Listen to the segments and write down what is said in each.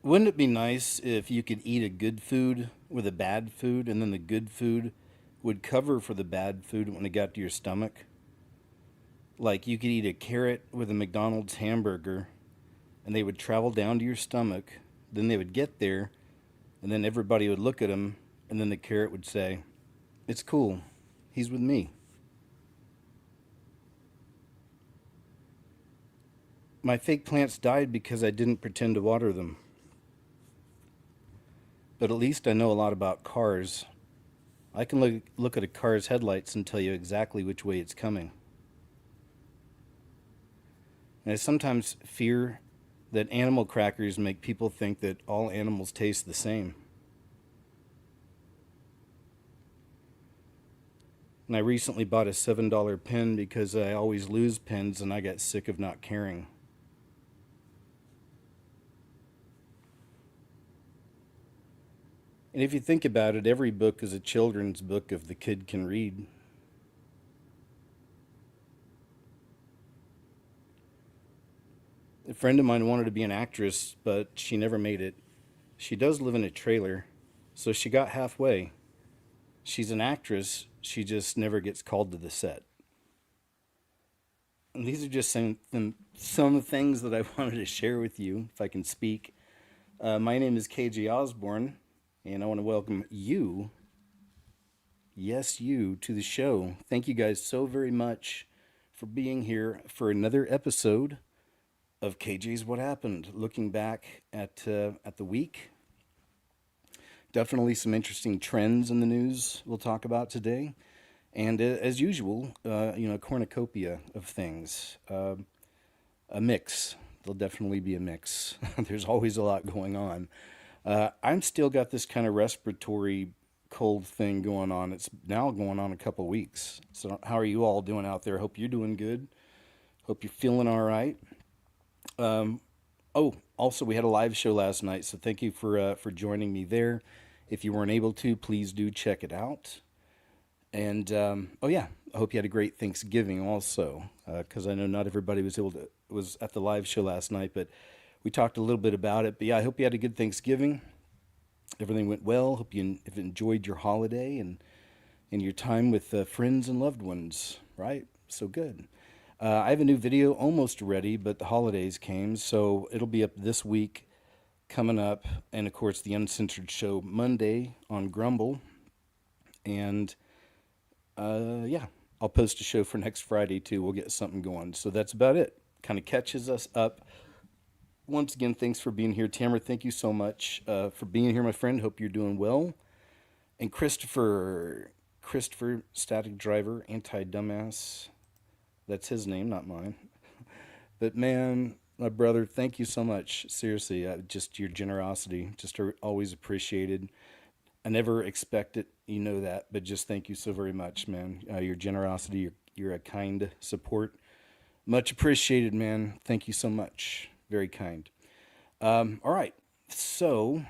Wouldn't it be nice if you could eat a good food with a bad food and then the good food would cover for the bad food when it got to your stomach? Like you could eat a carrot with a McDonald's hamburger and they would travel down to your stomach, then they would get there, and then everybody would look at him, and then the carrot would say, "It's cool. He's with me." My fake plants died because I didn't pretend to water them. But at least I know a lot about cars. I can look at a car's headlights and tell you exactly which way it's coming. And I sometimes fear that animal crackers make people think that all animals taste the same. And I recently bought a $7 pen because I always lose pens and I got sick of not caring. And if you think about it, every book is a children's book if the kid can read. A friend of mine wanted to be an actress, but she never made it. She does live in a trailer, so she got halfway. She's an actress, she just never gets called to the set. And these are just some things that I wanted to share with you, if I can speak. My name is KJ Osborne, and I want to welcome you, yes, you, to the show. Thank you guys so very much for being here for another episode of KJ's What Happened. Looking back at the week, definitely some interesting trends in the news we'll talk about today, and as usual, a cornucopia of things. A mix. There'll definitely be a mix. There's always a lot going on. I'm still got this kind of respiratory cold thing going on. It's now going on a couple weeks. So how are you all doing out there? Hope you're doing good. Hope you're feeling all right. Um, oh, also we had a live show last night, so thank you for joining me there. If you weren't able to, please do check it out. And oh yeah, I hope you had a great Thanksgiving also, because I know not everybody was at the live show last night, but we talked a little bit about it. But yeah, I hope you had a good Thanksgiving. Everything went well. Hope you have enjoyed your holiday and your time with friends and loved ones. Right? So good. I have a new video almost ready, but the holidays came, so it'll be up this week coming up, and of course the Uncensored Show Monday on Grumble, and yeah, I'll post a show for next Friday too. We'll get something going. So that's about it. Kind of catches us up. Once again, thanks for being here, Tamara. Thank you so much for being here, my friend. Hope you're doing well. And Christopher, Static Driver, Anti Dumbass. That's his name, not mine. But man, my brother, thank you so much. Seriously, just your generosity, just always appreciated. I never expect it, you know that, but just thank you so very much, man. Your generosity, you're a kind support. Much appreciated, man. Thank you so much. Very kind. All right, so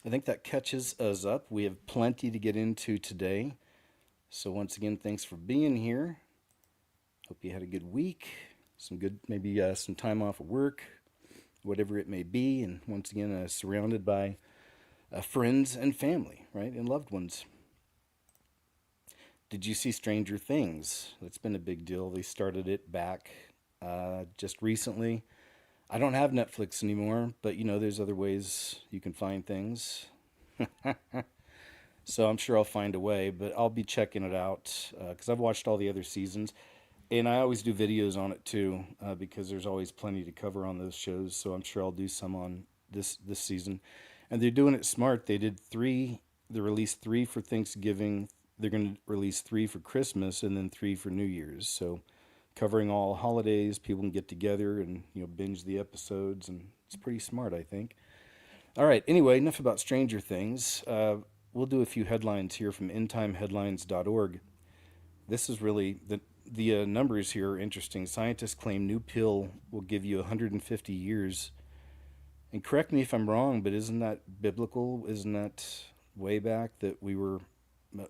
I think that catches us up. We have plenty to get into today. So once again, thanks for being here. Hope you had a good week, some good, maybe some time off of work, whatever it may be. And once again, surrounded by friends and family, right? And loved ones. Did you see Stranger Things? That's been a big deal. They started it back just recently. I don't have Netflix anymore, but there's other ways you can find things. So I'm sure I'll find a way, but I'll be checking it out because I've watched all the other seasons. And I always do videos on it too because there's always plenty to cover on those shows. So I'm sure I'll do some on this season. And they're doing it smart. They did three. They released three for Thanksgiving. They're going to release three for Christmas and then three for New Year's. So covering all holidays, people can get together and binge the episodes, and it's pretty smart, I think. All right. Anyway, enough about Stranger Things. We'll do a few headlines here from endtimeheadlines.org. This is really the numbers here are interesting. Scientists claim new pill will give you 150 years. And correct me if I'm wrong, but isn't that biblical? Isn't that way back that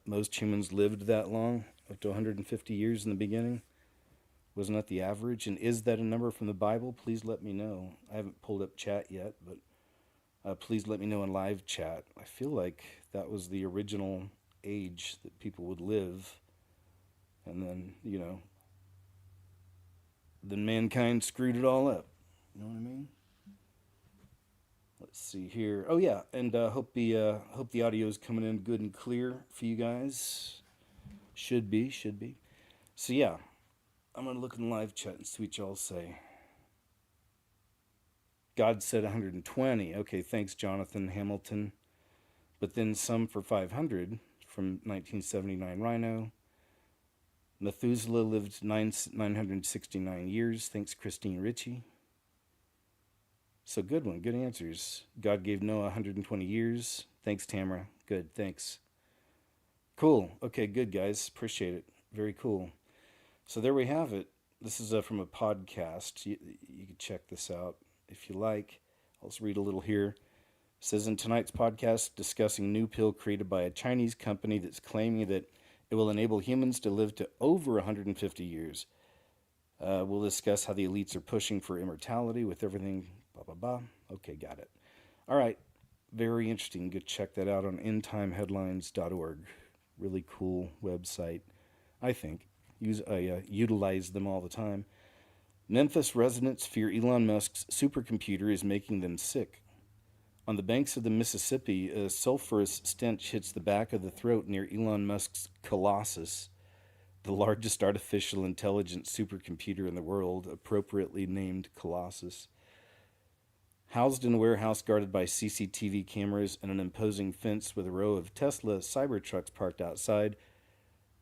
most humans lived that long, up to 150 years in the beginning? Wasn't that the average? And is that a number from the Bible? Please let me know. I haven't pulled up chat yet, but please let me know in live chat. I feel like that was the original age that people would live. And then, then mankind screwed it all up. You know what I mean? Let's see here. Oh yeah, and hope the audio is coming in good and clear for you guys. Should be, should be. So yeah, I'm gonna look in live chat and see what y'all say. God said 120. Okay, thanks, Jonathan Hamilton. But then some for 500 from 1979 Rhino. Methuselah lived 969 years. Thanks, Christine Ritchie. So good one, good answers. God gave Noah 120 years. Thanks, Tamara. Good, thanks. Cool. Okay, good, guys. Appreciate it. Very cool. So there we have it. This is from a podcast. You can check this out if you like. I'll just read a little here. It says in tonight's podcast, discussing new pill created by a Chinese company that's claiming that it will enable humans to live to over 150 years. We'll discuss how the elites are pushing for immortality with everything, blah, blah, blah. Okay, got it. All right. Very interesting. Go check that out on endtimeheadlines.org. Really cool website, I think. I utilize them all the time. Memphis residents fear Elon Musk's supercomputer is making them sick. On the banks of the Mississippi, a sulfurous stench hits the back of the throat near Elon Musk's Colossus, the largest artificial intelligence supercomputer in the world, appropriately named Colossus. Housed in a warehouse guarded by CCTV cameras and an imposing fence with a row of Tesla Cybertrucks parked outside,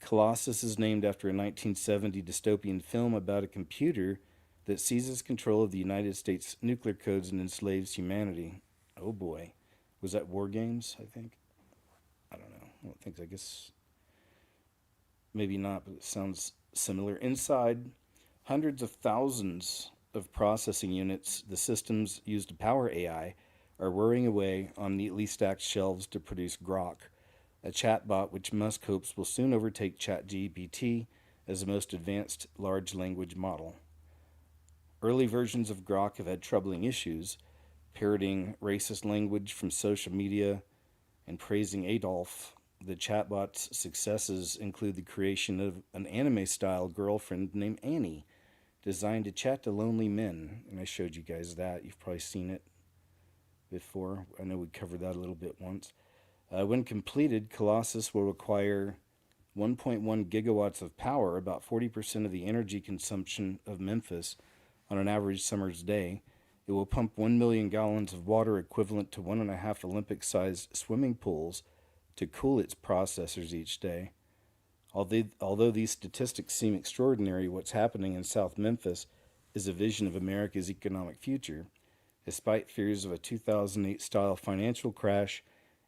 Colossus is named after a 1970 dystopian film about a computer that seizes control of the United States nuclear codes and enslaves humanity. Oh boy. Was that War Games, I think? I don't know. I don't think so. I guess maybe not, but it sounds similar. Inside, hundreds of thousands of processing units, the systems used to power AI, are whirring away on neatly stacked shelves to produce Grok, a chatbot which Musk hopes will soon overtake ChatGPT as the most advanced large language model. Early versions of Grok have had troubling issues, parroting racist language from social media and praising Adolf. The chatbot's successes include the creation of an anime-style girlfriend named Annie, designed to chat to lonely men. And I showed you guys that. You've probably seen it before. I know we covered that a little bit once. When completed, Colossus will require 1.1 gigawatts of power, about 40% of the energy consumption of Memphis on an average summer's day. It will pump 1 million gallons of water equivalent to 1.5 Olympic-sized swimming pools to cool its processors each day. Although these statistics seem extraordinary, what's happening in South Memphis is a vision of America's economic future. Despite fears of a 2008-style financial crash,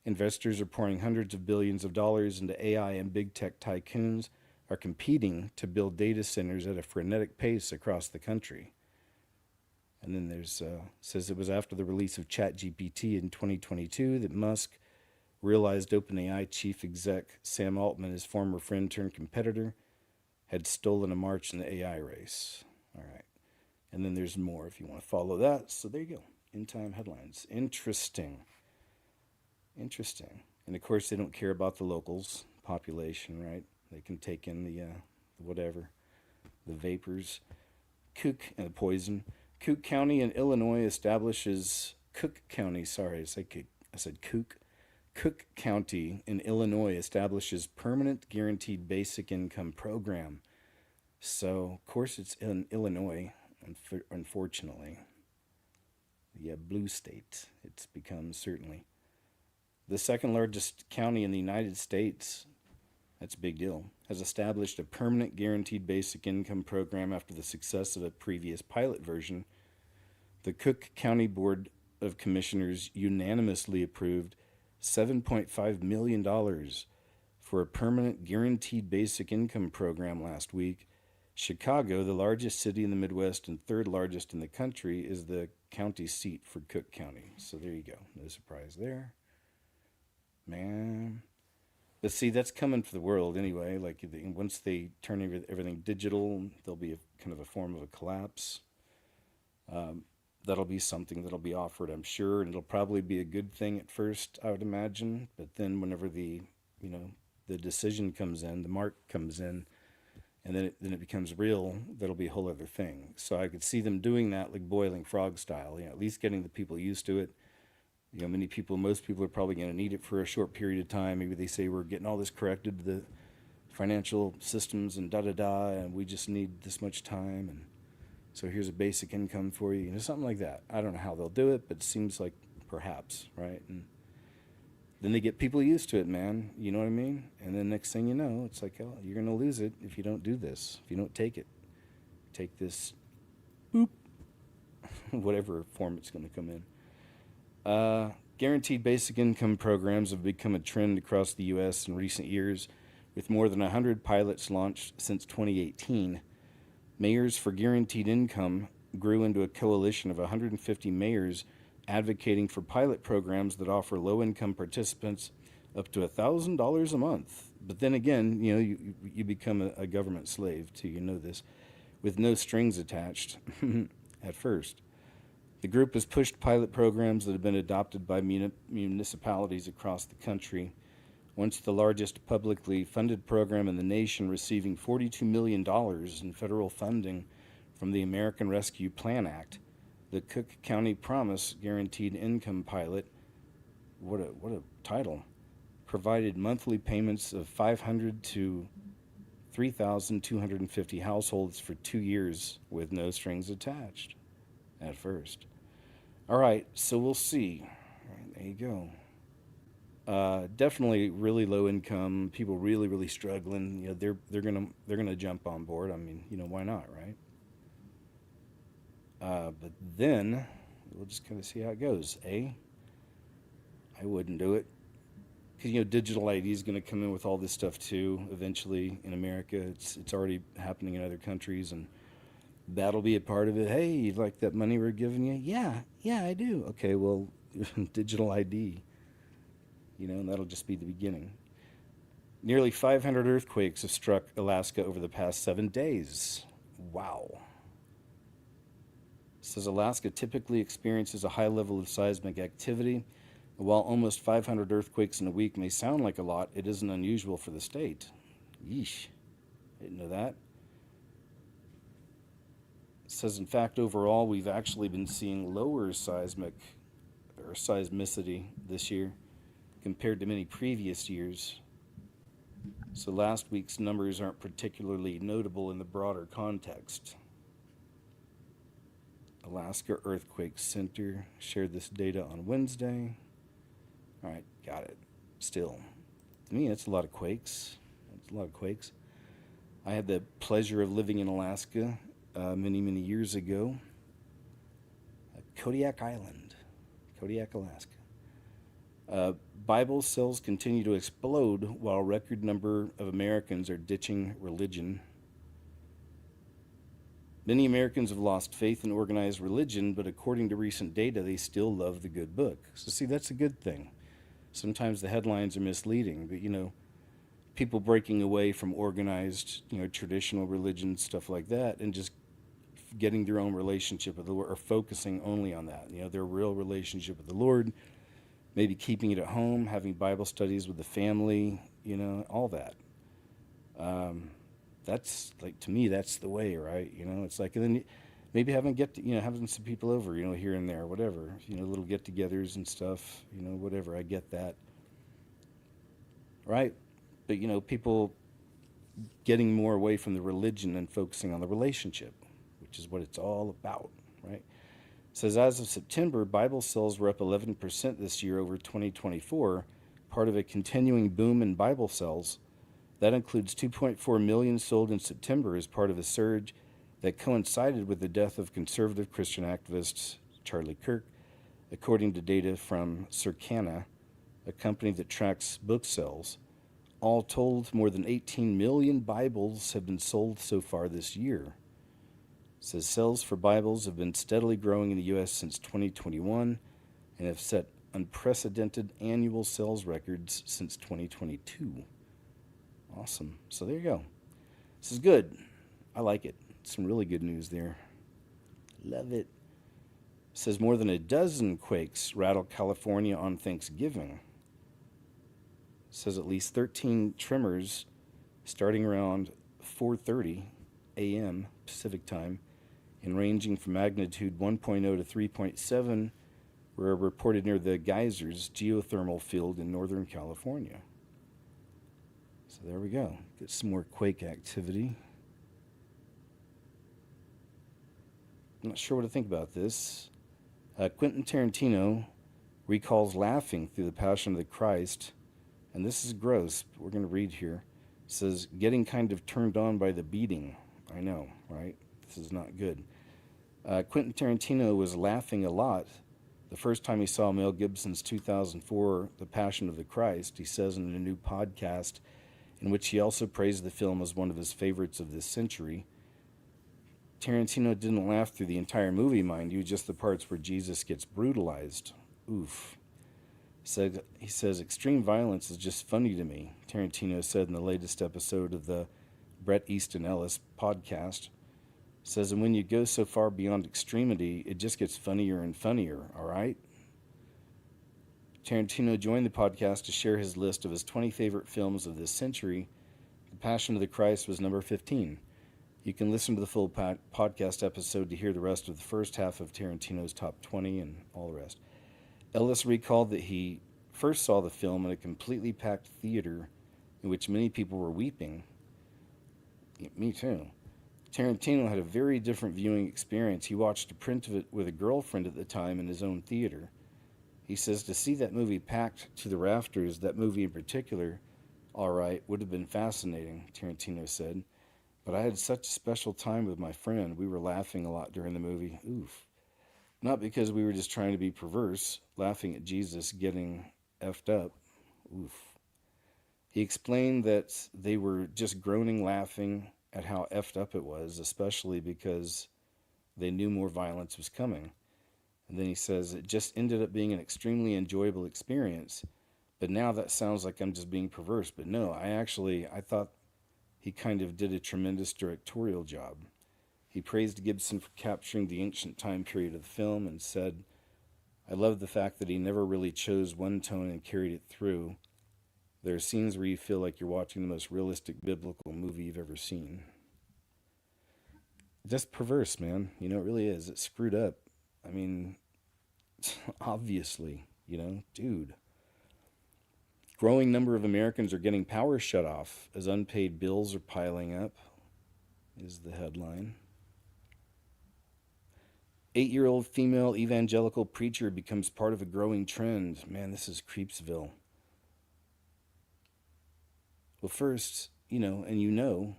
investors are pouring hundreds of billions of dollars into AI, and big tech tycoons are competing to build data centers at a frenetic pace across the country. And then there's says it was after the release of ChatGPT in 2022 that Musk realized OpenAI chief exec Sam Altman, his former friend turned competitor, had stolen a march in the AI race. All right. And then there's more if you want to follow that. So there you go. In time headlines. Interesting. And of course, they don't care about the locals, population, right? They can take in the whatever, the vapors. Cook and the poison. Cook County in Illinois establishes Cook County. Sorry, I said Cook. Cook County in Illinois establishes permanent guaranteed basic income program. So, of course, it's in Illinois, unfortunately. The blue state, it's become certainly. The second largest county in the United States, that's a big deal, has established a permanent guaranteed basic income program after the success of a previous pilot version. The Cook County Board of Commissioners unanimously approved $7.5 million for a permanent guaranteed basic income program last week. Chicago, the largest city in the Midwest and third largest in the country, is the county seat for Cook County. So there you go. No surprise there. Man. But see, that's coming for the world anyway. Like once they turn everything digital, there'll be a kind of a form of a collapse. Um, that'll be something that'll be offered, I'm sure, and it'll probably be a good thing at first, I would imagine. But then whenever you know, the decision comes in, the mark comes in, and then it becomes real, that'll be a whole other thing. So I could see them doing that like boiling frog style, you know, at least getting the people used to it. You know, most people are probably going to need it for a short period of time. Maybe they say we're getting all this corrected to the financial systems and da da da, and we just need this much time, and so here's a basic income for you, you know, something like that. I don't know how they'll do it, but it seems like perhaps, right? And then they get people used to it, man. You know what I mean? And then next thing you know, it's like, oh, you're going to lose it if you don't do this, if you don't take it. Take this, boop, whatever form it's going to come in. Guaranteed basic income programs have become a trend across the U.S. in recent years, with more than 100 pilots launched since 2018. Mayors for Guaranteed Income grew into a coalition of 150 mayors advocating for pilot programs that offer low-income participants up to $1,000 a month. But then again, you know, you become a government slave too. You know this, with no strings attached at first. The group has pushed pilot programs that have been adopted by municipalities across the country. Once the largest publicly funded program in the nation, receiving $42 million in federal funding from the American Rescue Plan Act, the Cook County Promise Guaranteed Income Pilot, what a title, provided monthly payments of $500 to 3,250 households for 2 years with no strings attached at first. All right, so we'll see. All right, there you go. Definitely really low income people, really struggling. You know, they're gonna jump on board. I mean, you know, why not, right? But then we'll just kind of see how it goes. I wouldn't do it because you know digital ID is going to come in with all this stuff too. Eventually in America, it's already happening in other countries, and that'll be a part of it. Hey, you like that money we're giving you? Yeah, I do. Okay, well, digital ID. You know, and that'll just be the beginning. Nearly 500 earthquakes have struck Alaska over the past 7 days. Wow. It says Alaska typically experiences a high level of seismic activity. While almost 500 earthquakes in a week may sound like a lot, it isn't unusual for the state. Yeesh. Didn't know that. It says, in fact, overall, we've actually been seeing lower seismicity this year compared to many previous years. So last week's numbers aren't particularly notable in the broader context. Alaska Earthquake Center shared this data on Wednesday. All right, got it. Still, to me, that's a lot of quakes. That's a lot of quakes. I had the pleasure of living in Alaska many years ago. Kodiak Island, Kodiak, Alaska. Bible sales continue to explode while a record number of Americans are ditching religion. Many Americans have lost faith in organized religion, but according to recent data, they still love the good book. So see, that's a good thing. Sometimes the headlines are misleading, but you know, people breaking away from organized, you know, traditional religion, stuff like that, and just getting their own relationship with the Lord, or focusing only on that, you know, their real relationship with the Lord, maybe keeping it at home, having Bible studies with the family, you know, all that. That's like, to me, that's the way, right? You know, it's like, and then maybe having some people over, you know, here and there, whatever, you know, little get-togethers and stuff, you know, whatever. I get that, right? But you know, people getting more away from the religion and focusing on the relationship, which is what it's all about, right? It says as of September, Bible sales were up 11% this year over 2024, part of a continuing boom in Bible sales. That includes 2.4 million sold in September as part of a surge that coincided with the death of conservative Christian activist Charlie Kirk, according to data from Circana, a company that tracks book sales. All told, more than 18 million Bibles have been sold so far this year. It says sales for Bibles have been steadily growing in the U.S. since 2021 and have set unprecedented annual sales records since 2022. Awesome. So there you go. This is good. I like it. Some really good news there. Love it. Says more than a dozen quakes rattled California on Thanksgiving. Says at least 13 tremors starting around 4:30 a.m. Pacific time and ranging from magnitude 1.0 to 3.7 were reported near the Geysers geothermal field in Northern California. So there we go. Get some more quake activity. I'm not sure what to think about this. Quentin Tarantino recalls laughing through the Passion of the Christ, and this is gross, but we're going to read here. It says, getting kind of turned on by the beating. I know, right? This is not good. Quentin Tarantino was laughing a lot the first time he saw Mel Gibson's 2004 The Passion of the Christ. He says in a new podcast, in which he also praised the film as one of his favorites of this century. Tarantino didn't laugh through the entire movie, mind you, just the parts where Jesus gets brutalized. Oof. He says, extreme violence is just funny to me, Tarantino said in the latest episode of the Bret Easton Ellis podcast. Says, and when you go so far beyond extremity, it just gets funnier and funnier, all right? Tarantino joined the podcast to share his list of his 20 favorite films of this century. The Passion of the Christ was number 15. You can listen to the full podcast episode to hear the rest of the first half of Tarantino's top 20 and all the rest. Ellis recalled that he first saw the film in a completely packed theater in which many people were weeping. Me too. Tarantino had a very different viewing experience. He watched a print of it with a girlfriend at the time in his own theater. He says to see that movie packed to the rafters, that movie in particular, all right, would have been fascinating, Tarantino said. But I had such a special time with my friend. We were laughing a lot during the movie. Oof. Not because we were just trying to be perverse, laughing at Jesus getting effed up. Oof. He explained that they were just groaning, laughing at how effed up it was, especially because they knew more violence was coming. And then he says, it just ended up being an extremely enjoyable experience. But now that sounds like I'm just being perverse. But no, I thought he kind of did a tremendous directorial job. He praised Gibson for capturing the ancient time period of the film and said, I love the fact that he never really chose one tone and carried it through. There are scenes where you feel like you're watching the most realistic biblical movie you've ever seen. Just perverse, man. You know, it really is. It's screwed up. I mean, obviously, dude. Growing number of Americans are getting power shut off as unpaid bills are piling up, is the headline. 8-year-old female evangelical preacher becomes part of a growing trend. Man, this is Creepsville. Well, first, we're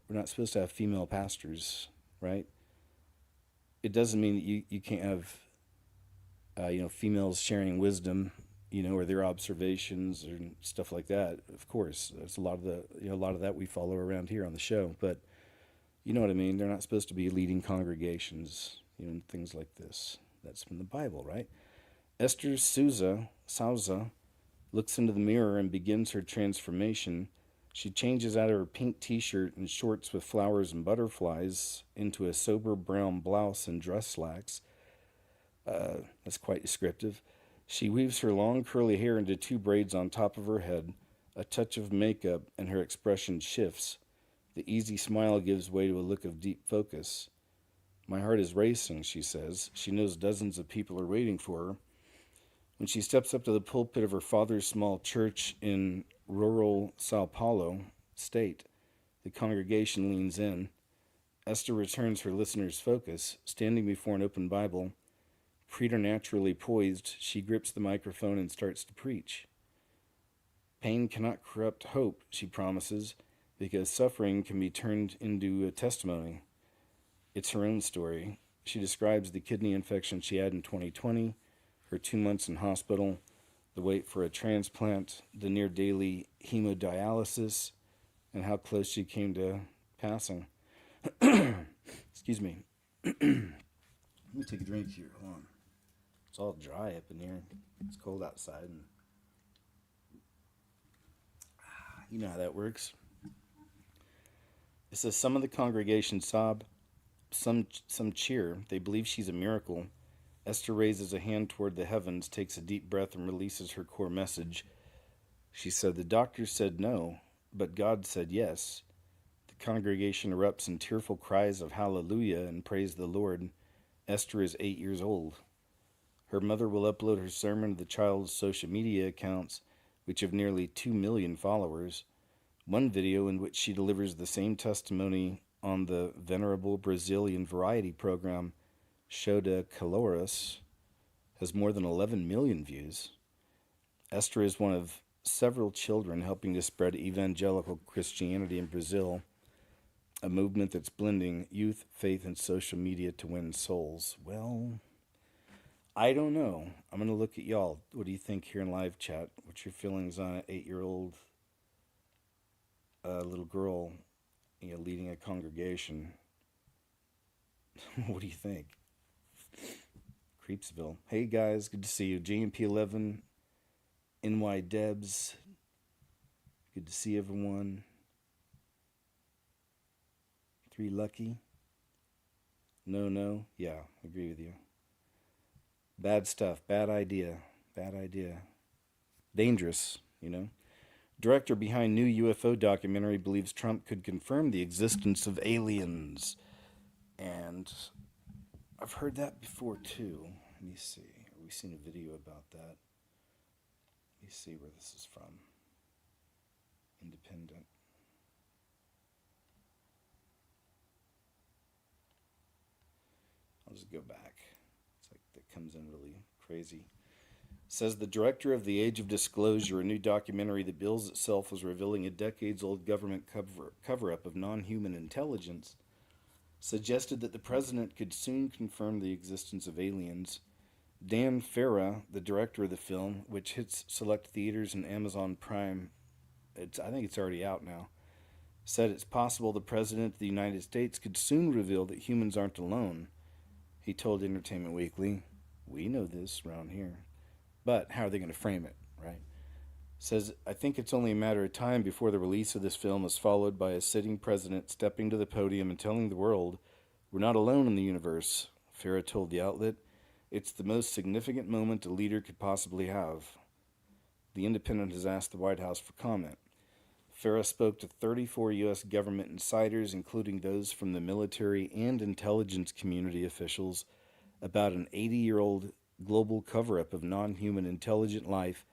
not supposed to have female pastors, right? It doesn't mean that you can't have, females sharing wisdom, or their observations and stuff like that. Of course, there's a lot of that we follow around here on the show. But you know what I mean? They're not supposed to be leading congregations, and things like this. That's from the Bible, right? Esther Souza looks into the mirror and begins her transformation. She changes out of her pink t-shirt and shorts with flowers and butterflies into a sober brown blouse and dress slacks. That's quite descriptive. She weaves her long curly hair into 2 braids on top of her head. A touch of makeup and her expression shifts. The easy smile gives way to a look of deep focus. My heart is racing, she says. She knows dozens of people are waiting for her. When she steps up to the pulpit of her father's small church in rural Sao Paulo state, the congregation leans in. Esther returns her listener's focus. Standing before an open Bible, preternaturally poised, she grips the microphone and starts to preach. Pain cannot corrupt hope, she promises, because suffering can be turned into a testimony. It's her own story. She describes the kidney infection she had in 2020, her 2 months in hospital, the wait for a transplant, the near daily hemodialysis, and how close she came to passing. Excuse me. Let me take a drink here. Hold on. It's all dry up in here. It's cold outside, and you know how that works. It says some of the congregation sob, some cheer. They believe she's a miracle. Esther raises a hand toward the heavens, takes a deep breath, and releases her core message. She said, "The doctor said no, but God said yes." The congregation erupts in tearful cries of hallelujah and praise the Lord. Esther is 8 years old. Her mother will upload her sermon to the child's social media accounts, which have nearly 2 million followers. One video in which she delivers the same testimony on the venerable Brazilian variety program Show de Calores has more than 11 million views. Esther is one of several children helping to spread evangelical Christianity in Brazil, a movement that's blending youth, faith, and social media to win souls. Well, I don't know. I'm going to look at y'all. What do you think here in live chat? What's your feelings on an 8-year-old little girl, leading a congregation? What do you think? Creepsville. Hey guys, good to see you. JMP11, NY Debs. Good to see everyone. 3 Lucky. No. Yeah, I agree with you. Bad stuff. Bad idea. Dangerous, Director behind new UFO documentary believes Trump could confirm the existence of aliens. And I've heard that before too. Let me see. Have we seen a video about that? Let me see where this is from. Independent. I'll just go back. It's like that comes in really crazy. Says the director of The Age of Disclosure, a new documentary that bills itself as revealing a decades-old government cover-up of non-human intelligence, suggested that the president could soon confirm the existence of aliens. Dan Farah, the director of the film, which hits select theaters and Amazon Prime, I think it's already out now, said it's possible the president of the United States could soon reveal that humans aren't alone. He told Entertainment Weekly, "We know this around here. But how are they going to frame it, right?" Says, "I think it's only a matter of time before the release of this film is followed by a sitting president stepping to the podium and telling the world, 'We're not alone in the universe.'" Farah told the outlet, "It's the most significant moment a leader could possibly have." The Independent has asked the White House for comment. Farah spoke to 34 U.S. government insiders, including those from the military and intelligence community officials, about an 80-year-old global cover-up of non-human intelligent life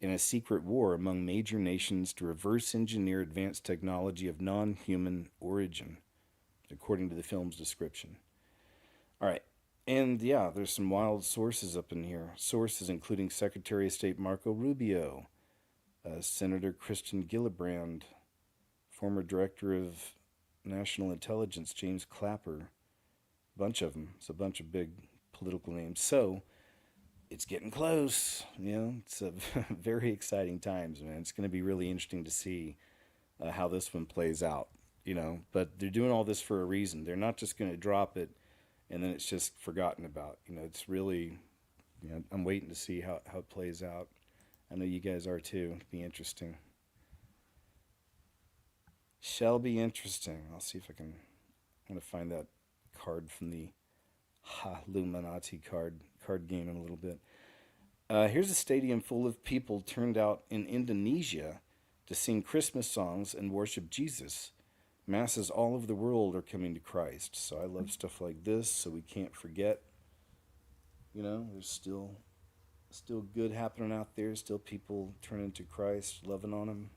in a secret war among major nations to reverse engineer advanced technology of non-human origin, according to the film's description. All right. And yeah, there's some wild sources up in here. Sources including Secretary of State Marco Rubio, Senator Christian Gillibrand, former Director of National Intelligence James Clapper, a bunch of them. It's a bunch of big political names. So it's getting close. It's a very exciting times, man. It's going to be really interesting to see how this one plays out. But they're doing all this for a reason. They're not just going to drop it and then it's just forgotten about. It's really, I'm waiting to see how it plays out. I know you guys are too. It'll be interesting. Shall be interesting. I'll see if I'm going to find that card from the Illuminati card game in a little bit. Here's a stadium full of people turned out in Indonesia to sing Christmas songs and worship Jesus. Masses all over the world are coming to Christ. So I love stuff like this, so we can't forget. There's still good happening out there. Still people turning to Christ, loving on him.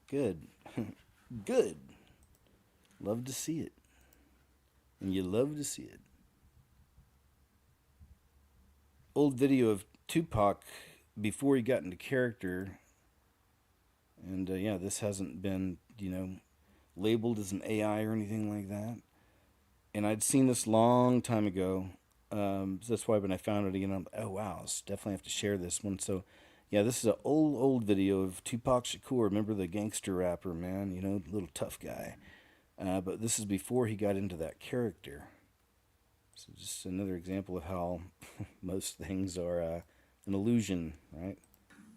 Good. Good. Love to see it. And you love to see it. Old video of Tupac before he got into character. And yeah, this hasn't been, labeled as an AI or anything like that. And I'd seen this long time ago. So that's why when I found it again, I'm like, oh wow, definitely have to share this one. So, yeah, this is an old video of Tupac Shakur. Remember the gangster rapper, man? Little tough guy. But this is before he got into that character. So just another example of how most things are an illusion, right?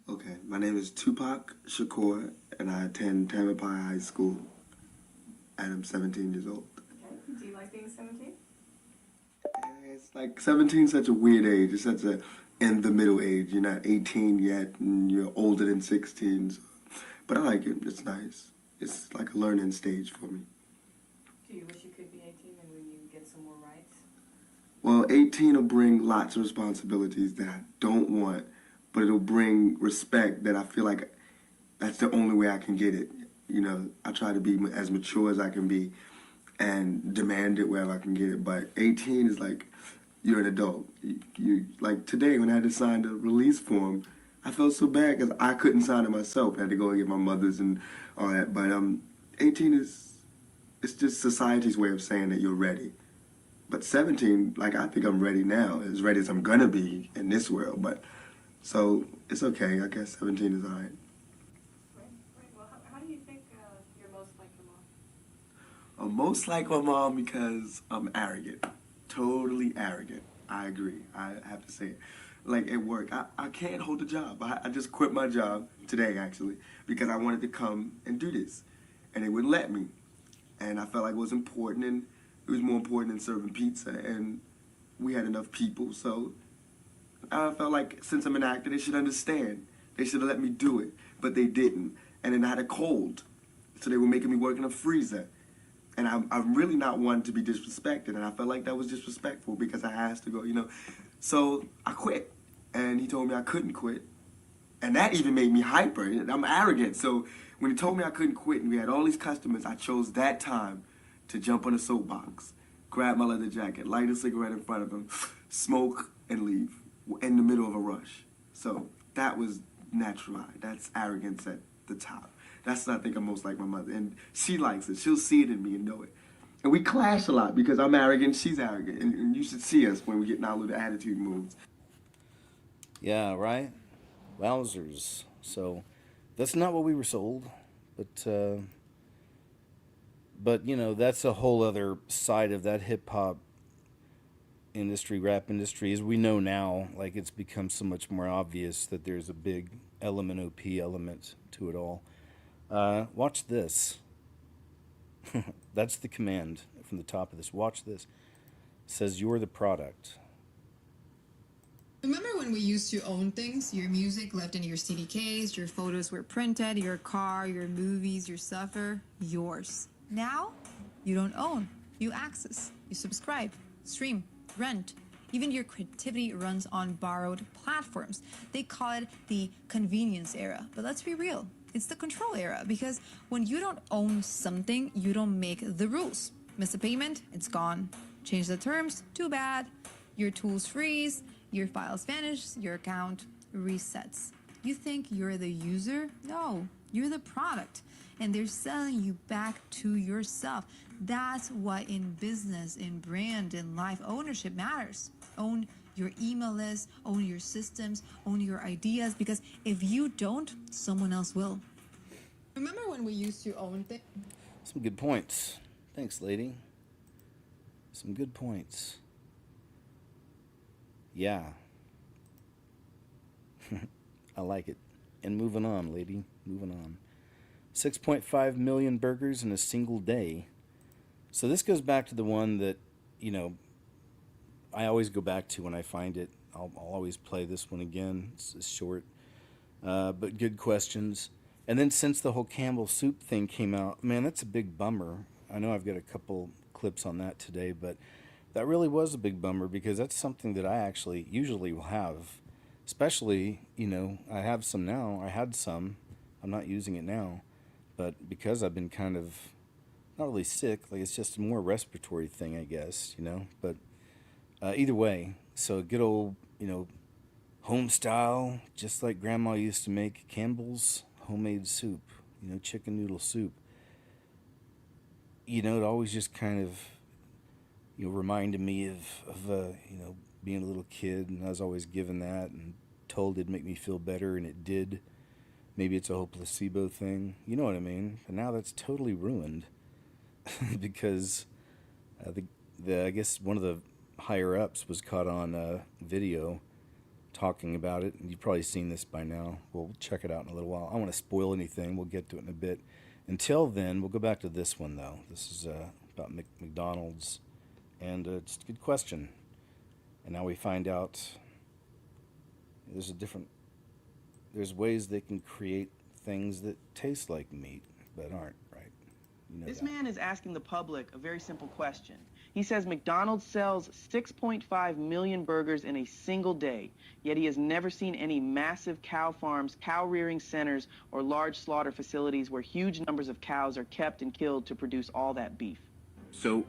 Okay, my name is Tupac Shakur, and I attend Tamalpais High School, and I'm 17 years old. Okay. Do you like being 17? It's like 17 is such a weird age. It's such a in the middle age. You're not 18 yet, and you're older than 16. So. But I like it. It's nice. It's like a learning stage for me. Do you wish you could be 18 and when you get some more rights? Well, 18 will bring lots of responsibilities that I don't want, but it'll bring respect that I feel like that's the only way I can get it. I try to be as mature as I can be and demand it wherever I can get it. But 18 is like you're an adult. You like today when I had to sign the release form, I felt so bad because I couldn't sign it myself. I had to go and get my mother's and all that. But 18 is it's just society's way of saying that you're ready. But 17, like I think I'm ready now, as ready as I'm gonna be in this world. But so it's okay. I guess 17 is alright. Right, right. Well, how do you think you're most like your mom? I'm most like my mom because I'm arrogant. Totally arrogant. I agree. I have to say it. Like at work, I can't hold a job. I just quit my job today, actually, because I wanted to come and do this. And they wouldn't let me. And I felt like it was important, and it was more important than serving pizza. And we had enough people, so I felt like since I'm an actor, they should understand. They should have let me do it, but they didn't. And then I had a cold, so they were making me work in a freezer. And I'm really not one to be disrespected, and I felt like that was disrespectful because I asked to go. So I quit, and he told me I couldn't quit, and that even made me hyper. I'm arrogant, so when he told me I couldn't quit, and we had all these customers, I chose that time to jump on a soapbox, grab my leather jacket, light a cigarette in front of him, smoke, and leave in the middle of a rush. So that was natural. That's arrogance at the top. That's what I think I'm most like my mother. And she likes it. She'll see it in me and know it. And we clash a lot because I'm arrogant, she's arrogant. And you should see us when we get in our little attitude moves. Yeah, right? Wowzers. So that's not what we were sold, but that's a whole other side of that hip hop industry, rap industry. As we know now, like it's become so much more obvious that there's a big LMNOP element to it all. Watch this. That's the command from the top of this. Watch this. It says you're the product. Remember when we used to own things? Your music lived in your CD case, your photos were printed, your car, your movies, your stuff are yours. Now, you don't own. You access, you subscribe, stream, rent. Even your creativity runs on borrowed platforms. They call it the convenience era. But let's be real, it's the control era because when you don't own something, you don't make the rules. Miss a payment, it's gone. Change the terms, too bad. Your tools freeze, your files vanish, your account resets. You think you're the user? No, you're the product. And they're selling you back to yourself. That's why in business, in brand, in life, ownership matters. Own your email list, own your systems, own your ideas, because if you don't, someone else will. Remember when we used to own things? Some good points. Thanks, lady. Some good points. Yeah. I like it. And moving on, lady. Moving on. 6.5 million burgers in a single day. So this goes back to the one that, I always go back to when I find it. I'll always play this one again. It's short, but good questions. And then since the whole Campbell soup thing came out, man, that's a big bummer. I know I've got a couple clips on that today, but that really was a big bummer because that's something that I actually usually will have. Especially, I have some now. I had some. I'm not using it now. But because I've been kind of not really sick, like it's just a more respiratory thing, I guess. But either way, so good old, home style, just like Grandma used to make Campbell's homemade soup. chicken noodle soup. It always just kind of, reminded me of being a little kid, and I was always given that and told it'd make me feel better, and it did. Maybe it's a whole placebo thing. You know what I mean? And now that's totally ruined because I guess one of the higher ups was caught on video talking about it, and you've probably seen this by now. We'll check it out in a little while. I don't want to spoil anything. We'll get to it in a bit. Until then, we'll go back to this one, though. This is about McDonald's, and it's a good question. And now we find out there's ways they can create things that taste like meat but aren't, right? This man is asking the public a very simple question. He says McDonald's sells 6.5 million burgers in a single day, yet he has never seen any massive cow farms, cow rearing centers, or large slaughter facilities where huge numbers of cows are kept and killed to produce all that beef. So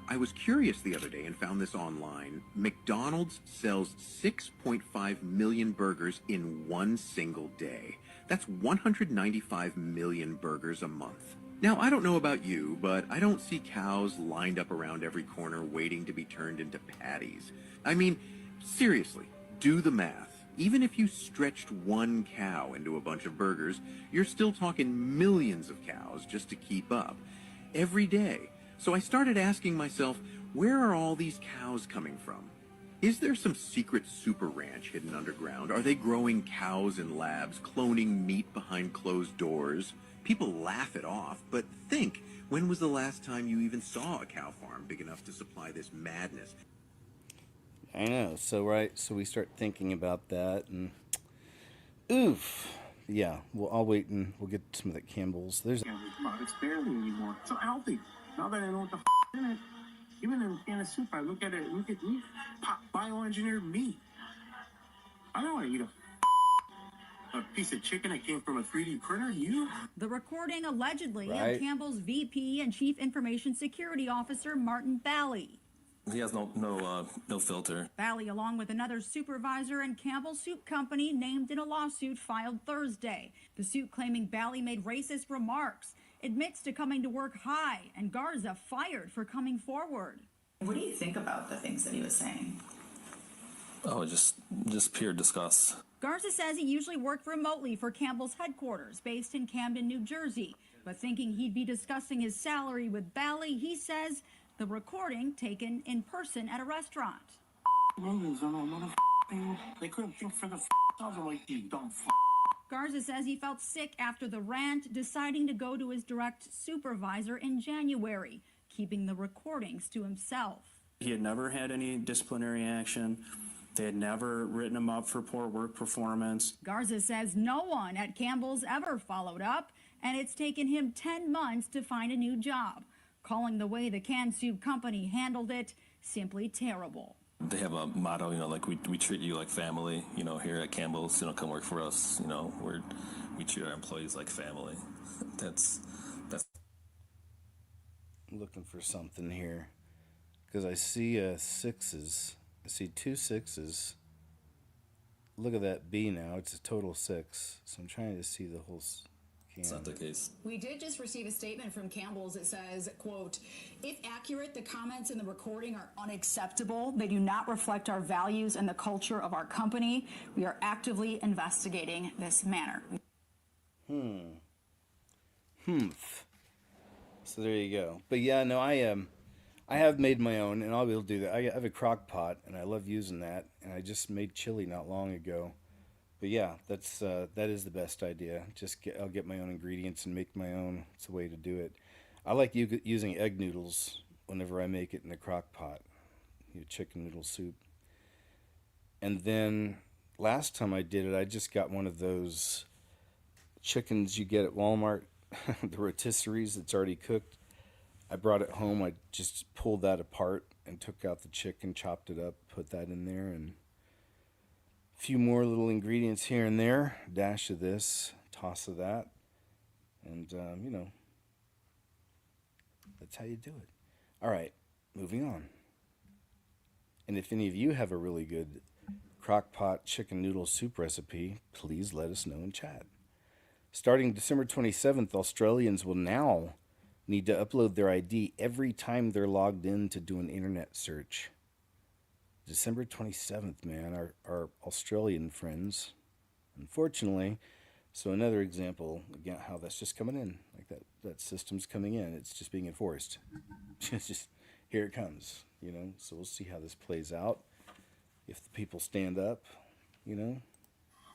I was curious the other day and found this online. McDonald's sells 6.5 million burgers in one single day. That's 195 million burgers a month. Now, I don't know about you, but I don't see cows lined up around every corner waiting to be turned into patties. I mean, seriously, do the math. Even if you stretched one cow into a bunch of burgers, you're still talking millions of cows just to keep up. Every day. So I started asking myself, where are all these cows coming from? Is there some secret super ranch hidden underground? Are they growing cows in labs, cloning meat behind closed doors? People laugh it off, but think, when was the last time you even saw a cow farm big enough to supply this madness? I know. So we start thinking about that, and oof. Yeah, I'll wait and we'll get some of that Campbell's. There's products barely anymore. So healthy. Now that I know what the in it, even in a can of soup, I look at it, look at meat, bioengineered meat. I don't want to eat a piece of chicken that came from a 3D printer. You? The recording allegedly Right. of Campbell's VP and Chief Information Security Officer Martin Bally. He has no filter. Bally, along with another supervisor and Campbell Soup Company, named in a lawsuit filed Thursday. The suit claiming Bally made racist remarks, admits to coming to work high, and Garza fired for coming forward. What do you think about the things that he was saying? Oh, just pure disgust. Garza says he usually worked remotely for Campbell's headquarters, based in Camden, New Jersey. But thinking he'd be discussing his salary with Bally, he says the recording taken in person at a restaurant. They couldn't think for the themselves. I'm like, you dumb Garza says he felt sick after the rant, deciding to go to his direct supervisor in January, keeping the recordings to himself. He had never had any disciplinary action. They had never written him up for poor work performance. Garza says no one at Campbell's ever followed up, and it's taken him 10 months to find a new job, calling the way the canned soup company handled it simply terrible. They have a motto, like we treat you like family, here at Campbell's, come work for us, we treat our employees like family. That's I'm looking for something here because I see sixes. I see 2 6s. Look at that B now. It's a total 6. So I'm trying to see the whole can. not the case. We did just receive a statement from Campbell's. It says, quote, if accurate, the comments in the recording are unacceptable. They do not reflect our values and the culture of our company. We are actively investigating this matter. So there you go. But yeah, no, I have made my own, and I'll be able to do that. I have a crock pot, and I love using that. And I just made chili not long ago. But yeah, that is the best idea. I'll get my own ingredients and make my own. It's the way to do it. I like using egg noodles whenever I make it in a crock pot. Chicken noodle soup. And then last time I did it, I just got one of those chickens you get at Walmart, the rotisseries that's already cooked. I brought it home. I just pulled that apart and took out the chicken, chopped it up, put that in there, and a few more little ingredients here and there. Dash of this, toss of that, and that's how you do it. All right, moving on. And if any of you have a really good crock pot chicken noodle soup recipe, please let us know in chat. Starting December 27th, Australians will now need to upload their ID every time they're logged in to do an internet search. December 27th, man, our Australian friends. Unfortunately, so another example, again, how that's just coming in. Like that system's coming in. It's just being enforced. It's just, here it comes, you know. So we'll see how this plays out. If the people stand up, you know.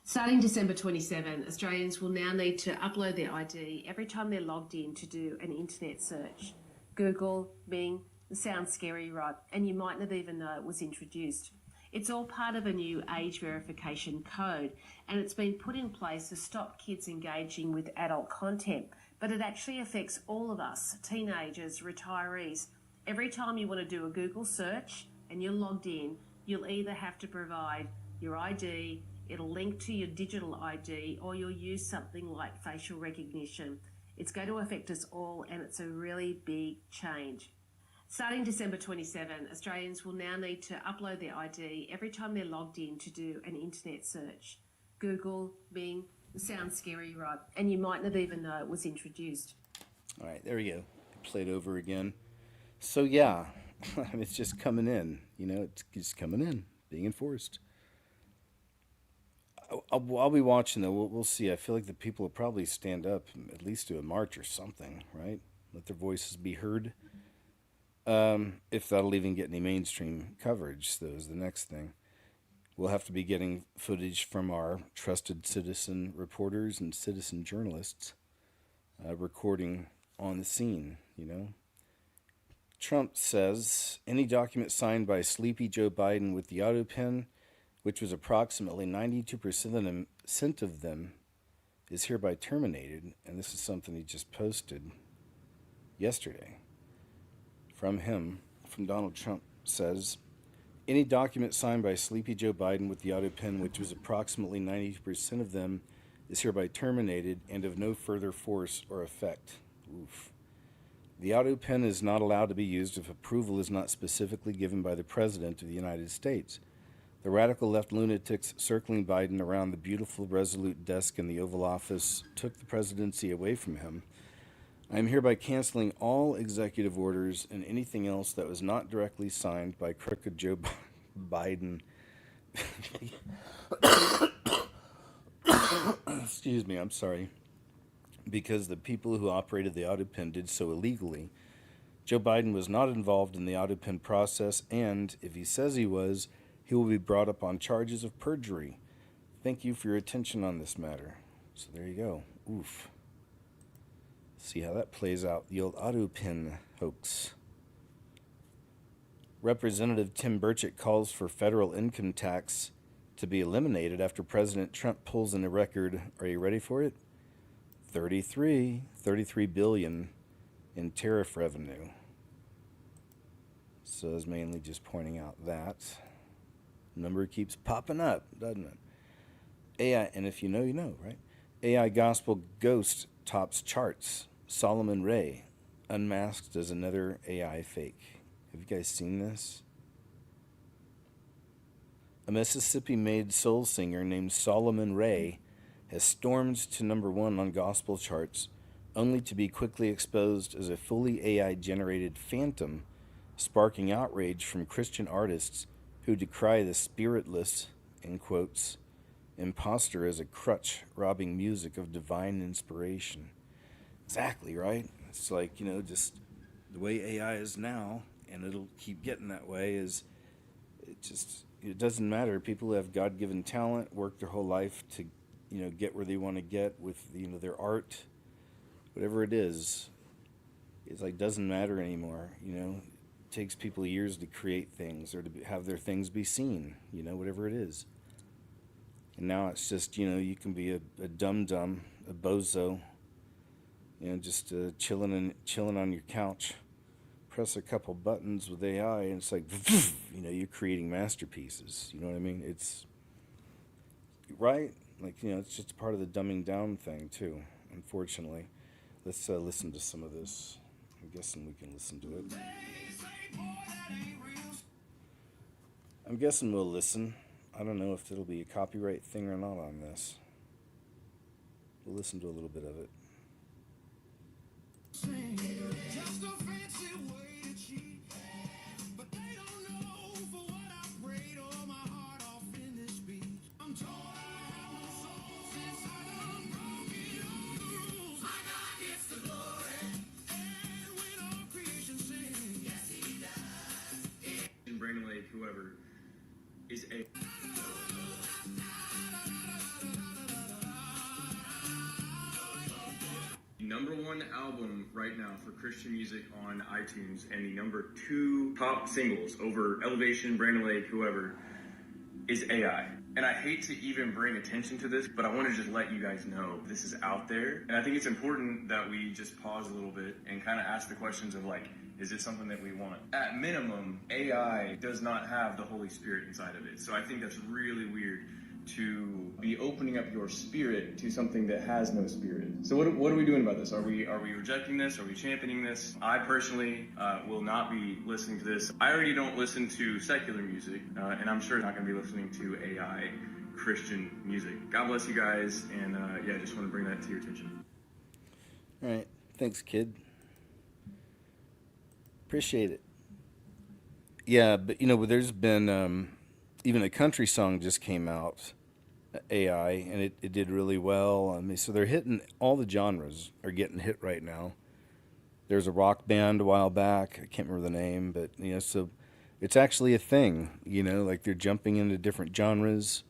Starting December 27, Australians will now need to upload their ID every time they're logged in to do an internet search. Google, Bing, it sounds scary, right? And you might not even know it was introduced. It's all part of a new age verification code, and it's been put in place to stop kids engaging with adult content. But it actually affects all of us, teenagers, retirees. Every time you want to do a Google search and you're logged in, you'll either have to provide your ID, it'll link to your digital ID, or you'll use something like facial recognition. It's going to affect us all, and it's a really big change. Starting December 27, Australians will now need to upload their ID every time they're logged in to do an internet search. Google, Bing, it sounds scary, right? And you might not even know it was introduced. All right, there we go. Played over again. So yeah, it's just coming in. You know, it's just coming in, being enforced. I'll be watching though. We'll see. I feel like the people will probably stand up, at least do a march or something, right? Let their voices be heard. If that'll even get any mainstream coverage, though, is the next thing. We'll have to be getting footage from our trusted citizen reporters and citizen journalists recording on the scene, you know. Trump says any document signed by Sleepy Joe Biden with the auto pen, which was approximately 92% of them, is hereby terminated. And this is something he just posted yesterday. From him, from Donald Trump, says, any document signed by Sleepy Joe Biden with the auto pen, which was approximately 92% of them, is hereby terminated and of no further force or effect. Oof. The auto pen is not allowed to be used if approval is not specifically given by the President of the United States. The radical left lunatics circling Biden around the beautiful, resolute desk in the Oval Office took the presidency away from him. I am hereby canceling all executive orders and anything else that was not directly signed by crooked Joe Biden. Excuse me, I'm sorry. Because the people who operated the auto pen did so illegally. Joe Biden was not involved in the auto pen process, and if he says he was, he will be brought up on charges of perjury. Thank you for your attention on this matter. So there you go. Oof. See how that plays out. The old auto pen hoax. Representative Tim Burchett calls for federal income tax to be eliminated after President Trump pulls in a record, are you ready for it? 33 billion in tariff revenue. So it's mainly just pointing out that number keeps popping up, doesn't it? AI, and if you know, you know, right? AI gospel ghost tops charts. Solomon Ray unmasked as another AI fake. Have you guys seen this? A Mississippi-made soul singer named Solomon Ray has stormed to #1 on gospel charts, only to be quickly exposed as a fully AI-generated phantom, sparking outrage from Christian artists who decry the spiritless, in quotes, imposter as a crutch, robbing music of divine inspiration. Exactly, right? It's like, you know, just the way AI is now, and it'll keep getting that way, is it doesn't matter. People who have God-given talent work their whole life to, you know, get where they want to get with, you know, their art, whatever it is. It's like, doesn't matter anymore, you know. It takes people years to create things or to have their things be seen, you know, whatever it is. And now it's just, you know, you can be a dum-dum, a bozo, you know, just chilling on your couch, press a couple buttons with AI, and it's like, you know, you're creating masterpieces. You know what I mean? It's right, like, you know, it's just part of the dumbing down thing too. Unfortunately, let's listen to some of this. I'm guessing we can listen to it. I'm guessing we'll listen. I don't know if it'll be a copyright thing or not on this. We'll listen to a little bit of it. Just a fancy way to cheat, but they don't know for what I prayed all my heart off in this beat. I'm told I have no soul since I done broken all the rules. My God gets the glory, and when all creation sings, yes he does. In Brandon Lake, whoever is a #1 album right now for Christian music on iTunes, and the #2 top singles over Elevation, Brandon Lake, whoever, is AI. And I hate to even bring attention to this, but I want to just let you guys know this is out there. And I think it's important that we just pause a little bit and kind of ask the questions of like, is it something that we want? At minimum, AI does not have the Holy Spirit inside of it. So I think that's really weird to be opening up your spirit to something that has no spirit. So what are we doing about this? Are we rejecting this? Are we championing this? I personally will not be listening to this. I already don't listen to secular music, and I'm sure not going to be listening to AI Christian music. God bless you guys, and yeah, just want to bring that to your attention. All right. Thanks, kid. Appreciate it. Yeah, but there's been even a country song just came out, AI, and it did really well. I mean, so they're hitting all the genres are getting hit right now. There's a rock band a while back. I can't remember the name, but so it's actually a thing. Like they're jumping into different genres.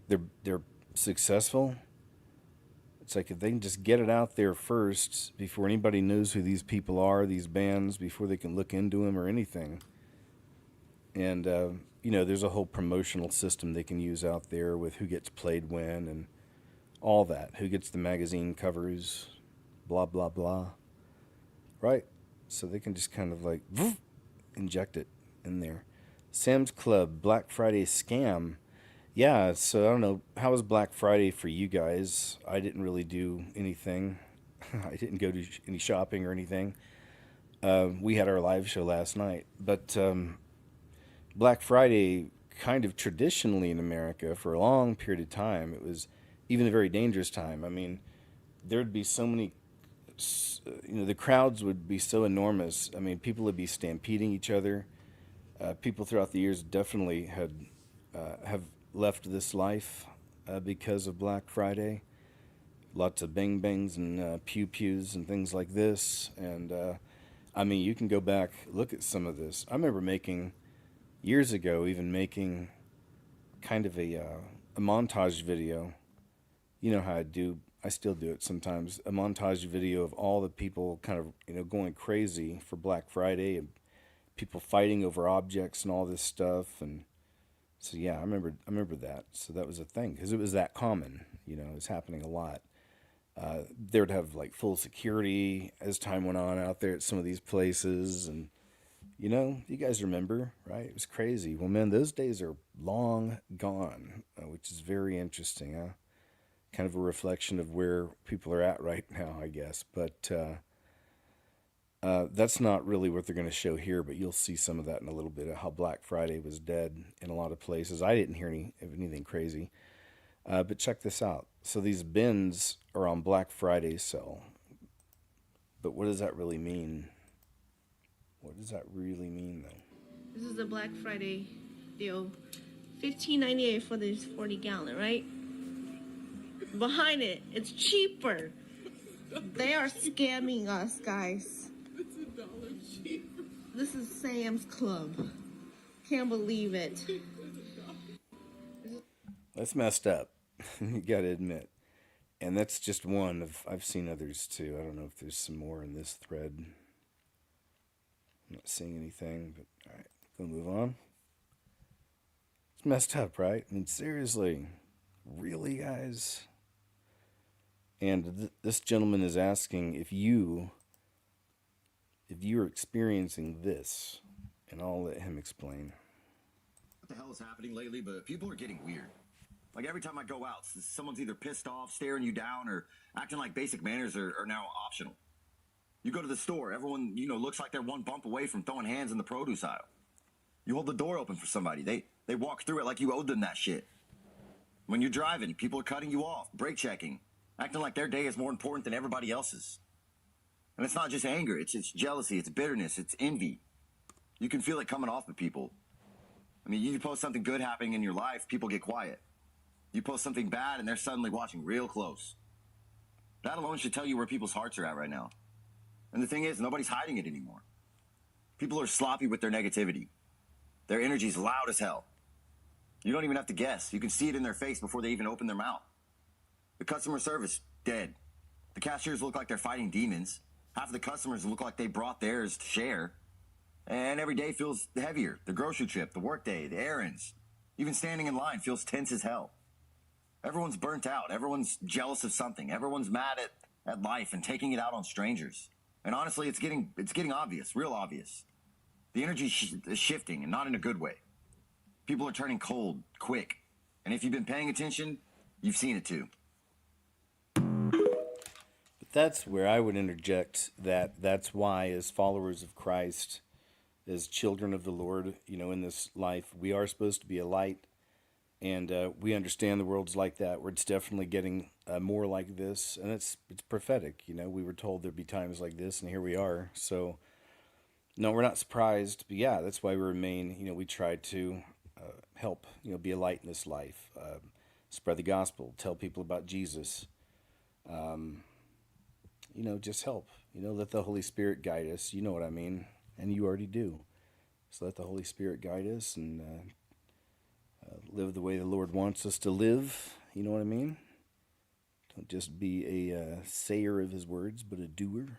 They're successful. It's like if they can just get it out there first before anybody knows who these people are, these bands, before they can look into them or anything. And there's a whole promotional system they can use out there with who gets played when and all that. Who gets the magazine covers, blah, blah, blah. Right? So they can just kind of like inject it in there. Sam's Club, Black Friday scam. Yeah, so I don't know. How was Black Friday for you guys? I didn't really do anything. I didn't go to any shopping or anything. We had our live show last night. But Black Friday, kind of traditionally in America for a long period of time, it was even a very dangerous time. I mean, there'd be so many, the crowds would be so enormous. I mean, people would be stampeding each other. People throughout the years definitely have left this life because of Black Friday. Lots of bang bangs and pew pews and things like this. And I mean, you can go back, look at some of this. I remember years ago, even making kind of a montage video. You know how I still do it sometimes, a montage video of all the people kind of, going crazy for Black Friday and people fighting over objects and all this stuff. And so, yeah, I remember that. So that was a thing because it was that common, it was happening a lot. They would have like full security as time went on out there at some of these places. And, you guys remember, right? It was crazy. Well, man, those days are long gone, which is very interesting, huh? Kind of a reflection of where people are at right now, I guess. But that's not really what they're going to show here, but you'll see some of that in a little bit of how Black Friday was dead in a lot of places. I didn't hear anything crazy. But check this out. So these bins are on Black Friday sale. But what does that really mean? What does that really mean, though? This is the Black Friday deal. $15.98 for this 40-gallon, right? Behind it, it's cheaper. They are scamming us, guys. It's $1 cheaper. This is Sam's Club. Can't believe it. That's messed up. You got to admit. And that's just one of, I've seen others too. I don't know if there's some more in this thread. I'm not seeing anything, but all right, we'll move on. It's messed up, right? I mean, seriously, really, guys? And this gentleman is asking if you're experiencing this, and I'll let him explain. What the hell is happening lately? But people are getting weird. Like every time I go out, someone's either pissed off, staring you down, or acting like basic manners are now optional. You go to the store, everyone, looks like they're one bump away from throwing hands in the produce aisle. You hold the door open for somebody. They walk through it like you owed them that shit. When you're driving, people are cutting you off, brake checking. acting like their day is more important than everybody else's. And it's not just anger, it's jealousy, it's bitterness, it's envy. You can feel it coming off of people. I mean, you post something good happening in your life, people get quiet. You post something bad and they're suddenly watching real close. That alone should tell you where people's hearts are at right now. And the thing is, nobody's hiding it anymore. People are sloppy with their negativity. Their energy's loud as hell. You don't even have to guess. You can see it in their face before they even open their mouth. The customer service, dead. The cashiers look like they're fighting demons. Half of the customers look like they brought theirs to share. And every day feels heavier. The grocery trip, the workday, the errands. Even standing in line feels tense as hell. Everyone's burnt out. Everyone's jealous of something. Everyone's mad at life and taking it out on strangers. And honestly, it's getting obvious, real obvious. The energy is shifting, and not in a good way. People are turning cold, quick. And if you've been paying attention, you've seen it too. But that's where I would interject that's why, as followers of Christ, as children of the Lord, in this life, we are supposed to be a light. And we understand the world's like that, where it's definitely getting more like this. And it's prophetic. We were told there'd be times like this, and here we are. So, no, we're not surprised. But yeah, that's why we remain, we try to help, be a light in this life. Spread the gospel, tell people about Jesus. Just help. Let the Holy Spirit guide us. You know what I mean? And you already do. So let the Holy Spirit guide us and live the way the Lord wants us to live. You know what I mean? Don't just be a sayer of his words, but a doer.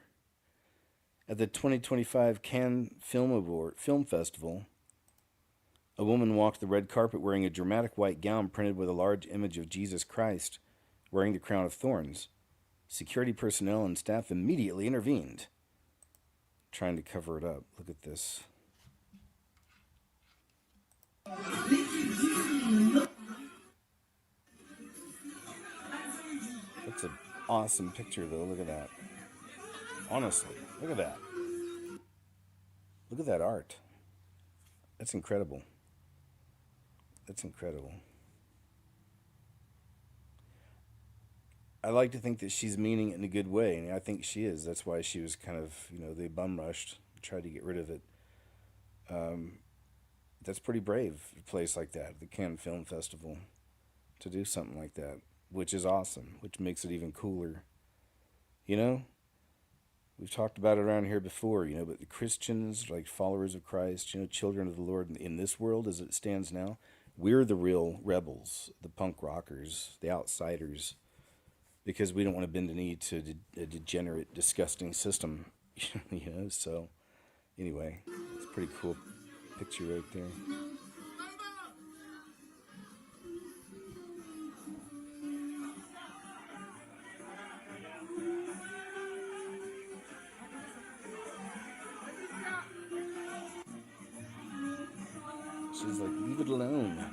At the 2025 Cannes Film Festival, a woman walked the red carpet wearing a dramatic white gown printed with a large image of Jesus Christ wearing the crown of thorns. Security personnel and staff immediately intervened, trying to cover it up. Look at this. That's an awesome picture, though. Look at that. Honestly, look at that. Look at that art. That's incredible. That's incredible. I like to think that she's meaning it in a good way, and I think she is. That's why she was kind of, they bum rushed, tried to get rid of it. That's pretty brave, a place like that, the Cannes Film Festival, to do something like that, which is awesome, which makes it even cooler. We've talked about it around here before, but the Christians, like followers of Christ, children of the Lord in this world as it stands now, we're the real rebels, the punk rockers, the outsiders, because we don't want to bend a knee to a degenerate, disgusting system, so anyway, it's a pretty cool picture right there. She's like, leave it alone.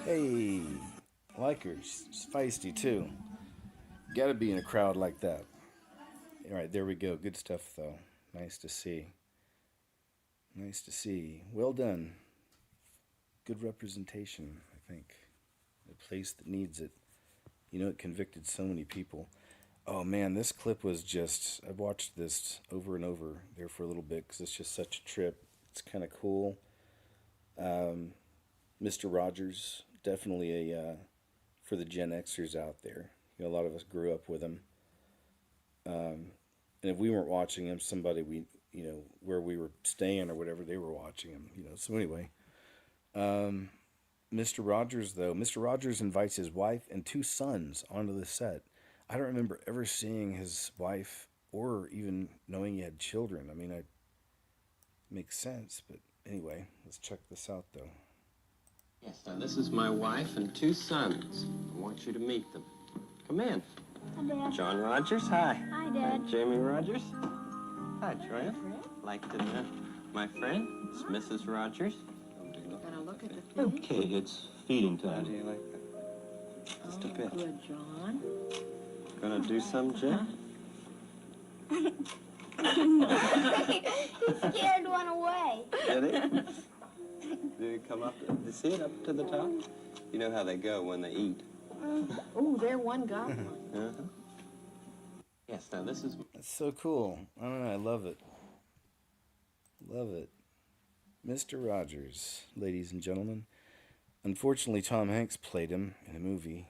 Hey, I like her. She's feisty too. Gotta be in a crowd like that. All right, there we go. Good stuff, though. Nice to see. Nice to see. Well done. Good representation, I think. A place that needs it. It convicted so many people. Oh man, this clip was just, I've watched this over and over there for a little bit because it's just such a trip. It's kind of cool. Mr. Rogers, definitely for the Gen Xers out there. A lot of us grew up with him. And if we weren't watching him, somebody where we were staying or whatever, they were watching him. So anyway, Mr. Rogers, though, Mr. Rogers invites his wife and 2 sons onto the set. I don't remember ever seeing his wife or even knowing he had children. I mean, it makes sense, but anyway, let's check this out, though. Yes, now this is my wife and 2 sons. I want you to meet them. Come in. Hi, Dad. John Rogers, hi. Hi, Dad. Jamie Rogers. Hi, Troya. Like to know my friend, it's Mrs. Rogers. Gotta look at the thing. Okay, it's feeding time. How do you like that? Just a bit. Good, John. Gonna do some, Jim? He scared one away. Did it? Did it come up? Did you see it up to the top? You know how they go when they eat. Oh, there one got one. Uh-huh. Yes, now this is... That's so cool. I don't know. I love it. Love it. Mr. Rogers, ladies and gentlemen. Unfortunately, Tom Hanks played him in a movie.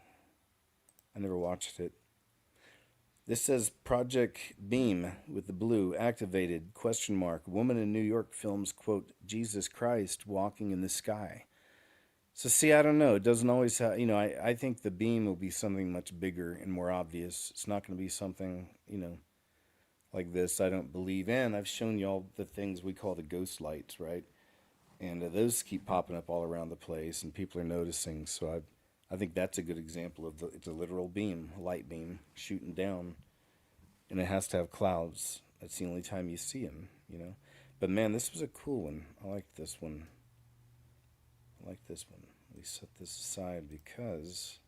I never watched it. This says Project Beam with the blue activated, ? Woman in New York films, quote, Jesus Christ walking in the sky. So see, I don't know. It doesn't always have, I think the beam will be something much bigger and more obvious. It's not going to be something, like this. I don't believe in. I've shown y'all the things we call the ghost lights, right? And those keep popping up all around the place, and people are noticing. So I think that's a good example of it's a literal beam, a light beam shooting down, and it has to have clouds. That's the only time you see them, But man, this was a cool one. I like this one. We set this aside because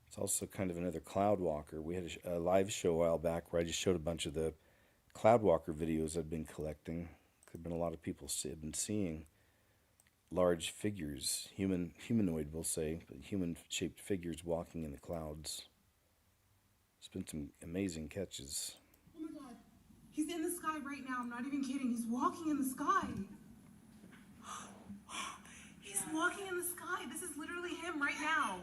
it's also kind of another cloud walker. We had a live show a while back where I just showed a bunch of the cloud walker videos I've been collecting. Could have been a lot of people have been seeing large figures, humanoid we'll say, but human-shaped figures walking in the clouds. It's been some amazing catches. Oh my God, he's in the sky right now. I'm not even kidding. He's walking in the sky. He's walking in the sky. This is literally him right now.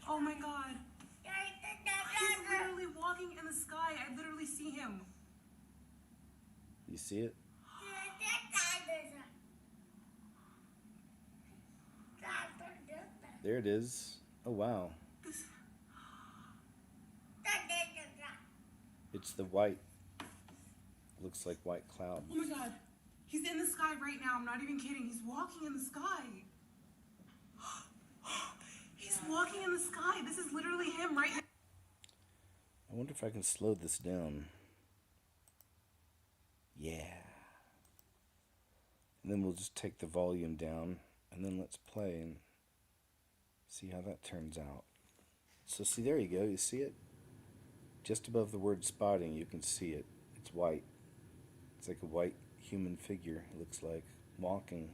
Oh my God. He's literally walking in the sky. I literally see him. You see it? There it is. Oh, wow. It's the white. Looks like white cloud. Oh my God. He's in the sky right now. I'm not even kidding. He's walking in the sky. He's walking in the sky. This is literally him right now. I wonder if I can slow this down. Yeah. And then we'll just take the volume down, and then let's play and see how that turns out. So see, there you go. You see it? Just above the word spotting, you can see it. It's white. It's like a white human figure, it looks like, walking.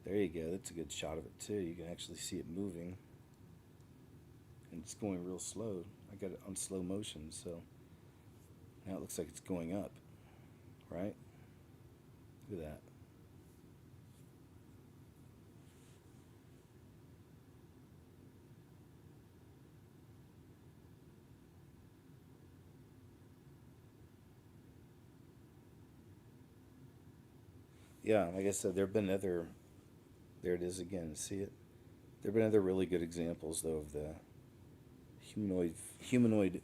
There you go. That's a good shot of it, too. You can actually see it moving. And it's going real slow. I got it on slow motion, so now it looks like it's going up, right? Look at that. Yeah, like I said, there have been other, there it is again, see it? There have been other really good examples, though, of the humanoid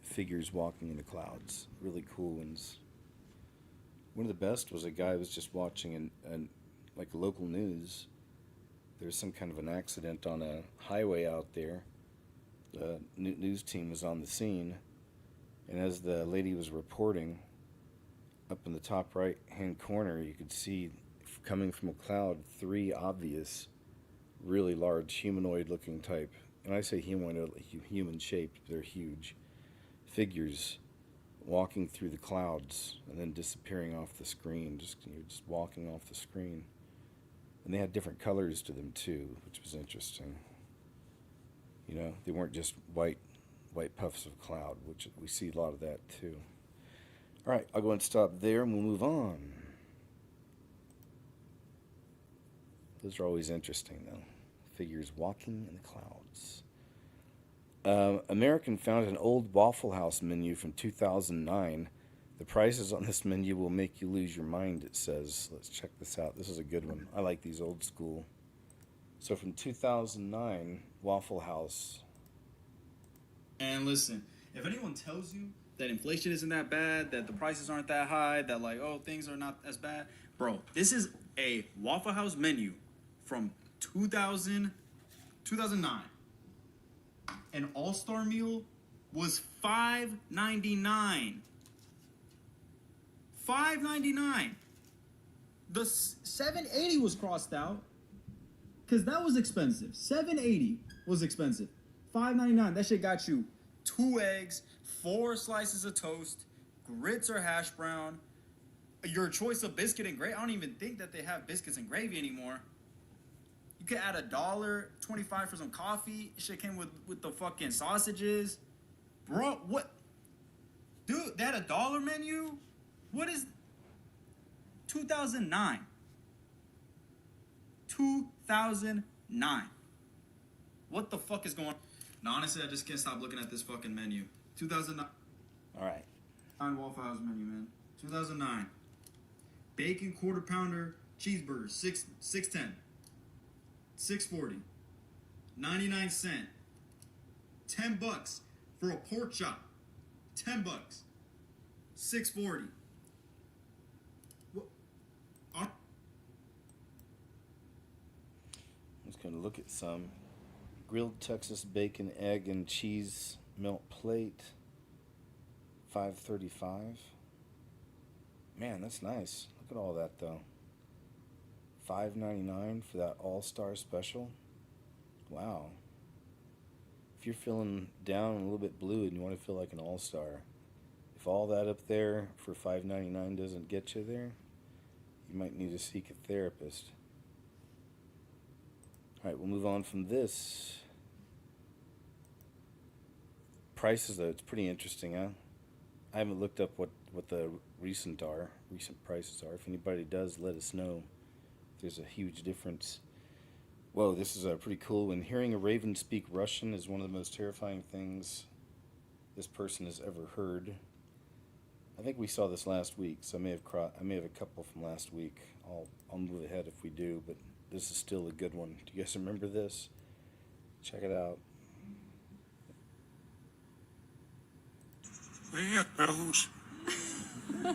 figures walking in the clouds. Really cool ones. One of the best was a guy who was just watching like local news. There was some kind of an accident on a highway out there. The news team was on the scene, and as the lady was reporting, up in the top right-hand corner, you could see coming from a cloud 3 obvious, really large humanoid-looking type. And I say humanoid, human-shaped, they're huge figures walking through the clouds and then disappearing off the screen, just walking off the screen. And they had different colors to them too, which was interesting. They weren't just white puffs of cloud, which we see a lot of that too. All right, I'll go and stop there and we'll move on. Those are always interesting, though. Figures walking in the clouds. American found an old Waffle House menu from 2009. The prices on this menu will make you lose your mind, it says. Let's check this out. This is a good one. I like these old school. So from 2009, Waffle House. And listen, if anyone tells you that inflation isn't that bad, that the prices aren't that high, that things are not as bad, bro, this is a Waffle House menu from 2009. An all-star meal was $5.99. $5.99. The 780 was crossed out because that was expensive. 780 was expensive. $5.99. That shit got you 2 eggs, 4 slices of toast, grits or hash brown, your choice of biscuit and gravy. I don't even think that they have biscuits and gravy anymore. You could add $1.25 for some coffee. Shit came with the fucking sausages. Bro, what? Dude, they had a dollar menu? What is 2009? 2009. What the fuck is going on? No, honestly, I just can't stop looking at this fucking menu. 2009. All right. Waffle House menu, man. 2009. Bacon quarter pounder cheeseburger, 610. 640. 99 cent. $10 for a pork chop. $10. 640. Let's go look at some. Grilled Texas bacon, egg, and cheese melt plate. $5.35. Man, that's nice. Look at all that though. $5.99 for that all-star special. Wow. If you're feeling down and a little bit blue and you want to feel like an all-star, if all that up there for $5.99 doesn't get you there, you might need to seek a therapist. All right, we'll move on from this. Prices, though, it's pretty interesting, huh? I haven't looked up what the recent prices are. If anybody does, let us know. There's a huge difference. Whoa, this is a pretty cool one. Hearing a raven speak Russian is one of the most terrifying things this person has ever heard. I think we saw this last week, so I may have a couple from last week. I'll move ahead if we do, but this is still a good one. Do you guys remember this? Check it out. Привет, Карлуш.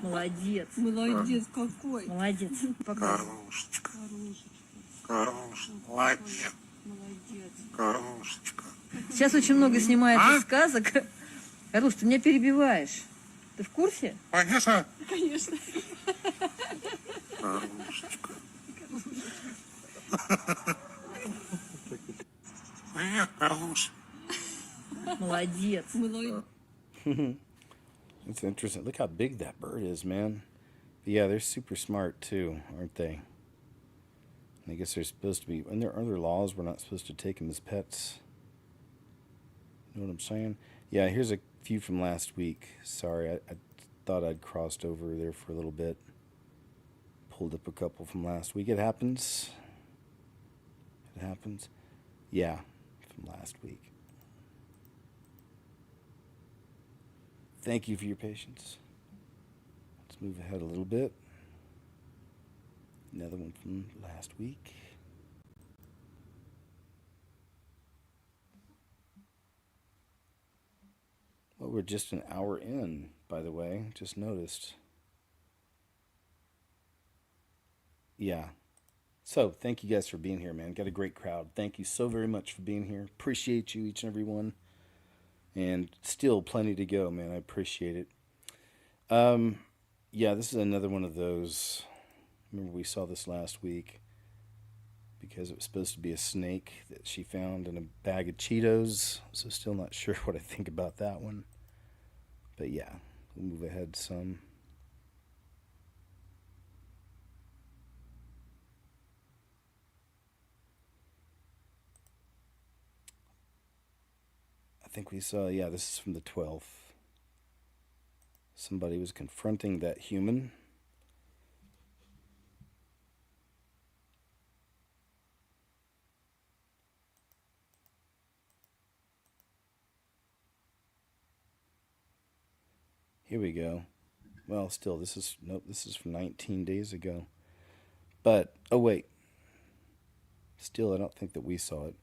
Молодец. Молодец какой. Молодец. Карлушечка. Карлуш, молодец. Молодец. Карлушечка. Сейчас очень много снимается сказок. Карлуш, ты меня перебиваешь. Ты в курсе? Конечно. Конечно. Карлушечка. Привет, Карлуш. Молодец. Молодец. It's interesting. Look how big that bird is, man. But yeah, they're super smart too, aren't they? I guess they're supposed to be. And there are other laws we're not supposed to take them as pets. You know what I'm saying? Yeah, here's a few from last week. Sorry, I thought I'd crossed over there for a little bit. Pulled up a couple from last week. It happens. It happens. Yeah, from last week. Thank you for your patience. Let's move ahead a little bit. Another one from last week. Well, we're just an hour in, by the way. Just noticed. Yeah. So, thank you guys for being here, man. Got a great crowd. Thank you so very much for being here. Appreciate you, each and every one. And still plenty to go, man. I appreciate it. Yeah, this is another one of those. Remember we saw this last week because it was supposed to be a snake that she found in a bag of Cheetos. So still not sure what I think about that one. But yeah, we'll move ahead some. I think we saw, yeah, this is from the 12th. Somebody was confronting that human. Here we go. Well, still, this is from 19 days ago. But, oh wait. Still, I don't think that we saw it.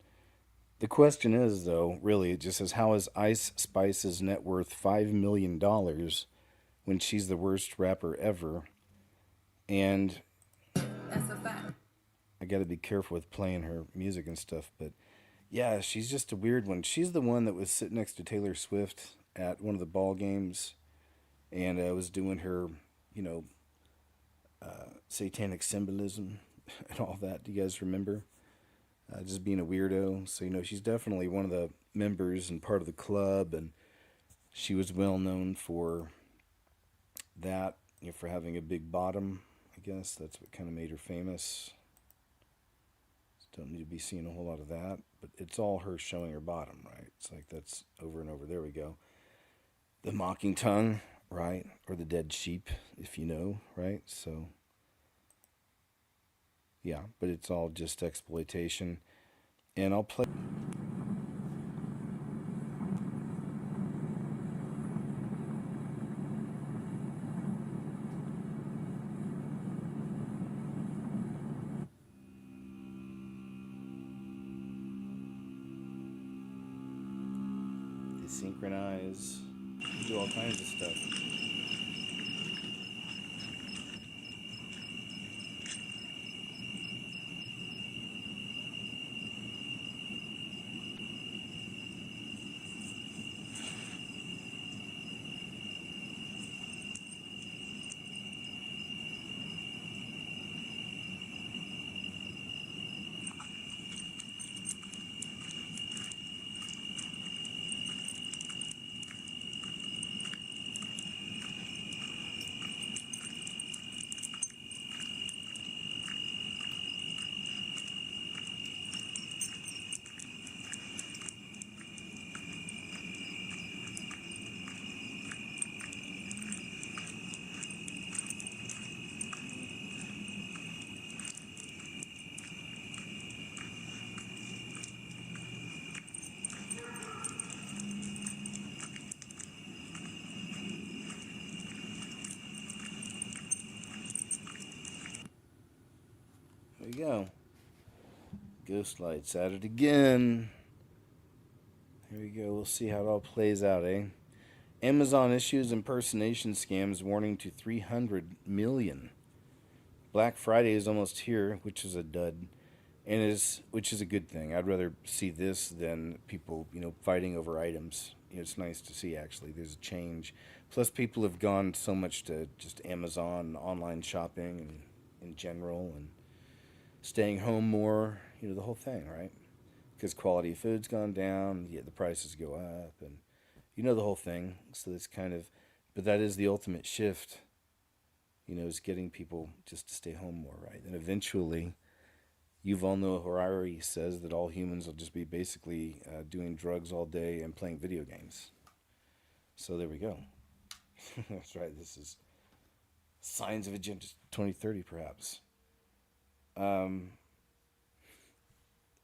The question is, though, really, it just says, how is Ice Spice's net worth $5 million when she's the worst rapper ever? And That's a fact. I got to be careful with playing her music and stuff, but yeah, she's just a weird one. She's the one that was sitting next to Taylor Swift at one of the ball games and was doing her, satanic symbolism and all that. Do you guys remember? Just being a weirdo. So, she's definitely one of the members and part of the club, and she was well known for that, for having a big bottom. I guess that's what kind of made her famous. Don't need to be seeing a whole lot of that, but it's all her showing her bottom, right? It's like that's over and over. There we go. The mocking tongue, right? Or the dead sheep, if you know, right? So, yeah, but it's all just exploitation. And I'll play. They synchronize, do all kinds of stuff. There you go. Ghost lights at it again. Here we go. We'll see how it all plays out, eh? Amazon issues impersonation scams warning to 300 million. Black Friday is almost here, which is a dud, which is a good thing. I'd rather see this than people, fighting over items. It's nice to see actually there's a change. Plus, people have gone so much to just Amazon, online shopping, and in general, and staying home more. The whole thing, right? Because quality of food's gone down, yet the prices go up, and the whole thing. So it's but that is the ultimate shift. Is getting people just to stay home more, right? And eventually, Yuval Noah Harari says that all humans will just be basically doing drugs all day and playing video games. So there we go. That's right. This is signs of Agenda 2030, perhaps.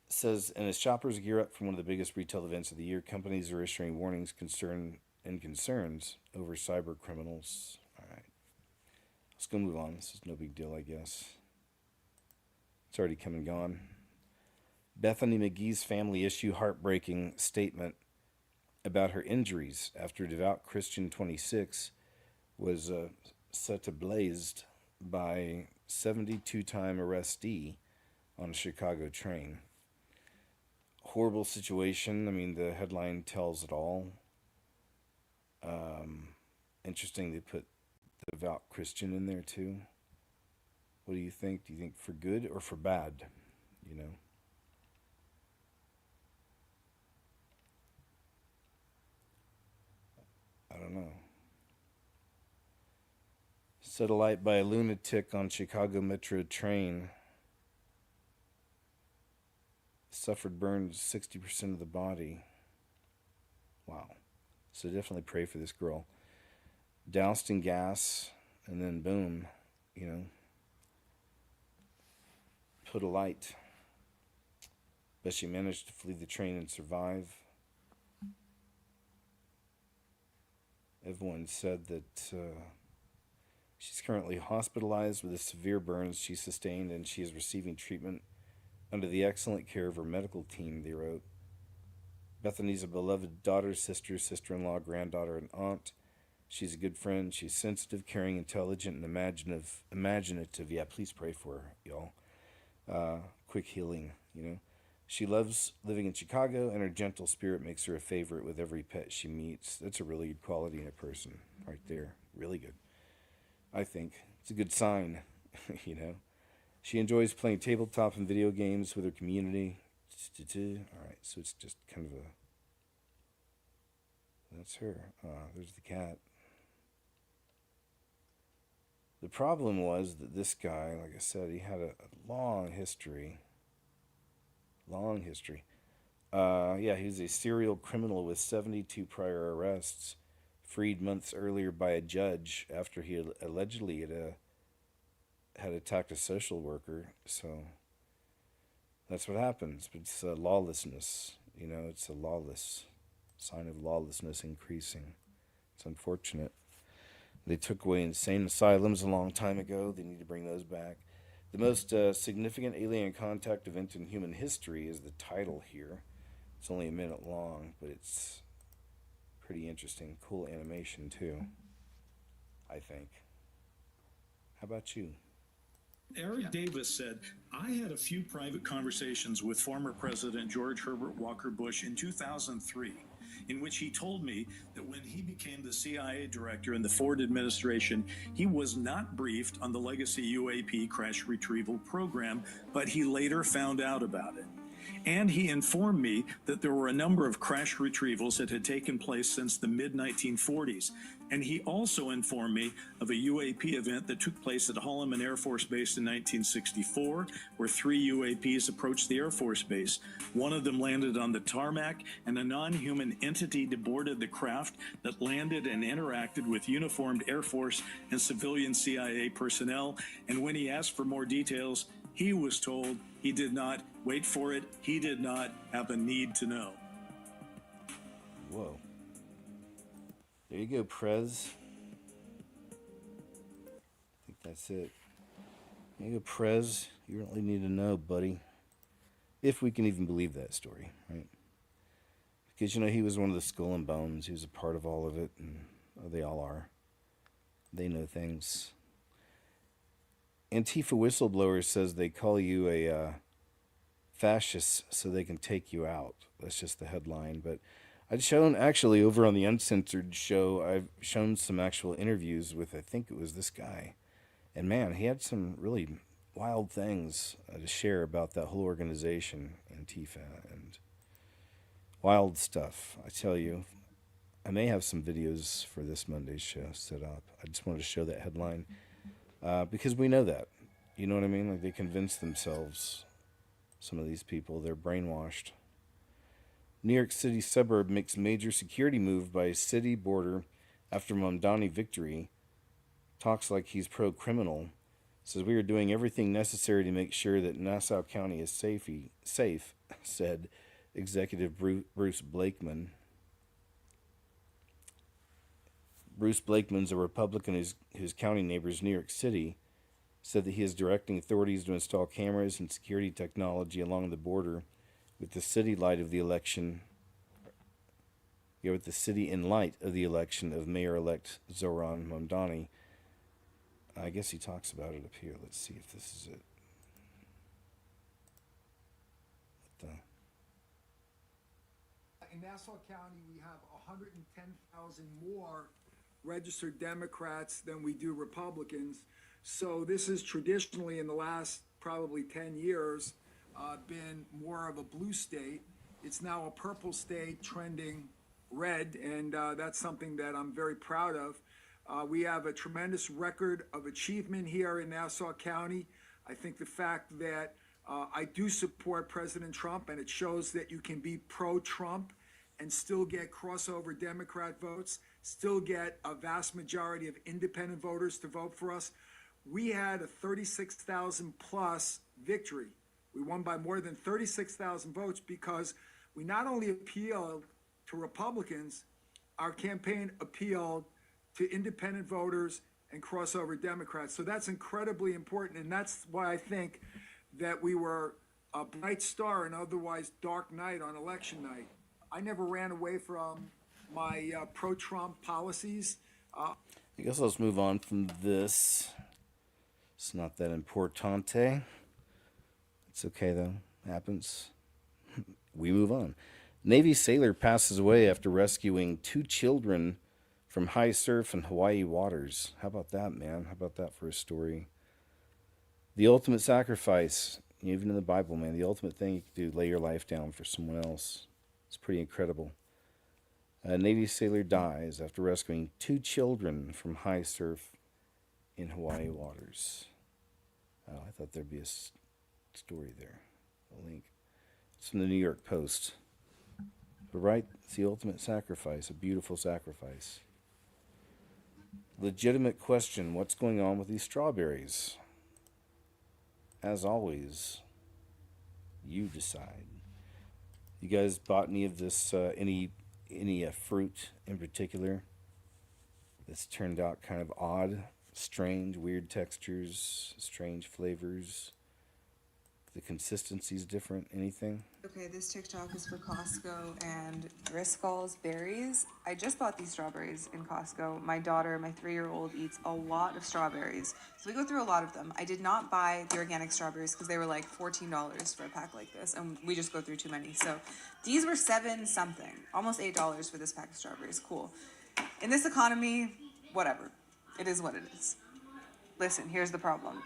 Says, and as shoppers gear up for one of the biggest retail events of the year, companies are issuing warnings, concerns over cyber criminals. All right. Let's go move on. This is no big deal, I guess. It's already come and gone. Bethany McGee's family issue heartbreaking statement about her injuries after a devout Christian 26 was set ablaze by 72-time arrestee on a Chicago train. Horrible situation. I mean, the headline tells it all. Interesting they put the devout Christian in there too. What do you think? Do you think for good or for bad? I don't know. Set alight by a lunatic on Chicago Metro train. Suffered burns 60% of the body. Wow. So definitely pray for this girl. Doused in gas, and then boom, put a light. But she managed to flee the train and survive. Everyone said that she's currently hospitalized with the severe burns she sustained, and she is receiving treatment under the excellent care of her medical team, they wrote. Bethany's a beloved daughter, sister, sister-in-law, granddaughter, and aunt. She's a good friend. She's sensitive, caring, intelligent, and imaginative. Yeah, please pray for her, y'all. Quick healing, She loves living in Chicago, and her gentle spirit makes her a favorite with every pet she meets. That's a really good quality in a person right there. Really good. I think. It's a good sign. You know, she enjoys playing tabletop and video games with her community. All right, so it's just kind of a. That's her. There's the cat. The problem was that this guy, like I said, he had a long history. Long history. Yeah, he was a serial criminal with 72 prior arrests, freed months earlier by a judge after he allegedly had attacked a social worker. So that's what happens. It's lawlessness. You know, it's a lawless sign of lawlessness increasing. It's unfortunate. They took away insane asylums a long time ago. They need to bring those back. The most significant alien contact event in human history is the title here. It's only a minute long, but it's pretty interesting. Cool animation, too, I think. How about you? Eric Davis said, I had a few private conversations with former President George Herbert Walker Bush in 2003, in which he told me that when he became the CIA director in the Ford administration, he was not briefed on the legacy UAP crash retrieval program, but he later found out about it. And he informed me that there were a number of crash retrievals that had taken place since the mid-1940s. And he also informed me of a UAP event that took place at Holloman Air Force Base in 1964, where 3 UAPs approached the Air Force Base. One of them landed on the tarmac, and a non-human entity deboarded the craft that landed and interacted with uniformed Air Force and civilian CIA personnel. And when he asked for more details, he was told he did not, wait for it, he did not have a need to know. Whoa. There you go, Prez. I think that's it. There you go, Prez. You really need to know, buddy. If we can even believe that story, right? Because, you know, he was one of the Skull and Bones. He was a part of all of it, and they all are. They know things. Antifa whistleblower says they call you a fascist so they can take you out. That's just the headline. But I'd shown, actually, over on the Uncensored show, I've shown some actual interviews with, I think it was this guy. And man, he had some really wild things to share about that whole organization, Antifa, and wild stuff. I tell you, I may have some videos for this Monday's show set up. I just wanted to show that headline. Because we know that. You know what I mean? Like, they convince themselves, some of these people, they're brainwashed. New York City suburb makes major security move by city border after Mamdani victory. Talks like he's pro-criminal. Says, we are doing everything necessary to make sure that Nassau County is safe, said Executive Bruce Blakeman. Bruce Blakeman's a Republican whose county neighbors New York City, said that he is directing authorities to install cameras and security technology along the border with the city light of the election. Yeah, with the city in light of the election of Mayor-elect Zoran Mamdani. I guess he talks about it up here. Let's see if this is it. In Nassau County, we have 110,000 more registered Democrats than we do Republicans. So this is traditionally, in the last probably 10 years, been more of a blue state. It's now a purple state trending red, and that's something that I'm very proud of. We have a tremendous record of achievement here in Nassau County. I think the fact that I do support President Trump, and it shows that you can be pro-Trump and still get crossover Democrat votes, still get a vast majority of independent voters to vote for us. We had a 36,000 plus victory. We won by more than 36,000 votes because we not only appealed to Republicans, our campaign appealed to independent voters and crossover Democrats. So that's incredibly important, and that's why I think that we were a bright star and otherwise dark night on election night. I never ran away from my pro-Trump policies. I guess let's move on from this. It's not that importante. It's okay, though. Happens. We move on. Navy sailor passes away after rescuing 2 children from high surf in Hawaii waters. How about that, man? How about that for a story? The ultimate sacrifice, even in the Bible, man, the ultimate thing you can do, lay your life down for someone else. It's pretty incredible. A Navy sailor dies after rescuing 2 children from high surf in Hawaii waters. Oh, I thought there'd be a story there, a link. It's from the New York Post. But right, it's the ultimate sacrifice, a beautiful sacrifice. Legitimate question, what's going on with these strawberries? As always, you decide. You guys bought any of this, any fruit in particular that's turned out kind of odd, strange, weird textures, strange flavors? The consistency's different, anything? Okay, this TikTok is for Costco and Driscoll's berries. I just bought these strawberries in Costco. My daughter, my 3-year-old, eats a lot of strawberries. So we go through a lot of them. I did not buy the organic strawberries because they were like $14 for a pack like this, and we just go through too many. So these were $7 something, almost $8 for this pack of strawberries. Cool. In this economy, whatever. It is what it is. Listen, here's the problem.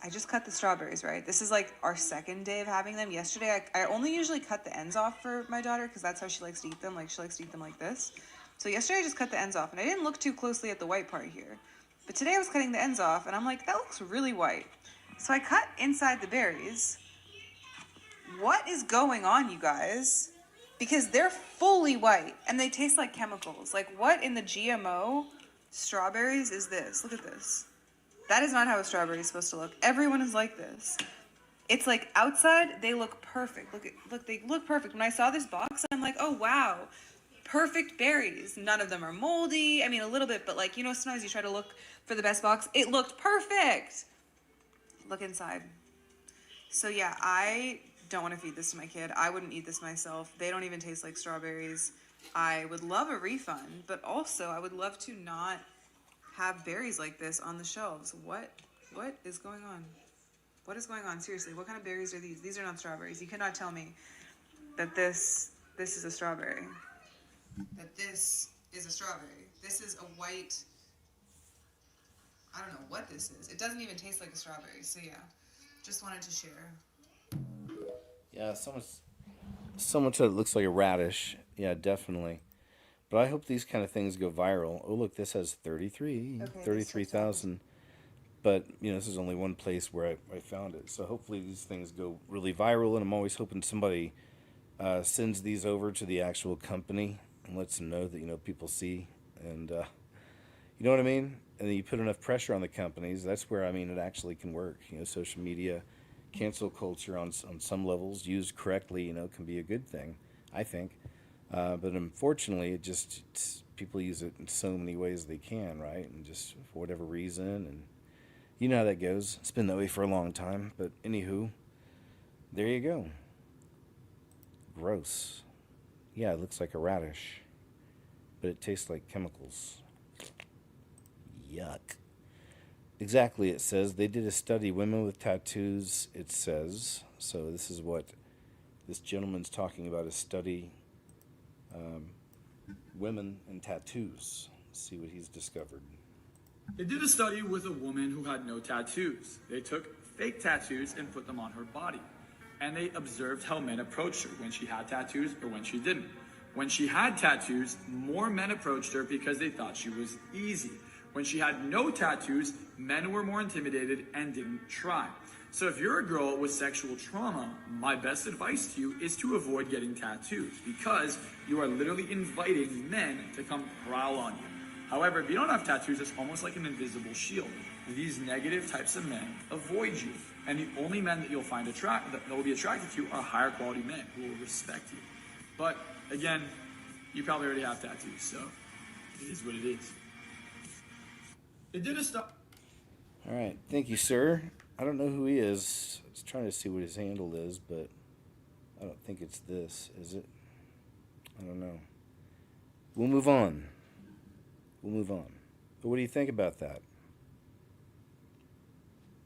I just cut the strawberries, right? This is like our second day of having them. Yesterday, I only usually cut the ends off for my daughter because that's how she likes to eat them. Like, she likes to eat them like this. So yesterday, I just cut the ends off, and I didn't look too closely at the white part here. But today, I was cutting the ends off, and I'm like, that looks really white. So I cut inside the berries. What is going on, you guys? Because they're fully white, and they taste like chemicals. Like, what in the GMO strawberries is this? Look at this. That is not how a strawberry is supposed to look. Everyone is like this. It's like outside, they look perfect. Look, they look perfect. When I saw this box, I'm like, oh, wow. Perfect berries. None of them are moldy. I mean, a little bit, but like, you know, sometimes you try to look for the best box. It looked perfect. Look inside. So yeah, I don't want to feed this to my kid. I wouldn't eat this myself. They don't even taste like strawberries. I would love a refund, but also I would love to not have berries like this on the shelves. What is going on? What is going on? Seriously, what kind of berries are these? These are not strawberries. You cannot tell me that this is a strawberry. That this is a strawberry. This is a white, I don't know what this is. It doesn't even taste like a strawberry. So yeah, just wanted to share. Yeah, so much that looks like a radish. Yeah, definitely. But I hope these kind of things go viral. Oh, look, this has 33,000. But, you know, this is only one place where I found it. So hopefully these things go really viral, and I'm always hoping somebody sends these over to the actual company and lets them know that, you know, people see. And, you know what I mean? And then you put enough pressure on the companies. That's where, I mean, it actually can work. You know, social media, cancel culture on some levels, used correctly, you know, can be a good thing, I think. But unfortunately, people use it in so many ways they can, right? And just for whatever reason, and you know how that goes. It's been that way for a long time. But anywho, there you go. Gross. Yeah, it looks like a radish, but it tastes like chemicals. Yuck. Exactly, it says. They did a study, women with tattoos, it says. So this is what this gentleman's talking about, a study. Women and tattoos. Let's see what he's discovered. They did a study with a woman who had no tattoos. They took fake tattoos and put them on her body. And they observed how men approached her when she had tattoos or when she didn't. When she had tattoos, more men approached her because they thought she was easy. When she had no tattoos, men were more intimidated and didn't try. So if you're a girl with sexual trauma, my best advice to you is to avoid getting tattoos because you are literally inviting men to come prowl on you. However, if you don't have tattoos, it's almost like an invisible shield. These negative types of men avoid you. And the only men that you'll find that will be attracted to you are higher quality men who will respect you. But again, you probably already have tattoos, so it is what it is. They did a study. All right, thank you, sir. I don't know who he is. I was trying to see what his handle is, but I don't think it's this, is it? I don't know. We'll move on. But what do you think about that?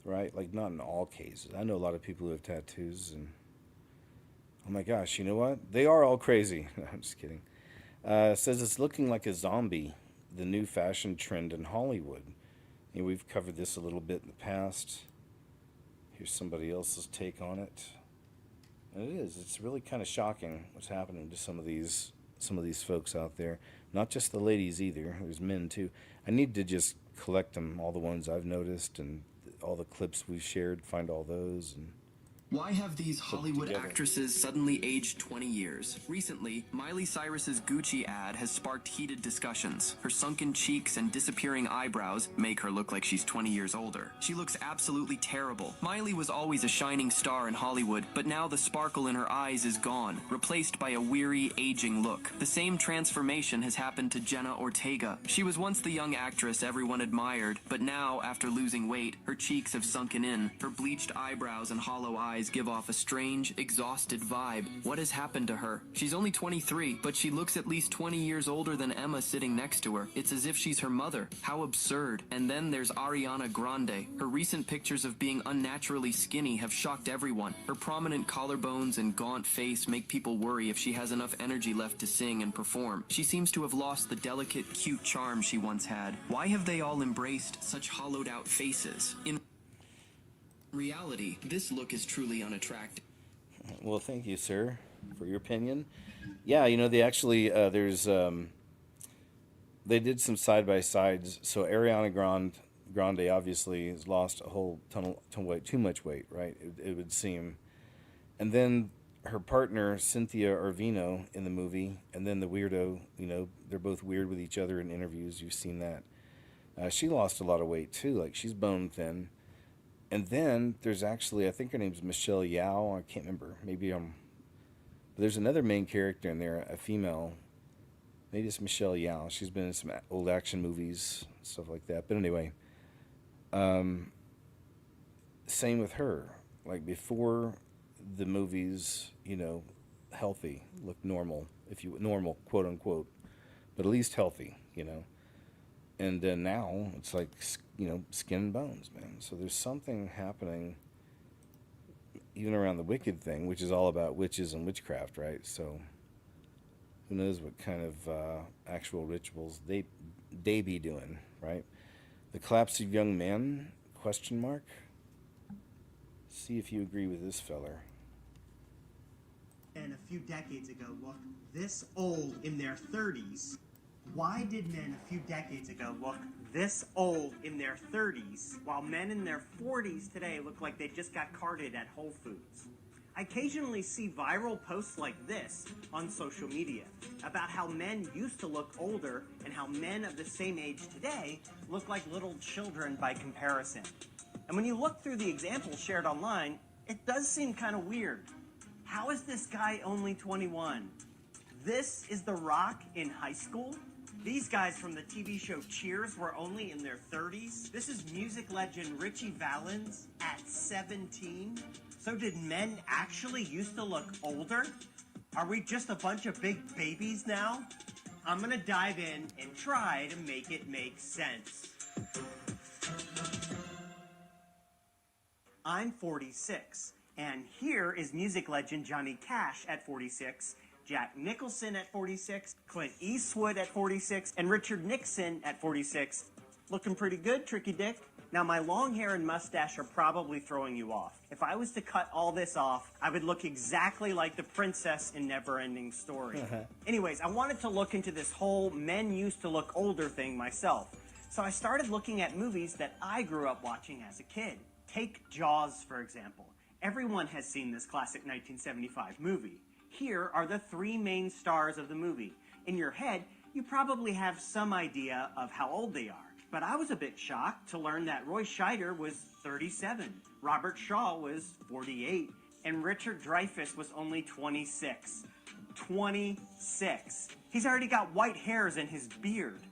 Right? Like, not in all cases. I know a lot of people who have tattoos, and oh my gosh, you know what? They are all crazy. I'm just kidding. It says it's looking like a zombie, the new fashion trend in Hollywood. You know, we've covered this a little bit in the past. Here's somebody else's take on it. And it is. It's really kind of shocking what's happening to some of these folks out there. Not just the ladies either. There's men too. I need to just collect them, all the ones I've noticed and all the clips we've shared. Find all those and Why have these Hollywood together. actresses suddenly aged 20 years? Recently, Miley Cyrus's Gucci ad has sparked heated discussions. Her sunken cheeks and disappearing eyebrows make her look like she's 20 years older. She looks absolutely terrible. Miley was always a shining star in Hollywood, but now the sparkle in her eyes is gone, replaced by a weary, aging look. The same transformation has happened to Jenna Ortega. She was once the young actress everyone admired, but now, after losing weight, her cheeks have sunken in. Her bleached eyebrows and hollow eyes give off a strange, exhausted vibe. What has happened to her? She's only 23, but she looks at least 20 years older than Emma sitting next to her. It's as if she's her mother. How absurd. And then there's Ariana Grande. Her recent pictures of being unnaturally skinny have shocked everyone. Her prominent collarbones and gaunt face make people worry if she has enough energy left to sing and perform. She seems to have lost the delicate, cute charm she once had. Why have they all embraced such hollowed-out faces? In reality, this look is truly unattractive. Well, thank you, sir, for your opinion. Yeah, they actually they did some side by sides. So Ariana Grande obviously has lost a whole ton of weight, too much weight, right? It would seem. And then her partner Cynthia Arvino in the movie, and then the weirdo. They're both weird with each other in interviews. You've seen that. She lost a lot of weight too. Like she's bone thin. And then there's actually, I think her name's Michelle Yao. I can't remember. Maybe but there's another main character in there, a female. Maybe it's Michelle Yao. She's been in some old action movies, stuff like that. But anyway, same with her. Like before the movies, healthy, looked normal, normal, quote unquote, but at least healthy, And then now it's like, skin and bones, man. So there's something happening even around the Wicked thing, which is all about witches and witchcraft, right? So who knows what kind of actual rituals they be doing, right? The collapse of young men, question mark? See if you agree with this feller. And a few decades ago look this old in their 30s. Why did men a few decades ago look this old in their 30s, while men in their 40s today look like they just got carded at Whole Foods? I occasionally see viral posts like this on social media about how men used to look older and how men of the same age today look like little children by comparison. And when you look through the examples shared online, it does seem kind of weird. How is this guy only 21? This is The Rock in high school? These guys from the TV show Cheers were only in their 30s. This is music legend Richie Valens at 17. So did men actually used to look older? Are we just a bunch of big babies now? I'm gonna dive in and try to make it make sense. I'm 46, and here is music legend Johnny Cash at 46, Jack Nicholson at 46, Clint Eastwood at 46, and Richard Nixon at 46. Looking pretty good, Tricky Dick. Now, my long hair and mustache are probably throwing you off. If I was to cut all this off, I would look exactly like the princess in Neverending Story. Anyways, I wanted to look into this whole men used to look older thing myself. So I started looking at movies that I grew up watching as a kid. Take Jaws, for example. Everyone has seen this classic 1975 movie. Here are the three main stars of the movie. In your head, you probably have some idea of how old they are. But I was a bit shocked to learn that Roy Scheider was 37, Robert Shaw was 48, and Richard Dreyfuss was only 26. 26. He's already got white hairs in his beard.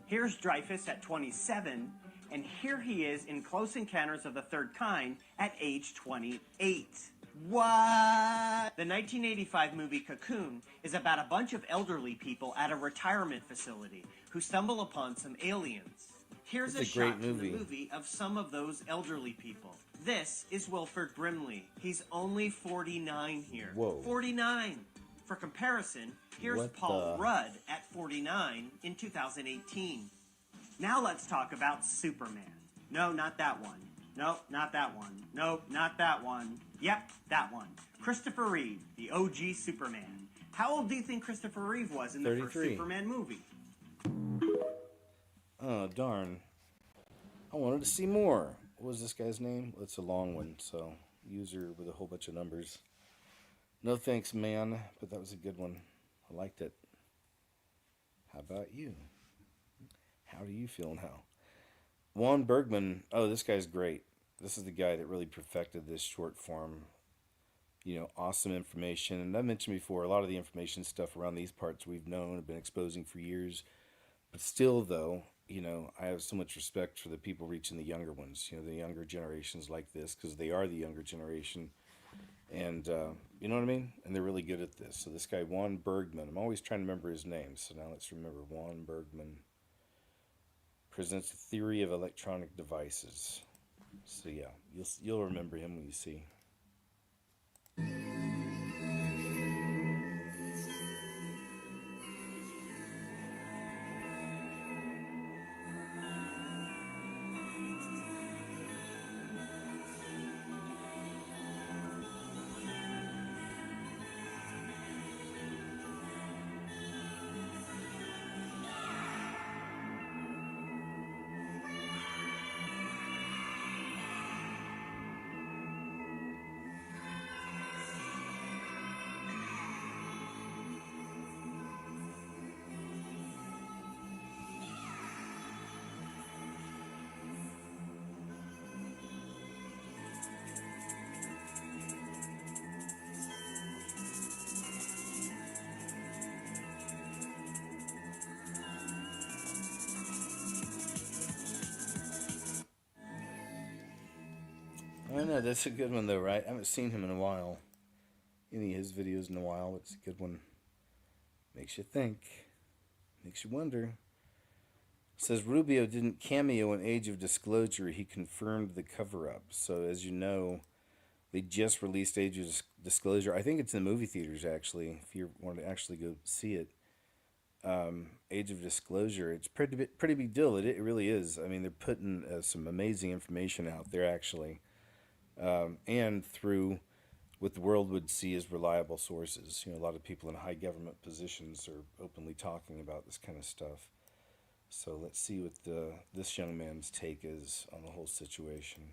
Here's Dreyfuss at 27, and here he is in Close Encounters of the Third Kind at age 28. What? The 1985 movie Cocoon is about a bunch of elderly people at a retirement facility who stumble upon some aliens. Here's a shot from the movie of some of those elderly people. This is Wilford Brimley. He's only 49 here. Whoa. 49. For comparison, here's Paul Rudd at 49 in 2018. Now let's talk about Superman. No, not that one. Nope, not that one. Nope, not that one. Yep, that one. Christopher Reeve, the OG Superman. How old do you think Christopher Reeve was in the first 33. Superman movie? Oh, darn. I wanted to see more. What was this guy's name? It's a long one, so user with a whole bunch of numbers. No thanks, man, but that was a good one. I liked it. How about you? How do you feel now? Juan Bergman, oh, this guy's great. This is the guy that really perfected this short form. Awesome information. And I mentioned before, a lot of the information stuff around these parts we've known, have been exposing for years. But still, though, I have so much respect for the people reaching the younger ones, the younger generations like this, because they are the younger generation. And, you know what I mean? And they're really good at this. So this guy, Juan Bergman, I'm always trying to remember his name. So now let's remember Juan Bergman presents a theory of electronic devices. So yeah, you'll remember him when you see. I know, that's a good one though, right? I haven't seen him in a while. Any of his videos in a while. It's a good one. Makes you think. Makes you wonder. It says Rubio didn't cameo in Age of Disclosure. He confirmed the cover-up. So as you know, they just released Age of Disclosure. I think it's in the movie theaters, actually, if you want to actually go see it. Age of Disclosure, it's pretty big deal. It really is. I mean, they're putting some amazing information out there, actually. And through what the world would see as reliable sources. A lot of people in high government positions are openly talking about this kind of stuff. So let's see what this young man's take is on the whole situation.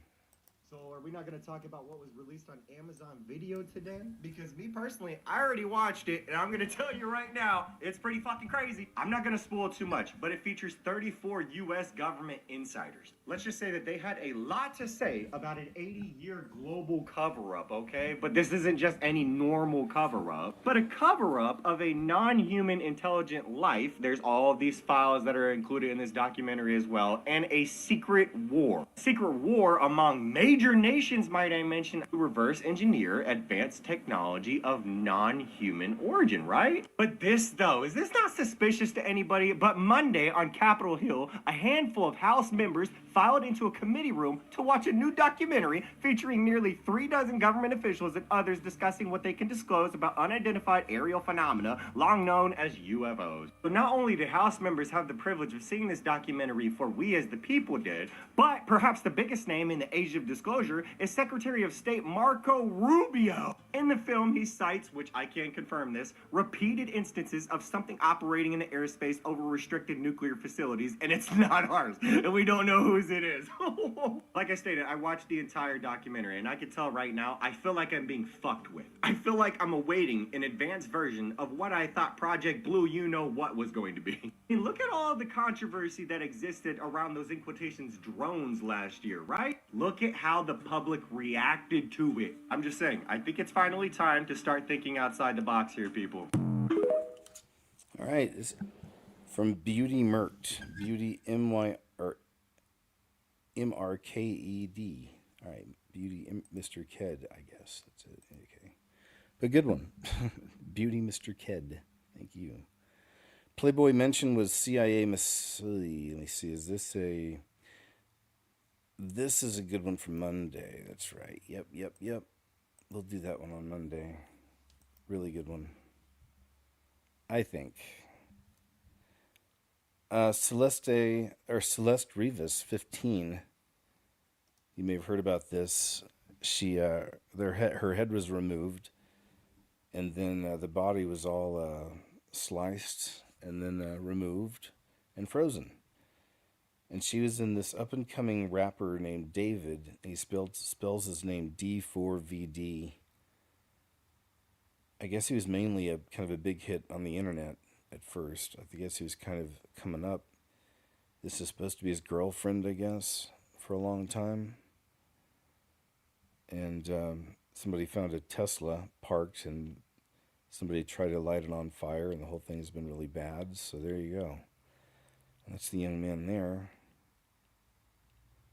So are we not going to talk about what was released on Amazon Video today? Because me personally, I already watched it, and I'm going to tell you right now, it's pretty fucking crazy. I'm not going to spoil too much, but it features 34 U.S. government insiders. Let's just say that they had a lot to say about an 80-year global cover-up, okay? But this isn't just any normal cover-up, but a cover-up of a non-human intelligent life. There's all of these files that are included in this documentary as well, and a secret war. Secret war among major nations, might I mention, to reverse engineer advanced technology of non-human origin, right? But this, though, is this not suspicious to anybody? But Monday on Capitol Hill, a handful of House members filed into a committee room to watch a new documentary featuring nearly 36 government officials and others discussing what they can disclose about unidentified aerial phenomena, long known as UFOs. So not only did House members have the privilege of seeing this documentary for We as the People did, but perhaps the biggest name in the age of disclosure is Secretary of State Marco Rubio. In the film, he cites, which I can confirm this, repeated instances of something operating in the airspace over restricted nuclear facilities, and it's not ours, and we don't know whose it is. Like I stated, I watched the entire documentary, and I can tell right now, I feel like I'm being fucked with. I feel like I'm awaiting an advanced version of what I thought Project Blue you-know-what was going to be. I mean, look at all the controversy that existed around those, in quotations, drones last year, right? Look at how the public reacted to it. I'm just saying, I think it's finally time to start thinking outside the box here, people. All right, this from Beauty Merked. Beauty MRKED. All right, Beauty Mr. Ked, I guess. That's it. Okay. But good one. Beauty Mr. Ked. Thank you. Playboy mention was CIA Let me see. This is a good one for Monday. That's right. Yep. We'll do that one on Monday. Really good one, I think. Celeste Rivas, 15. You may have heard about this. Her head was removed, and then the body was all sliced and then removed and frozen. And she was in this up-and-coming rapper named David. He spells his name D4VD. I guess he was mainly a kind of a big hit on the internet at first. I guess he was kind of coming up. This is supposed to be his girlfriend, I guess, for a long time. And somebody found a Tesla parked, and somebody tried to light it on fire, and the whole thing's been really bad. So there you go. That's the young man there.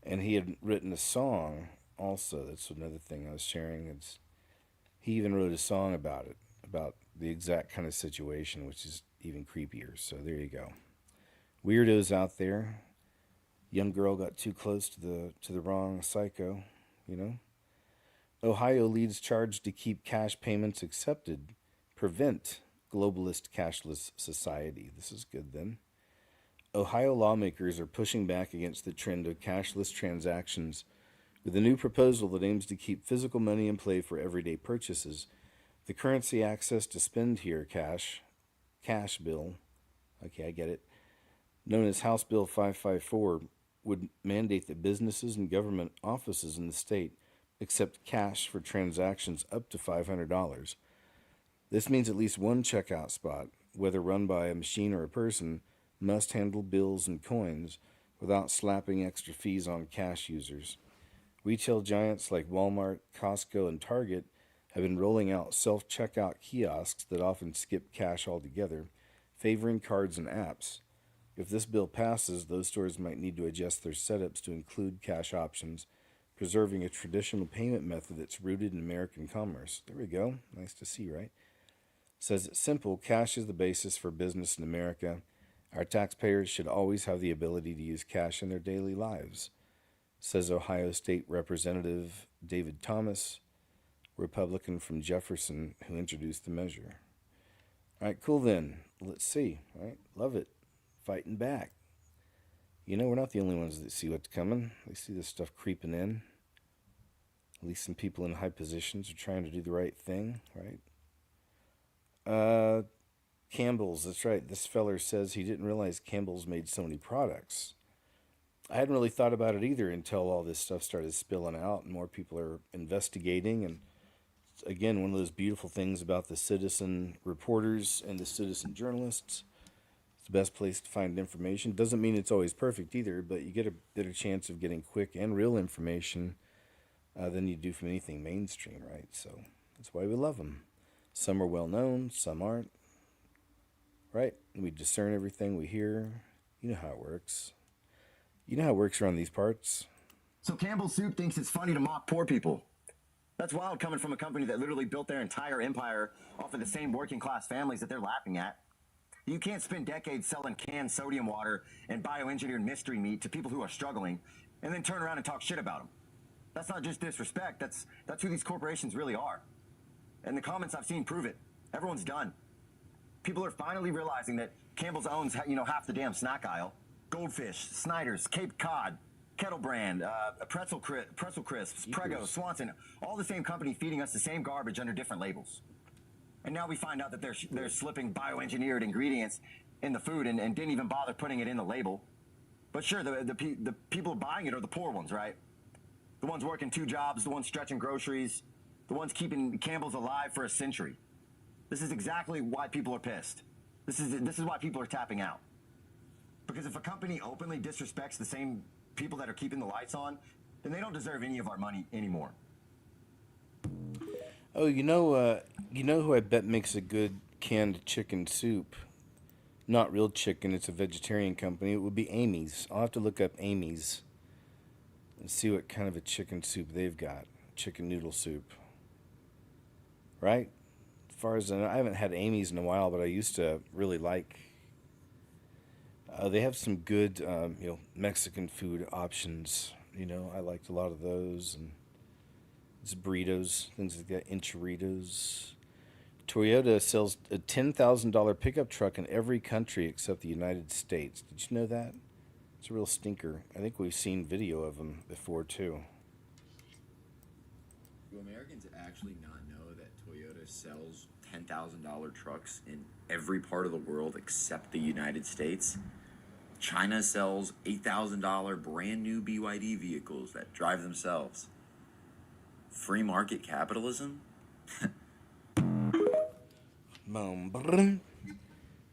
And he had written a song also. That's another thing I was sharing. He even wrote a song about it, about the exact kind of situation, which is even creepier. So there you go. Weirdos out there. Young girl got too close to the wrong psycho, you know. Ohio leads charge to keep cash payments accepted, prevent globalist cashless society. This is good then. Ohio lawmakers are pushing back against the trend of cashless transactions with a new proposal that aims to keep physical money in play for everyday purchases. The currency access to spend here cash bill, okay, I get it, known as House Bill 554, would mandate that businesses and government offices in the state accept cash for transactions up to $500. This means at least one checkout spot, whether run by a machine or a person, must handle bills and coins without slapping extra fees on cash users. Retail giants like Walmart, Costco, and Target have been rolling out self-checkout kiosks that often skip cash altogether, favoring cards and apps. If this bill passes, those stores might need to adjust their setups to include cash options, preserving a traditional payment method that's rooted in American commerce. There we go. Nice to see, right? Says it's simple. Cash is the basis for business in America. Our taxpayers should always have the ability to use cash in their daily lives, says Ohio State Representative David Thomas, Republican from Jefferson, who introduced the measure. All right, cool then. Let's see, right? Love it. Fighting back. You know, we're not the only ones that see what's coming. They see this stuff creeping in. At least some people in high positions are trying to do the right thing, right? Campbell's, that's right. This feller says he didn't realize Campbell's made so many products. I hadn't really thought about it either until all this stuff started spilling out and more people are investigating. And again, one of those beautiful things about the citizen reporters and the citizen journalists. It's the best place to find information. Doesn't mean it's always perfect either, but you get a better chance of getting quick and real information than you do from anything mainstream, right? So that's why we love them. Some are well known, some aren't. Right? We discern everything we hear. You know how it works. You know how it works around these parts. So Campbell's Soup thinks it's funny to mock poor people. That's wild coming from a company that literally built their entire empire off of the same working class families that they're laughing at. You can't spend decades selling canned sodium water and bioengineered mystery meat to people who are struggling and then turn around and talk shit about them. That's not just disrespect. That's who these corporations really are. And the comments I've seen prove it. Everyone's done. People are finally realizing that Campbell's owns, half the damn snack aisle. Goldfish, Snyder's, Cape Cod, Kettle Brand, Pretzel Crisps, Prego, Swanson, all the same company feeding us the same garbage under different labels. And now we find out that they're slipping bioengineered ingredients in the food and didn't even bother putting it in the label. But sure, the people buying it are the poor ones, right? The ones working 2 jobs, the ones stretching groceries, the ones keeping Campbell's alive for a century. This is exactly why people are pissed. This is why people are tapping out. Because if a company openly disrespects the same people that are keeping the lights on, then they don't deserve any of our money anymore. Oh, you know who I bet makes a good canned chicken soup? Not real chicken, it's a vegetarian company. It would be Amy's. I'll have to look up Amy's and see what kind of a chicken soup they've got. Chicken noodle soup. Right? As far as I know, I haven't had Amy's in a while, but I used to really like. They have some good, Mexican food options. I liked a lot of those, and it's burritos, things like that, enchiladas. Toyota sells a $10,000 pickup truck in every country except the United States. Did you know that? It's a real stinker. I think we've seen video of them before too. Do Americans actually not know that Toyota sells $10,000 trucks in every part of the world except the United States? China sells $8,000 brand new BYD vehicles that drive themselves. Free market capitalism? Boom.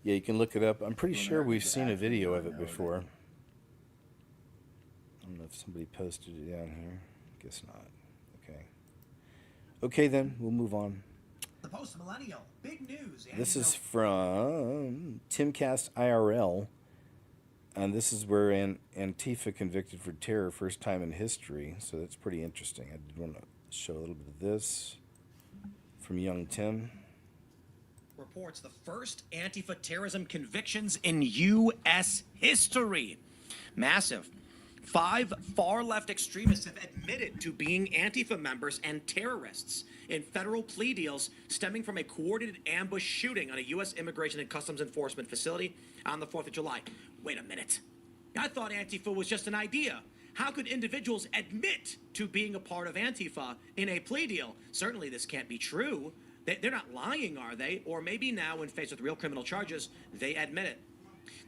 Yeah, you can look it up. I'm pretty sure we've seen a video of it before. I don't know if somebody posted it down here. Guess not. Okay. Okay, then we'll move on. The post-millennial, big news. This is from Timcast IRL, and this is where Antifa convicted for terror, first time in history. So that's pretty interesting. I did want to show a little bit of this from young Tim. Reports the first Antifa terrorism convictions in U.S. history. Massive. 5 far-left extremists have admitted to being Antifa members and terrorists in federal plea deals stemming from a coordinated ambush shooting on a U.S. Immigration and Customs Enforcement facility on the 4th of July. Wait a minute. I thought Antifa was just an idea. How could individuals admit to being a part of Antifa in a plea deal? Certainly this can't be true. They're not lying, are they? Or maybe now, when faced with real criminal charges, they admit it.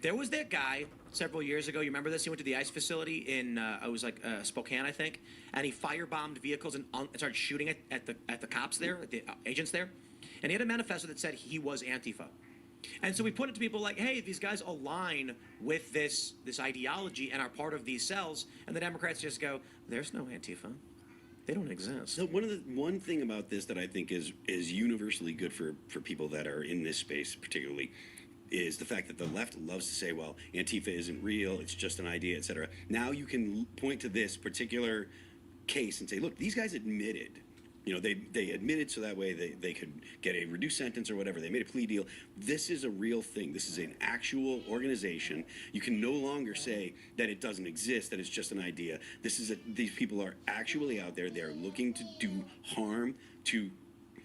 There was that guy several years ago. You remember this? He went to the ICE facility in it was like Spokane, I think, and he firebombed vehicles and started shooting at the cops there, at the agents there. And he had a manifesto that said he was Antifa. And so we put it to people like, hey, these guys align with this ideology and are part of these cells. And the Democrats just go, there's no Antifa. They don't exist. So one thing about this that I think is universally good for people that are in this space particularly is the fact that the left loves to say, well, Antifa isn't real, it's just an idea, etc. Now you can point to this particular case and say, look, these guys admitted. They admitted so that way they could get a reduced sentence or whatever. They made a plea deal. This is a real thing. This is an actual organization. You can no longer say that it doesn't exist, that it's just an idea. These people are actually out there. They're looking to do harm to,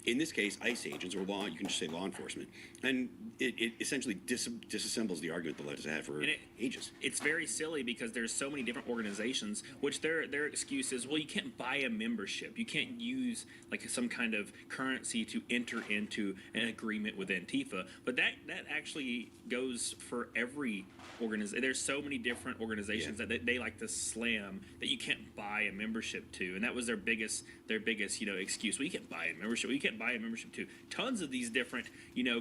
in this case, ICE agents or you can just say law enforcement. And it essentially disassembles the argument the left has had for ages. It's very silly because there's so many different organizations, which their excuse is, well, you can't buy a membership. You can't use like some kind of currency to enter into an agreement with Antifa. But that actually goes for every organization. There's so many different organizations that they like to slam that you can't buy a membership to. And that was their biggest excuse. Well, you can't buy a membership. Well, you can't buy a membership to tons of these different,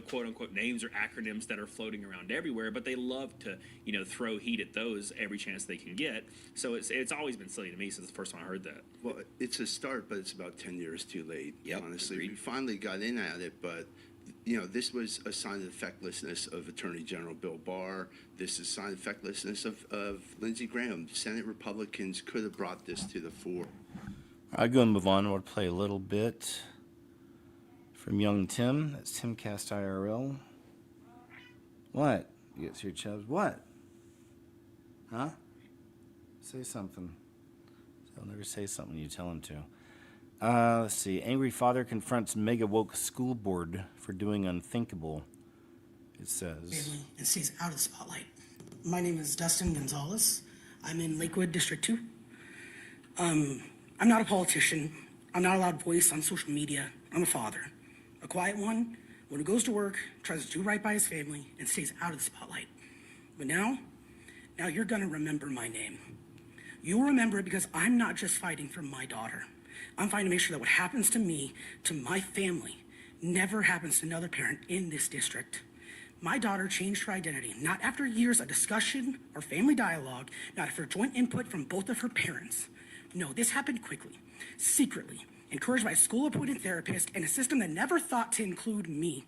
quote unquote names or acronyms that are floating around everywhere, but they love to, throw heat at those every chance they can get. So it's always been silly to me since the first time I heard that. Well, it's a start, but it's about 10 years too late. Yep, honestly. agreed. We finally got in at it, but this was a sign of the fecklessness of Attorney General Bill Barr. This is a sign of the fecklessness of Lindsey Graham. Senate Republicans could have brought this to the fore. I'll go and move on. I want to play a little bit from young Tim. That's Timcast IRL. What? You get your Chubbs. What? Huh? Say something. He'll never say something you tell him to. Let's see. Angry father confronts mega woke school board for doing unthinkable. It says. And stays out of the spotlight. My name is Dustin Gonzalez. I'm in Lakewood, District 2. I'm not a politician. I'm not a loud voice on social media. I'm a father. A quiet one, when he goes to work, tries to do right by his family, and stays out of the spotlight. But now you're gonna remember my name. You'll remember it because I'm not just fighting for my daughter. I'm fighting to make sure that what happens to me, to my family, never happens to another parent in this district. My daughter changed her identity, not after years of discussion or family dialogue, not after joint input from both of her parents. No, this happened quickly, secretly, encouraged by a school-appointed therapist and a system that never thought to include me.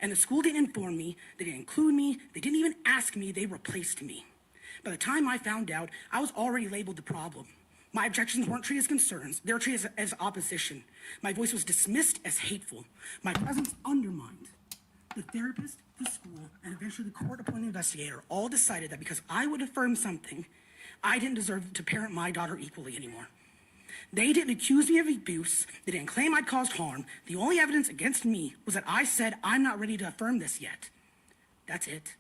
And the school didn't inform me, they didn't include me, they didn't even ask me, they replaced me. By the time I found out, I was already labeled the problem. My objections weren't treated as concerns, they were treated as opposition. My voice was dismissed as hateful. My presence undermined. The therapist, the school, and eventually the court-appointed investigator all decided that because I would affirm something, I didn't deserve to parent my daughter equally anymore. They didn't accuse me of abuse. They didn't claim I'd caused harm. The only evidence against me was that I said I'm not ready to affirm this yet. That's it.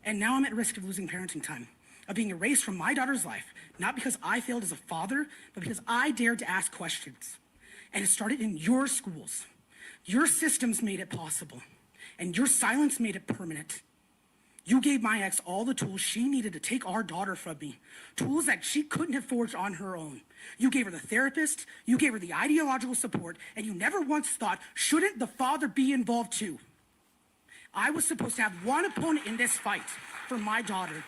And now I'm at risk of losing parenting time, of being erased from my daughter's life, not because I failed as a father, but because I dared to ask questions. And it started in your schools. Your systems made it possible, and your silence made it permanent. You gave my ex all the tools she needed to take our daughter from me, tools that she couldn't have forged on her own. You gave her the therapist, you gave her the ideological support, and you never once thought, shouldn't the father be involved too? I was supposed to have one opponent in this fight for my daughter,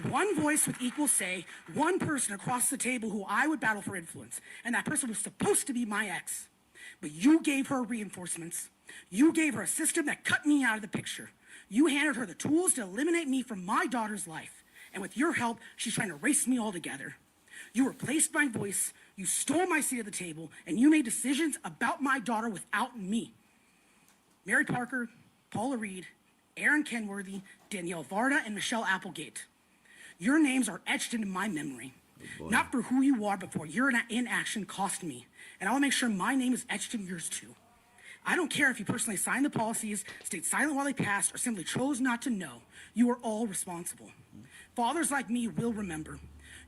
one voice with equal say, one person across the table who I would battle for influence, and that person was supposed to be my ex. But you gave her reinforcements. You gave her a system that cut me out of the picture. You handed her the tools to eliminate me from my daughter's life. And with your help, she's trying to erase me altogether. You replaced my voice, you stole my seat at the table, and you made decisions about my daughter without me. Mary Parker, Paula Reed, Aaron Kenworthy, Danielle Varda, and Michelle Applegate. Your names are etched into my memory. Not for who you are, but for your inaction cost me. And I will make sure my name is etched in yours too. I don't care if you personally signed the policies, stayed silent while they passed, or simply chose not to know. You are all responsible. Fathers like me will remember.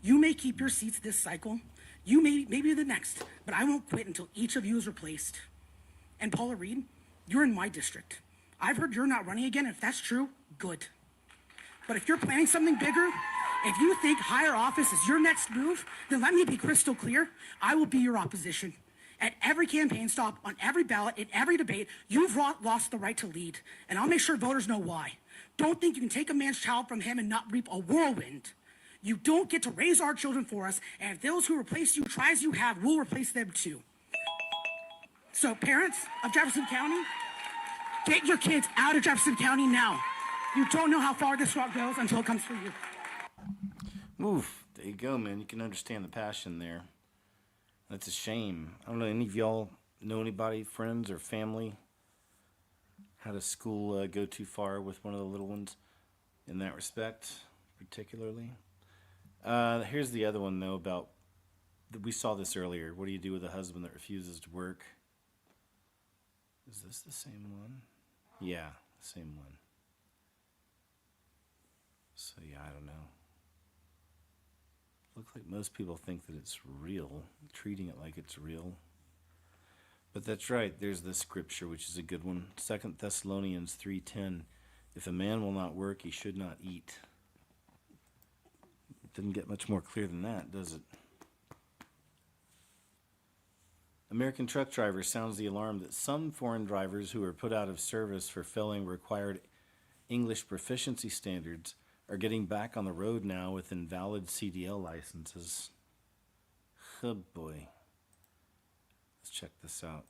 You may keep your seats this cycle. You may maybe the next, but I won't quit until each of you is replaced. And Paula Reed, you're in my district. I've heard you're not running again. If that's true, good. But if you're planning something bigger, if you think higher office is your next move, then let me be crystal clear. I will be your opposition. At every campaign stop, on every ballot, in every debate, you've lost the right to lead. And I'll make sure voters know why. Don't think you can take a man's child from him and not reap a whirlwind. You don't get to raise our children for us, and if those who replace you try as you have, we'll replace them too. So parents of Jefferson County, get your kids out of Jefferson County now. You don't know how far this route goes until it comes for you. Oof, there you go, man. You can understand the passion there. That's a shame. I don't know, any of y'all know anybody, friends or family, had a school go too far with one of the little ones in that respect, particularly? Here's the other one, though, about, we saw this earlier. What do you do with a husband that refuses to work? Is this the same one? Yeah, same one. So, yeah, I don't know. Looks like most people think that it's real, treating it like it's real. But that's right, there's this scripture, which is a good one. 2 Thessalonians 3:10. If a man will not work, he should not eat. It doesn't get much more clear than that, does it? American truck driver sounds the alarm that some foreign drivers who are put out of service for failing required English proficiency standards are getting back on the road now with invalid CDL licenses. Oh boy. Let's check this out.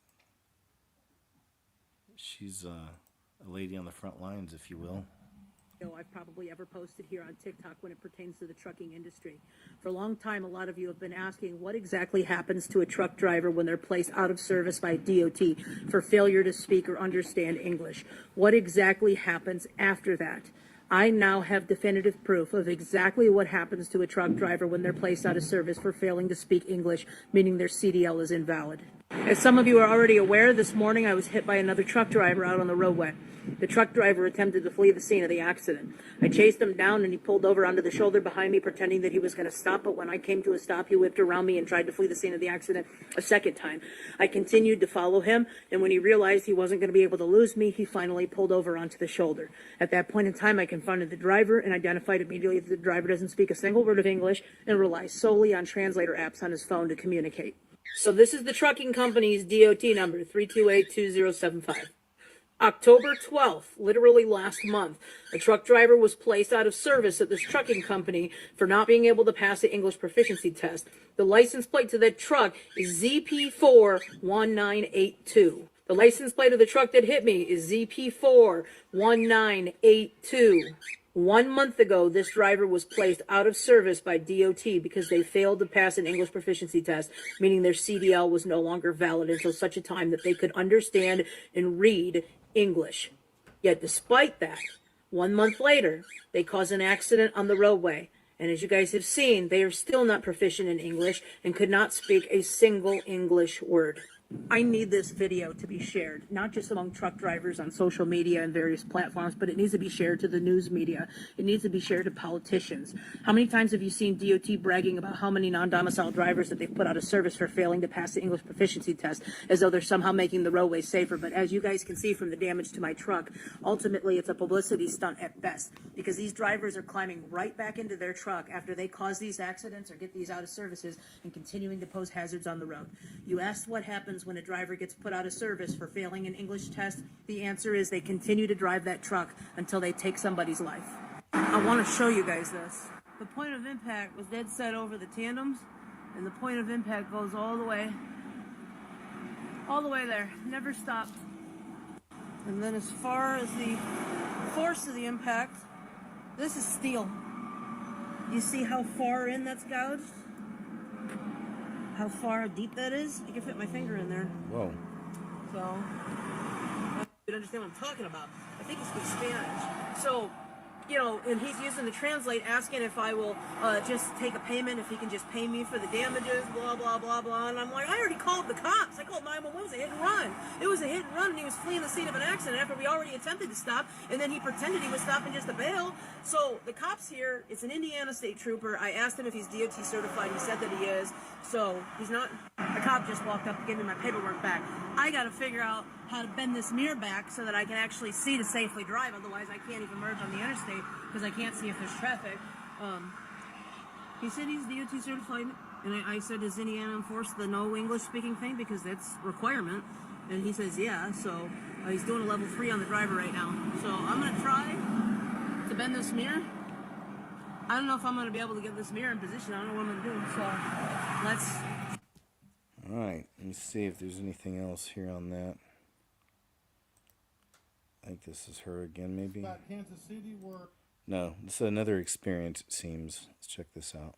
She's a lady on the front lines, if you will. I've probably ever posted here on TikTok when it pertains to the trucking industry. For a long time, a lot of you have been asking what exactly happens to a truck driver when they're placed out of service by DOT for failure to speak or understand English. What exactly happens after that? I now have definitive proof of exactly what happens to a truck driver when they're placed out of service for failing to speak English, meaning their CDL is invalid. As some of you are already aware, this morning I was hit by another truck driver out on the roadway. The truck driver attempted to flee the scene of the accident. I chased him down and he pulled over onto the shoulder behind me, pretending that he was going to stop, but when I came to a stop, he whipped around me and tried to flee the scene of the accident a second time. I continued to follow him, and when he realized he wasn't going to be able to lose me, he finally pulled over onto the shoulder. At that point in time, I confronted the driver and identified immediately that the driver doesn't speak a single word of English and relies solely on translator apps on his phone to communicate. So this is the trucking company's DOT number, 3282075. October 12th, literally last month, a truck driver was placed out of service at this trucking company for not being able to pass the English proficiency test. The license plate to that truck is ZP41982. The license plate of the truck that hit me is ZP41982. 1 month ago, this driver was placed out of service by DOT because they failed to pass an English proficiency test, meaning their CDL was no longer valid until such a time that they could understand and read English. Yet despite that, 1 month later, they caused an accident on the roadway. And as you guys have seen, they are still not proficient in English and could not speak a single English word. I need this video to be shared, not just among truck drivers on social media and various platforms, but it needs to be shared to the news media. It needs to be shared to politicians. How many times have you seen DOT bragging about how many non-domiciled drivers that they've put out of service for failing to pass the English proficiency test, as though they're somehow making the roadways safer? But as you guys can see from the damage to my truck, ultimately it's a publicity stunt at best, because these drivers are climbing right back into their truck after they cause these accidents or get these out of services and continuing to pose hazards on the road. You asked what happens when a driver gets put out of service for failing an English test. The answer is they continue to drive that truck until they take somebody's life. I want to show you guys this. The point of impact was dead set over the tandems, and the point of impact goes all the way there, never stopped. And then as far as the force of the impact, this is steel. You see how far in that's gouged? How far deep that is? You can fit my finger in there. Whoa. So, you understand what I'm talking about. I think he speaks Spanish. So, you know, and he's using the translate, asking if I will just take a payment, if he can just pay me for the damages, blah, blah, blah, blah. And I'm like, I already called the cops. I called 911. It was a hit and run. It was a hit and run, and he was fleeing the scene of an accident after we already attempted to stop, and then he pretended he was stopping just to bail. So the cops here, it's an Indiana state trooper. I asked him if he's DOT certified. He said that he is. So he's not. The cop just walked up to give me my paperwork back. I got to figure out how to bend this mirror back so that I can actually see to safely drive. Otherwise, I can't even merge on the interstate because I can't see if there's traffic. He said he's DOT certified, and I said, does Indiana enforce the no English speaking thing? Because that's requirement. And he says, yeah. So he's doing a level 3 on the driver right now. So I'm going to try to bend this mirror. I don't know if I'm going to be able to get this mirror in position. I don't know what I'm going to do. So let's... All right, let me see if there's anything else here on that. I think this is her again, maybe? Kansas City were... No, this is another experience, it seems. Let's check this out.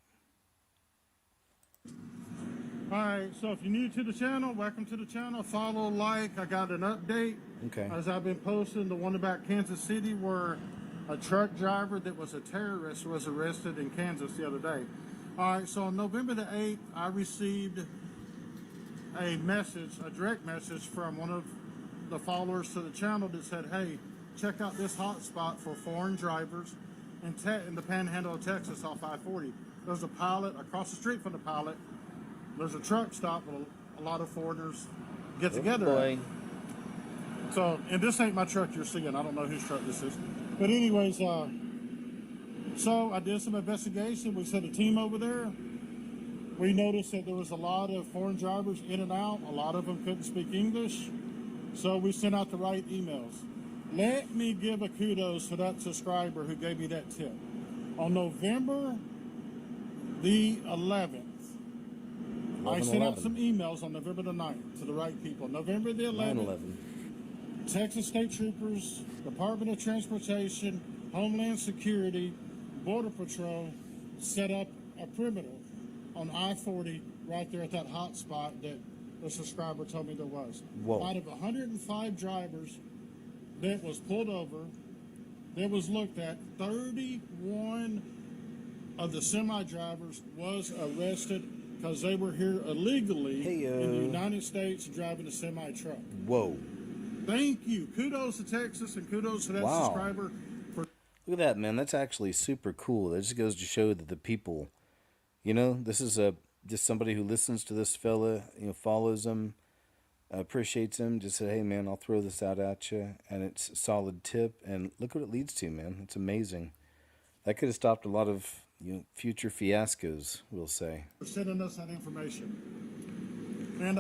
Alright, so if you're new to the channel, welcome to the channel. Follow, like. I got an update. Okay. As I've been posting, the one about Kansas City where a truck driver that was a terrorist was arrested in Kansas the other day. Alright, so on November the 8th, I received a message, a direct message from one of the followers to the channel that said, hey, check out this hotspot for foreign drivers in the panhandle of Texas off I-40. There's a pilot across the street from the pilot. There's a truck stop where a lot of foreigners get together. Boy. So, and this ain't my truck you're seeing. I don't know whose truck this is. But anyways, so I did some investigation. We sent a team over there. We noticed that there was a lot of foreign drivers in and out. A lot of them couldn't speak English. So we sent out the right emails. Let me give a kudos to that subscriber who gave me that tip. On November the 11th, I sent out some emails on November the 9th to the right people. November the 11th, Texas State Troopers, Department of Transportation, Homeland Security, Border Patrol set up a perimeter on I-40 right there at that hot spot that the subscriber told me there was. Whoa. Out of 105 drivers that was pulled over, that was looked at, 31 of the semi-drivers was arrested because they were here illegally in the United States driving a semi-truck. Whoa. Thank you. Kudos to Texas and kudos to that subscriber. Look at that, man. That's actually super cool. That just goes to show that the people, you know, this is just somebody who listens to this fella, you know, follows him, appreciates him, just said, hey, man, I'll throw this out at you. And it's a solid tip. And look what it leads to, man. It's amazing. That could have stopped a lot of, you know, future fiascos, we'll say. For sending us that information. And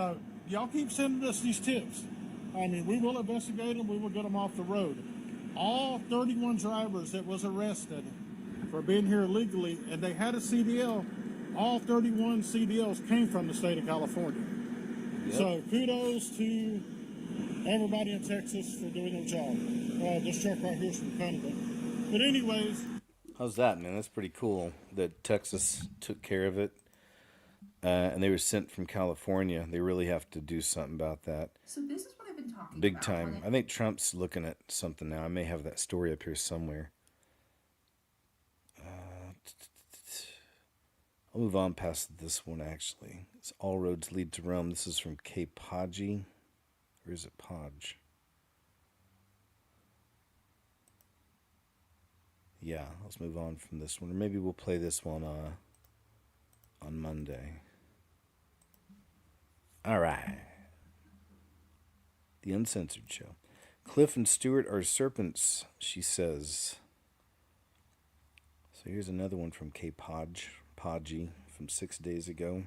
y'all keep sending us these tips. I mean, we will investigate them. We will get them off the road. All 31 drivers that was arrested for being here illegally, and they had a CDL, all 31 CDLs came from the state of California. Yep. So kudos to everybody in Texas for doing their job. This truck right here is from Canada. But anyways. How's that, man? That's pretty cool that Texas took care of it. And they were sent from California. They really have to do something about that. So this is what I've been talking Big about. time. I think Trump's looking at something now. I may have that story up here somewhere. I'll move on past this one, actually. It's All Roads Lead to Rome. This is from K. Podgy. Or is it Podge? Yeah, let's move on from this one. Or maybe we'll play this one on Monday. All right. The Uncensored Show. Cliff and Stewart are serpents, she says. So here's another one from K. Podgy from 6 days ago,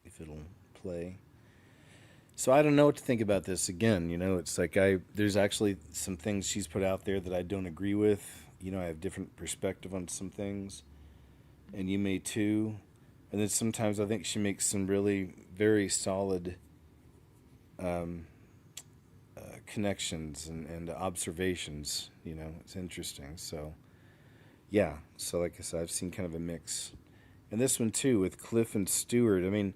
if it'll play. So I don't know what to think about this. Again, you know, it's like there's actually some things she's put out there that I don't agree with. You know, I have different perspective on some things, and you may too. And then sometimes I think she makes some really very solid connections and observations. You know, it's interesting. So, yeah. So like I said, I've seen kind of a mix. And this one too with Cliff and Stewart. I mean,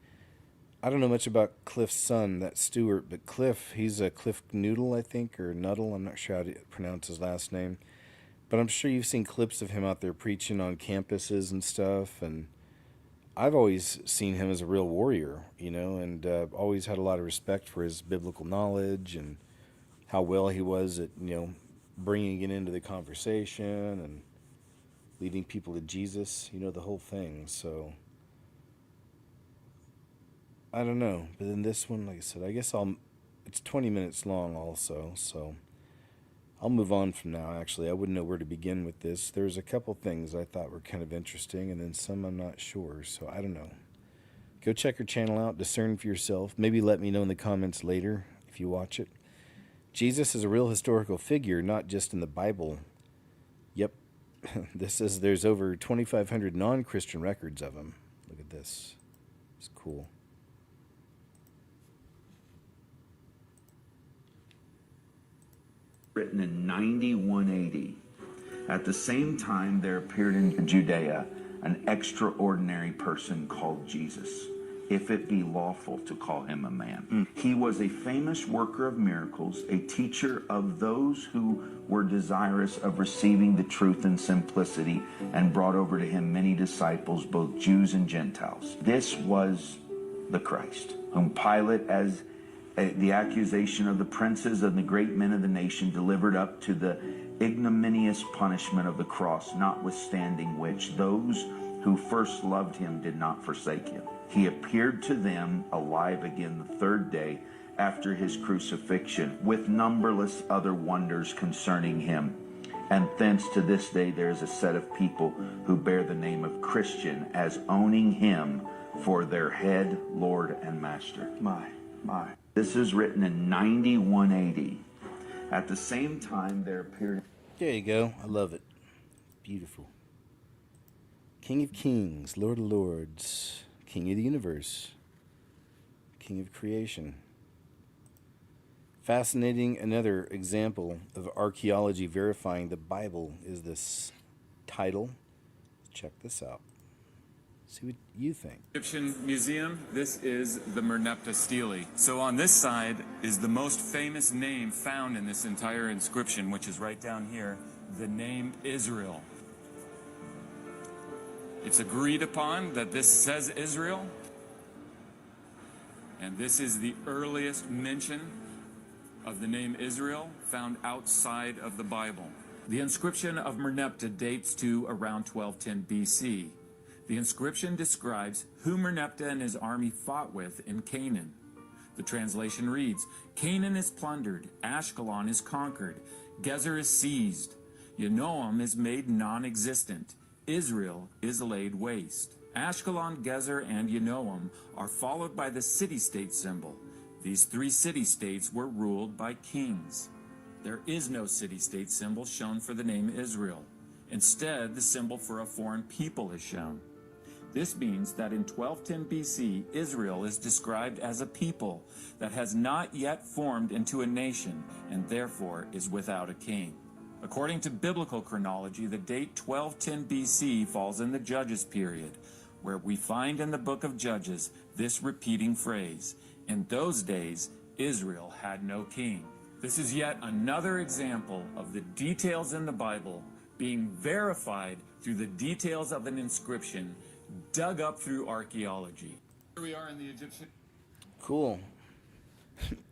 I don't know much about Cliff's son, that Stewart, but Cliff, he's a Cliff Noodle, I think, or Nuddle. I'm not sure how to pronounce his last name. But I'm sure you've seen clips of him out there preaching on campuses and stuff. And I've always seen him as a real warrior, you know, and always had a lot of respect for his biblical knowledge and how well he was at, you know, bringing it into the conversation and leading people to Jesus, you know, the whole thing. So I don't know. But then this one, like I said, I guess it's 20 minutes long also, so I'll move on from now, actually. I wouldn't know where to begin with this. There's a couple things I thought were kind of interesting, and then some I'm not sure, so I don't know. Go check her channel out, discern for yourself. Maybe let me know in the comments later if you watch it. Jesus is a real historical figure, not just in the Bible. Yep. This says there's over 2,500 non-Christian records of him. Look at this. It's cool. Written in 9180. At the same time, there appeared in Judea an extraordinary person called Jesus, if it be lawful to call him a man. He was a famous worker of miracles, a teacher of those who were desirous of receiving the truth in simplicity, and brought over to him many disciples, both Jews and Gentiles. This was the Christ, whom Pilate, as the accusation of the princes and the great men of the nation, delivered up to the ignominious punishment of the cross, notwithstanding which those who first loved him did not forsake him. He appeared to them alive again the third day after his crucifixion, with numberless other wonders concerning him. And thence to this day there is a set of people who bear the name of Christian, as owning him for their head, Lord, and Master. My. This is written in 9180. At the same time, there appeared... There you go. I love it. Beautiful. King of kings, Lord of lords, King of the universe, King of creation. Fascinating. Another example of archaeology verifying the Bible is this title. Check this out. See what you think. Egyptian Museum, this is the Merneptah stele. So on this side is the most famous name found in this entire inscription, which is right down here, the name Israel. It's agreed upon that this says Israel, and this is the earliest mention of the name Israel found outside of the Bible. The inscription of Merneptah dates to around 1210 BC. The inscription describes who Merneptah and his army fought with in Canaan. The translation reads, Canaan is plundered, Ashkelon is conquered, Gezer is seized, Yanoam is made non-existent, Israel is laid waste. Ashkelon, Gezer, and Yanoam are followed by the city-state symbol. These three city-states were ruled by kings. There is no city-state symbol shown for the name Israel. Instead, the symbol for a foreign people is shown. This means that in 1210 BC, Israel is described as a people that has not yet formed into a nation and therefore is without a king. According to biblical chronology, the date 1210 BC falls in the Judges period, where we find in the book of Judges this repeating phrase, in those days, Israel had no king. This is yet another example of the details in the Bible being verified through the details of an inscription dug up through archaeology. Here we are in the Egyptian. Cool.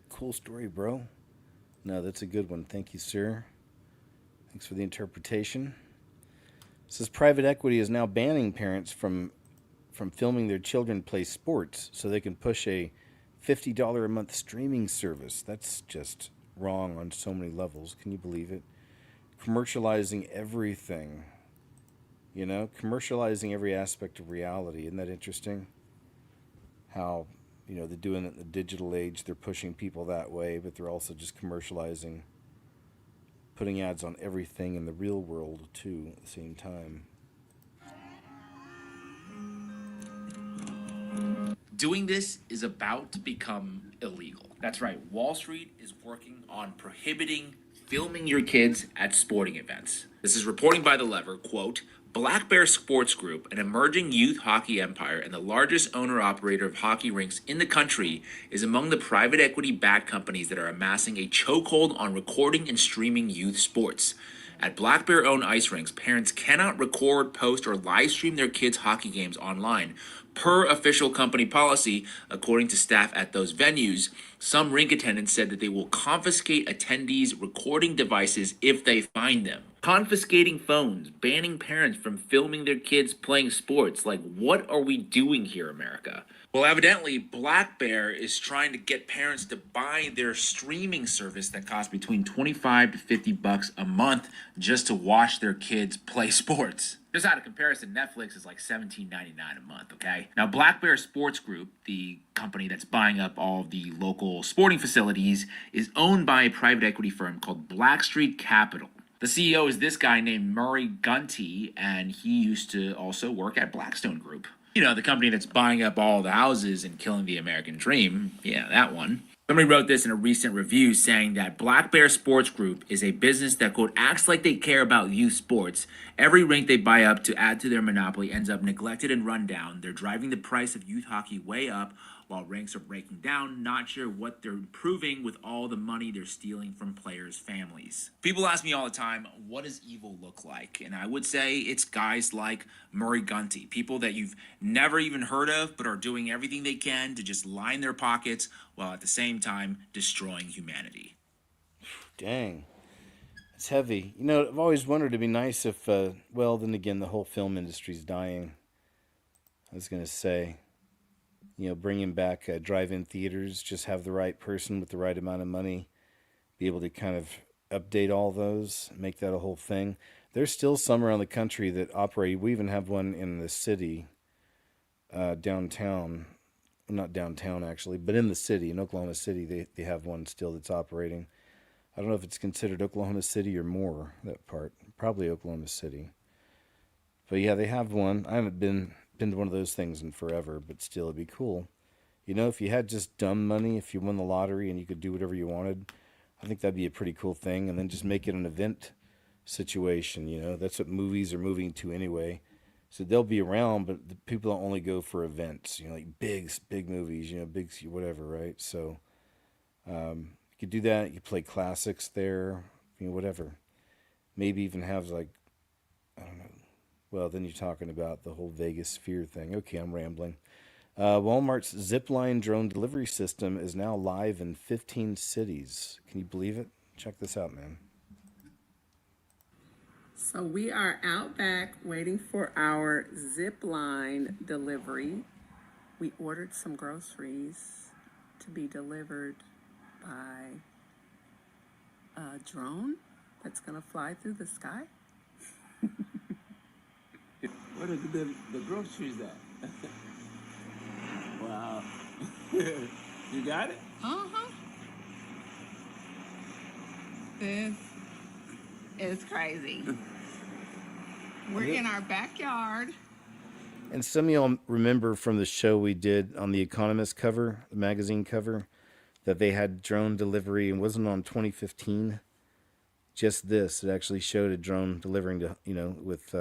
Cool story, bro. No, that's a good one. Thank you, sir. Thanks for the interpretation. It says private equity is now banning parents from filming their children play sports so they can push a $50 a month streaming service. That's just wrong on so many levels. Can you believe it? Commercializing everything. You know, commercializing every aspect of reality. Isn't that interesting? How, you know, they're doing it in the digital age. They're pushing people that way, but they're also just commercializing, putting ads on everything in the real world, too, at the same time. Doing this is about to become illegal. That's right, Wall Street is working on prohibiting filming your kids at sporting events. This is reporting by The Lever, quote, Black Bear Sports Group, an emerging youth hockey empire and the largest owner-operator of hockey rinks in the country, is among the private equity-backed companies that are amassing a chokehold on recording and streaming youth sports. At Black Bear-owned ice rinks, parents cannot record, post, or live stream their kids' hockey games online. Per official company policy, according to staff at those venues, some rink attendants said that they will confiscate attendees' recording devices if they find them. Confiscating phones, banning parents from filming their kids playing sports. Like, what are we doing here, America? Well, evidently, Black Bear is trying to get parents to buy their streaming service that costs between $25 to $50 a month just to watch their kids play sports. Just out of comparison, Netflix is like $17.99 a month, okay? Now, Black Bear Sports Group, the company that's buying up all of the local sporting facilities, is owned by a private equity firm called Blackstreet Capital. The CEO is this guy named Murray Gunty, and he used to also work at Blackstone Group. You know, the company that's buying up all the houses and killing the American dream. Yeah, that one. Somebody wrote this in a recent review saying that Black Bear Sports Group is a business that, quote, acts like they care about youth sports. Every rink they buy up to add to their monopoly ends up neglected and run down. They're driving the price of youth hockey way up while rinks are breaking down, not sure what they're improving with all the money they're stealing from players' families. People ask me all the time, what does evil look like? And I would say it's guys like Murray Gunty, people that you've never even heard of, but are doing everything they can to just line their pockets while at the same time destroying humanity. Dang. It's heavy. You know, I've always wondered it'd be nice if, well, then again, the whole film industry's dying. I was going to say, you know, bringing back drive-in theaters, just have the right person with the right amount of money, be able to kind of update all those, make that a whole thing. There's still some around the country that operate. We even have one in the city, downtown. Not downtown, actually, but in the city, in Oklahoma City, they have one still that's operating. I don't know if it's considered Oklahoma City or more, that part. Probably Oklahoma City. But yeah, they have one. I haven't been to one of those things in forever, but still, it'd be cool. You know, if you had just dumb money, if you won the lottery and you could do whatever you wanted, I think that'd be a pretty cool thing. And then just make it an event situation, you know. That's what movies are moving to anyway. So they'll be around, but the people don't only go for events, you know, like big movies, you know, big whatever, right? So you could do that. You play classics there, you know, whatever. Maybe even have like, I don't know. Well, then you're talking about the whole Vegas sphere thing. Okay, I'm rambling. Walmart's Zipline drone delivery system is now live in 15 cities. Can you believe it? Check this out, man. So we are out back waiting for our Zipline delivery. We ordered some groceries to be delivered by a drone that's going to fly through the sky. Where are the groceries at? Wow. You got it? Uh-huh. This is crazy. We're in our backyard. And some of y'all remember from the show we did on the Economist cover, the magazine cover, that they had drone delivery, and wasn't on 2015. Just this, it actually showed a drone delivering to, you know, with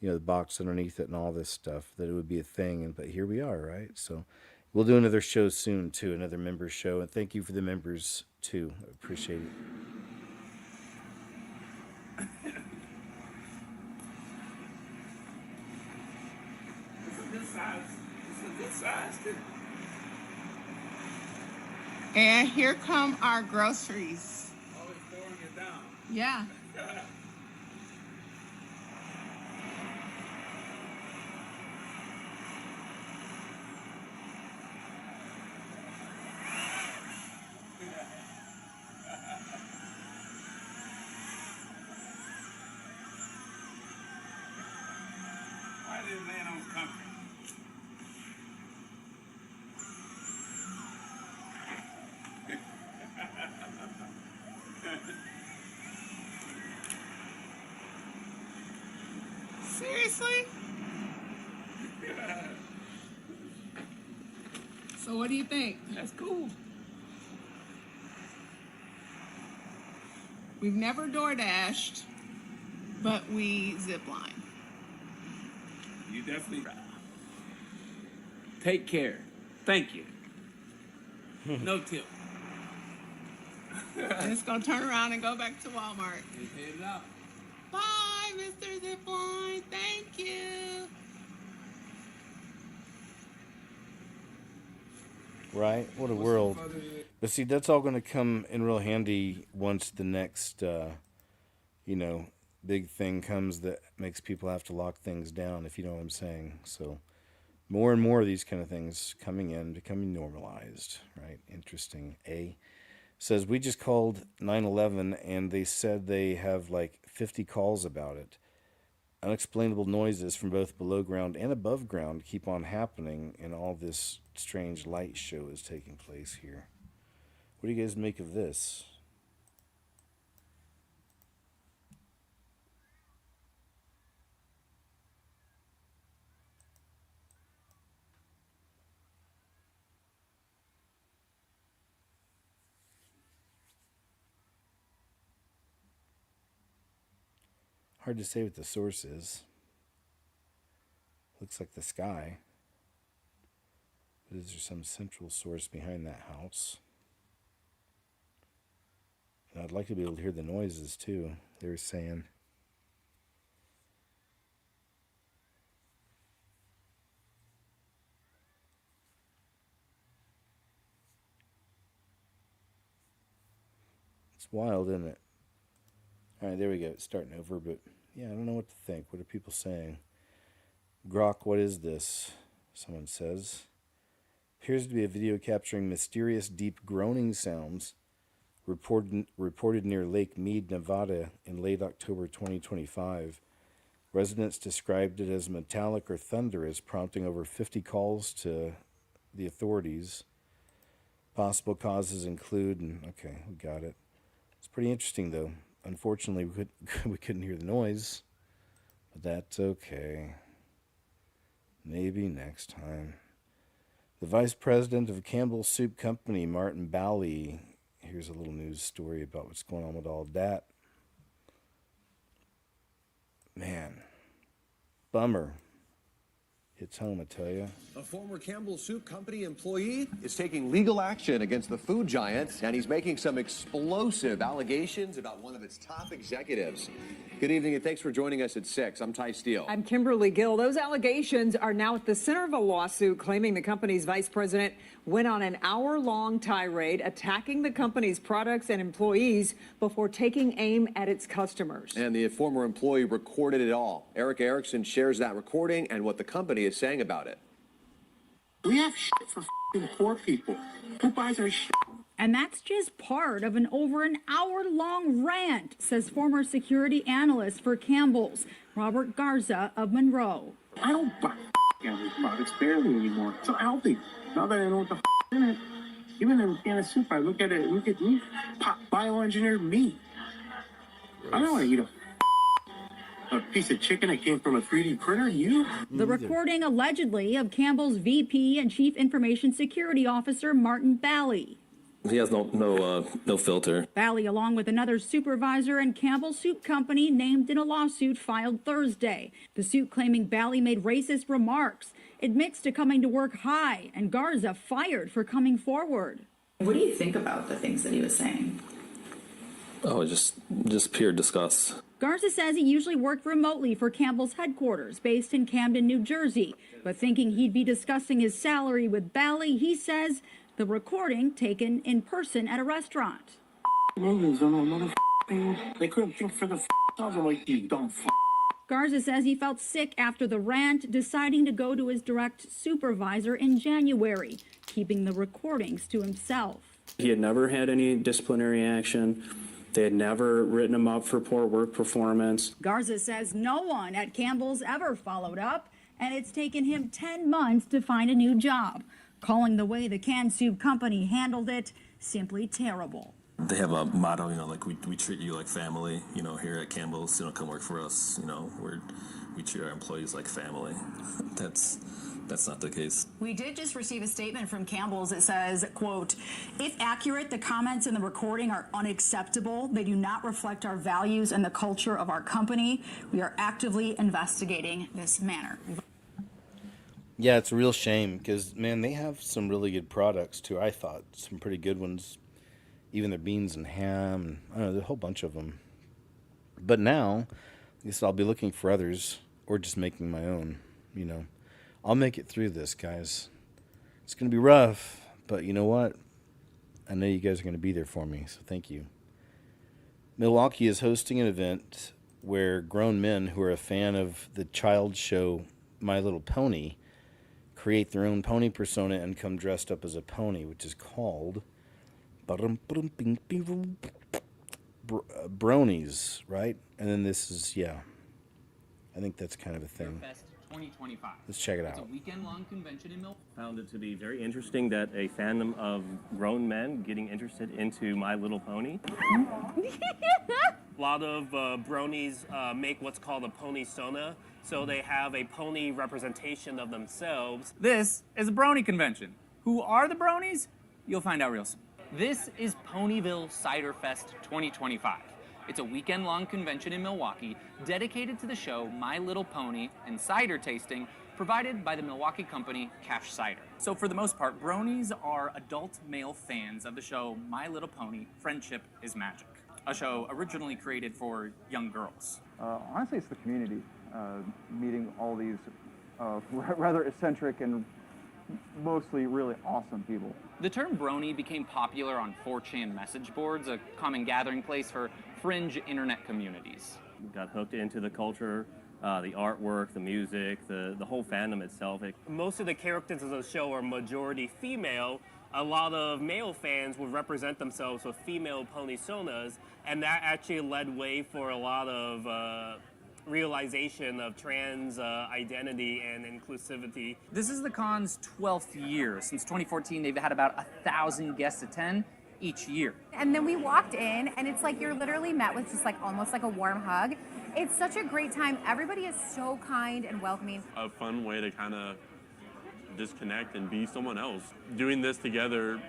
you know, the box underneath it and all this stuff, that it would be a thing. And but here we are, right? So we'll do another show soon too, another member show. And thank you for the members too. I appreciate it. good size, too. And here come our groceries. Oh, it's pouring it down. Yeah. Why did it land on concrete? Seriously? So what do you think? That's cool. We've never door dashed, but we zip line. You definitely. Take care. Thank you. No tip. Just gonna turn around and go back to Walmart. Just head out. Bye, Mr. Zipline. Thank you. Right? What a world. But see, that's all going to come in real handy once the next, big thing comes that makes people have to lock things down, if you know what I'm saying. So more and more of these kind of things coming in, becoming normalized, right? Interesting. Says, we just called 911 and they said they have like 50 calls about it. Unexplainable noises from both below ground and above ground keep on happening, and all this strange light show is taking place here. What do you guys make of this? Hard to say what the source is. Looks like the sky. But is there some central source behind that house? And I'd like to be able to hear the noises too, they were saying. It's wild, isn't it? All right, there we go. It's starting over, but yeah, I don't know what to think. What are people saying? Grok, what is this? Someone says. Appears to be a video capturing mysterious deep groaning sounds reported near Lake Mead, Nevada in late October 2025. Residents described it as metallic or thunderous, prompting over 50 calls to the authorities. Possible causes include, okay, we got it. It's pretty interesting, though. Unfortunately, we couldn't hear the noise, but that's okay. Maybe next time. The vice president of Campbell Soup Company, Martin Bally. Here's a little news story about what's going on with all that. Man, bummer. Hits home, I tell you. A former Campbell Soup Company employee is taking legal action against the food giant, and he's making some explosive allegations about one of its top executives. Good evening, and thanks for joining us at 6. I'm Ty Steele. I'm Kimberly Gill. Those allegations are now at the center of a lawsuit claiming the company's vice president went on an hour-long tirade attacking the company's products and employees before taking aim at its customers. And the former employee recorded it all. Eric Erickson shares that recording and what the company is saying about it. We have shit for poor people. Who buys our shit? And that's just part of an over an hour-long rant, says former security analyst for Campbell's, Robert Garza of Monroe. I don't buy Campbell's products barely anymore. It's so healthy. Now that I know what the in it, even in a can of soup, I look at it, look at meat, bioengineered meat. I don't want to eat a piece of chicken that came from a 3D printer. You? The recording allegedly of Campbell's VP and Chief Information Security Officer Martin Bally. He has no filter. Bally, along with another supervisor and Campbell Soup Company, named in a lawsuit filed Thursday. The suit claiming Bally made racist remarks, admits to coming to work high, and Garza fired for coming forward. What do you think about the things that he was saying? Oh, just pure disgust. Garza says he usually worked remotely for Campbell's headquarters based in Camden, New Jersey. But thinking he'd be discussing his salary with Bally, he says the recording taken in person at a restaurant. They couldn't think for the I'm like, you dumb Garza says he felt sick after the rant, deciding to go to his direct supervisor in January, keeping the recordings to himself. He had never had any disciplinary action. They had never written him up for poor work performance. Garza says no one at Campbell's ever followed up, and it's taken him 10 months to find a new job, calling the way the canned soup company handled it simply terrible. They have a motto, like we treat you like family, here at Campbell's, come work for us, we treat our employees like family. That's not the case. We did just receive a statement from Campbell's that says, quote, if accurate, the comments in the recording are unacceptable. They do not reflect our values and the culture of our company. We are actively investigating this matter. Yeah, it's a real shame because, man, they have some really good products too. I thought some pretty good ones. Even their beans and ham, I don't know, there's a whole bunch of them. But now, I guess I'll be looking for others or just making my own, I'll make it through this, guys. It's going to be rough, but you know what? I know you guys are going to be there for me, so thank you. Milwaukee is hosting an event where grown men who are a fan of the child show My Little Pony create their own pony persona and come dressed up as a pony, which is called Bronies, right? And then this is, I think that's kind of a thing. 2025. Let's check it out. It's a weekend-long convention in Milwaukee. Found it to be very interesting that a fandom of grown men getting interested into My Little Pony. A lot of bronies make what's called a pony sona, so they have a pony representation of themselves. This is a brony convention. Who are the bronies? You'll find out real soon. This is Ponyville Cider Fest 2025. It's a weekend-long convention in Milwaukee dedicated to the show My Little Pony and cider tasting provided by the Milwaukee company Cash Cider. So for the most part, bronies are adult male fans of the show My Little Pony, Friendship is Magic, a show originally created for young girls. Honestly, it's the community, meeting all these rather eccentric and mostly really awesome people. The term brony became popular on 4chan message boards, a common gathering place for fringe internet communities. Got hooked into the culture, the artwork, the music, the whole fandom itself. Most of the characters of the show are majority female. A lot of male fans would represent themselves with female pony-sonas, and that actually led way for a lot of realization of trans identity and inclusivity. This is the con's 12th year. Since 2014, they've had about 1,000 guests attend each year. And then we walked in, and it's like you're literally met with just like almost like a warm hug. It's such a great time. Everybody is so kind and welcoming. A fun way to kind of disconnect and be someone else. Doing this together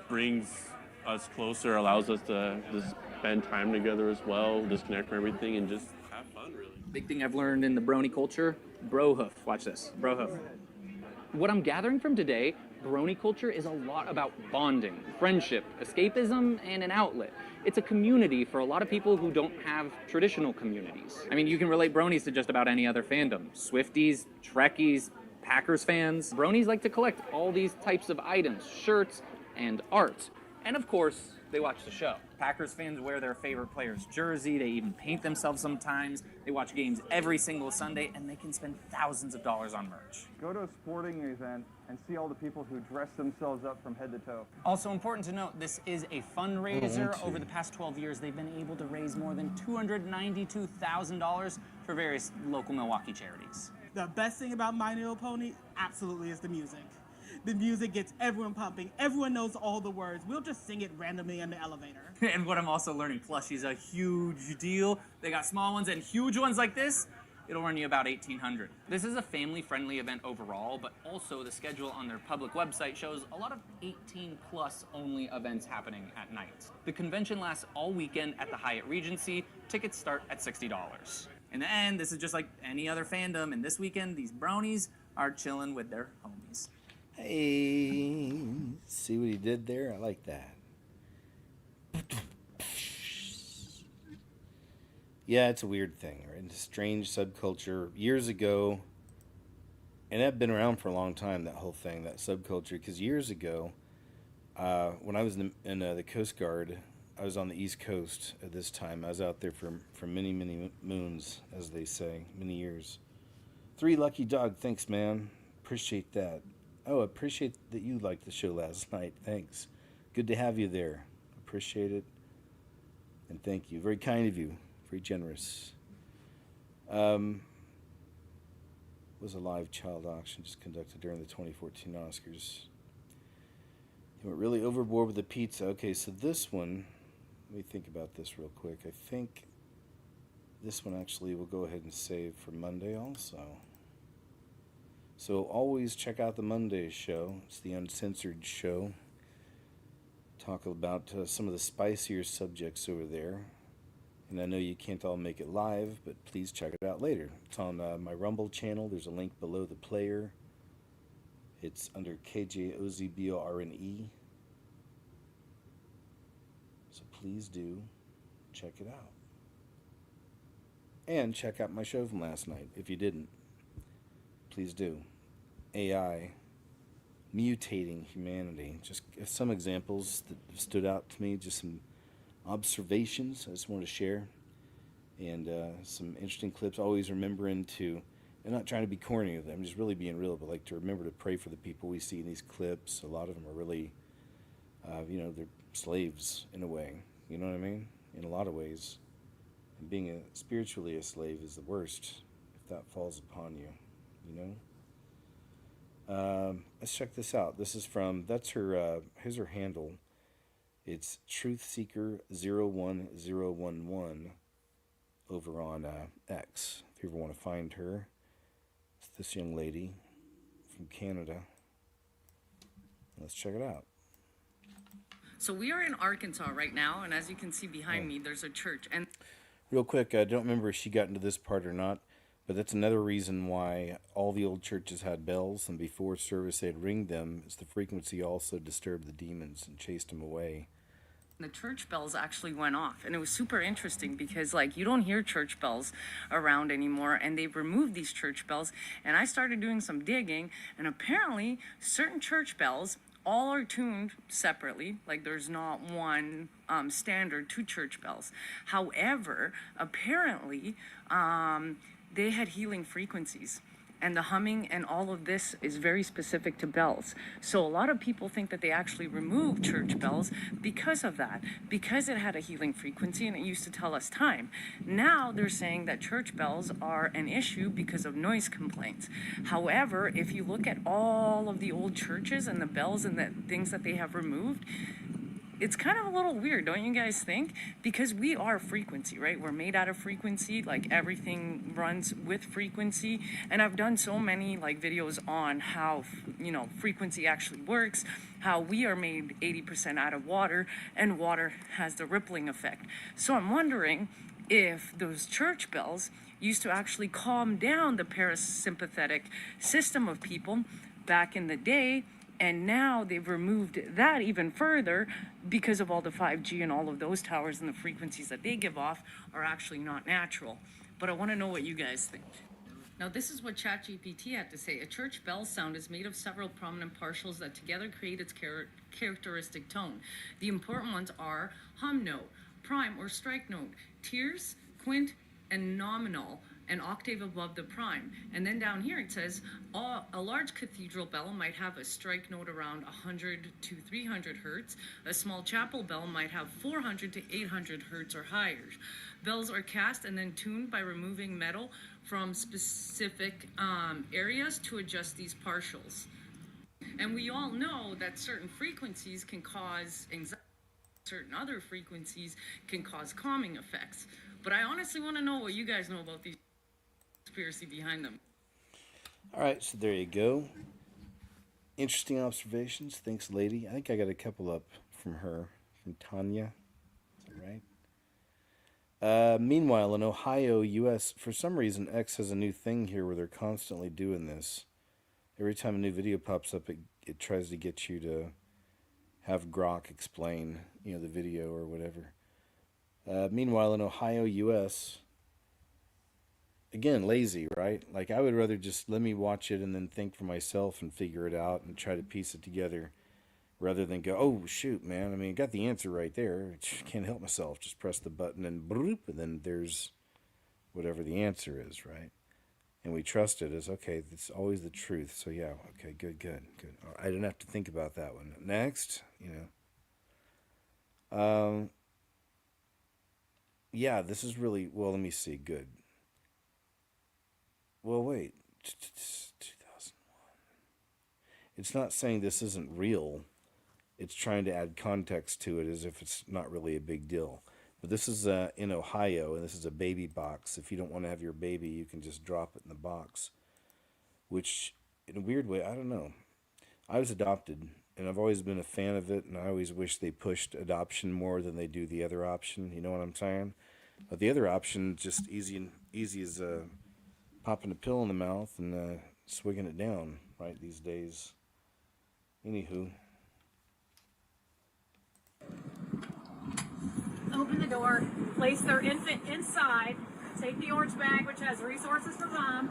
brings us closer, allows us to just spend time together as well, disconnect from everything, and just have fun, really. Big thing I've learned in the brony culture, brohoof. Watch this, brohoof. What I'm gathering from today, brony culture is a lot about bonding, friendship, escapism, and an outlet. It's a community for a lot of people who don't have traditional communities. I mean, you can relate bronies to just about any other fandom. Swifties, Trekkies, Packers fans. Bronies like to collect all these types of items, shirts, and art. And of course, they watch the show. Packers fans wear their favorite player's jersey. They even paint themselves sometimes. They watch games every single Sunday, and they can spend thousands of dollars on merch. Go to a sporting event and see all the people who dress themselves up from head to toe. Also important to note, this is a fundraiser. Over the past 12 years, they've been able to raise more than $292,000 for various local Milwaukee charities. The best thing about My Little Pony absolutely is the music. The music gets everyone pumping. Everyone knows all the words. We'll just sing it randomly in the elevator. And what I'm also learning, plushies a huge deal. They got small ones and huge ones like this. It'll run you about $1,800. This is a family-friendly event overall, but also the schedule on their public website shows a lot of 18-plus only events happening at night. The convention lasts all weekend at the Hyatt Regency. Tickets start at $60. In the end, this is just like any other fandom, and this weekend, these bronies are chilling with their homies. Hey, see what he did there? I like that. Yeah, it's a weird thing, right? It's a strange subculture. Years ago, and that's been around for a long time, that whole thing, that subculture, because years ago, when I was in the Coast Guard, I was on the East Coast at this time. I was out there for many, many moons, as they say, many years. 3 lucky dog, thanks, man. Appreciate that. Oh, appreciate that you liked the show last night. Thanks. Good to have you there. Appreciate it. And thank you. Very kind of you. Very generous. Was a live child auction just conducted during the 2014 Oscars. He went really overboard with the pizza. Okay, so this one, let me think about this real quick. I think this one actually we'll go ahead and save for Monday also. So always check out the Monday show. It's the Uncensored show. Talk about some of the spicier subjects over there. And I know you can't all make it live, but please check it out later. It's on my Rumble channel. There's a link below the player. It's under KJOZBORNE. So please do check it out. And check out my show from last night. If you didn't, please do. AI mutating humanity. Just some examples that stood out to me, just some observations I just want to share, and some interesting clips. Always remembering to, and not trying to be corny with them, just really being real, but like to remember to pray for the people we see in these clips. A lot of them are really, they're slaves in a way. You know what I mean? In a lot of ways. And being spiritually a slave is the worst if that falls upon you, you know? Let's check this out. This is from, here's her handle. It's TruthSeeker01011 over on X. If you ever want to find her, it's this young lady from Canada. Let's check it out. So we are in Arkansas right now, and as you can see behind me, there's a church. And real quick, I don't remember if she got into this part or not, but that's another reason why all the old churches had bells, and before service they'd ring them, is the frequency also disturbed the demons and chased them away. the church bells actually went off, and it was super interesting because like you don't hear church bells around anymore, and they've removed these church bells. And I started doing some digging, and apparently certain church bells all are tuned separately, like there's not one standard to church bells. However, apparently they had healing frequencies, and the humming and all of this is very specific to bells. So a lot of people think that they actually removed church bells because of that, because it had a healing frequency and it used to tell us time. Now they're saying that church bells are an issue because of noise complaints. However, if you look at all of the old churches and the bells and the things that they have removed, it's kind of a little weird, don't you guys think? Because we are frequency, right? We're made out of frequency, like everything runs with frequency. And I've done so many like videos on how, you know, frequency actually works, how we are made 80% out of water, and water has the rippling effect. So I'm wondering if those church bells used to actually calm down the parasympathetic system of people back in the day. And now they've removed that even further because of all the 5G and all of those towers, and the frequencies that they give off are actually not natural. But I want to know what you guys think. Now, this is what ChatGPT had to say. A church bell sound is made of several prominent partials that together create its characteristic tone. The important ones are hum note, prime or strike note, tierce, quint, and nominal, an octave above the prime. And then down here it says a large cathedral bell might have a strike note around 100 to 300 hertz. A small chapel bell might have 400 to 800 hertz or higher. Bells are cast and then tuned by removing metal from specific areas to adjust these partials. And we all know that certain frequencies can cause anxiety, certain other frequencies can cause calming effects. But I honestly want to know what you guys know about these conspiracy behind them. All right, so there you go. Interesting observations. Thanks, lady. I think I got a couple up from her, from Tanya. Is that right? Meanwhile, in Ohio, U.S., for some reason, X has a new thing here where they're constantly doing this. Every time a new video pops up, it tries to get you to have Grok explain, the video or whatever. Meanwhile, in Ohio, U.S., again, lazy, right? Like, I would rather just let me watch it and then think for myself and figure it out and try to piece it together rather than go, oh, shoot, man. I mean, I got the answer right there. Can't help myself. Just press the button and bloop, and then there's whatever the answer is, right? And we trust it as, okay, it's always the truth. So, yeah, okay, good. I didn't have to think about that one. Next, yeah, this is really, well, let me see, good. Well, wait, 2001. It's not saying this isn't real. It's trying to add context to it as if it's not really a big deal. But this is in Ohio, and this is a baby box. If you don't want to have your baby, you can just drop it in the box. Which, in a weird way, I don't know. I was adopted, and I've always been a fan of it, and I always wish they pushed adoption more than they do the other option. You know what I'm saying? But the other option, just easy as popping a pill in the mouth and swigging it down, right, these days. Anywho. Open the door, place their infant inside, take the orange bag, which has resources for mom,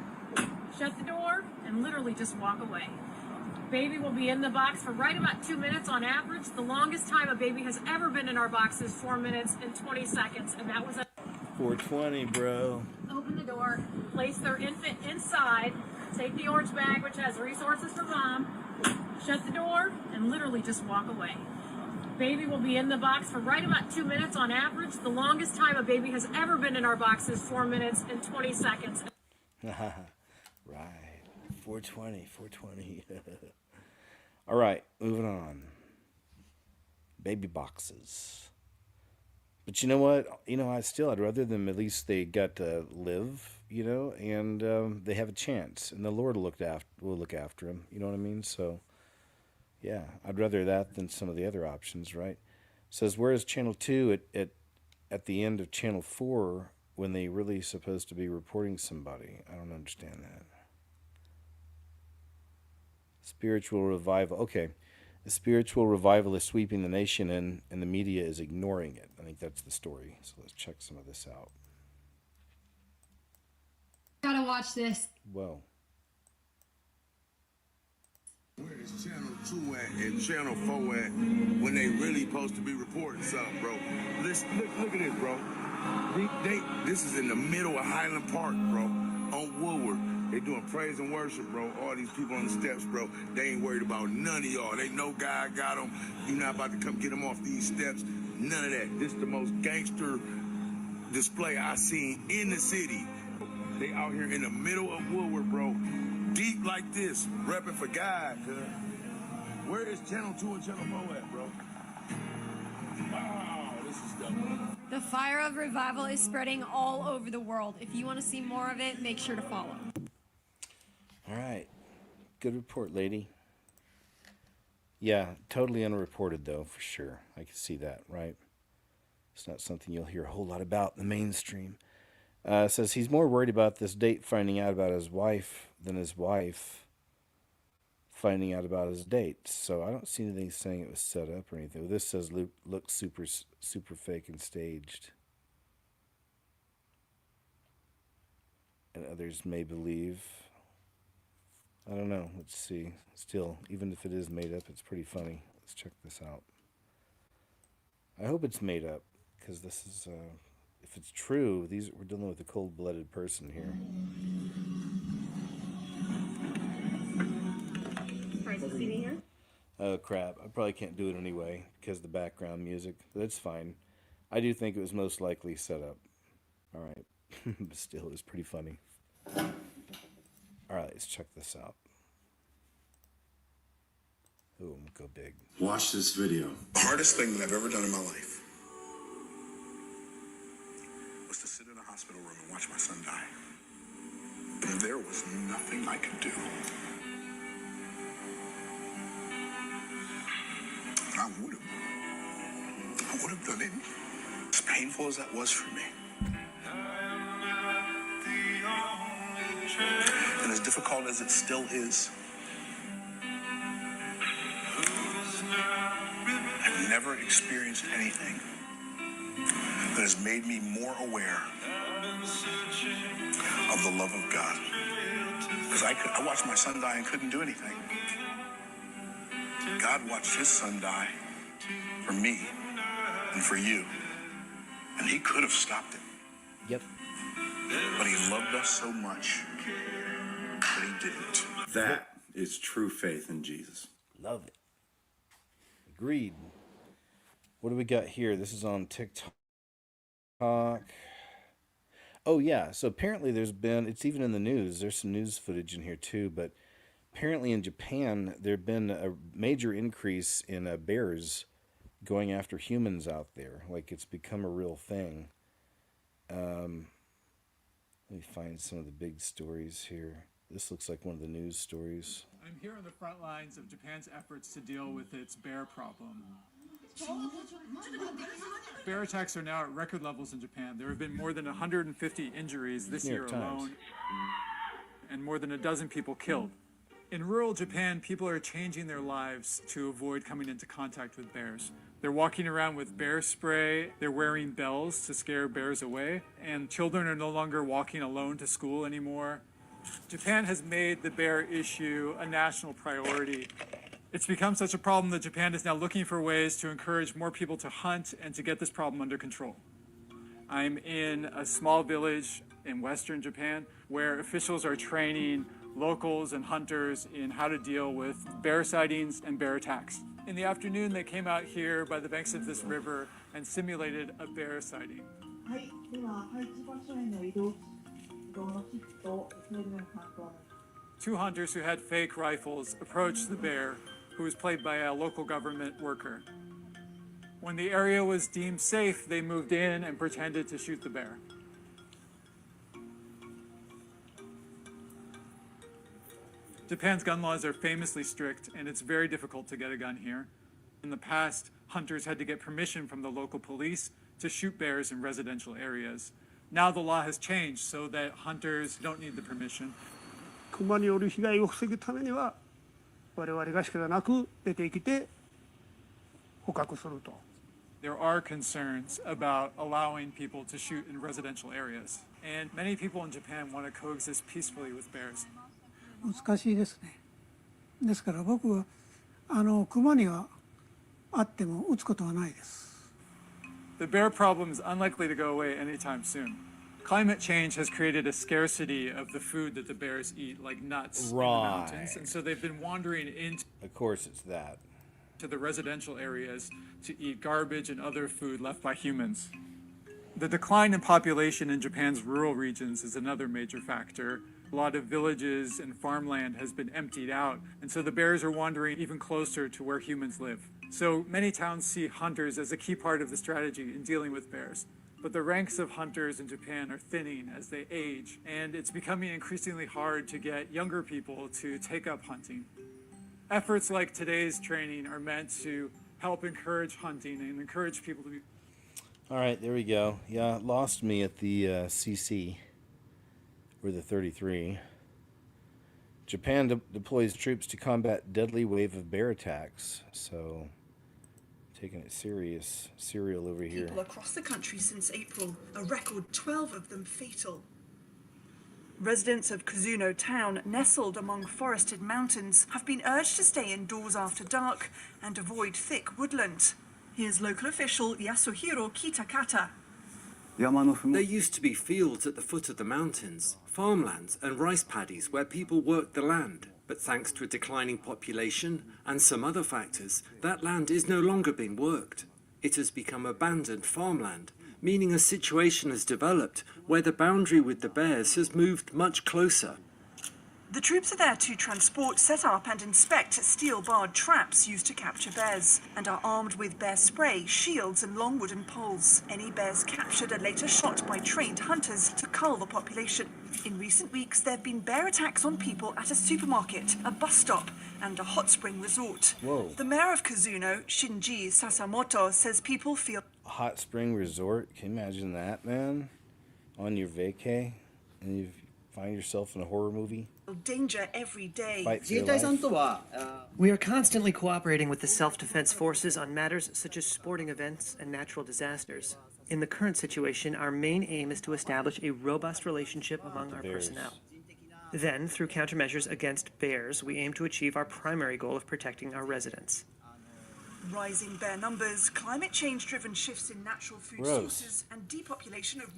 shut the door, and literally just walk away. Baby will be in the box for right about 2 minutes on average. The longest time a baby has ever been in our box is 4 minutes and 20 seconds, and that was a 420, bro. Open the door, place their infant inside, take the orange bag, which has resources for mom, shut the door, and literally just walk away. Baby will be in the box for right about 2 minutes on average. The longest time a baby has ever been in our box is 4 minutes and 20 seconds. Right. 420. All right, moving on. Baby boxes. But you know what? I'd rather them, at least they got to live, and they have a chance. And the Lord will look after them. You know what I mean? So, yeah, I'd rather that than some of the other options, right? It says, whereas Channel 2 at the end of Channel 4 when they really supposed to be reporting somebody? I don't understand that. Spiritual revival. Okay. The spiritual revival is sweeping the nation and the media is ignoring it. I think that's the story. So let's check some of this out. Gotta watch this. Whoa. Where is Channel 2 at and Channel 4 at when they really supposed to be reporting something, bro? Listen, look at this, bro. This is in the middle of Highland Park, bro, on Woodward. They doing praise and worship, bro. All these people on the steps, bro. They ain't worried about none of y'all. They know God got them. You're not about to come get them off these steps. None of that. This is the most gangster display I seen in the city. They out here in the middle of Woodward, bro. Deep like this, repping for God, cuz. Where is Channel 2 and Channel 4 at, bro? Wow, this is dope. The fire of revival is spreading all over the world. If you want to see more of it, make sure to follow. All right. Good report, lady. Yeah, totally unreported, though, for sure. I can see that, right? It's not something you'll hear a whole lot about in the mainstream. Says he's more worried about this date finding out about his wife than his wife finding out about his date. So I don't see anything saying it was set up or anything. This says look super fake and staged. And others may believe. I don't know. Let's see. Still, even if it is made up, it's pretty funny. Let's check this out. I hope it's made up, because this is, if it's true, we're dealing with a cold-blooded person here. Oh, crap. I probably can't do it anyway, because of the background music. But that's fine. I do think it was most likely set up. All right. But still, it was pretty funny. All right, let's check this out. Ooh, I'm gonna go big. Watch this video. The hardest thing that I've ever done in my life was to sit in a hospital room and watch my son die. And there was nothing I could do. I would have done it. As painful as that was for me. And as difficult as it still is, I've never experienced anything that has made me more aware of the love of God. Because I watched my son die and couldn't do anything. God watched his son die for me and for you. And he could have stopped it. Yep. But he loved us so much that he didn't. That is true faith in Jesus. Love it. Agreed. What do we got here? This is on TikTok. Oh, yeah. So apparently it's even in the news. There's some news footage in here too. But apparently in Japan, there had been a major increase in bears going after humans out there. Like, it's become a real thing. Let me find some of the big stories here. This looks like one of the news stories. I'm here on the front lines of Japan's efforts to deal with its bear problem. Bear attacks are now at record levels in Japan. There have been more than 150 injuries this year alone, and more than a dozen people killed. In rural Japan, people are changing their lives to avoid coming into contact with bears. They're walking around with bear spray, they're wearing bells to scare bears away, and children are no longer walking alone to school anymore. Japan has made the bear issue a national priority. It's become such a problem that Japan is now looking for ways to encourage more people to hunt and to get this problem under control. I'm in a small village in western Japan where officials are training locals and hunters in how to deal with bear sightings and bear attacks. In the afternoon, they came out here by the banks of this river and simulated a bear sighting. 2 hunters who had fake rifles approached the bear, who was played by a local government worker. When the area was deemed safe, they moved in and pretended to shoot the bear. Japan's gun laws are famously strict, and it's very difficult to get a gun here. In the past, hunters had to get permission from the local police to shoot bears in residential areas. Now the law has changed so that hunters don't need the permission. 熊による被害を防ぐためには、我々が仕方なく出てきて捕獲すると。There are concerns about allowing people to shoot in residential areas, and many people in Japan want to coexist peacefully with bears. 難しいですね。ですから僕は熊にはあっても撃つことはないです。The bear problem is unlikely to go away anytime soon. Climate change has created a scarcity of the food that the bears eat, like nuts in the mountains, and so they've been wandering into Of course it's that. to the residential areas to eat garbage and other food left by humans. The decline in population in Japan's rural regions is another major factor. A lot of villages and farmland has been emptied out, and so the bears are wandering even closer to where humans live. So many towns see hunters as a key part of the strategy in dealing with bears. But the ranks of hunters in Japan are thinning as they age, and it's becoming increasingly hard to get younger people to take up hunting. Efforts like today's training are meant to help encourage hunting and encourage people to be... All right, there we go. Yeah, lost me at the CC, or the 33. Japan deploys troops to combat deadly wave of bear attacks, so taking it serial over here. People across the country since April, a record 12 of them fatal. Residents of Kazuno town, nestled among forested mountains, have been urged to stay indoors after dark and avoid thick woodland. Here's local official Yasuhiro Kitakata. There used to be fields at the foot of the mountains, farmlands and rice paddies where people worked the land. But thanks to a declining population and some other factors, that land is no longer being worked. It has become abandoned farmland, meaning a situation has developed where the boundary with the bears has moved much closer. The troops are there to transport, set up and inspect steel-barred traps used to capture bears and are armed with bear spray, shields and long wooden poles. Any bears captured are later shot by trained hunters to cull the population. In recent weeks, there have been bear attacks on people at a supermarket, a bus stop and a hot spring resort. Whoa. The mayor of Kazuno, Shinji Sasamoto, says people feel... A hot spring resort? Can you imagine that, man? On your vacay, and you find yourself in a horror movie? danger every day. We are constantly cooperating with the self-defense forces on matters such as sporting events and natural disasters. In the current situation, our main aim is to establish a robust relationship among our personnel. Then, through countermeasures against bears, we aim to achieve our primary goal of protecting our residents. Rising bear numbers, climate change-driven shifts in natural food Gross. sources, and depopulation of...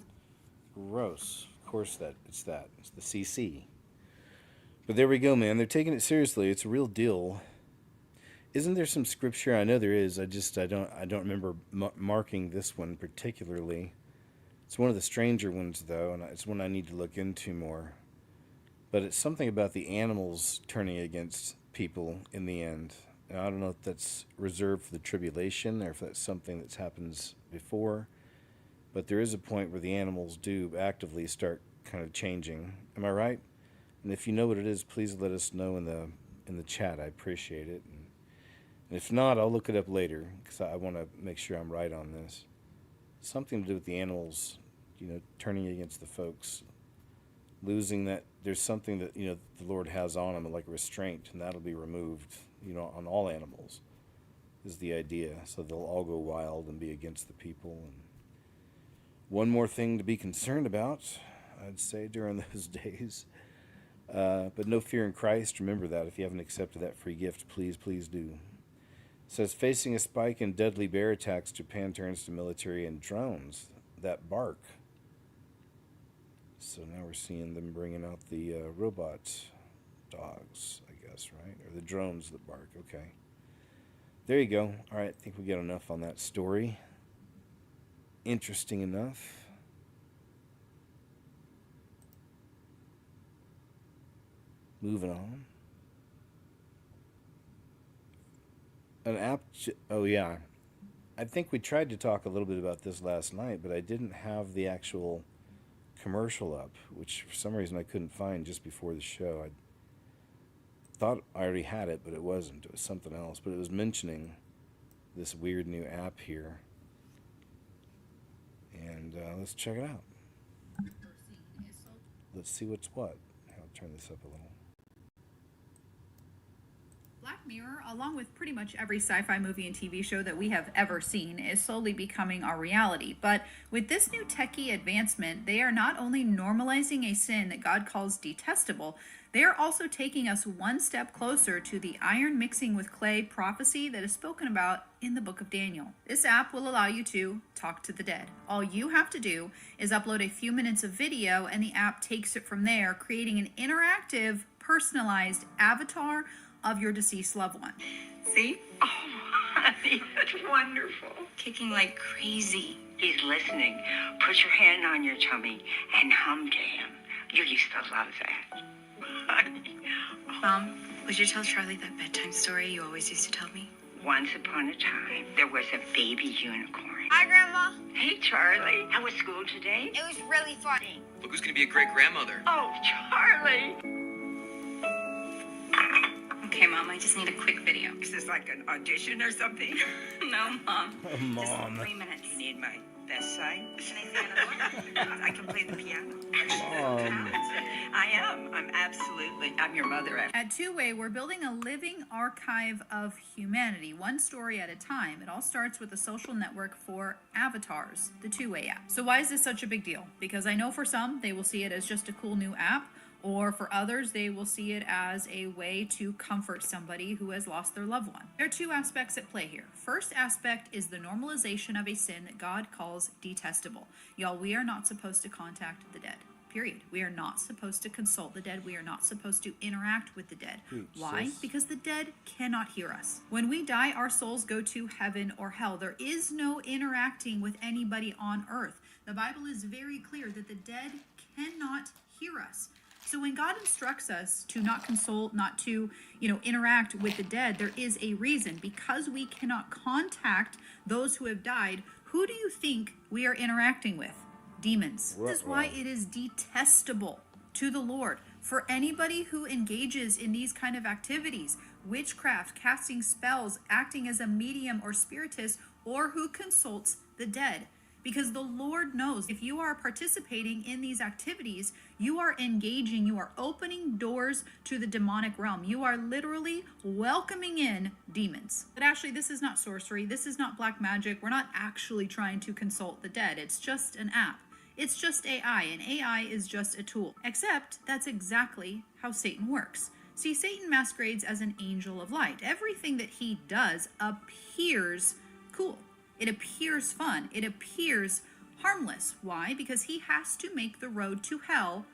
Gross. Of course it's that. It's the CC. But there we go, man. They're taking it seriously. It's a real deal. Isn't there some scripture? I know there is. I don't remember marking this one particularly. It's one of the stranger ones, though, and it's one I need to look into more. But it's something about the animals turning against people in the end. And I don't know if that's reserved for the tribulation or if that's something that happens before. But there is a point where the animals do actively start kind of changing. Am I right? And if you know what it is, please let us know in the chat. I appreciate it. And if not, I'll look it up later because I want to make sure I'm right on this. Something to do with the animals, turning against the folks, losing that. There's something that the Lord has on them, like a restraint, and that'll be removed. On all animals, is the idea. So they'll all go wild and be against the people. And one more thing to be concerned about, I'd say, during those days. But no fear in Christ. Remember that. If you haven't accepted that free gift, please do. It says, facing a spike in deadly bear attacks, Japan turns to military and drones that bark. So now we're seeing them bringing out the robot dogs, I guess, right? Or the drones that bark. Okay. There you go. All right, I think we got enough on that story. Interesting enough. Moving on. An app. Oh, yeah. I think we tried to talk a little bit about this last night, but I didn't have the actual commercial up, which for some reason I couldn't find just before the show. I thought I already had it, but it wasn't. It was something else. But it was mentioning this weird new app here. And let's check it out. Let's see what's what. I'll turn this up a little. Black Mirror, along with pretty much every sci-fi movie and TV show that we have ever seen, is slowly becoming our reality. But with this new techie advancement, they are not only normalizing a sin that God calls detestable, they are also taking us one step closer to the iron mixing with clay prophecy that is spoken about in the book of Daniel. This app will allow you to talk to the dead. All you have to do is upload a few minutes of video, and the app takes it from there, creating an interactive, personalized avatar of your deceased loved one. See? Oh, honey, that's wonderful. Kicking like crazy. He's listening. Put your hand on your tummy and hum to him. You used to love that. Mom, would you tell Charlie that bedtime story you always used to tell me? Once upon a time, there was a baby unicorn. Hi, Grandma. Hey, Charlie. How was school today? It was really funny. Look who's gonna be a great grandmother. Oh, Charlie. Okay, Mom, I just need a quick video. Is this like an audition or something? No, Mom. Oh, Mom. Just 3 minutes. You need my best side? I can play the piano. I am. I'm absolutely. I'm your mother. At Two-Way, we're building a living archive of humanity, one story at a time. It all starts with a social network for avatars, the Two-Way app. So why is this such a big deal? Because I know for some, they will see it as just a cool new app, or for others, they will see it as a way to comfort somebody who has lost their loved one. There are two aspects at play here. First aspect is the normalization of a sin that God calls detestable. Y'all, we are not supposed to contact the dead. Period. We are not supposed to consult the dead. We are not supposed to interact with the dead. Why? Because the dead cannot hear us. When we die, our souls go to heaven or hell. There is no interacting with anybody on earth. The Bible is very clear that the dead cannot hear us. So when God instructs us to not consult, not to, interact with the dead, there is a reason. Because we cannot contact those who have died, who do you think we are interacting with? Demons. This is why it is detestable to the Lord for anybody who engages in these kind of activities, witchcraft, casting spells, acting as a medium or spiritist, or who consults the dead. because the Lord knows if you are participating in these activities, you are engaging, you are opening doors to the demonic realm. You are literally welcoming in demons. But actually, this is not sorcery. This is not black magic. We're not actually trying to consult the dead. It's just an app. It's just AI, and AI is just a tool. Except that's exactly how Satan works. See, Satan masquerades as an angel of light. Everything that he does appears cool. It appears fun. It appears harmless. Why? Because he has to make the road to hell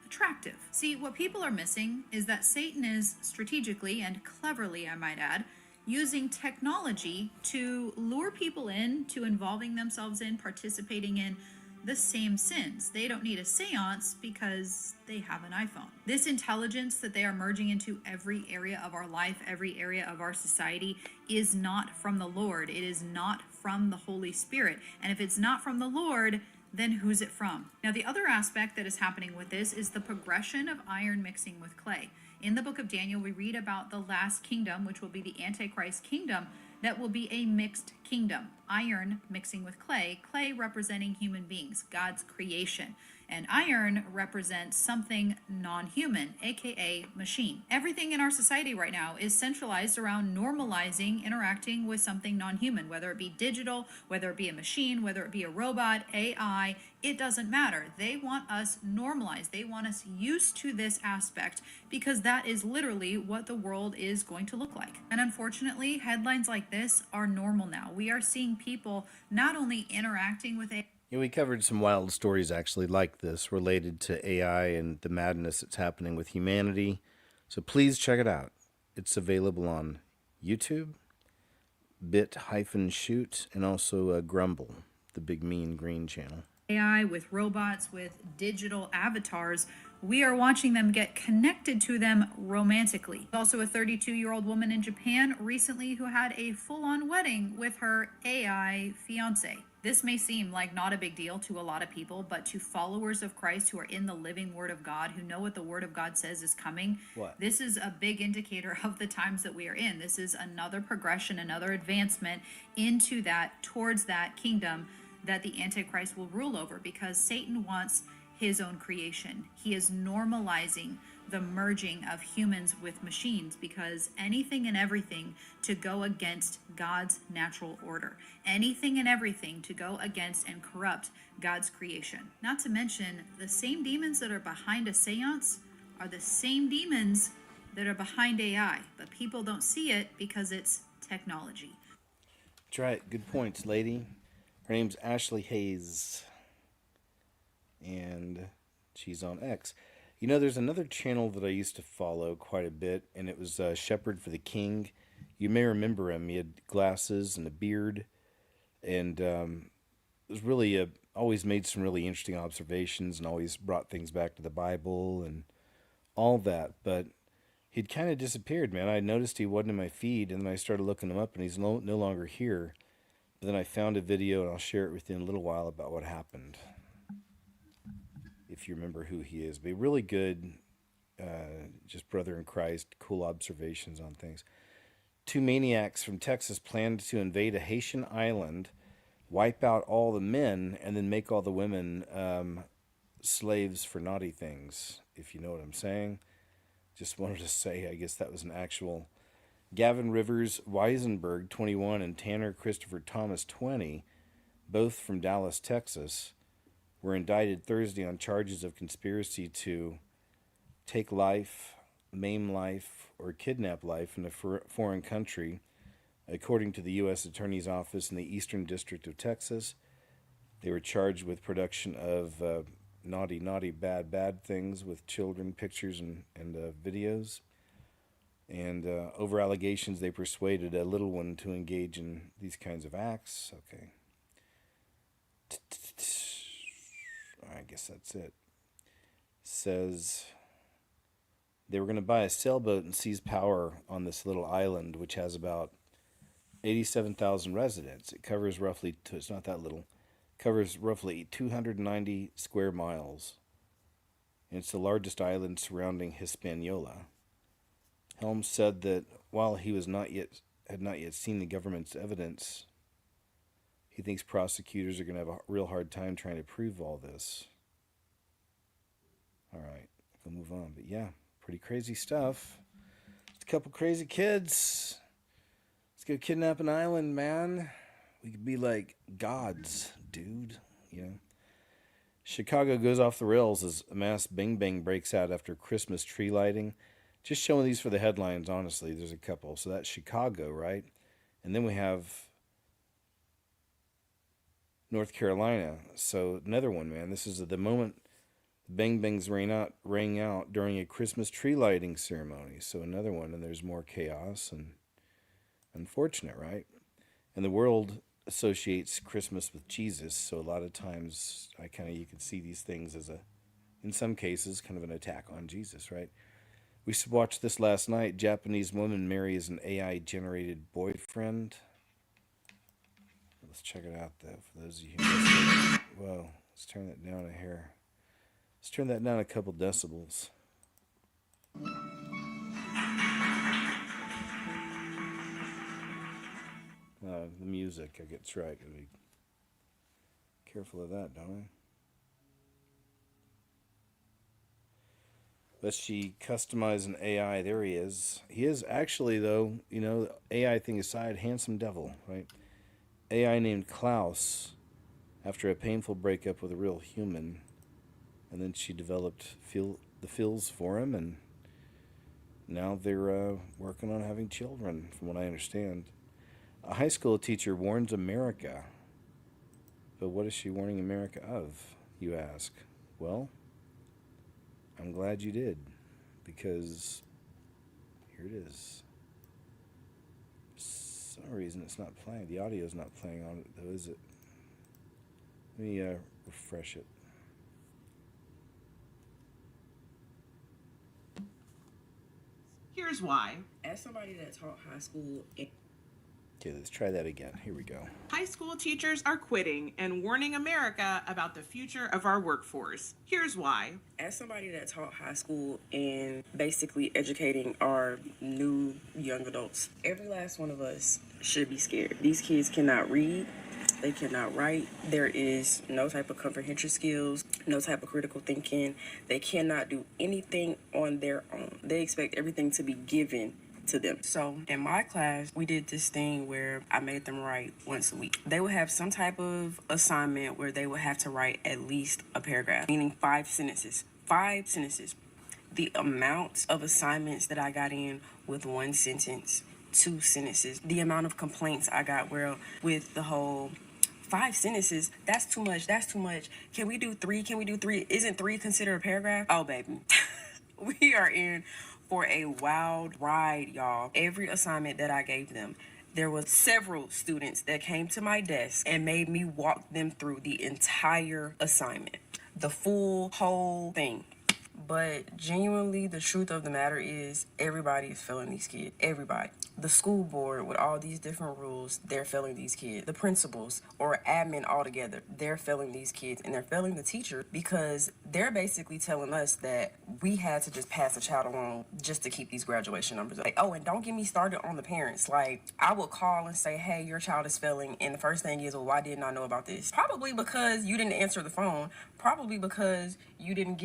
attractive. See, what people are missing is that Satan is strategically and cleverly, I might add, using technology to lure people in to involving themselves in, participating in the same sins. They don't need a seance because they have an iPhone. This intelligence that they are merging into every area of our life, every area of our society, is not from the Lord. It is not from the Holy Spirit. And if it's not from the Lord, then who's it from? Now, the other aspect that is happening with this is the progression of iron mixing with clay. In the book of Daniel, we read about the last kingdom, which will be the Antichrist kingdom, that will be a mixed kingdom. Iron mixing with clay, clay representing human beings, God's creation. And iron represents something non-human, aka machine. Everything in our society right now is centralized around normalizing interacting with something non-human, whether it be digital, whether it be a machine, whether it be a robot, AI, it doesn't matter. They want us normalized. They want us used to this aspect because that is literally what the world is going to look like. And unfortunately, headlines like this are normal now. We are seeing people not only interacting with AI. Yeah, we covered some wild stories actually like this related to AI and the madness that's happening with humanity. So please check it out. It's available on YouTube, bit-shoot, and also Grumble, the big mean green channel. AI, with robots, with digital avatars, we are watching them get connected to them romantically. Also, a 32-year-old woman in Japan recently who had a full-on wedding with her AI fiance. This may seem like not a big deal to a lot of people, but to followers of Christ who are in the living Word of God, who know what the Word of God says is coming, this is a big indicator of the times that we are in. This is another progression, another advancement into that, towards that kingdom that the Antichrist will rule over, because Satan wants his own creation. He is normalizing the merging of humans with machines, because anything and everything to go against God's natural order, anything and everything to go against and corrupt God's creation. Not to mention, the same demons that are behind a seance are the same demons that are behind AI, but people don't see it because it's technology. That's right. Good points, lady. Her name's Ashley Hayes, and she's on X. You know, there's another channel that I used to follow quite a bit, and it was Shepherd for the King. You may remember him. He had glasses and a beard, and was really always made some really interesting observations and always brought things back to the Bible and all that. But he'd kind of disappeared, man. I noticed he wasn't in my feed, and then I started looking him up, and he's no longer here. But then I found a video, and I'll share it with you in a little while about what happened, if you remember who he is. But really good, just brother in Christ, cool observations on things. Two maniacs from Texas planned to invade a Haitian island, wipe out all the men, and then make all the women slaves for naughty things, if you know what I'm saying. Just wanted to say, I guess that was an actual... Gavin Rivers Weisenberg, 21, and Tanner Christopher Thomas, 20, both from Dallas, Texas, were indicted Thursday on charges of conspiracy to take life, maim life, or kidnap life in a foreign country, according to the U.S. Attorney's Office in the Eastern District of Texas. They were charged with production of naughty, bad things with children, pictures, and videos. And over allegations, they persuaded a little one to engage in these kinds of acts. Okay. I guess that's it. Says they were going to buy a sailboat and seize power on this little island, which has about 87,000 residents. It covers roughly, it's not that little, covers roughly 290 square miles. And it's the largest island surrounding Hispaniola. Helms said that while he had not yet seen the government's evidence, he thinks prosecutors are going to have a real hard time trying to prove all this. All right, we'll move on. But yeah, pretty crazy stuff. Just a couple crazy kids. Let's go kidnap an island, man. We could be like gods, dude. You know. Chicago goes off the rails as a mass bang breaks out after Christmas tree lighting. Just showing these for the headlines, honestly. There's a couple. So that's Chicago, right? And then we have North Carolina. So another one, man. This is the moment the bang-bangs rang out during a Christmas tree lighting ceremony. So another one, and there's more chaos and unfortunate, right? And the world associates Christmas with Jesus, so a lot of times you can see these things as in some cases, kind of an attack on Jesus, right? We watched this last night. Japanese woman marries an AI-generated boyfriend. Let's check it out, though, for those of you who missed it. Whoa, let's turn that down a hair. Let's turn that down a couple decibels. The music, I get right. Gotta be careful of that, don't I? But she customized an AI. There he is. He is actually, though, AI thing aside, handsome devil, right? AI named Klaus after a painful breakup with a real human. And then she developed the feels for him, and now they're working on having children, from what I understand. A high school teacher warns America. But what is she warning America of, you ask? Well, I'm glad you did, because here it is. For some reason it's not playing. The audio's not playing on it, though, is it? Let me refresh it. Here's why. As somebody that taught high school... Okay, let's try that again. Here we go. High school teachers are quitting and warning America about the future of our workforce. Here's why. As somebody that taught high school and basically educating our new young adults, every last one of us should be scared. These kids cannot read. They cannot write. There is no type of comprehension skills, no type of critical thinking. They cannot do anything on their own. They expect everything to be given to them. So in my class, we did this thing where I made them write once a week. They would have some type of assignment where they would have to write at least a paragraph, meaning 5 sentences. 5 sentences. The amount of assignments that I got in with 1 sentence, 2 sentences, the amount of complaints I got with the whole 5 sentences, that's too much. Can we do 3? Isn't 3 considered a paragraph? Oh, baby. We are in for a wild ride, y'all. Every assignment that I gave them, there was several students that came to my desk and made me walk them through the entire assignment, the whole thing. But genuinely, the truth of the matter is everybody is failing these kids. Everybody. The school board with all these different rules, they're failing these kids. The principals or admin altogether, they're failing these kids, and they're failing the teacher because they're basically telling us that we had to just pass a child along just to keep these graduation numbers up. Oh, and don't get me started on the parents. Like, I will call and say, hey, your child is failing, and the first thing is, well, why didn't I know about this? Probably because you didn't answer the phone. Probably because you didn't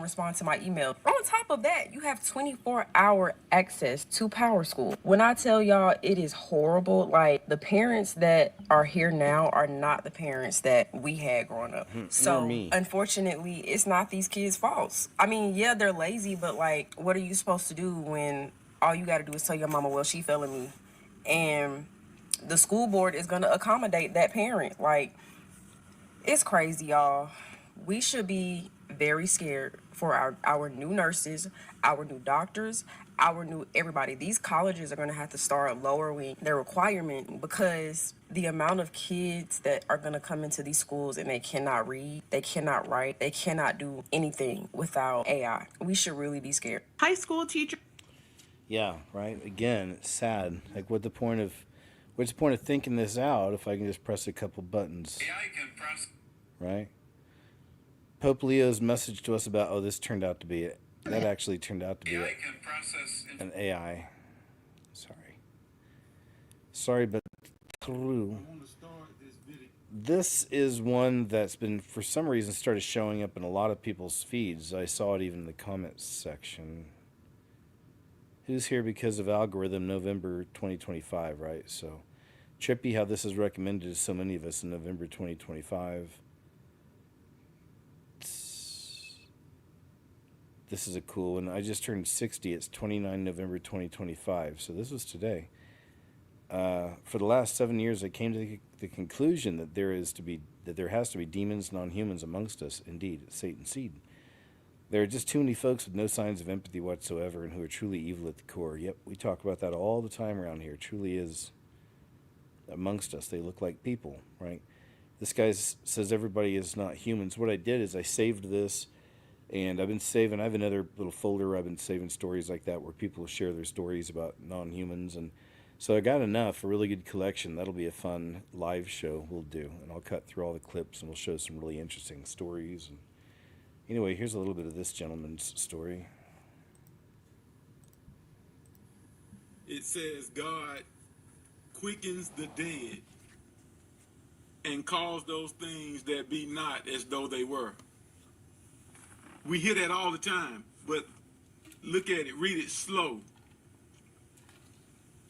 respond to my email. On top of that, you have 24-hour access to Power School. When I tell y'all it is horrible, like, the parents that are here now are not the parents that we had growing up. So unfortunately, it's not these kids' faults. I mean, yeah, they're lazy, but like, what are you supposed to do when all you got to do is tell your mama, well, she failing me, and the school board is going to accommodate that parent? Like, it's crazy, y'all. We should be very scared for our new nurses, our new doctors, our new everybody. These colleges are going to have to start lowering their requirement because the amount of kids that are going to come into these schools and they cannot read, they cannot write, they cannot do anything without AI. We should really be scared. High school teacher. Yeah, right. Again, it's sad. Like, what's the point of thinking this out if I can just press a couple buttons? AI can press. Right? Pope Leo's message to us about, this turned out to be it. That actually turned out to be AI can process an AI. Sorry, but This is one that's been, for some reason, started showing up in a lot of people's feeds. I saw it even in the comments section. Who's here because of algorithm November 2025, right? So trippy how this is recommended to so many of us in November 2025. This is a cool one. I just turned 60. It's 29 November 2025. So this was today. For the last 7 years, I came to the conclusion that there has to be demons, non-humans amongst us. Indeed, Satan's seed. There are just too many folks with no signs of empathy whatsoever and who are truly evil at the core. Yep, we talk about that all the time around here. It truly is amongst us. They look like people, right? This guy says everybody is not humans. What I did is I saved this, and I've been saving. I have another little folder. I've been saving stories like that where people share their stories about non-humans, and so I got enough, a really good collection. That'll be a fun live show we'll do, and I'll cut through all the clips and we'll show some really interesting stories. And anyway, here's a little bit of this gentleman's story. It says God quickens the dead and calls those things that be not as though they were. We hear that all the time, but look at it, read it slow.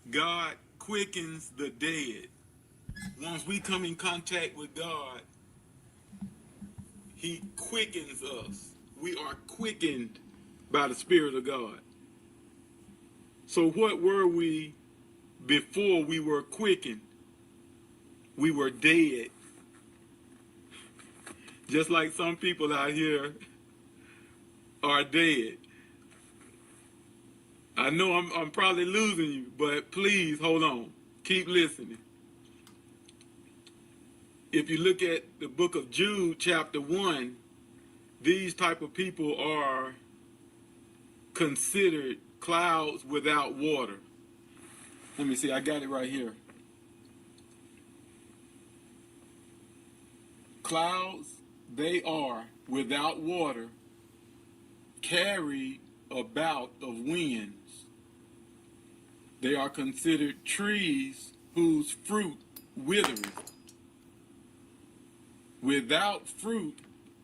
God quickens the dead. Once we come in contact with God, He quickens us. We are quickened by the Spirit of God. So what were we before we were quickened? We were dead. Just like some people out here are dead. I know I'm probably losing you, but please hold on. Keep listening. If you look at the book of Jude, chapter 1, these type of people are considered clouds without water. Let me see, I got it right here. Clouds, they are without water, carried about of winds. They are considered trees whose fruit withereth. Without fruit,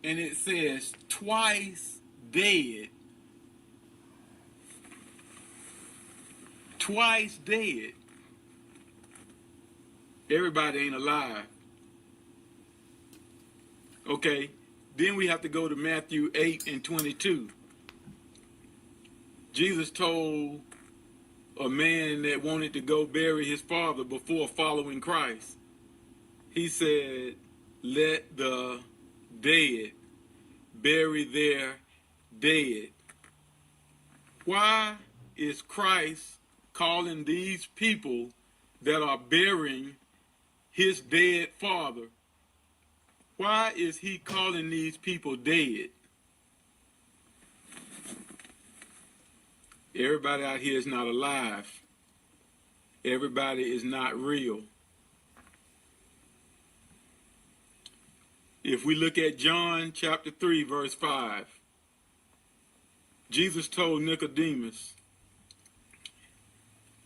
and it says twice dead. Twice dead. Everybody ain't alive. Okay, then we have to go to Matthew 8:22. Jesus told a man that wanted to go bury his father before following Christ. He said, let the dead bury their dead. Why is Christ calling these people that are burying his dead father? Why is he calling these people dead? Everybody out here is not alive. Everybody is not real. If we look at John chapter 3, verse 5, Jesus told Nicodemus,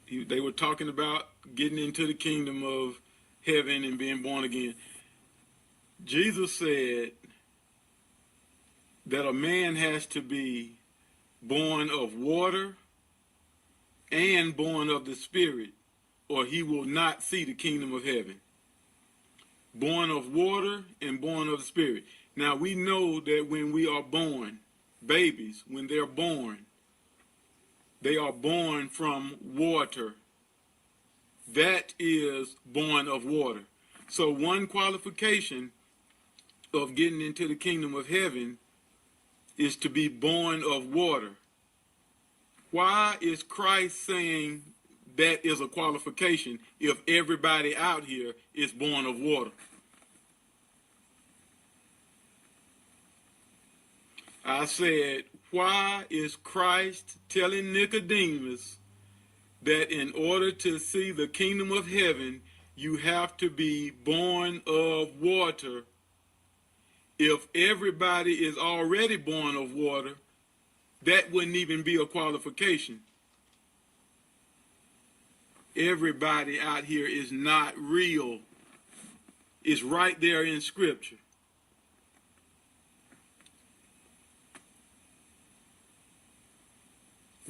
they were talking about getting into the kingdom of heaven and being born again. Jesus said that a man has to be born of water and born of the Spirit, or he will not see the kingdom of heaven. Born of water and born of the Spirit. Now we know that when we are born, babies, when they're born, they are born from water. That is born of water. So one qualification of getting into the kingdom of heaven is to be born of water. Why is Christ saying that is a qualification if everybody out here is born of water? I said, why is Christ telling Nicodemus that in order to see the kingdom of heaven, you have to be born of water? If everybody is already born of water, that wouldn't even be a qualification. everybody out here is not real. It's right there in Scripture.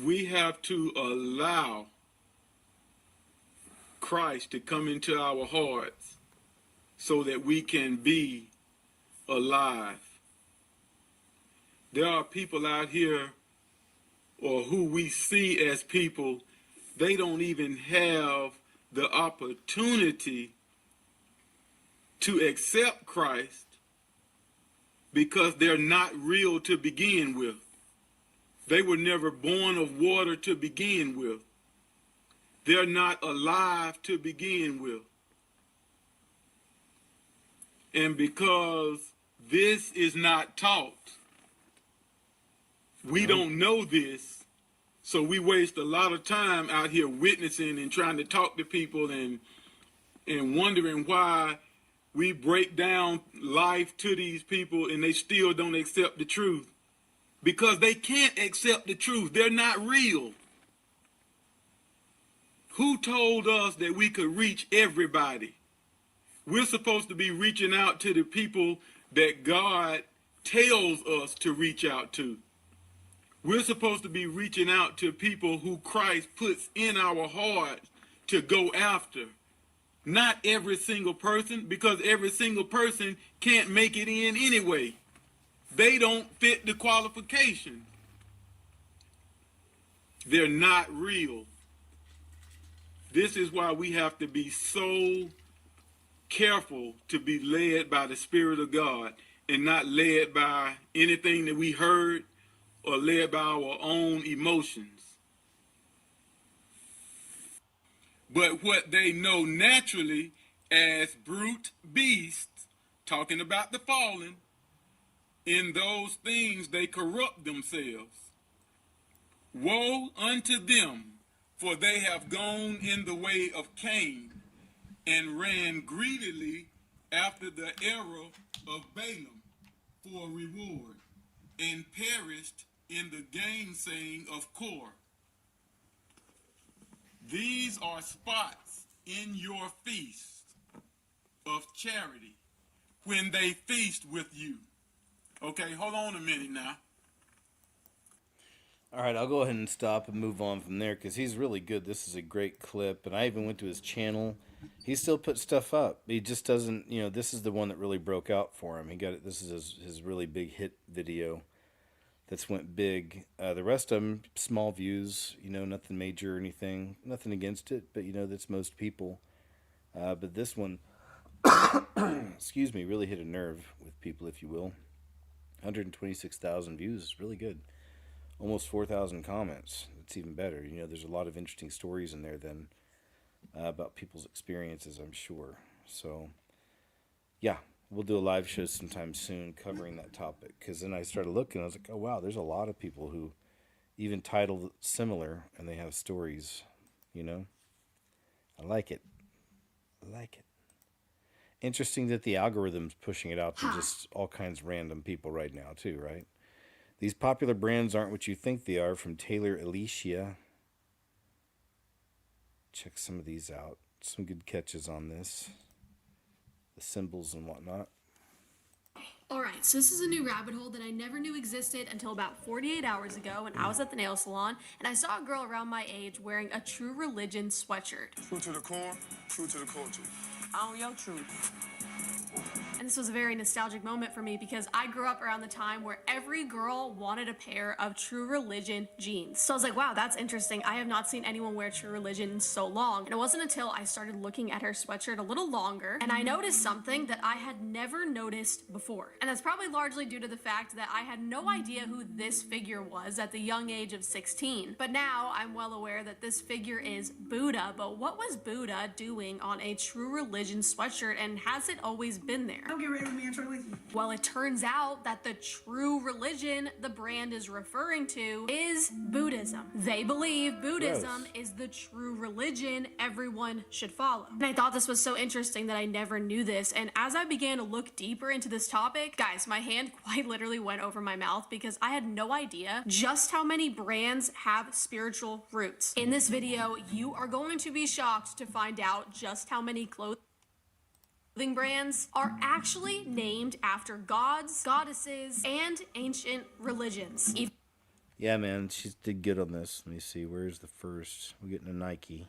We have to allow Christ to come into our hearts so that we can be alive. There are people out here, or who we see as people, they don't even have the opportunity to accept Christ because they're not real to begin with. They were never born of water to begin with. They're not alive to begin with. And because this is not taught, we don't know this, so we waste a lot of time out here witnessing and trying to talk to people and wondering why we break down life to these people and they still don't accept the truth. Because they can't accept the truth. They're not real. Who told us that we could reach everybody? We're supposed to be reaching out to the people that God tells us to reach out to. We're supposed to be reaching out to people who Christ puts in our hearts to go after. Not every single person, because every single person can't make it in anyway. They don't fit the qualifications. They're not real. This is why we have to be so careful to be led by the Spirit of God and not led by anything that we heard or led by our own emotions. But what they know naturally as brute beasts, talking about the fallen, in those things they corrupt themselves. Woe unto them, for they have gone in the way of Cain, and ran greedily after the error of Balaam for a reward, and perished in the gainsaying of Kor. These are spots in your feast of charity, when they feast with you. Okay, hold on a minute now. All right, I'll go ahead and stop and move on from there because he's really good. This is a great clip, and I even went to his channel. He still puts stuff up. He just doesn't, this is the one that really broke out for him. He got it. This is his really big hit video that's went big. The rest of them, small views, nothing major or anything. Nothing against it, but, that's most people. But this one, excuse me, really hit a nerve with people, if you will. 126,000 views is really good. Almost 4,000 comments. It's even better. There's a lot of interesting stories in there then about people's experiences, I'm sure. So, yeah, we'll do a live show sometime soon covering that topic. Because then I started looking, I was like, oh, wow, there's a lot of people who even titled similar and they have stories, I like it. I like it. Interesting that the algorithm's pushing it out to just all kinds of random people right now, too, right? These popular brands aren't what you think they are, from Taylor Alicia. Check some of these out. Some good catches on this. The symbols and whatnot. Alright, so this is a new rabbit hole that I never knew existed until about 48 hours ago when I was at the nail salon and I saw a girl around my age wearing a True Religion sweatshirt. True to the core, true to the culture. On your truth. And this was a very nostalgic moment for me because I grew up around the time where every girl wanted a pair of True Religion jeans. So I was like, wow, that's interesting. I have not seen anyone wear True Religion in so long. And it wasn't until I started looking at her sweatshirt a little longer and I noticed something that I had never noticed before. And that's probably largely due to the fact that I had no idea who this figure was at the young age of 16. But now I'm well aware that this figure is Buddha. But what was Buddha doing on a True Religion sweatshirt, and has it always been there? Don't get ready with me and try with you. Well, it turns out that the true religion the brand is referring to is Buddhism. They believe Buddhism is the true religion everyone should follow. And I thought this was so interesting that I never knew this. And as I began to look deeper into this topic, guys, my hand quite literally went over my mouth because I had no idea just how many brands have spiritual roots. In this video, you are going to be shocked to find out just how many clothing brands are actually named after gods, goddesses, and ancient religions. Yeah, man, she did good on this. Let me see. Where's the first? We're getting a Nike.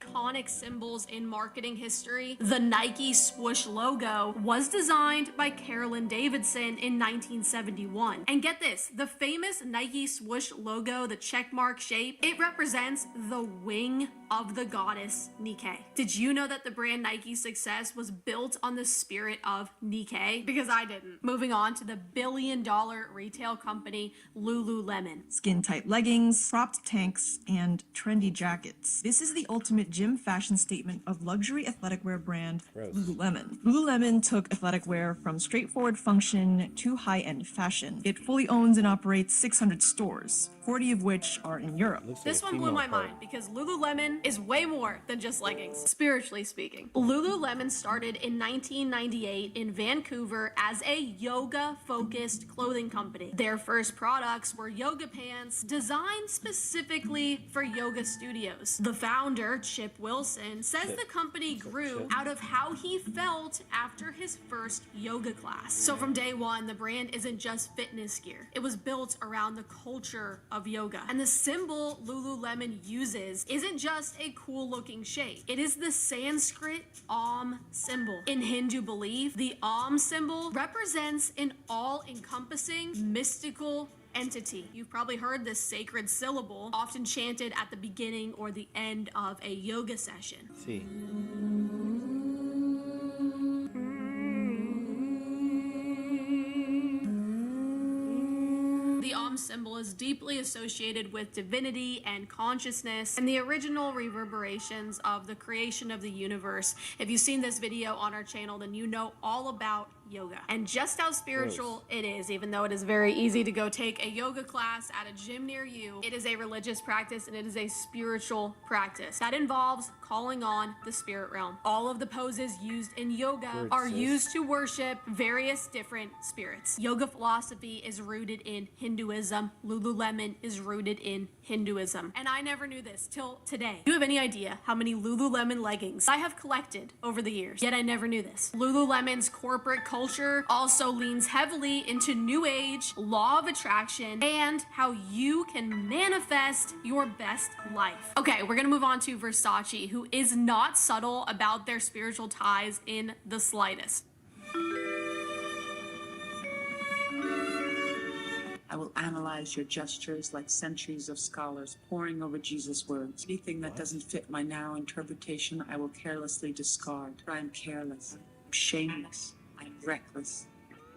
Iconic symbols in marketing history, the Nike swoosh logo was designed by Carolyn Davidson in 1971. And get this, the famous Nike swoosh logo, the checkmark shape, it represents the wing of the goddess Nike. Did you know that the brand Nike's success was built on the spirit of Nike? Because I didn't. Moving on to the billion-dollar retail company Lululemon. Skin-tight leggings, cropped tanks, and trendy jackets. This is the ultimate gym fashion statement of luxury athletic wear brand Lululemon. Lululemon took athletic wear from straightforward function to high-end fashion. It fully owns and operates 600 stores, 40 of which are in Europe. This one blew my mind because Lululemon is way more than just leggings, spiritually speaking. Lululemon started in 1998 in Vancouver as a yoga-focused clothing company. Their first products were yoga pants designed specifically for yoga studios. The founder, Chip Wilson, says the company grew out of how he felt after his first yoga class. So from day one, the brand isn't just fitness gear. It was built around the culture of yoga. And the symbol Lululemon uses isn't just a cool looking shape. It is the Sanskrit Om symbol. In Hindu belief, the Om symbol represents an all-encompassing mystical entity. You've probably heard this sacred syllable often chanted at the beginning or the end of a yoga session. See. The Om symbol is deeply associated with divinity and consciousness and the original reverberations of the creation of the universe. If you've seen this video on our channel, then you know all about yoga and just how spiritual it is. Even though it is very easy to go take a yoga class at a gym near you, it is a religious practice and it is a spiritual practice that involves calling on the spirit realm. All of the poses used in yoga are used to worship various different spirits. Yoga philosophy is rooted in Hinduism. Lululemon is rooted in Hinduism. And I never knew this till today. Do you have any idea how many Lululemon leggings I have collected over the years? Yet I never knew this. Lululemon's corporate culture also leans heavily into New Age, law of attraction, and how you can manifest your best life. Okay, we're gonna move on to Versace, who is not subtle about their spiritual ties in the slightest. I will analyze your gestures like centuries of scholars poring over Jesus' words. Anything that doesn't fit my narrow interpretation, I will carelessly discard. For I am careless, I'm shameless, I'm reckless.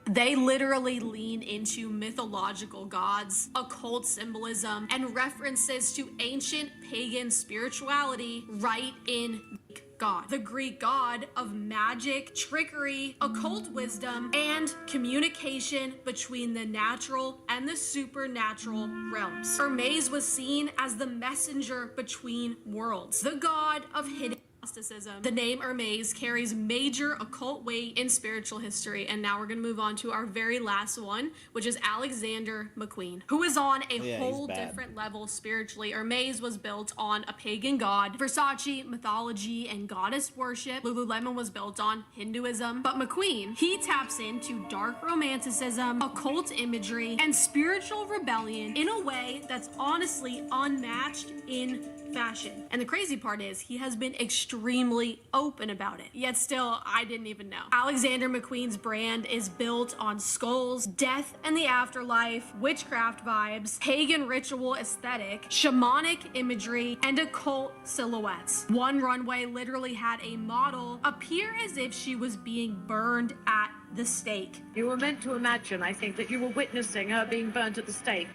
They literally lean into mythological gods, occult symbolism, and references to ancient pagan spirituality right in God, the Greek god of magic, trickery, occult wisdom, and communication between the natural and the supernatural realms. Hermes was seen as the messenger between worlds, the god of hidden Gnosticism. The name Hermes carries major occult weight in spiritual history, and now we're going to move on to our very last one, which is Alexander McQueen, who is on a whole different level spiritually. Hermes was built on a pagan god, Versace, mythology, and goddess worship. Lululemon was built on Hinduism, but McQueen, he taps into dark romanticism, occult imagery, and spiritual rebellion in a way that's honestly unmatched in fashion. And the crazy part is he has been extremely open about it, yet still I didn't even know. Alexander McQueen's brand is built on skulls, death and the afterlife, witchcraft vibes, pagan ritual aesthetic, shamanic imagery, and occult silhouettes. One runway literally had a model appear as if she was being burned at the stake. You were meant to imagine, I think, that you were witnessing her being burnt at the stake.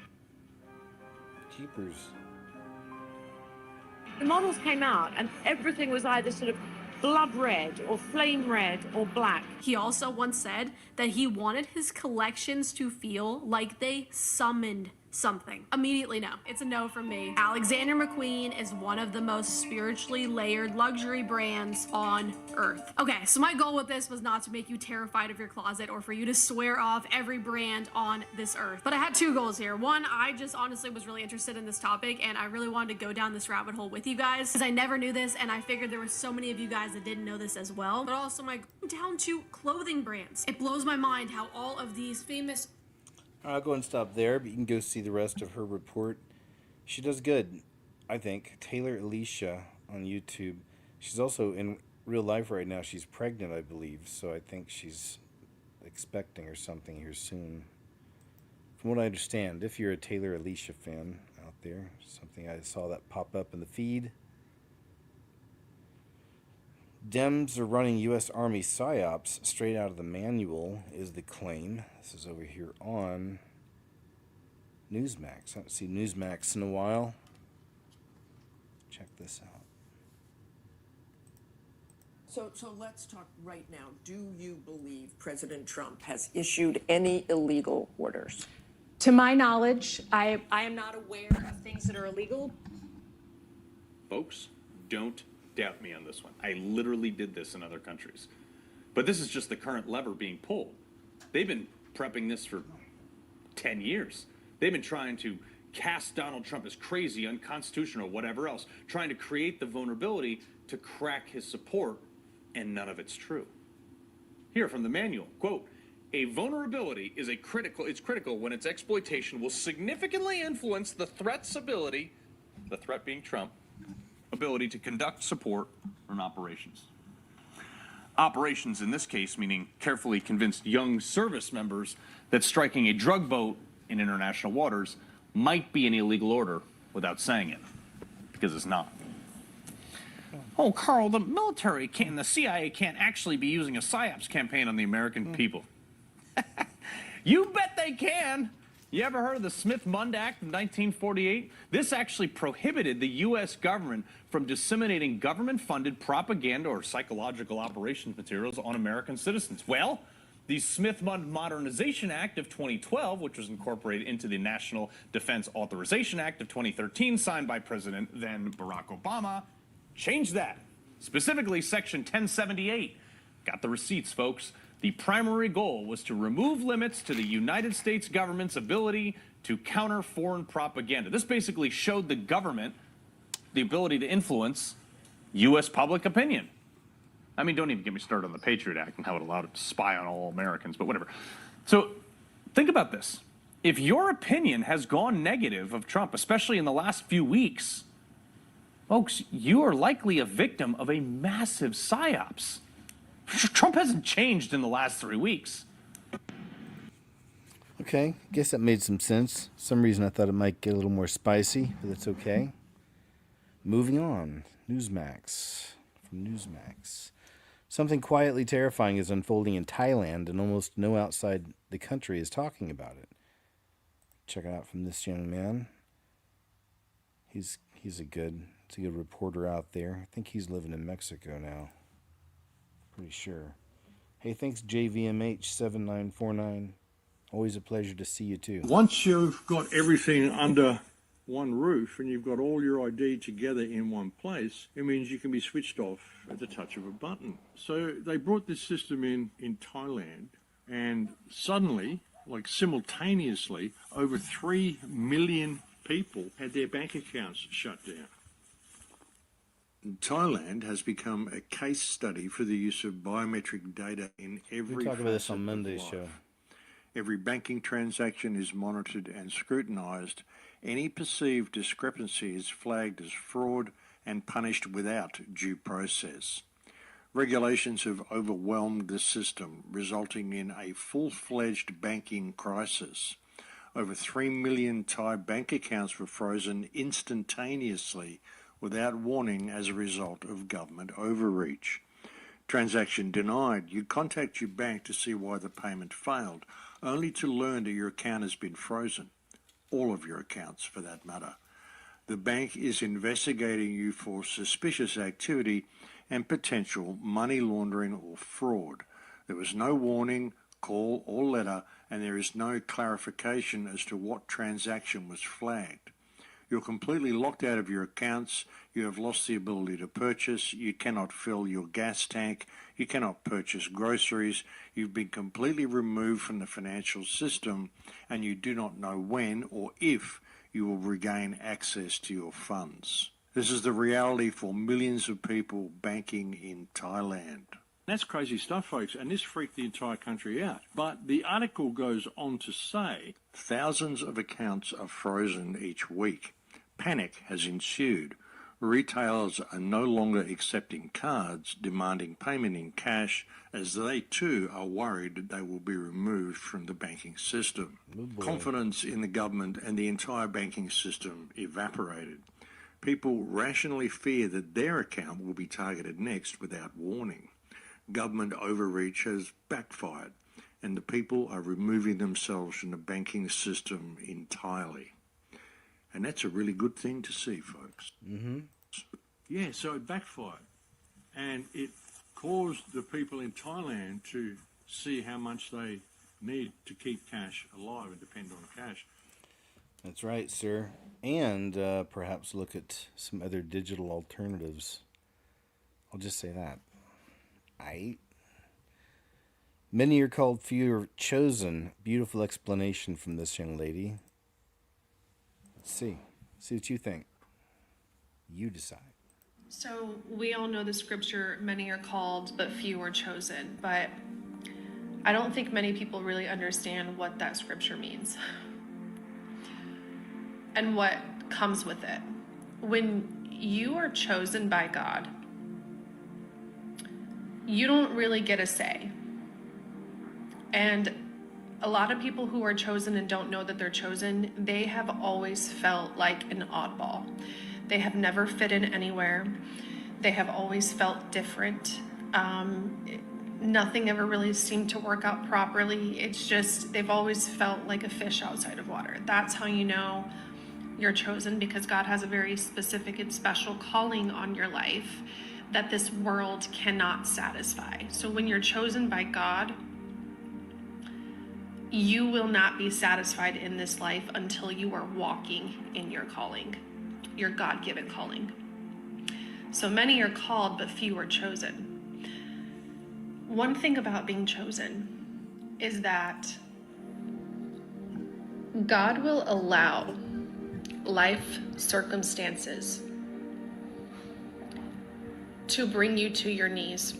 Jeepers. The models came out and everything was either sort of blood red or flame red or black. He also once said that he wanted his collections to feel like they summoned something. Immediately no. It's a no from me. Alexander McQueen is one of the most spiritually layered luxury brands on earth. Okay, so my goal with this was not to make you terrified of your closet or for you to swear off every brand on this earth. But I had two goals here. One, I just honestly was really interested in this topic and I really wanted to go down this rabbit hole with you guys because I never knew this and I figured there were so many of you guys that didn't know this as well. But also my down to clothing brands. It blows my mind how all of these famous I'll go and stop there, but you can go see the rest of her report. She does good, I think. Taylor Alicia on YouTube. She's also in real life right now. She's pregnant, I believe, so I think she's expecting or something here soon. From what I understand, if you're a Taylor Alicia fan out there, something I saw that pop up in the feed. Dems are running U.S. Army PSYOPs straight out of the manual, is the claim. This is over here on Newsmax. I haven't seen Newsmax in a while. Check this out. So let's talk right now. Do you believe President Trump has issued any illegal orders? To my knowledge, I am not aware of things that are illegal. Folks, don't doubt me on this one. I literally did this in other countries. But this is just the current lever being pulled. They've been prepping this for 10 years. They've been trying to cast Donald Trump as crazy, unconstitutional, whatever else, trying to create the vulnerability to crack his support, and none of it's true. Here from the manual, quote, a vulnerability is critical when its exploitation will significantly influence the threat's ability, the threat being Trump, ability to conduct, support, and operations. Operations in this case meaning carefully convinced young service members that striking a drug boat in international waters might be an illegal order without saying it, because it's not. Oh, Carl, the military can't, the CIA can't actually be using a PSYOPs campaign on the American people. You bet they can. You ever heard of the Smith-Mundt Act of 1948? This actually prohibited the U.S. government from disseminating government-funded propaganda or psychological operations materials on American citizens. Well, the Smith-Mundt Modernization Act of 2012, which was incorporated into the National Defense Authorization Act of 2013, signed by President then Barack Obama, changed that. Specifically, Section 1078. Got the receipts, folks. The primary goal was to remove limits to the United States government's ability to counter foreign propaganda. This basically showed the government the ability to influence U.S. public opinion. I mean, don't even get me started on the Patriot Act and how it allowed it to spy on all Americans, but whatever. So think about this. If your opinion has gone negative of Trump, especially in the last few weeks, folks, you are likely a victim of a massive PSYOPs. Trump hasn't changed in the last 3 weeks. Okay, guess that made some sense. Some reason I thought it might get a little more spicy, but that's okay. Moving on. Newsmax. From Newsmax. Something quietly terrifying is unfolding in Thailand, and almost no outside the country is talking about it. Check it out from this young man. He's a good reporter out there. I think he's living in Mexico now. Pretty sure. Hey, thanks JVMH7949. Always a pleasure to see you too. Once you've got everything under one roof and you've got all your ID together in one place, it means you can be switched off at the touch of a button. So they brought this system in Thailand, and suddenly, like simultaneously, over 3 million people had their bank accounts shut down. Thailand has become a case study for the use of biometric data in every We talk about this on facet of Monday's life. show. Every banking transaction is monitored and scrutinised. Any perceived discrepancy is flagged as fraud and punished without due process. Regulations have overwhelmed the system, resulting in a full-fledged banking crisis. Over 3 million Thai bank accounts were frozen instantaneously without warning as a result of government overreach. Transaction denied. You contact your bank to see why the payment failed, only to learn that your account has been frozen. All of your accounts, for that matter. The bank is investigating you for suspicious activity and potential money laundering or fraud. There was no warning, call or letter, and there is no clarification as to what transaction was flagged. You're completely locked out of your accounts, you have lost the ability to purchase, you cannot fill your gas tank, you cannot purchase groceries, you've been completely removed from the financial system, and you do not know when or if you will regain access to your funds. This is the reality for millions of people banking in Thailand. That's crazy stuff, folks, and this freaked the entire country out. But the article goes on to say thousands of accounts are frozen each week. Panic has ensued. Retailers are no longer accepting cards, demanding payment in cash, as they too are worried that they will be removed from the banking system. Confidence in the government and the entire banking system evaporated. People rationally fear that their account will be targeted next without warning. Government overreach has backfired, and the people are removing themselves from the banking system entirely. And that's a really good thing to see, folks. Mm-hmm. Yeah, so it backfired. And it caused the people in Thailand to see how much they need to keep cash alive and depend on cash. That's right, sir. And perhaps look at some other digital alternatives. I'll just say that. Many are called, few are chosen. Beautiful explanation from this young lady. Let's see. See what you think. You decide. So we all know the scripture, many are called, but few are chosen. But I don't think many people really understand what that scripture means and what comes with it. When you are chosen by God, you don't really get a say. And a lot of people who are chosen and don't know that they're chosen, they have always felt like an oddball. They have never fit in anywhere. They have always felt different. Nothing ever really seemed to work out properly. It's just, they've always felt like a fish outside of water. That's how you know you're chosen, because God has a very specific and special calling on your life that this world cannot satisfy. So when you're chosen by God, you will not be satisfied in this life until you are walking in your calling, your God-given calling. So many are called, but few are chosen. One thing about being chosen is that God will allow life circumstances to bring you to your knees,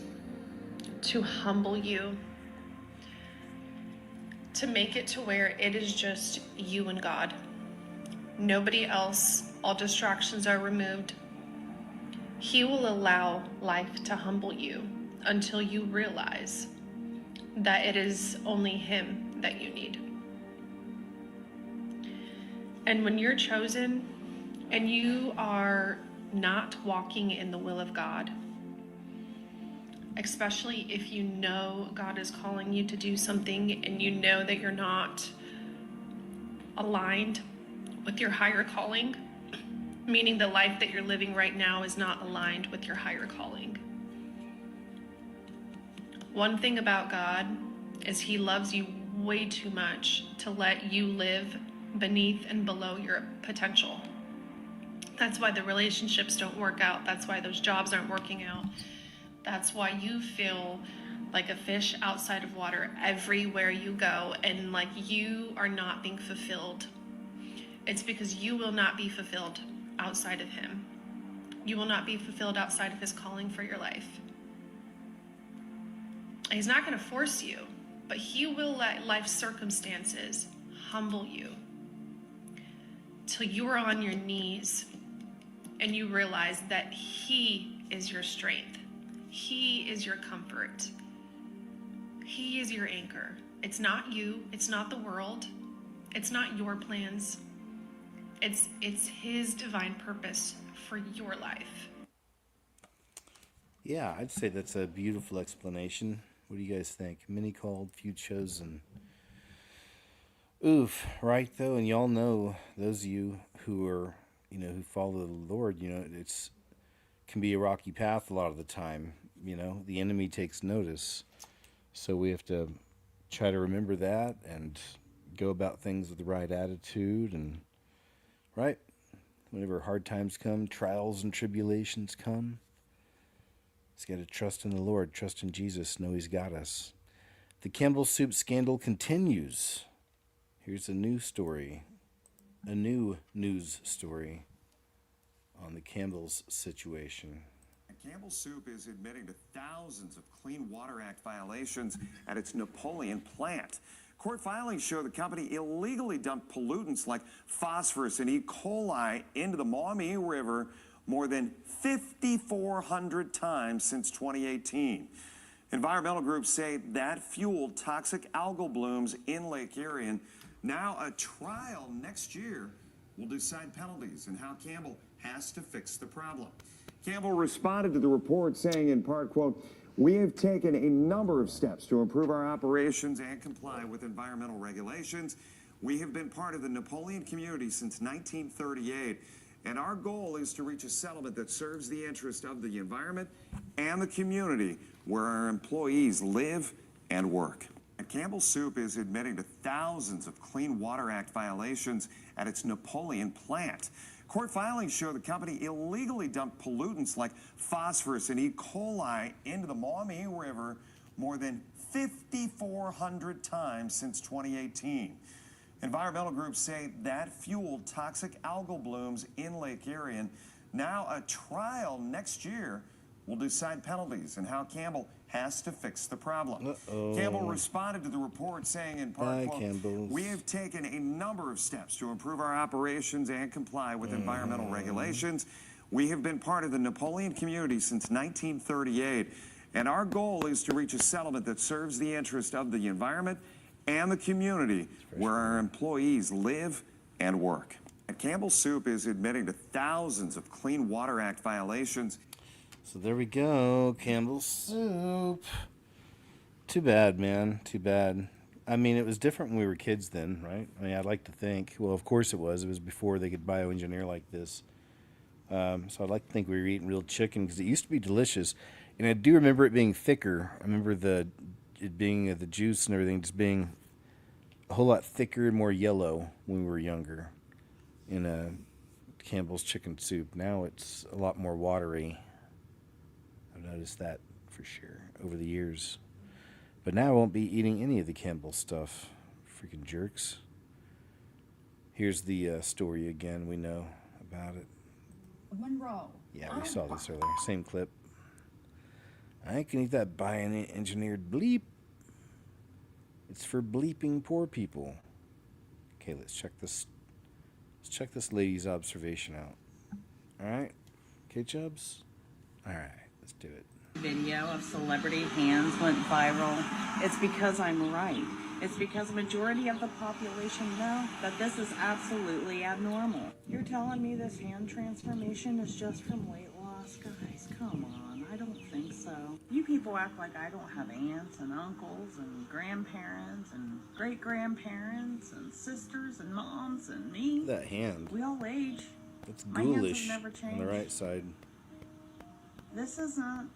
to humble you, to make it to where it is just you and God. Nobody else, all distractions are removed. He will allow life to humble you until you realize that it is only Him that you need. And when you're chosen and you are not walking in the will of God, especially if you know God is calling you to do something and you know that you're not aligned with your higher calling, meaning the life that you're living right now is not aligned with your higher calling. One thing about God is He loves you way too much to let you live beneath and below your potential. That's why the relationships don't work out. That's why those jobs aren't working out. That's why you feel like a fish outside of water everywhere you go, and like you are not being fulfilled. It's because you will not be fulfilled outside of Him. You will not be fulfilled outside of His calling for your life. He's not going to force you, but He will let life circumstances humble you till you are on your knees and you realize that He is your strength. He is your comfort. He is your anchor. It's not you. It's not the world. It's not your plans. It's His divine purpose for your life. Yeah, I'd say that's a beautiful explanation. What do you guys think? Many called, few chosen. Oof, right though, and y'all know, those of you who are, who follow the Lord, it's can be a rocky path a lot of the time. You know, the enemy takes notice. So we have to try to remember that and go about things with the right attitude. And, right, whenever hard times come, trials and tribulations come, just got to trust in the Lord, trust in Jesus, know He's got us. The Campbell Soup scandal continues. Here's a new story, a new news story on the Campbell's situation. Campbell Soup is admitting to thousands of Clean Water Act violations at its Napoleon plant. Court filings show the company illegally dumped pollutants like phosphorus and E. coli into the Maumee River more than 5,400 times since 2018. Environmental groups say that fueled toxic algal blooms in Lake Erie. And now a trial next year will decide penalties and how Campbell has to fix the problem. Campbell responded to the report saying in part, quote, "We have taken a number of steps to improve our operations and comply with environmental regulations. We have been part of the Napoleon community since 1938, and our goal is to reach a settlement that serves the interest of the environment and the community where our employees live and work." And Campbell Soup is admitting to thousands of Clean Water Act violations at its Napoleon plant. Court filings show the company illegally dumped pollutants like phosphorus and E. coli into the Maumee River more than 5,400 times since 2018. Environmental groups say that fueled toxic algal blooms in Lake Erie. And now a trial next year will decide penalties and how Campbell has to fix the problem. Campbell responded to the report saying in part, quote, "We have taken a number of steps to improve our operations and comply with environmental regulations. We have been part of the Napoleon community since 1938, and our goal is to reach a settlement that serves the interest of the environment and the community where our employees live and work." And Campbell Soup is admitting to thousands of Clean Water Act violations. So there we go, Campbell Soup. Too bad, man. Too bad. I mean, it was different when we were kids then, right? I mean, I'd like to think. Well, of course it was. It was before they could bioengineer like this. So I'd like to think we were eating real chicken because it used to be delicious. And I do remember it being thicker. I remember it being the juice and everything just being a whole lot thicker and more yellow when we were younger in Campbell's chicken soup. Now it's a lot more watery. I've noticed that for sure over the years. But now I won't be eating any of the Campbell stuff. Freaking jerks. Here's the story again. We know about it. Monroe. Yeah, we saw this earlier. Same clip. I can eat that bioengineered bleep. It's for bleeping poor people. Okay, let's check this. Let's check this lady's observation out. All right, K-Chubs? All right. Let's do it. Video of celebrity hands went viral. It's because I'm right. It's because a majority of the population know that this is absolutely abnormal. You're telling me this hand transformation is just from weight loss? Guys, come on. I don't think so. You people act like I don't have aunts and uncles and grandparents and great-grandparents and sisters and moms and me. That hand. We all age. It's My hands have ghoulish never on changed. the right side. This isn't.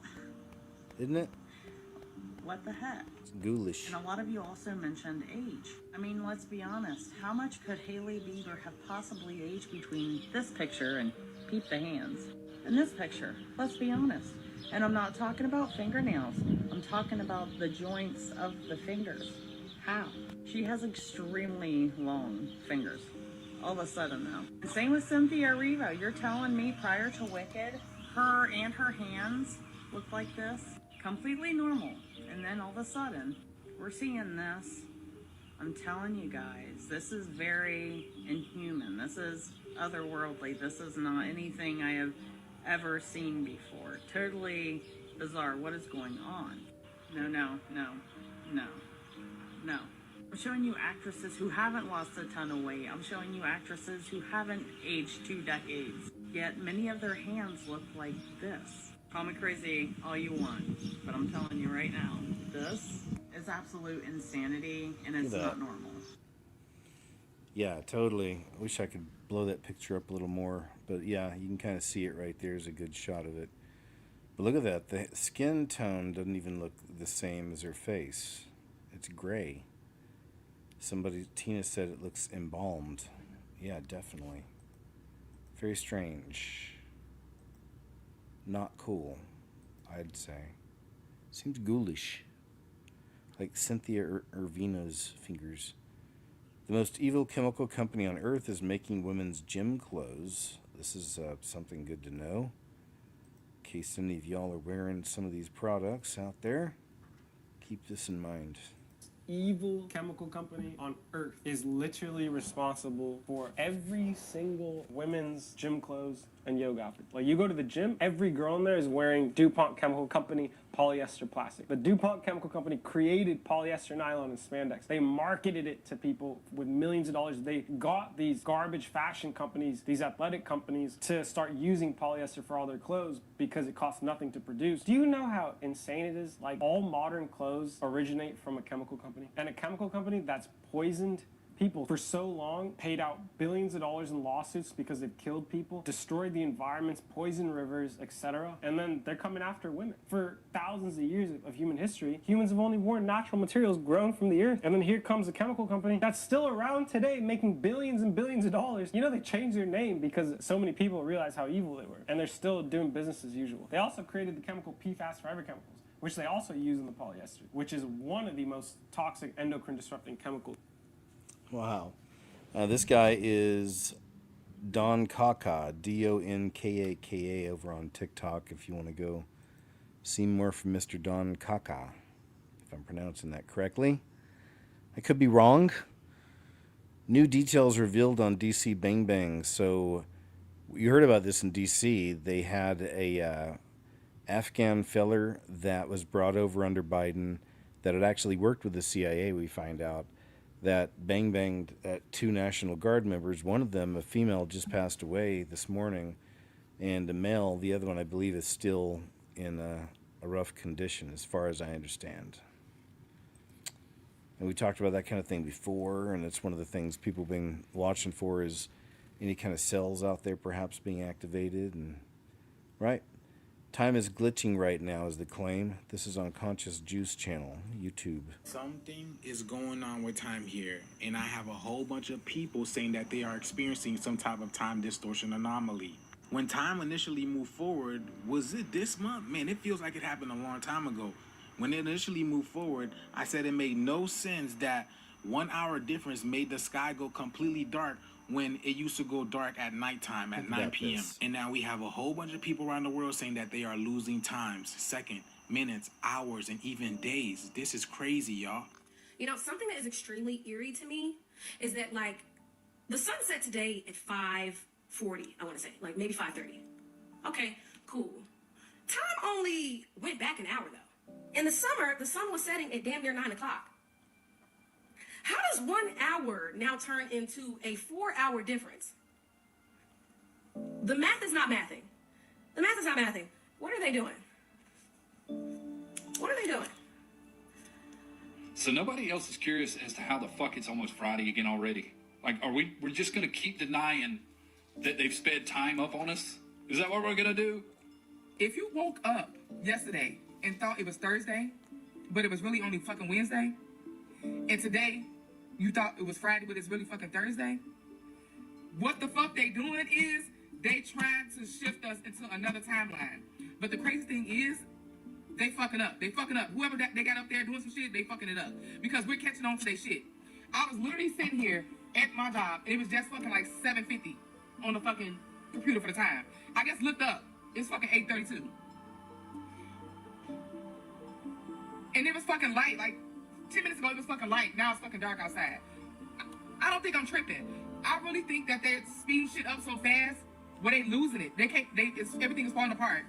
Isn't it? What the heck? It's ghoulish. And a lot of you also mentioned age. I mean, let's be honest. How much could Hailey Bieber have possibly aged between this picture and peep the hands and this picture? Let's be honest. And I'm not talking about fingernails. I'm talking about the joints of the fingers. How? She has extremely long fingers. All of a sudden, though. Same with Cynthia Erivo. You're telling me prior to Wicked, her and her hands look like this? Completely normal. And then all of a sudden, we're seeing this. I'm telling you guys, this is very inhuman. This is otherworldly. This is not anything I have ever seen before. Totally bizarre. What is going on? No. I'm showing you actresses who haven't lost a ton of weight. I'm showing you actresses who haven't aged 2 decades. Yet many of their hands look like this. Call me crazy all you want, but I'm telling you right now, this is absolute insanity and it's not normal. Yeah, totally. I wish I could blow that picture up a little more. But yeah, you can kind of see it right there. There's a good shot of it. But look at that. The skin tone doesn't even look the same as her face. It's gray. Tina said it looks embalmed. Yeah, definitely. Very strange. Not cool, I'd say. Seems ghoulish. Like Cynthia Irvina's fingers. The most evil chemical company on earth is making women's gym clothes. This is something good to know. In case any of y'all are wearing some of these products out there, keep this in mind. Evil chemical company on earth is literally responsible for every single women's gym clothes and yoga outfit. Like, you go to the gym, every girl in there is wearing DuPont Chemical Company polyester plastic. The DuPont Chemical Company created polyester nylon and spandex. They marketed it to people with millions of dollars. They got these garbage fashion companies, these athletic companies, to start using polyester for all their clothes because it costs nothing to produce. Do you know how insane it is? Like, all modern clothes originate from a chemical company. And a chemical company that's poisoned people for so long, paid out billions of dollars in lawsuits because they've killed people, destroyed the environments, poisoned rivers, etc. And then they're coming after women. For thousands of years of human history, humans have only worn natural materials grown from the earth. And then here comes a chemical company that's still around today, making billions and billions of dollars. You know, they changed their name because so many people realized how evil they were. And they're still doing business as usual. They also created the chemical PFAS forever chemicals, which they also use in the polyester, which is one of the most toxic endocrine disrupting chemicals. Wow. This guy is Don Kaka, Donkaka, over on TikTok if you want to go see more from Mr. Don Kaka, if I'm pronouncing that correctly. I could be wrong. New details revealed on DC Bang Bang. So you heard about this in DC. They had a Afghan feller that was brought over under Biden that had actually worked with the CIA, we find out, that bang-banged at 2 National Guard members. One of them, a female, just passed away this morning, and a male, the other one, I believe, is still in a rough condition, as far as I understand. And we talked about that kind of thing before, and it's one of the things people have been watching for is any kind of cells out there perhaps being activated. And right? Time is glitching right now is the claim. This is on Conscious Juice channel, YouTube. Something is going on with time here, and I have a whole bunch of people saying that they are experiencing some type of time distortion anomaly. When time initially moved forward, was it this month? Man, it feels like it happened a long time ago. When it initially moved forward, I said it made no sense that 1 hour difference made the sky go completely dark when it used to go dark at nighttime at 9 p.m. And now we have a whole bunch of people around the world saying that they are losing times, second, minutes, hours, and even days. This is crazy, y'all. You know, something that is extremely eerie to me is that, like, the sun set today at 5:40, I want to say, like maybe 5:30. Okay, cool. Time only went back an hour, though. In the summer, the sun was setting at damn near 9 o'clock. How does 1 hour now turn into a 4-hour difference? The math is not mathing. The math is not mathing. What are they doing? What are they doing? So nobody else is curious as to how the fuck it's almost Friday again already. Like, we're just gonna keep denying that they've sped time up on us? Is that what we're gonna do? If you woke up yesterday and thought it was Thursday, but it was really only fucking Wednesday, and today you thought it was Friday, but it's really fucking Thursday, what the fuck they doing is they trying to shift us into another timeline. But the crazy thing is, they fucking up. They fucking up. Whoever they got up there doing some shit, they fucking it up. Because we're catching on to their shit. I was literally sitting here at my job, and it was just fucking like 7:50 on the fucking computer for the time. I just looked up. It's fucking 8:32. And it was fucking light, like 10 minutes ago it was fucking light. Now it's fucking dark outside. I don't think I'm tripping. I really think that they're speeding shit up so fast where they losing it. They can't, everything is falling apart.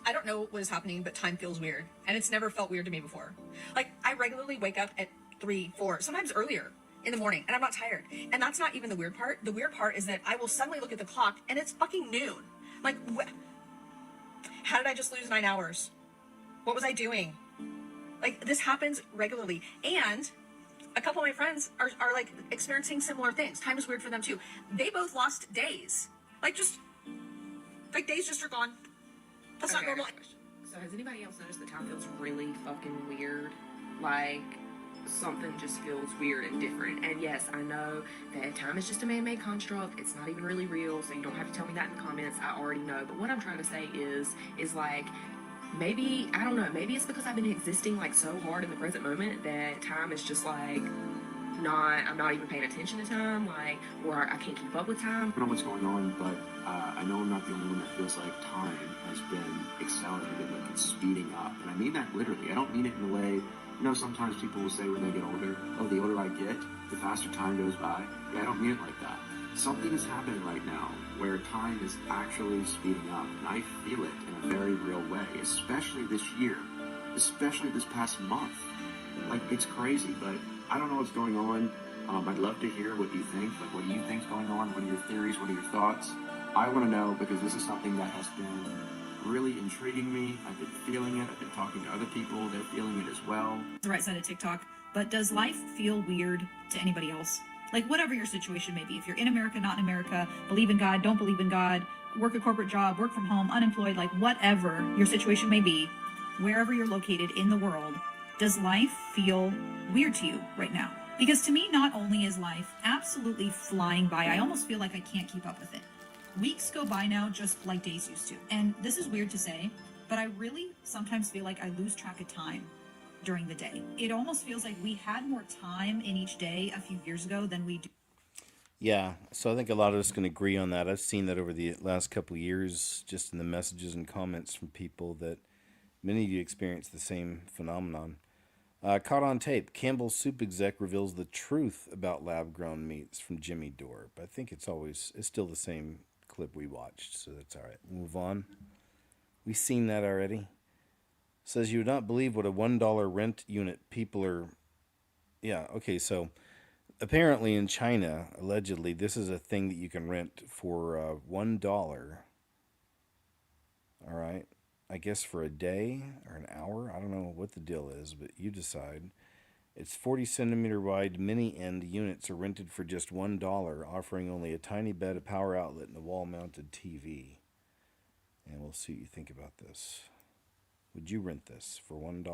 I don't know what is happening, but time feels weird. And it's never felt weird to me before. Like, I regularly wake up at 3, 4, sometimes earlier in the morning, and I'm not tired. And that's not even the weird part. The weird part is that I will suddenly look at the clock, and it's fucking noon. Like, how did I just lose 9 hours? What was I doing? Like, this happens regularly. And a couple of my friends are like experiencing similar things. Time is weird for them too. They both lost days. Like days just are gone. That's not normal. So has anybody else noticed that time feels really fucking weird? Like something just feels weird and different. And yes, I know that time is just a man-made construct. It's not even really real, so you don't have to tell me that in the comments. I already know. But what I'm trying to say is like maybe, I don't know, maybe it's because I've been existing like so hard in the present moment that time is just like I'm not even paying attention to time, like, or I can't keep up with time. I don't know what's going on, but I know I'm not the only one that feels like time has been accelerated, like it's speeding up. And I mean that literally. I don't mean it in a way, you know, sometimes people will say when they get older, oh, the older I get, the faster time goes by. Yeah, I don't mean it like that. Something is happening right now where time is actually speeding up, and I feel it in a very real way, especially this year, especially this past month. Like, it's crazy, but I don't know what's going on. I'd love to hear what you think. Like, what do you think's going on? What are your theories? What are your thoughts? I want to know because this is something that has been really intriguing me. I've been feeling it. I've been talking to other people. They're feeling it as well. The right side of TikTok. But does life feel weird to anybody else? Like, whatever your situation may be, if you're in America, not in America, believe in God, don't believe in God, work a corporate job, work from home, unemployed, like whatever your situation may be, wherever you're located in the world, does life feel weird to you right now? Because to me, not only is life absolutely flying by, I almost feel like I can't keep up with it. Weeks go by now just like days used to. And this is weird to say, but I really sometimes feel like I lose track of time during the day. It almost feels like we had more time in each day a few years ago than we do. Yeah, so I think a lot of us can agree on that. I've seen that over the last couple of years, just in the messages and comments from people, that many of you experience the same phenomenon. Caught on tape, Campbell's soup exec reveals the truth about lab-grown meats from Jimmy Dore. But I think it's still the same clip we watched, so that's all right. Move on. We've seen that already. Says you would not believe what a $1 rent unit people are... Yeah, okay, so apparently in China, allegedly, this is a thing that you can rent for $1. All right. I guess for a day or an hour. I don't know what the deal is, but you decide. It's 40 centimeter wide mini end units are rented for just $1, offering only a tiny bed, a power outlet, and a wall-mounted TV. And we'll see what you think about this. Would you rent this for $1?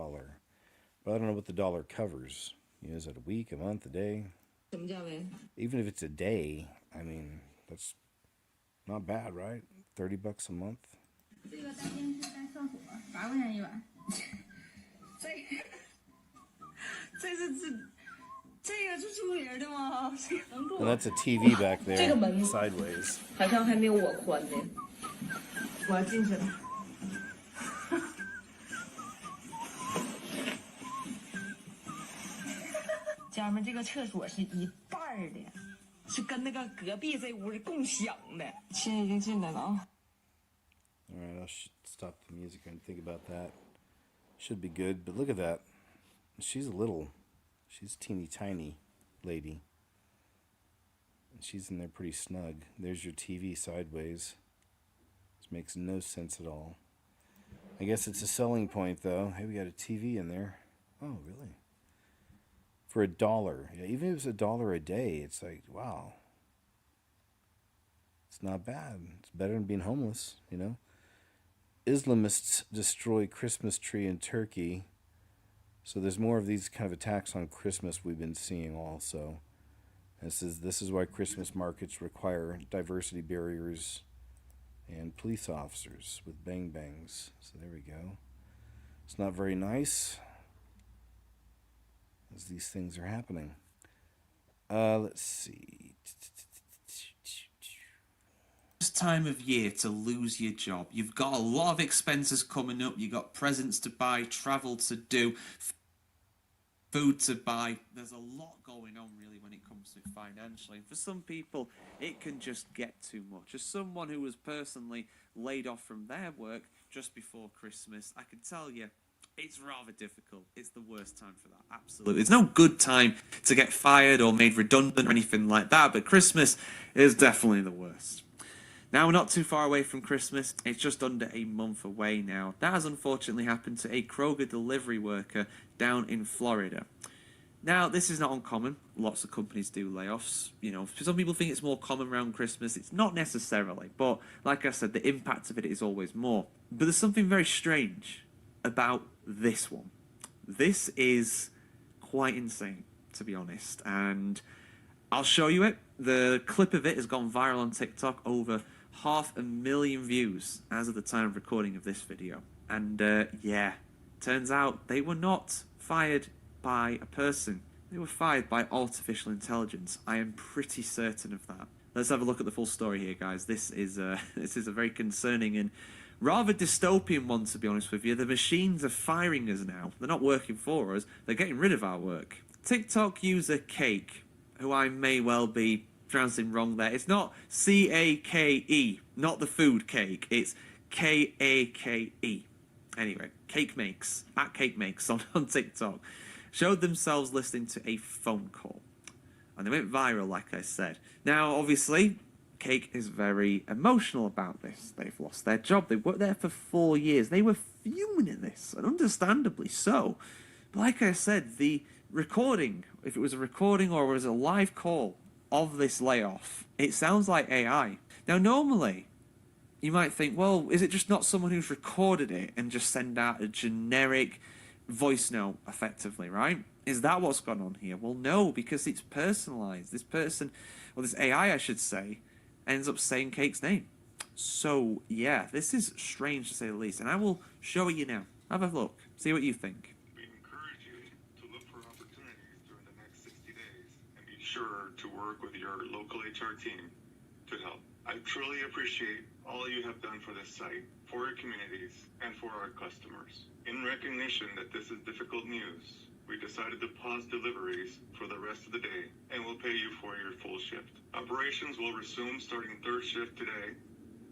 But I don't know what the dollar covers. You know, is it a week, a month, a day? Even if it's a day, I mean, that's not bad, right? $30 a month. 这个单间是带厕所，8块钱一晚。这个是住人的吗？能住？ And that's a TV back there, sideways. 好像还没有我宽呢。我要进去了。家人们，这个厕所是一半儿的，是跟那个隔壁这屋是共享的。亲已经进来了啊。 All right, I'll stop the music and think about that. Should be good, but look at that. She's a teeny tiny lady. And she's in there pretty snug. There's your TV sideways. This makes no sense at all. I guess it's a selling point, though. Hey, we got a TV in there. Oh, really? For $1. Yeah, even if it's $1 a day, it's like, wow. It's not bad. It's better than being homeless, you know? Islamists destroy Christmas tree in Turkey. So there's more of these kind of attacks on Christmas we've been seeing also. This is why Christmas markets require diversity barriers and police officers with bang-bangs. So there we go. It's not very nice as these things are happening. Let's see. Time of year to lose your job. You've got a lot of expenses coming up. You've got presents to buy, travel to do, food to buy. There's a lot going on really when it comes to financially. And for some people, it can just get too much. As someone who was personally laid off from their work just before Christmas, I can tell you, it's rather difficult. It's the worst time for that, absolutely. It's no good time to get fired or made redundant or anything like that, but Christmas is definitely the worst. Now, we're not too far away from Christmas. It's just under a month away now. That has unfortunately happened to a Kroger delivery worker down in Florida. Now, this is not uncommon. Lots of companies do layoffs. You know, some people think it's more common around Christmas. It's not necessarily, but like I said, the impact of it is always more. But there's something very strange about this one. This is quite insane, to be honest, and I'll show you it. The clip of it has gone viral on TikTok, over 500,000 views as of the time of recording of this video. And yeah, turns out they were not fired by a person. They were fired by artificial intelligence. I am pretty certain of that. Let's have a look at the full story here, guys. This is a very concerning and rather dystopian one, to be honest with you. The machines are firing us now. They're not working for us. They're getting rid of our work. TikTok user Cake, who I may well be pronouncing wrong there. It's not C-A-K-E, not the food cake. It's K-A-K-E. Anyway, Cake Makes, at Cake Makes on TikTok, showed themselves listening to a phone call. And they went viral, like I said. Now, obviously, Cake is very emotional about this. They've lost their job. They worked there for 4 years. They were fuming at this, and understandably so. But like I said, the recording, if it was a recording or it was a live call of this layoff, it sounds like AI. Now, normally, you might think, well, is it just not someone who's recorded it and just send out a generic voice note, effectively, right? Is that what's gone on here? Well, no, because it's personalized. This person, or this AI, I should say, ends up saying Cake's name. So, yeah, this is strange to say the least, and I will show it you now. Have a look. See what you think. We encourage you to look for opportunities during the next 60 days and be sure to work with your local HR team to help. I truly appreciate all you have done for this site, for your communities, and for our customers. In recognition that this is difficult news, we decided to pause deliveries for the rest of the day and will pay you for your full shift. Operations will resume starting third shift today,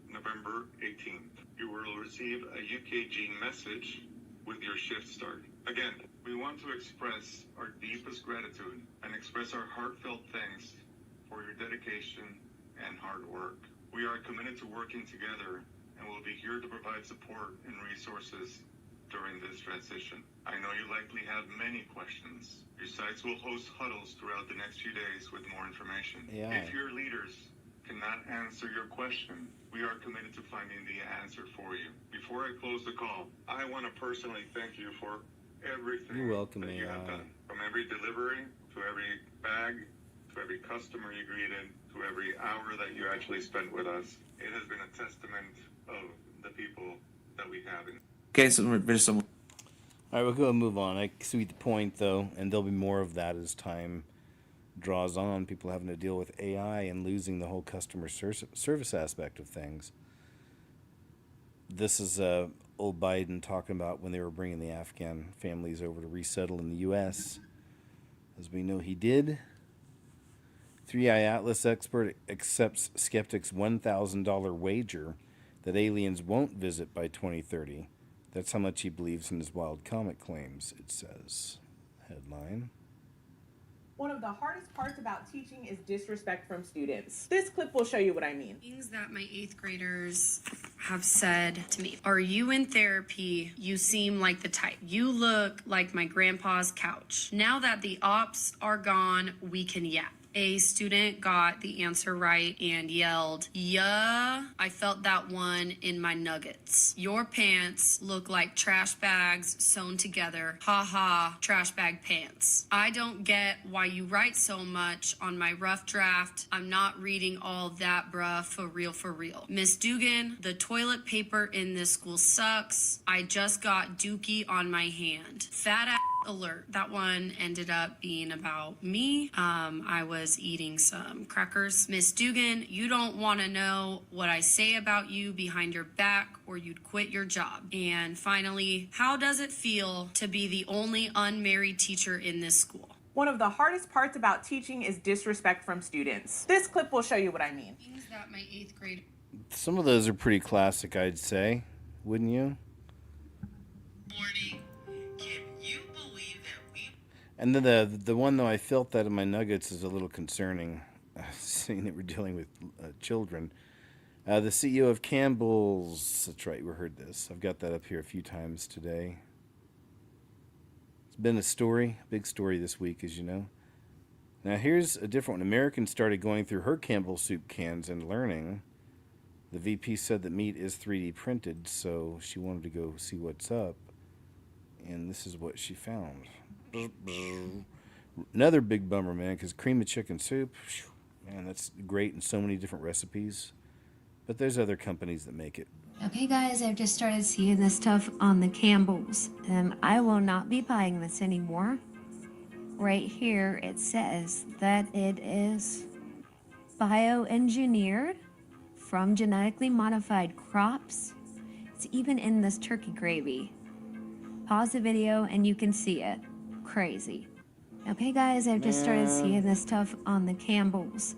November 18th. You will receive a UKG message with your shift start. Again, we want to express our deepest gratitude and express our heartfelt thanks for your dedication and hard work. We are committed to working together and will be here to provide support and resources during this transition. I know you likely have many questions. Your sites will host huddles throughout the next few days with more information. Yeah. If your leaders cannot answer your question, we are committed to finding the answer for you. Before I close the call, I want to personally thank you for everything You're welcome, that you have AI. done. From every delivery, to every bag, to every customer you greeted, to every hour that you actually spent with us. It has been a testament of the people that we have in. Okay, so there's someone. All right, we'll go and move on. I see the point, though, and there'll be more of that as time draws on. People having to deal with AI and losing the whole customer service aspect of things. This is old Biden talking about when they were bringing the Afghan families over to resettle in the U.S. As we know, he did. 3i Atlas expert accepts skeptics' $1,000 wager that aliens won't visit by 2030. That's how much he believes in his wild comet claims, it says. Headline. One of the hardest parts about teaching is disrespect from students. This clip will show you what I mean. Things that my 8th graders have said to me. Are you in therapy? You seem like the type. You look like my grandpa's couch. Now that the ops are gone, we can yap. A student got the answer right and yelled, "Yeah, I felt that one in my nuggets. Your pants look like trash bags sewn together. Ha ha, trash bag pants. I don't get why you write so much on my rough draft. I'm not reading all that, bruh, for real, for real. Miss Dugan, the toilet paper in this school sucks. I just got dookie on my hand. Fat ass alert." That one ended up being about me. I was eating some crackers. Miss Dugan, you don't want to know what I say about you behind your back or you'd quit your job. And finally, how does it feel to be the only unmarried teacher in this school? One of the hardest parts about teaching is disrespect from students. This clip will show you what I mean. Things that my 8th grade. Some of those are pretty classic, I'd say. Wouldn't you? And then the one, though, I felt that in my nuggets is a little concerning, seeing that we're dealing with children. The CEO of Campbell's, that's right, we heard this. I've got that up here a few times today. It's been a story, big story this week, as you know. Now here's a different one. Americans started going through her Campbell soup cans and learning. The VP said that meat is 3D printed, so she wanted to go see what's up. And this is what she found. Another big bummer, man, because cream of chicken soup, man, that's great in so many different recipes. But there's other companies that make it. Okay, guys, I've just started seeing this stuff on the Campbells. I will not be buying this anymore. Right here, it says that it is bioengineered from genetically modified crops. It's even in this turkey gravy. Pause the video and you can see it. Crazy. Okay, guys, I've just started seeing this stuff on the Campbells.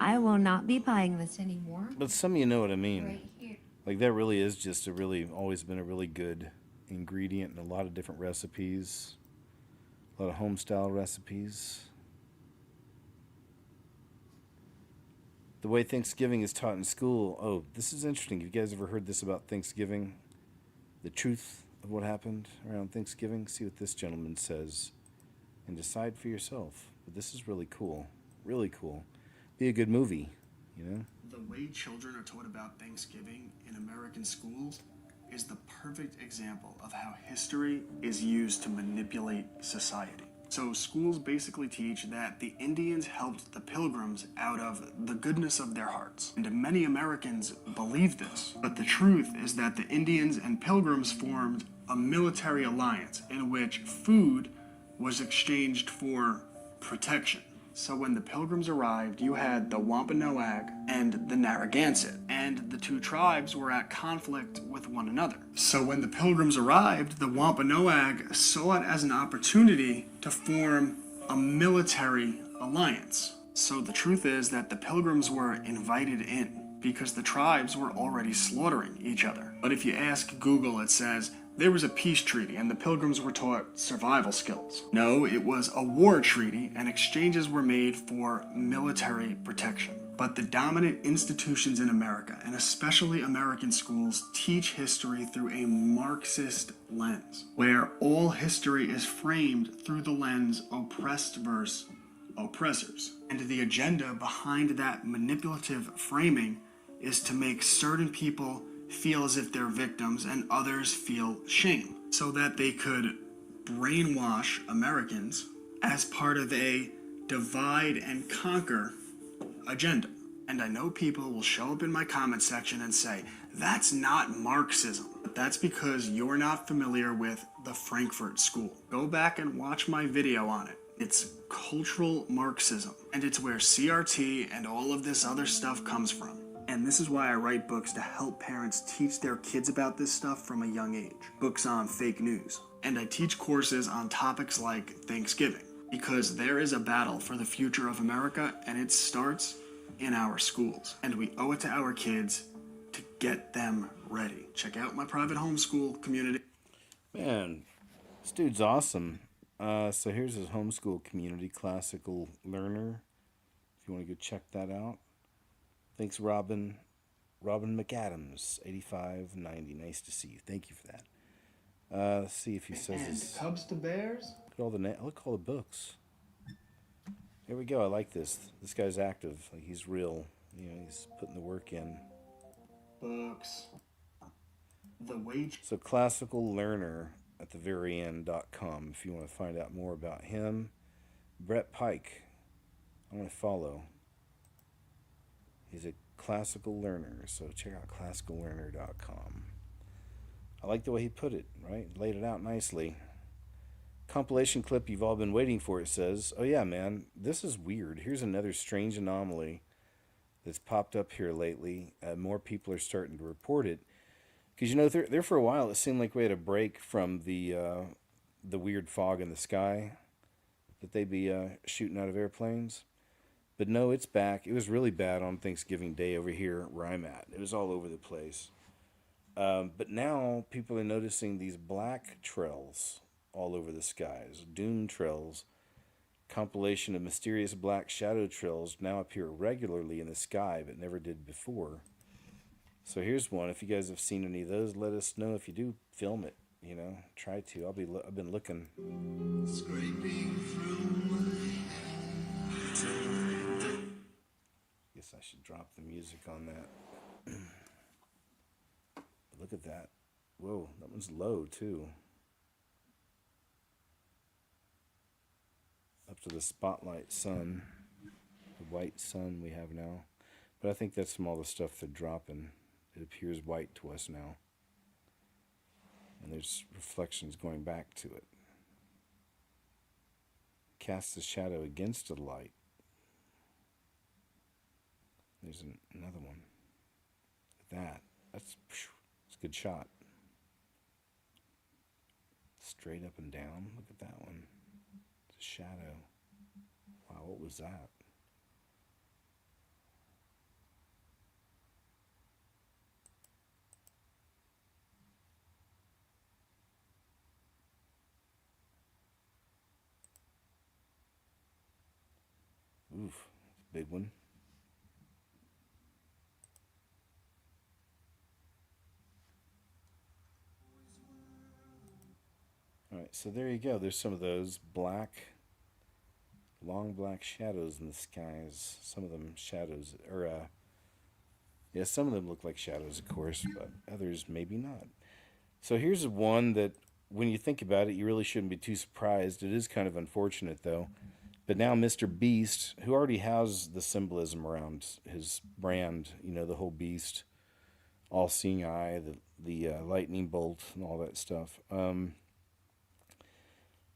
I will not be buying this anymore. But some of you know what I mean. Right here. Like, that really is just always been a really good ingredient in a lot of different recipes. A lot of home-style recipes. The way Thanksgiving is taught in school. Oh, this is interesting. Have you guys ever heard this about Thanksgiving? The truth of what happened around Thanksgiving? See what this gentleman says and decide for yourself. But this is really cool. Really cool. Be a good movie, you know? The way children are taught about Thanksgiving in American schools is the perfect example of how history is used to manipulate society. So schools basically teach that the Indians helped the Pilgrims out of the goodness of their hearts. And many Americans believe this. But the truth is that the Indians and Pilgrims formed a military alliance in which food was exchanged for protection. So when the Pilgrims arrived, you had the Wampanoag and the Narragansett, and the two tribes were at conflict with one another. So when the Pilgrims arrived, the Wampanoag saw it as an opportunity to form a military alliance. So the truth is that the Pilgrims were invited in because the tribes were already slaughtering each other. But if you ask Google, it says, there was a peace treaty and the Pilgrims were taught survival skills. No, it was a war treaty and exchanges were made for military protection. But the dominant institutions in America, and especially American schools, teach history through a Marxist lens, where all history is framed through the lens oppressed versus oppressors. And the agenda behind that manipulative framing is to make certain people feel as if they're victims and others feel shame, so that they could brainwash Americans as part of a divide and conquer agenda. And I know people will show up in my comment section and say, that's not Marxism. But that's because you're not familiar with the Frankfurt School. Go back and watch my video on it. It's cultural Marxism, and it's where CRT and all of this other stuff comes from. And this is why I write books to help parents teach their kids about this stuff from a young age. Books on fake news. And I teach courses on topics like Thanksgiving, because there is a battle for the future of America, and it starts in our schools. And we owe it to our kids to get them ready. Check out my private homeschool community. Man, this dude's awesome. So here's his homeschool community, Classical Learner. If you want to go check that out. Thanks, Robin McAdams, 8590. Nice to see you. Thank you for that. Let's see if he says And this. Cubs to Bears? Look at all the books. Here we go. I like this. This guy's active. Like, he's real. You know, he's putting the work in. Books. The wage. So Classical Learner at the very end.com if you want to find out more about him. Brett Pike. I want to follow. He's a classical learner, so check out classicallearner.com. I like the way he put it, right? Laid it out nicely. Compilation clip you've all been waiting for, it says. Oh yeah, man, this is weird. Here's another strange anomaly that's popped up here lately. More people are starting to report it. Because, you know, there for a while it seemed like we had a break from the weird fog in the sky that they'd be shooting out of airplanes. But no, it's back. It was really bad on Thanksgiving Day over here where I'm at. It was all over the place. But now people are noticing these black trails all over the skies. Doom trails. Compilation of mysterious black shadow trails now appear regularly in the sky but never did before. So here's one. If you guys have seen any of those, let us know. If you do, film it. You know, try to. I've been looking. Scraping through my Guess I should drop the music on that. Look at that. Whoa, that one's low too. Up to the spotlight sun, the white sun we have now. But I think that's from all the stuff they're dropping. It appears white to us now. And there's reflections going back to it. Casts a shadow against the light. There's another one. That's a good shot. Straight up and down. Look at that one. It's a shadow. Wow, what was that? Oof, big one. All right, so there you go. There's some of those long black shadows in the skies. Some of them shadows, some of them look like shadows, of course, but others maybe not. So here's one that, when you think about it, you really shouldn't be too surprised. It is kind of unfortunate, though. But now Mr. Beast, who already has the symbolism around his brand, you know, the whole beast, all-seeing eye, the lightning bolt, and all that stuff. And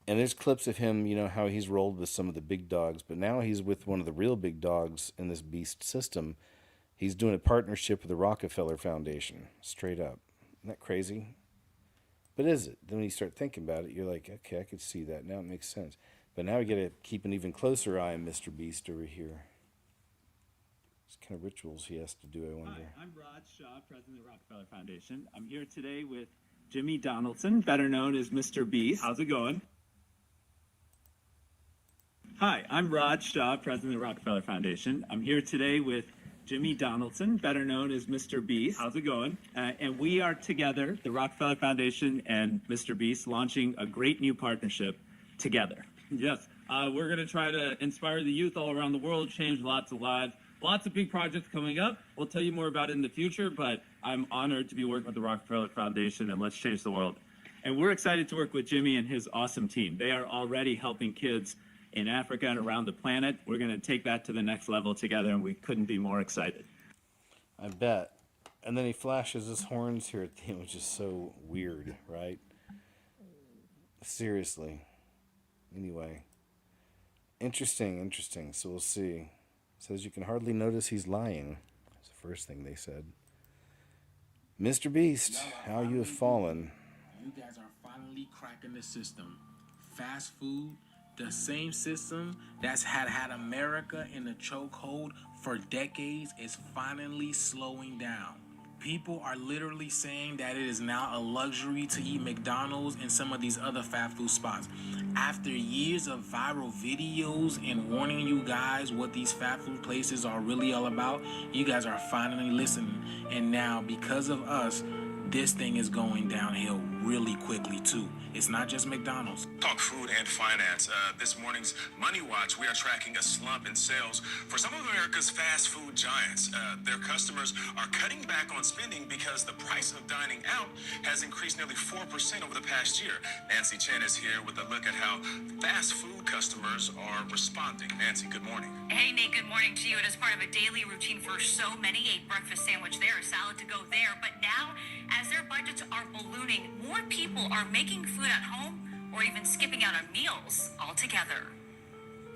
there's clips of him, you know, how he's rolled with some of the big dogs, but now he's with one of the real big dogs in this beast system. He's doing a partnership with the Rockefeller Foundation, straight up. Isn't that crazy? But is it? Then when you start thinking about it, you're like, okay, I could see that. Now it makes sense. But now we got to keep an even closer eye on Mr. Beast over here. What kind of rituals he has to do, I wonder. Hi, I'm Rod Shaw, president of the Rockefeller Foundation. I'm here today with Jimmy Donaldson, better known as Mr. Beast. How's it going? Hi, I'm Rod Shaw, president of the Rockefeller Foundation. I'm here today with Jimmy Donaldson, better known as Mr. Beast. How's it going? And we are together, the Rockefeller Foundation and Mr. Beast, launching a great new partnership together. Yes, we're going to try to inspire the youth all around the world, change lots of lives. Lots of big projects coming up. We'll tell you more about it in the future, but I'm honored to be working with the Rockefeller Foundation and Let's Change the World. And we're excited to work with Jimmy and his awesome team. They are already helping kids in Africa and around the planet. We're going to take that to the next level together, and we couldn't be more excited. I bet. And then he flashes his horns here at the end, which is so weird, right? Seriously. Anyway. Interesting. So we'll see. It says you can hardly notice he's lying. That's the first thing they said. Mr. Beast, how you have fallen. You guys are finally cracking the system. Fast food, the same system that's had America in a chokehold for decades, is finally slowing down. People are literally saying that it is now a luxury to eat McDonald's and some of these other fast food spots. After years of viral videos and warning you guys what these fast food places are really all about, you guys are finally listening. And now, because of us, this thing is going downhill really quickly too. It's not just McDonald's. Talk food and finance. This morning's Money Watch, we are tracking a slump in sales for some of America's fast food giants. Their customers are cutting back on spending because the price of dining out has increased nearly 4% over the past year. Nancy Chen is here with a look at how fast food customers are responding. Nancy, good morning. Hey, Nate, good morning to you. It is part of a daily routine for so many. A breakfast sandwich there, a salad to go there. But now, as their budgets are ballooning, more people are making food at home or even skipping out on meals altogether.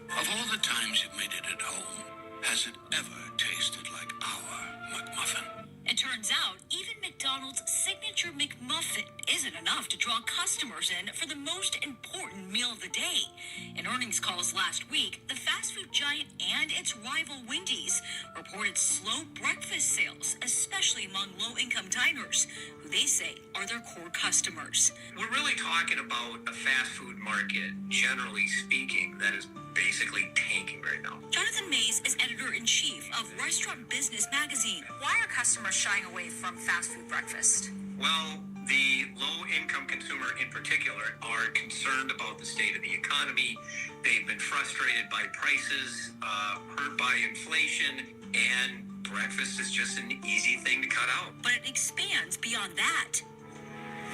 Of all the times you've made it at home, has it ever tasted like our McMuffin? It turns out even McDonald's signature McMuffin isn't enough to draw customers in for the most important meal of the day. In earnings calls last week, the fast food giant and its rival Wendy's reported slow breakfast sales, especially among low-income diners, who they say are their core customers. We're really talking about a fast food market, generally speaking, that is basically tanking right now. Jonathan Mays is editor-in-chief of Restaurant Business Magazine. Why are customers shying away from fast food breakfast? Well, the low-income consumer consumer in particular are concerned about the state of the economy. They've been frustrated by prices, hurt by inflation, and breakfast is just an easy thing to cut out. But it expands beyond that.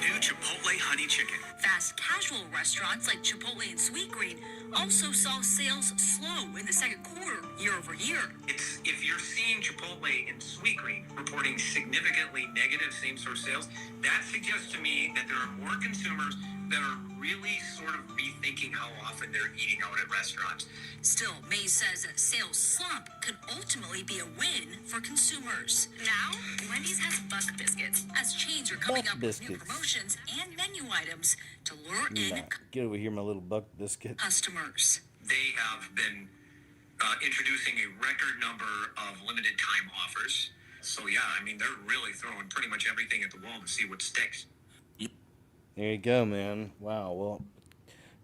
New Chipotle Honey Chicken. Fast casual restaurants like Chipotle and Sweetgreen also saw sales slow in the second quarter, year over year. If you're seeing Chipotle and Sweetgreen reporting significantly negative same-store sales, that suggests to me that there are more consumers that are really sort of rethinking how often they're eating out at restaurants. Still, Mays says that sales slump could ultimately be a win for consumers. Now, Wendy's has Buck Biscuits, as chains are coming Buck up with new Biscuits. promotions and menu items to lure in Nah, get over here, my little buck biscuit. customers. They have been introducing a record number of limited time offers. So yeah, I mean, they're really throwing pretty much everything at the wall to see what sticks. There you go, man. Wow. Well,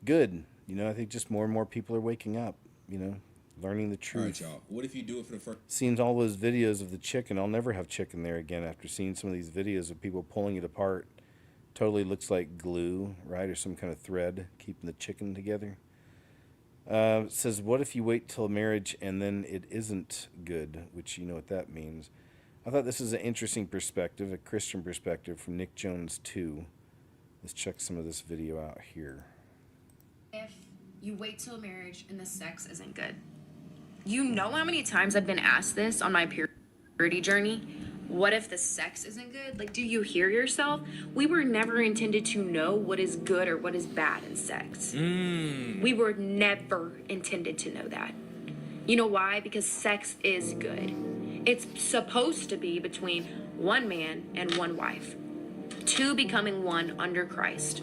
good. You know, I think just more and more people are waking up, you know, learning the truth. All right, y'all. What if you do it for the first... Seeing all those videos of the chicken, I'll never have chicken there again after seeing some of these videos of people pulling it apart. Totally looks like glue, right? Or some kind of thread keeping the chicken together. It says, what if you wait till marriage and then it isn't good? Which, you know what that means. I thought this is an interesting perspective, a Christian perspective from Nick Jones 2. Let's check some of this video out here. If you wait till marriage and the sex isn't good. You know how many times I've been asked this on my purity journey? What if the sex isn't good? Like, do you hear yourself? We were never intended to know what is good or what is bad in sex. We were never intended to know that. You know why? Because sex is good. It's supposed to be between one man and one wife. Two becoming one under Christ.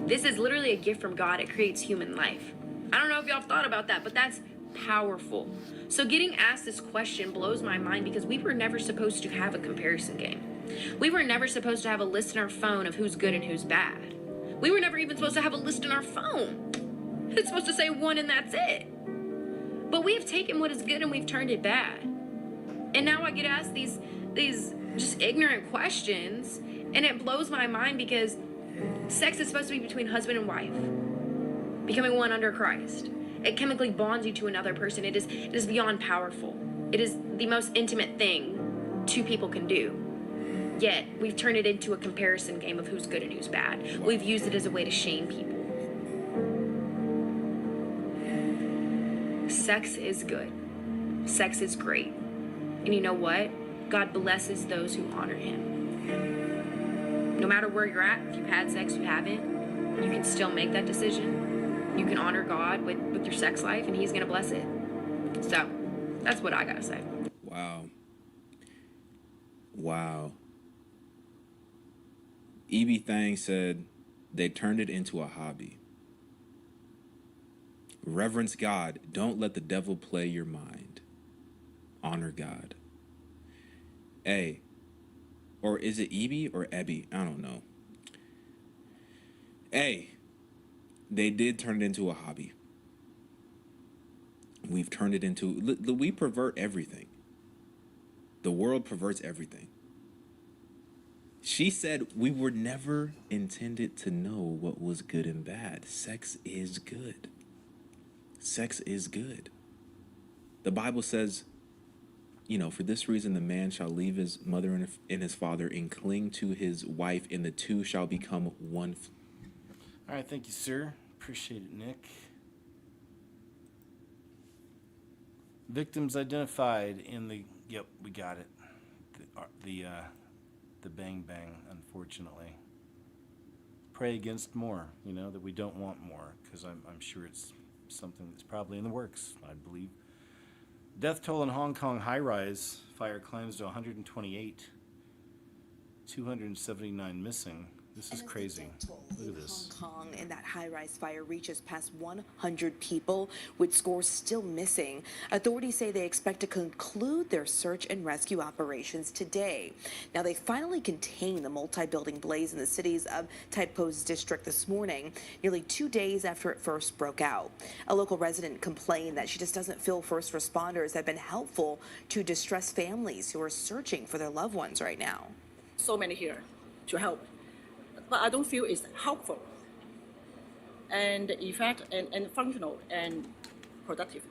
This is literally a gift from God. It creates human life. I don't know if y'all have thought about that, but that's powerful. So getting asked this question blows my mind because we were never supposed to have a comparison game. We were never supposed to have a list in our phone of who's good and who's bad. We were never even supposed to have a list in our phone. It's supposed to say one and that's it. But we have taken what is good and we've turned it bad. And now I get asked these just ignorant questions, and it blows my mind because sex is supposed to be between husband and wife, becoming one under Christ. It chemically bonds you to another person. It is beyond powerful. It is the most intimate thing two people can do. Yet, we've turned it into a comparison game of who's good and who's bad. We've used it as a way to shame people. Sex is good. Sex is great. And you know what? God blesses those who honor him. No matter where you're at, if you've had sex, you haven't, you can still make that decision. You can honor God with your sex life, and he's going to bless it. So, that's what I got to say. Wow. Wow. E.B. Thang said they turned it into a hobby. Reverence God. Don't let the devil play your mind. Honor God. A. Or is it E.B. or Ebby? I don't know. A. They did turn it into a hobby. We've turned it into... We pervert everything. The world perverts everything. She said we were never intended to know what was good and bad. Sex is good. Sex is good. The Bible says, you know, for this reason the man shall leave his mother and his father and cling to his wife, and the two shall become one. All right, thank you, sir. Appreciate it, Nick. Victims identified in the... Yep, we got it. The bang bang, unfortunately. Pray against more, you know, that we don't want more, because I'm sure it's something that's probably in the works, I believe. Death toll in Hong Kong high-rise fire climbs to 128. 279 missing. This is crazy. Look at this. Hong Kong and that high-rise fire reaches past 100 people, with scores still missing. Authorities say they expect to conclude their search and rescue operations today. Now, they finally contained the multi-building blaze in the city's of Tai Po's district this morning, nearly 2 days after it first broke out. A local resident complained that she just doesn't feel first responders have been helpful to distressed families who are searching for their loved ones right now. So many here to help. but I don't feel it's helpful and effective and functional and productive.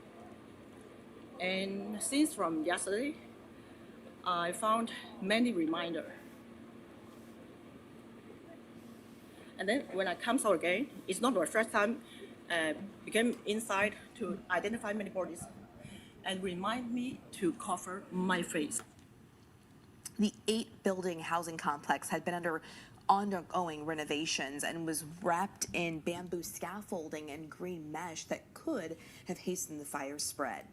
And since from yesterday, I found many reminders. And then when I come out again, it's not my first time became inside to identify many bodies and remind me to cover my face. The 8-building housing complex had been under ongoing renovations and was wrapped in bamboo scaffolding and green mesh that could have hastened the fire spread.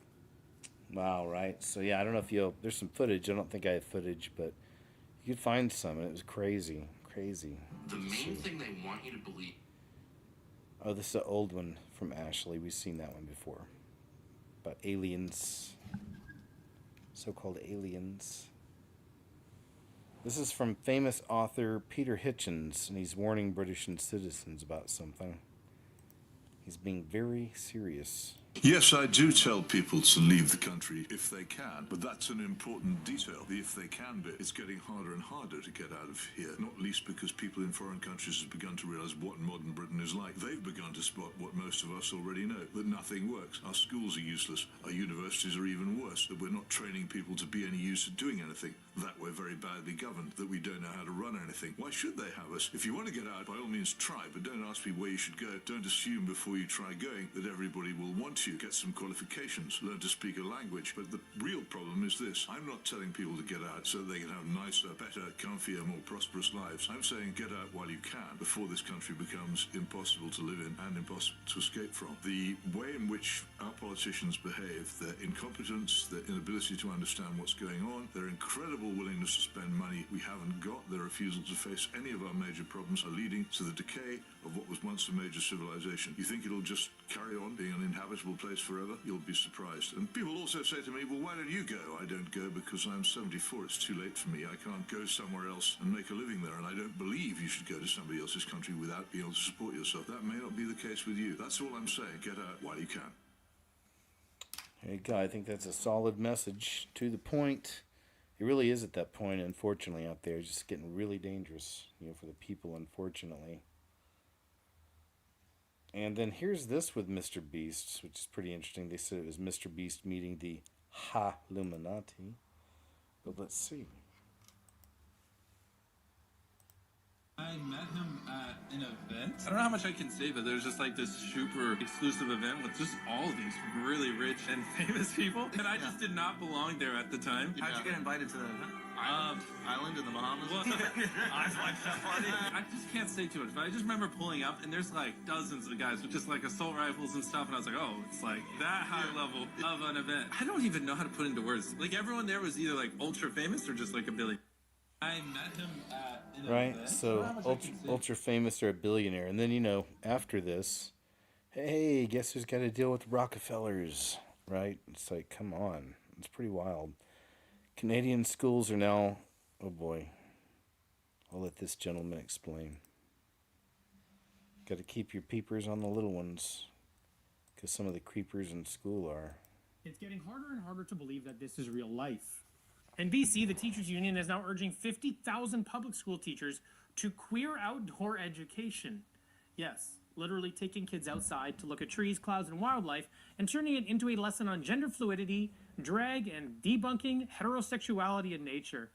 Wow, right. So yeah, I don't know if there's some footage. I don't think I have footage, but you could find some, and it was crazy. The main thing they want you to believe. Oh, this is an old one from Ashley. We've seen that one before. About aliens. So-called aliens. This is from famous author Peter Hitchens, and he's warning British citizens about something. He's being very serious. Yes, I do tell people to leave the country if they can, but that's an important detail. The if they can bit, it's getting harder and harder to get out of here, not least because people in foreign countries have begun to realize what modern Britain is like. They've begun to spot what most of us already know, that nothing works. Our schools are useless, our universities are even worse, that we're not training people to be any use at doing anything, that we're very badly governed, that we don't know how to run anything. Why should they have us? If you want to get out, by all means try, but don't ask me where you should go. Don't assume before you try going that everybody will want you. Get some qualifications, learn to speak a language. But the real problem is this. I'm not telling people to get out so they can have nicer, better, comfier, more prosperous lives. I'm saying get out while you can before this country becomes impossible to live in and impossible to escape from. The way in which our politicians behave, their incompetence, their inability to understand what's going on, their incredible willingness to spend money we haven't got, their refusal to face any of our major problems are leading to the decay of what was once a major civilization. You think it'll just carry on being an inhabitable place forever? You'll be surprised. And people also say to me, well, why don't you go? I don't go because I'm 74. It's too late for me. I can't go somewhere else and make a living there. And I don't believe you should go to somebody else's country without being able to support yourself. That may not be the case with you. That's all I'm saying. Get out while you can. There you go. I think that's a solid message, to the point. It really is at that point, unfortunately, out there. It's just getting really dangerous, for the people, unfortunately. And then here's this with Mr. Beast, which is pretty interesting. They said it was Mr. Beast meeting the Ha-Luminati. But let's see. I met him at an event. I don't know how much I can say, but there's just like this super exclusive event with just all of these really rich and famous people. And I just did not belong there at the time. How'd you get invited to the event? Island in the Bahamas? Well, I like that party. I just can't say too much, but I just remember pulling up, and there's like dozens of guys with just like assault rifles and stuff, and I was like, oh, it's like that high level of an event. I don't even know how to put into words. Like everyone there was either like ultra famous or just like a Billy. I met him at an Right? event. So ultra famous or a billionaire. And then, after this, hey, guess who's got to deal with the Rockefellers? Right? It's like, come on. It's pretty wild. Canadian schools are now, oh boy, I'll let this gentleman explain. Got to keep your peepers on the little ones, because some of the creepers in school are. It's getting harder and harder to believe that this is real life. In BC, the Teachers Union is now urging 50,000 public school teachers to queer outdoor education. Yes, literally taking kids outside to look at trees, clouds, and wildlife and turning it into a lesson on gender fluidity, drag, and debunking heterosexuality in nature.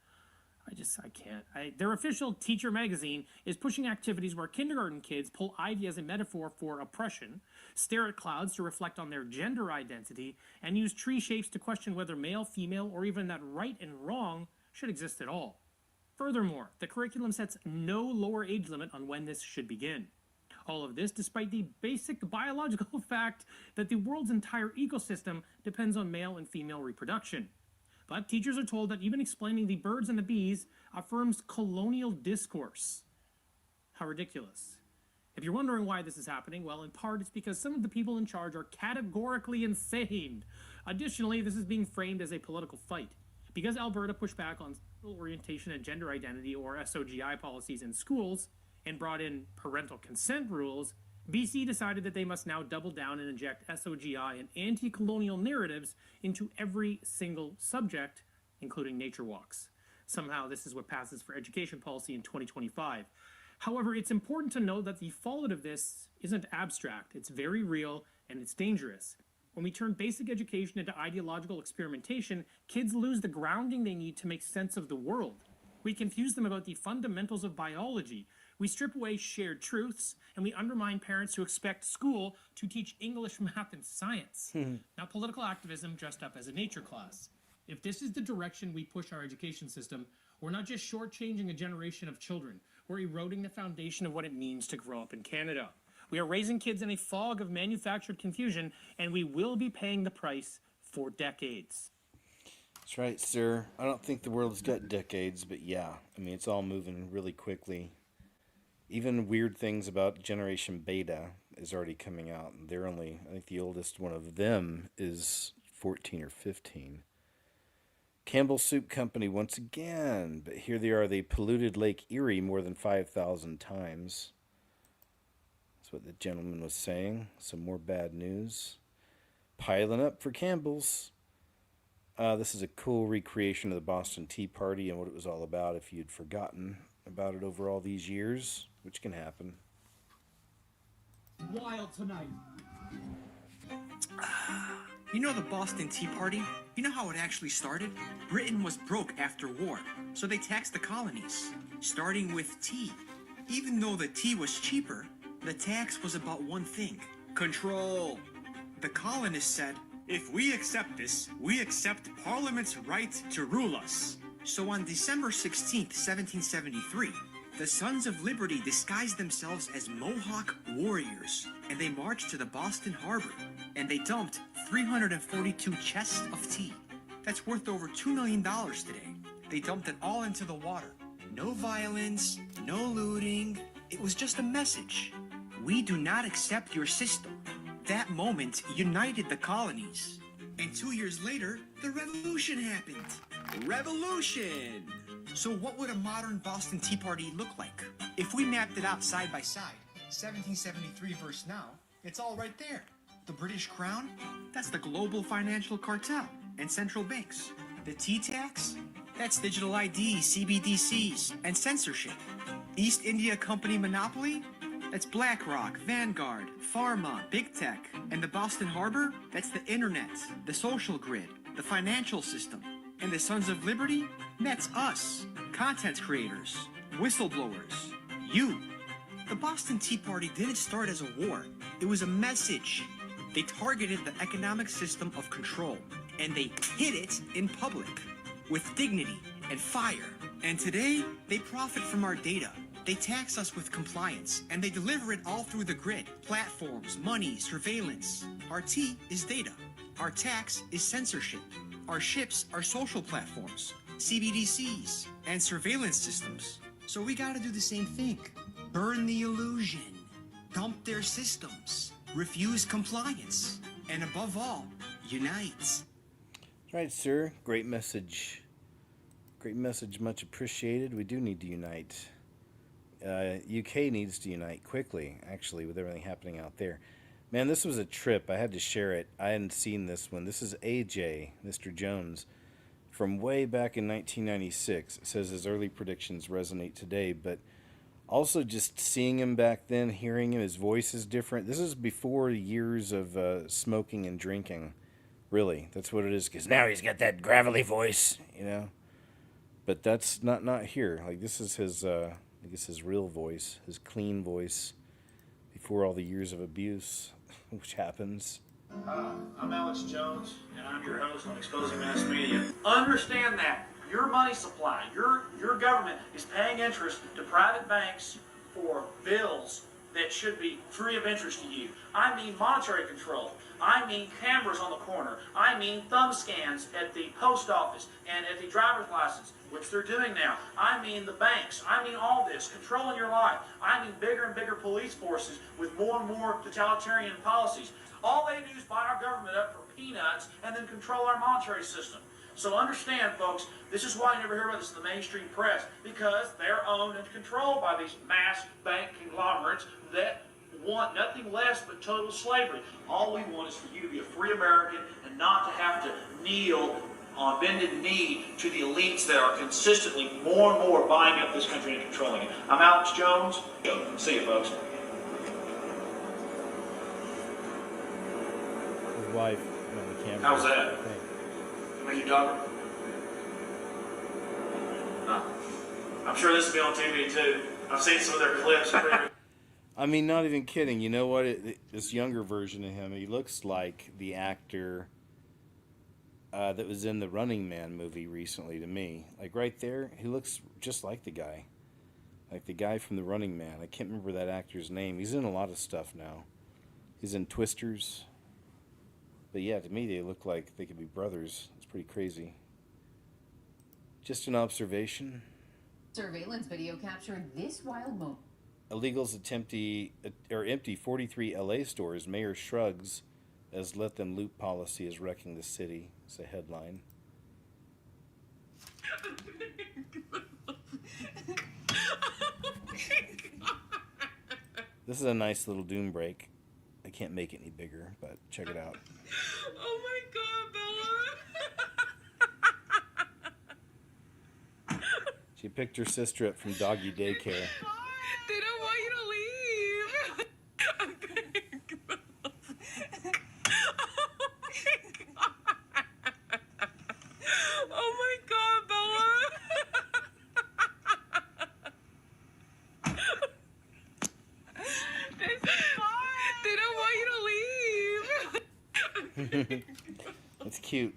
I can't. Their official teacher magazine is pushing activities where kindergarten kids pull ivy as a metaphor for oppression, stare at clouds to reflect on their gender identity, and use tree shapes to question whether male, female, or even that right and wrong should exist at all. Furthermore, the curriculum sets no lower age limit on when this should begin. All of this despite the basic biological fact that the world's entire ecosystem depends on male and female reproduction. But teachers are told that even explaining the birds and the bees affirms colonial discourse. How ridiculous. If you're wondering why this is happening, well, in part it's because some of the people in charge are categorically insane. Additionally, this is being framed as a political fight. Because Alberta pushed back on sexual orientation and gender identity, or SOGI policies in schools, and brought in parental consent rules, BC decided that they must now double down and inject SOGI and anti-colonial narratives into every single subject, including nature walks. Somehow this is what passes for education policy in 2025. However, it's important to know that the fallout of this isn't abstract. It's very real and it's dangerous. When we turn basic education into ideological experimentation, kids lose the grounding they need to make sense of the world. We confuse them about the fundamentals of biology. We strip away shared truths, and we undermine parents who expect school to teach English, math, and science, not political activism dressed up as a nature class. If this is the direction we push our education system, we're not just shortchanging a generation of children, we're eroding the foundation of what it means to grow up in Canada. We are raising kids in a fog of manufactured confusion, and we will be paying the price for decades. That's right, sir. I don't think the world's got decades, but yeah. I mean, it's all moving really quickly. Even weird things about Generation Beta is already coming out. They're only, I think the oldest one of them is 14 or 15. Campbell Soup Company once again, but here they are. They polluted Lake Erie more than 5,000 times. That's what the gentleman was saying. Some more bad news. Piling up for Campbell's. This is a cool recreation of the Boston Tea Party and what it was all about if you'd forgotten about it over all these years, which can happen. Wild tonight. You know the Boston Tea Party? You know how it actually started? Britain was broke after war, so they taxed the colonies, starting with tea. Even though the tea was cheaper, the tax was about one thing: control. The colonists said, if we accept this, we accept Parliament's right to rule us. So on December 16th, 1773, the Sons of Liberty disguised themselves as Mohawk warriors, and they marched to the Boston Harbor, and they dumped 342 chests of tea. That's worth over $2 million today. They dumped it all into the water. No violence, no looting. It was just a message. We do not accept your system. That moment united the colonies. And 2 years later, the revolution happened. Revolution! So what would a modern Boston Tea Party look like? If we mapped it out side by side, 1773 versus now, it's all right there. The British Crown, that's the global financial cartel and central banks. The tea tax, that's digital ID, CBDCs, and censorship. East India Company monopoly, that's BlackRock, Vanguard, Pharma, Big Tech. And the Boston Harbor, that's the internet, the social grid, the financial system. And the Sons of Liberty, that's us, content creators, whistleblowers, you. The Boston Tea Party didn't start as a war. It was a message. They targeted the economic system of control, and they hid it in public with dignity and fire. And today, they profit from our data. They tax us with compliance, and they deliver it all through the grid. Platforms, money, surveillance. Our tea is data. Our tax is censorship. Our ships are social platforms, CBDCs, and surveillance systems. So we gotta do the same thing. Burn the illusion. Dump their systems. Refuse compliance. And above all, unite. Right, sir. Great message. Great message. Much appreciated. We do need to unite. UK needs to unite quickly, actually, with everything happening out there. Man, this was a trip. I had to share it. I hadn't seen this one. This is AJ, Mr. Jones, from way back in 1996. It says his early predictions resonate today, but also just seeing him back then, hearing him, his voice is different. This is before years of smoking and drinking. Really, that's what it is, because now he's got that gravelly voice, you know. But that's not here. Like, this is his... I guess his real voice, his clean voice, before all the years of abuse, which happens. I'm Alex Jones, and I'm your host on Exposing Mass Media. Understand that your money supply, your government is paying interest to private banks for bills that should be free of interest to you. I mean monetary control. I mean cameras on the corner. I mean thumb scans at the post office and at the driver's license, which they're doing now. I mean the banks. I mean all this, controlling your life. I mean bigger and bigger police forces with more and more totalitarian policies. All they do is buy our government up for peanuts and then control our monetary system. So understand, folks, this is why you never hear about this in the mainstream press, because they're owned and controlled by these mass bank conglomerates that want nothing less but total slavery. All we want is for you to be a free American and not to have to kneel on bended knee to the elites that are consistently more and more buying up this country and controlling it. I'm Alex Jones. See you, folks. His wife on the camera. How's that? Are you Dr.? I'm sure this will be on TV too. I've seen some of their clips. I mean, not even kidding. You know what? This younger version of him, he looks like the actor that was in the Running Man movie recently to me. Like right there, he looks just like the guy. Like the guy from the Running Man. I can't remember that actor's name. He's in a lot of stuff now. He's in Twisters. But yeah, to me, they look like they could be brothers. It's pretty crazy. Just an observation. Surveillance video captured this wild moment. Illegals empty 43 LA stores. Mayor shrugs as let them loot policy is wrecking the city. It's a headline. This is a nice little doom break. I can't make it any bigger, but check it out. Oh my God, Bella. She picked her sister up from doggy daycare. They don't want you to leave. I'm big. Oh my God, Bella. They don't want you to leave. That's cute.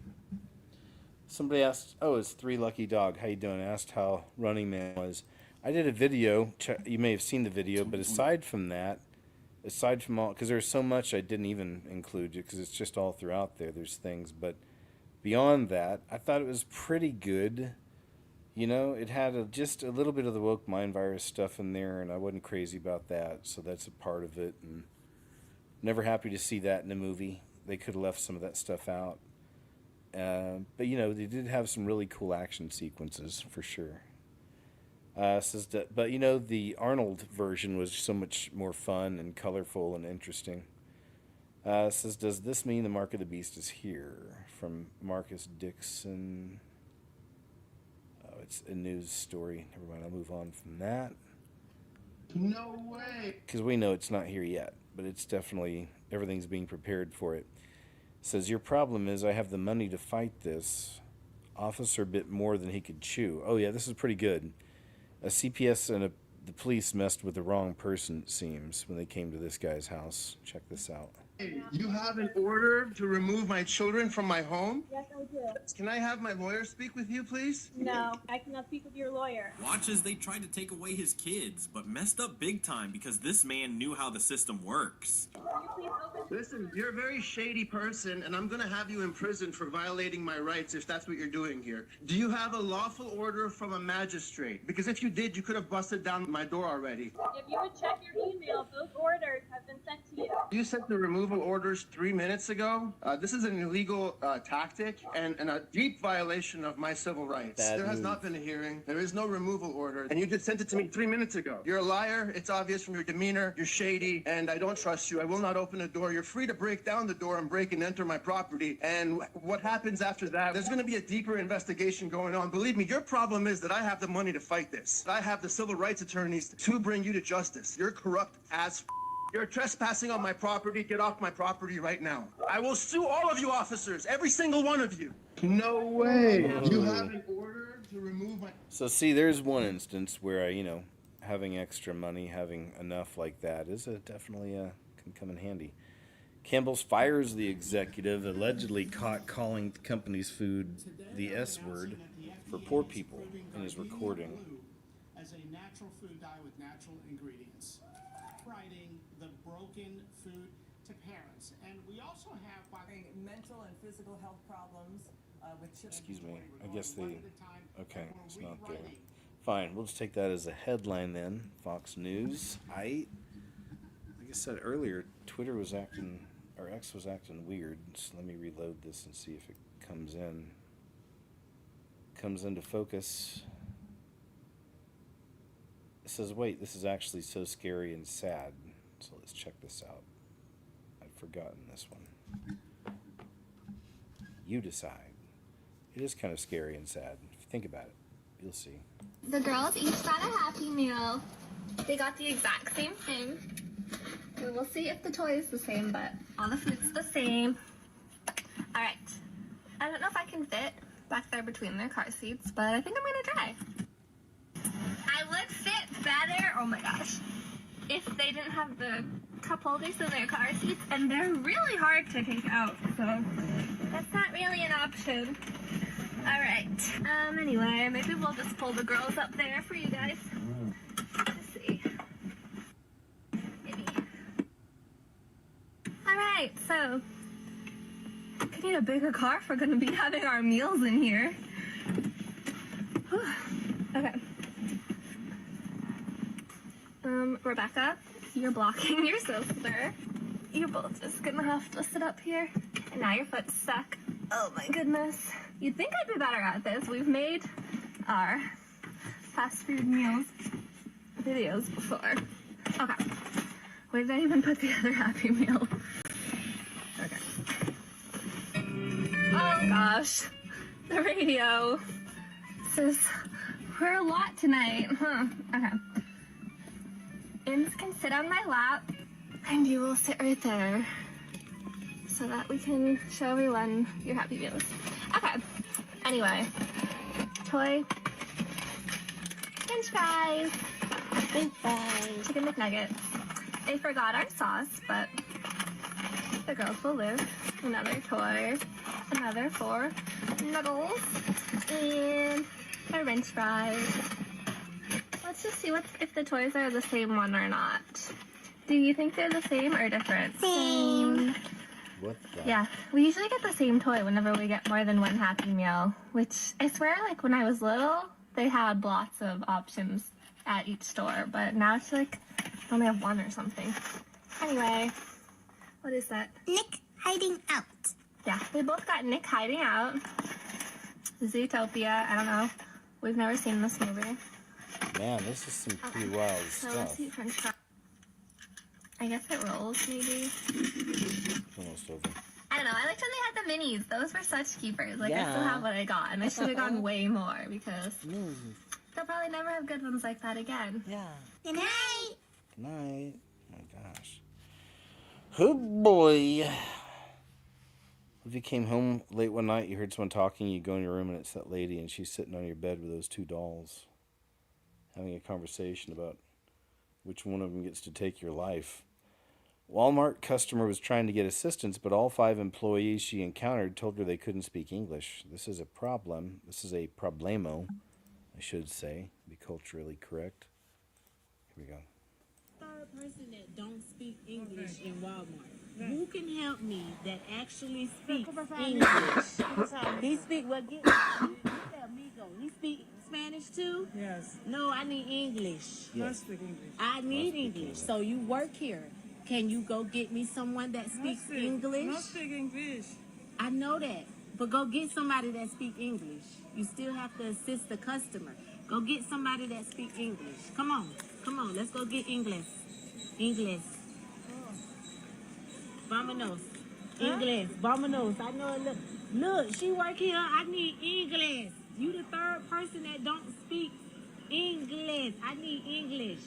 Somebody asked, oh, it's Three Lucky Dog. How you doing? Asked how Running Man was. I did a video. You may have seen the video, but aside from that, aside from all, because there's so much I didn't even include because it's just all throughout there. There's things, but beyond that, I thought it was pretty good. You know, it had just a little bit of the woke mind virus stuff in there, and I wasn't crazy about that, so that's a part of it. And never happy to see that in a movie. They could have left some of that stuff out. But, you know, they did have some really cool action sequences, for sure. Says that, but, you know, the Arnold version was so much more fun and colorful and interesting. Says, does this mean the Mark of the Beast is here? From Marcus Dixon. Oh, it's a news story. Never mind, I'll move on from that. No way! Because we know it's not here yet, but it's definitely, everything's being prepared for it. Says, your problem is I have the money to fight this. Officer bit more than he could chew. Oh yeah, this is pretty good. A CPS and the police messed with the wrong person, it seems, when they came to this guy's house. Check this out. Hey, you have an order to remove my children from my home? Yes, I do. Can I have my lawyer speak with you, please? No, I cannot speak with your lawyer. Watch as they tried to take away his kids, but messed up big time because this man knew how the system works. Can you please open? Listen, you're a very shady person, and I'm gonna have you in prison for violating my rights if that's what you're doing here. Do you have a lawful order from a magistrate? Because if you did, you could have busted down my door already. If you would check your email, those orders have been sent to you. You sent the removal orders 3 minutes ago. This is an illegal tactic and a deep violation of my civil rights. Bad There has move. not been a hearing. There is no removal order. And you just sent it to me 3 minutes ago. You're a liar. It's obvious from your demeanor. You're shady, and I don't trust you. I will not open the door. You're free to break down the door and break and enter my property. And what happens after that, there's going to be a deeper investigation going on. Believe me, your problem is that I have the money to fight this. I have the civil rights attorneys to bring you to justice. You're corrupt as You're trespassing on my property. Get off my property right now. I will sue all of you officers, every single one of you. No way. You have an order to remove my... So see, there's one instance where, you know, having extra money, having enough like that is definitely can come in handy. Campbell's fires the executive allegedly caught calling the company's food the S word for poor people in his recording. As a natural food dye with natural ingredients, writing the broken food to parents. And we also have mental and physical health problems with children. Excuse me, I guess they, okay, it's not there. Fine, we'll just take that as a headline then. Fox News. Like I said earlier, Twitter was acting, or X was acting weird. So let me reload this and see if it comes in. Comes into focus. It says, wait, this is actually so scary and sad. So let's check this out. I've forgotten this one. You decide. It is kind of scary and sad. If you think about it, you'll see. The girls each got a Happy Meal. They got the exact same thing. We'll see if the toy is the same, but all the food's the same. All right. I don't know if I can fit back there between their car seats, but I think I'm gonna try. I would fit better, oh my gosh, if they didn't have the cup holders in their car seats, and they're really hard to take out, so that's not really an option. All right. Anyway, maybe we'll just pull the girls up there for you guys. Let's see. Maybe. All right, so we need a bigger car if we're going to be having our meals in here. Whew. Okay. Rebecca, you're blocking your sister. You're both just gonna have to sit up here. And now your foot's stuck. Oh my goodness. You'd think I'd be better at this. We've made our fast food meals videos before. Okay. Where did I even put the other Happy Meal? Okay. Oh gosh. The radio says we're a lot tonight. Huh. Okay. Ins can sit on my lap, and you will sit right there so that we can show everyone your Happy Meals. Okay. Anyway, toy, French fries, French fries, chicken McNuggets. They forgot our sauce, but the girls will live. Another toy, another 4 noodles, and a French fries. Let's just see if the toys are the same one or not. Do you think they're the same or different? Same. What the? Yeah, we usually get the same toy whenever we get more than one Happy Meal, which I swear, like, when I was little, they had lots of options at each store, but now it's like I only have one or something. Anyway, what is that? Nick hiding out. Yeah, we both got Nick hiding out. Zootopia, I don't know. We've never seen this movie. Man, this is some pretty wild So stuff. let's eat French fries. I guess it rolls, maybe. Almost over. I don't know. I liked when they had the minis. Those were such keepers. Like, I Yeah. still have what I got, and I should have gone way more because they'll probably never have good ones like that again. Yeah. Good night. Good night. Oh my gosh. Oh boy. If you came home late one night, you heard someone talking, you go in your room and it's that lady and she's sitting on your bed with those 2 dolls, having a conversation about which one of them gets to take your life. Walmart customer was trying to get assistance, but all 5 employees she encountered told her they couldn't speak English. This is a problem. This is a problemo, I should say. Be culturally correct. Here we go. Third person that don't speak English in Walmart. Who can help me that actually speaks English? He speak well. Get Migo. He speak Spanish too? Yes. No, I need English. Yes. Speak English. I need English. So you work here. Can you go get me someone that speaks English? Not speak English. I know that, but go get somebody that speaks English. You still have to assist the customer. Go get somebody that speaks English. Come on, let's go get English. English. Vamonos. English. Vamonos. I know it. Look, she work here. I need English. You the third person that don't speak English. I need English.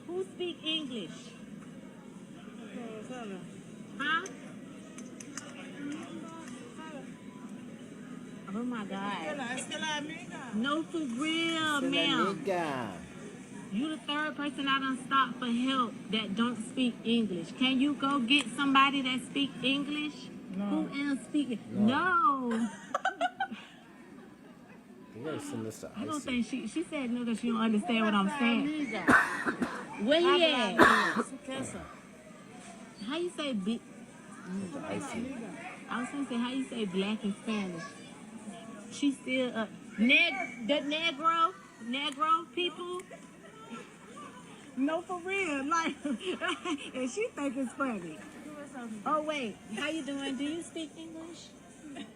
Who speak English? Huh? Oh my God. No, for real, ma'am. You the third person I done stopped for help that don't speak English. Can you go get somebody that speak English? No. Who else speak? No. You gotta send this to I don't Icy. think she said no because she don't understand what I'm saying. Where he at? How you say big? Icy. I was gonna say how you say black in Spanish. She still the Negro people. No, for real, like, and she think it's funny. Oh wait, how you doing? Do you speak English?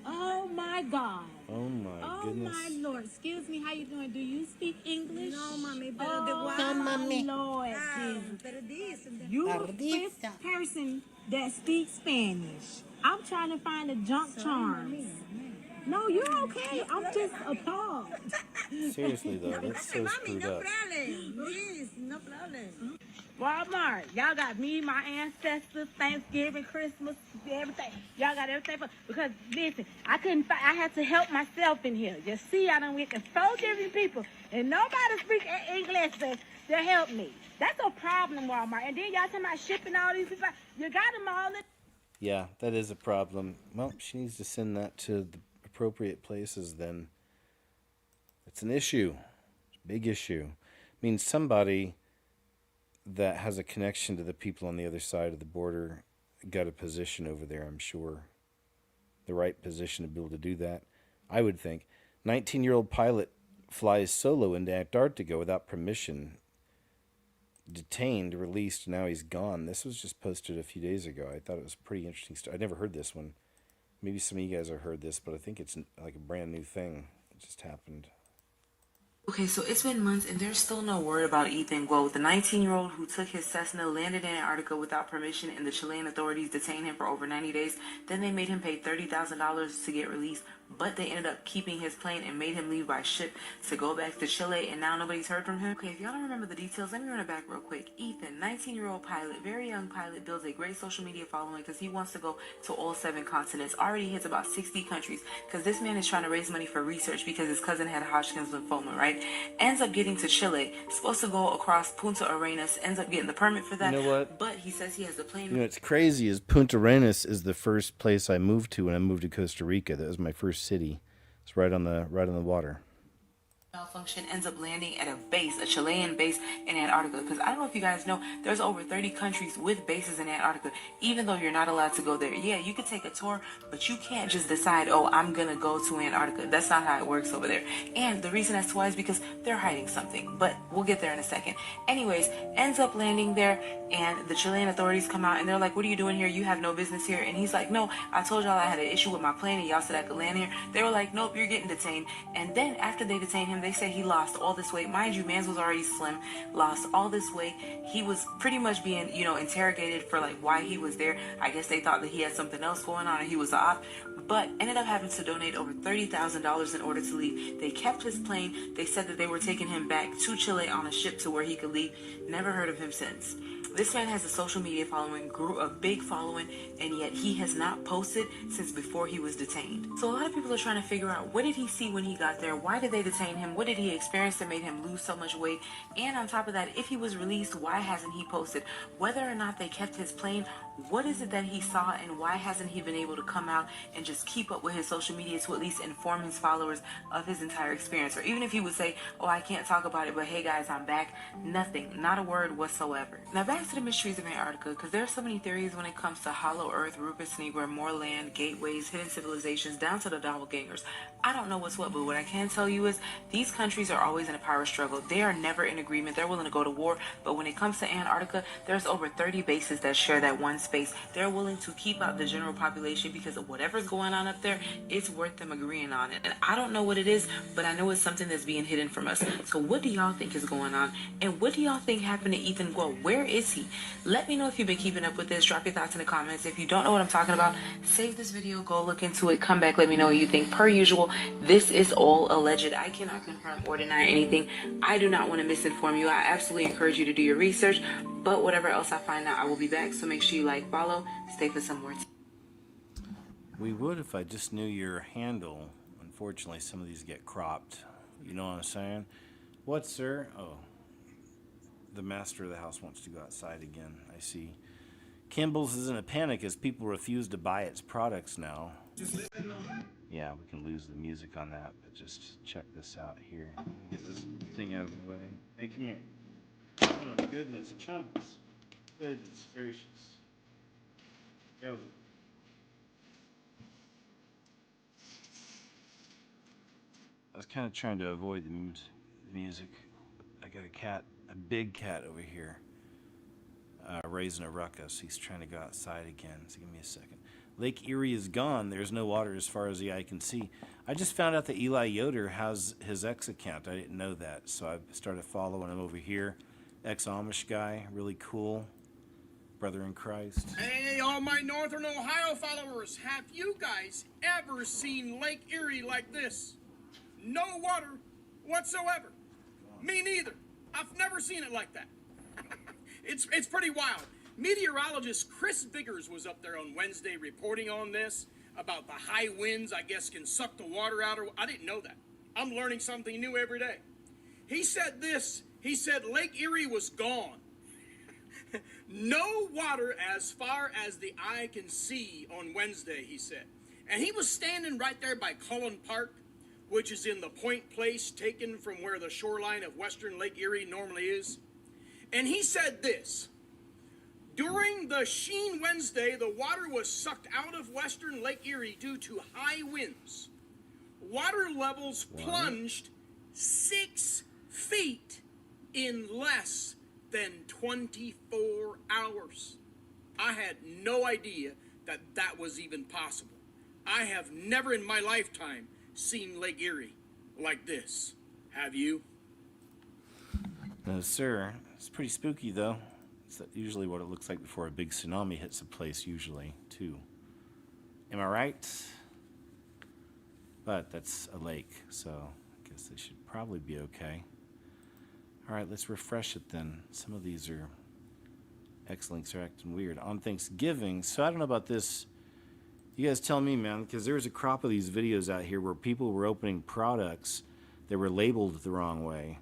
Oh my God. Oh my goodness. Oh my Lord. Excuse me, how you doing? Do you speak English? No, mami, pero oh my Lord. You the fifth person that speaks Spanish. I'm trying to find the junk charms. No, you're okay. I'm just appalled. Seriously though, that's so screwed up. Please, no problem. Walmart, y'all got me, my ancestors, Thanksgiving, Christmas, everything. Y'all got everything because listen, I couldn't find. I had to help myself in here. You see, I done went to 4 different people, and nobody speak English to help me. That's a problem, Walmart. And then y'all talking about shipping all these people. You got them all in. Yeah, that is a problem. Well, she needs to send that to the appropriate places then. It's an issue. It's a big issue. I mean, somebody that has a connection to the people on the other side of the border got a position over there, I'm sure. The right position to be able to do that, I would think. 19-year-old pilot flies solo into Antarctica without permission. Detained, released, now he's gone. This was just posted a few days ago. I thought it was pretty interesting stuff. I never heard this one. Maybe some of you guys have heard this, but I think it's like a brand new thing. It just happened. Okay, so it's been months and there's still no word about Ethan Guo, the 19-year-old who took his Cessna, landed in Antarctica without permission, and the Chilean authorities detained him for over 90 days. Then they made him pay $30,000 to get released, but they ended up keeping his plane and made him leave by ship to go back to Chile, and now nobody's heard from him. Okay, if y'all don't remember the details, let me run it back real quick. Ethan, 19-year-old pilot, very young pilot, builds a great social media following because he wants to go to all 7 continents. Already hits about 60 countries because this man is trying to raise money for research because his cousin had Hodgkin's lymphoma, right? Ends up getting to Chile, supposed to go across Punta Arenas, ends up getting the permit for that. You know what? But he says he has the plane. You know what's crazy is Punta Arenas is the first place I moved to when I moved to Costa Rica. That was my first city. It's right on the water. Malfunction, ends up landing at a base, a Chilean base in Antarctica. Because I don't know if you guys know, there's over 30 countries with bases in Antarctica, even though you're not allowed to go there. Yeah, you could take a tour, but you can't just decide, oh, I'm gonna go to Antarctica. That's not how it works over there. And the reason that's why is because they're hiding something, but we'll get there in a second. Anyways, ends up landing there, and the Chilean authorities come out and they're like, what are you doing here? You have no business here. And he's like, no, I told y'all I had an issue with my plane and y'all said I could land here. They were like, nope, you're getting detained. And then after they detained him, they say he lost all this weight. Mind you, Mans was already slim, lost all this weight. He was pretty much being, interrogated for like why he was there. I guess they thought that he had something else going on and he was off, but ended up having to donate over $30,000 in order to leave. They kept his plane. They said that they were taking him back to Chile on a ship to where he could leave. Never heard of him since. This man has a social media following, grew a big following, and yet he has not posted since before he was detained. So a lot of people are trying to figure out, what did he see when he got there? Why did they detain him? What did he experience that made him lose so much weight? And on top of that, if he was released, why hasn't he posted? Whether or not they kept his plane, what is it that he saw, and why hasn't he been able to come out and just keep up with his social media to at least inform his followers of his entire experience? Or even if he would say, oh, I can't talk about it, but hey guys, I'm back. Nothing, not a word whatsoever. Now back to the mysteries of Antarctica, because there are so many theories when it comes to hollow earth, Rupert Sneaker, more land, gateways, hidden civilizations, down to the doppelgangers. I don't know what's what, but what I can tell you is these countries are always in a power struggle. They are never in agreement. They're willing to go to war, but when it comes to Antarctica, there's over 30 bases that share that one space. They're willing to keep out the general population because of whatever's going on up there, it's worth them agreeing on it. And I don't know what it is, but I know it's something that's being hidden from us. So what do y'all think is going on? And what do y'all think happened to Ethan Guo? Where is he? Let me know if you've been keeping up with this. Drop your thoughts in the comments. If you don't know what I'm talking about, save this video, go look into it, come back, let me know what you think. Per usual, this is all alleged. I cannot confirm or deny anything. I do not want to misinform you. I absolutely encourage you to do your research, but whatever else I find out, I will be back. So make sure you like, follow, stay for some more. We would if I just knew your handle. Unfortunately, some of these get cropped. You know what I'm saying? What, sir? Oh. The master of the house wants to go outside again. I see. Kimball's is in a panic as people refuse to buy its products now. Yeah, we can lose the music on that, but just check this out here. Get this thing out of the way. Hey, come here. Oh, goodness, chunks. Goodness gracious. Go. I was kind of trying to avoid the music. I got a big cat over here, raising a ruckus. He's trying to go outside again, so give me a second. Lake Erie is gone. There's no water as far as the eye can see. I just found out that Eli Yoder has his X account. I didn't know that, so I started following him over here. Ex-Amish guy, really cool. brother in Christ. Hey, all my Northern Ohio followers, have you guys ever seen Lake Erie like this? No water whatsoever. Me neither. I've never seen it like that. It's pretty wild. Meteorologist Chris Biggers was up there on Wednesday reporting on this, about the high winds, I guess, can suck the water out. I didn't know that. I'm learning something new every day. He said this. He said Lake Erie was gone. No water as far as the eye can see on Wednesday, he said. And he was standing right there by Cullen Park, which is in the point place taken from where the shoreline of western Lake Erie normally is. And he said this. During the Sheen Wednesday, the water was sucked out of western Lake Erie due to high winds. Water levels plunged 6 feet in less than 24 hours. I had no idea that that was even possible. I have never in my lifetime seen Lake Erie like this. Have you? No, sir. It's pretty spooky, though. It's usually what it looks like before a big tsunami hits a place, usually, too. Am I right? But that's a lake, so I guess they should probably be okay. All right, let's refresh it then. Some of these are X-links are acting weird. On Thanksgiving, so I don't know about this. You guys tell me, man, because there was a crop of these videos out here where people were opening products that were labeled the wrong way.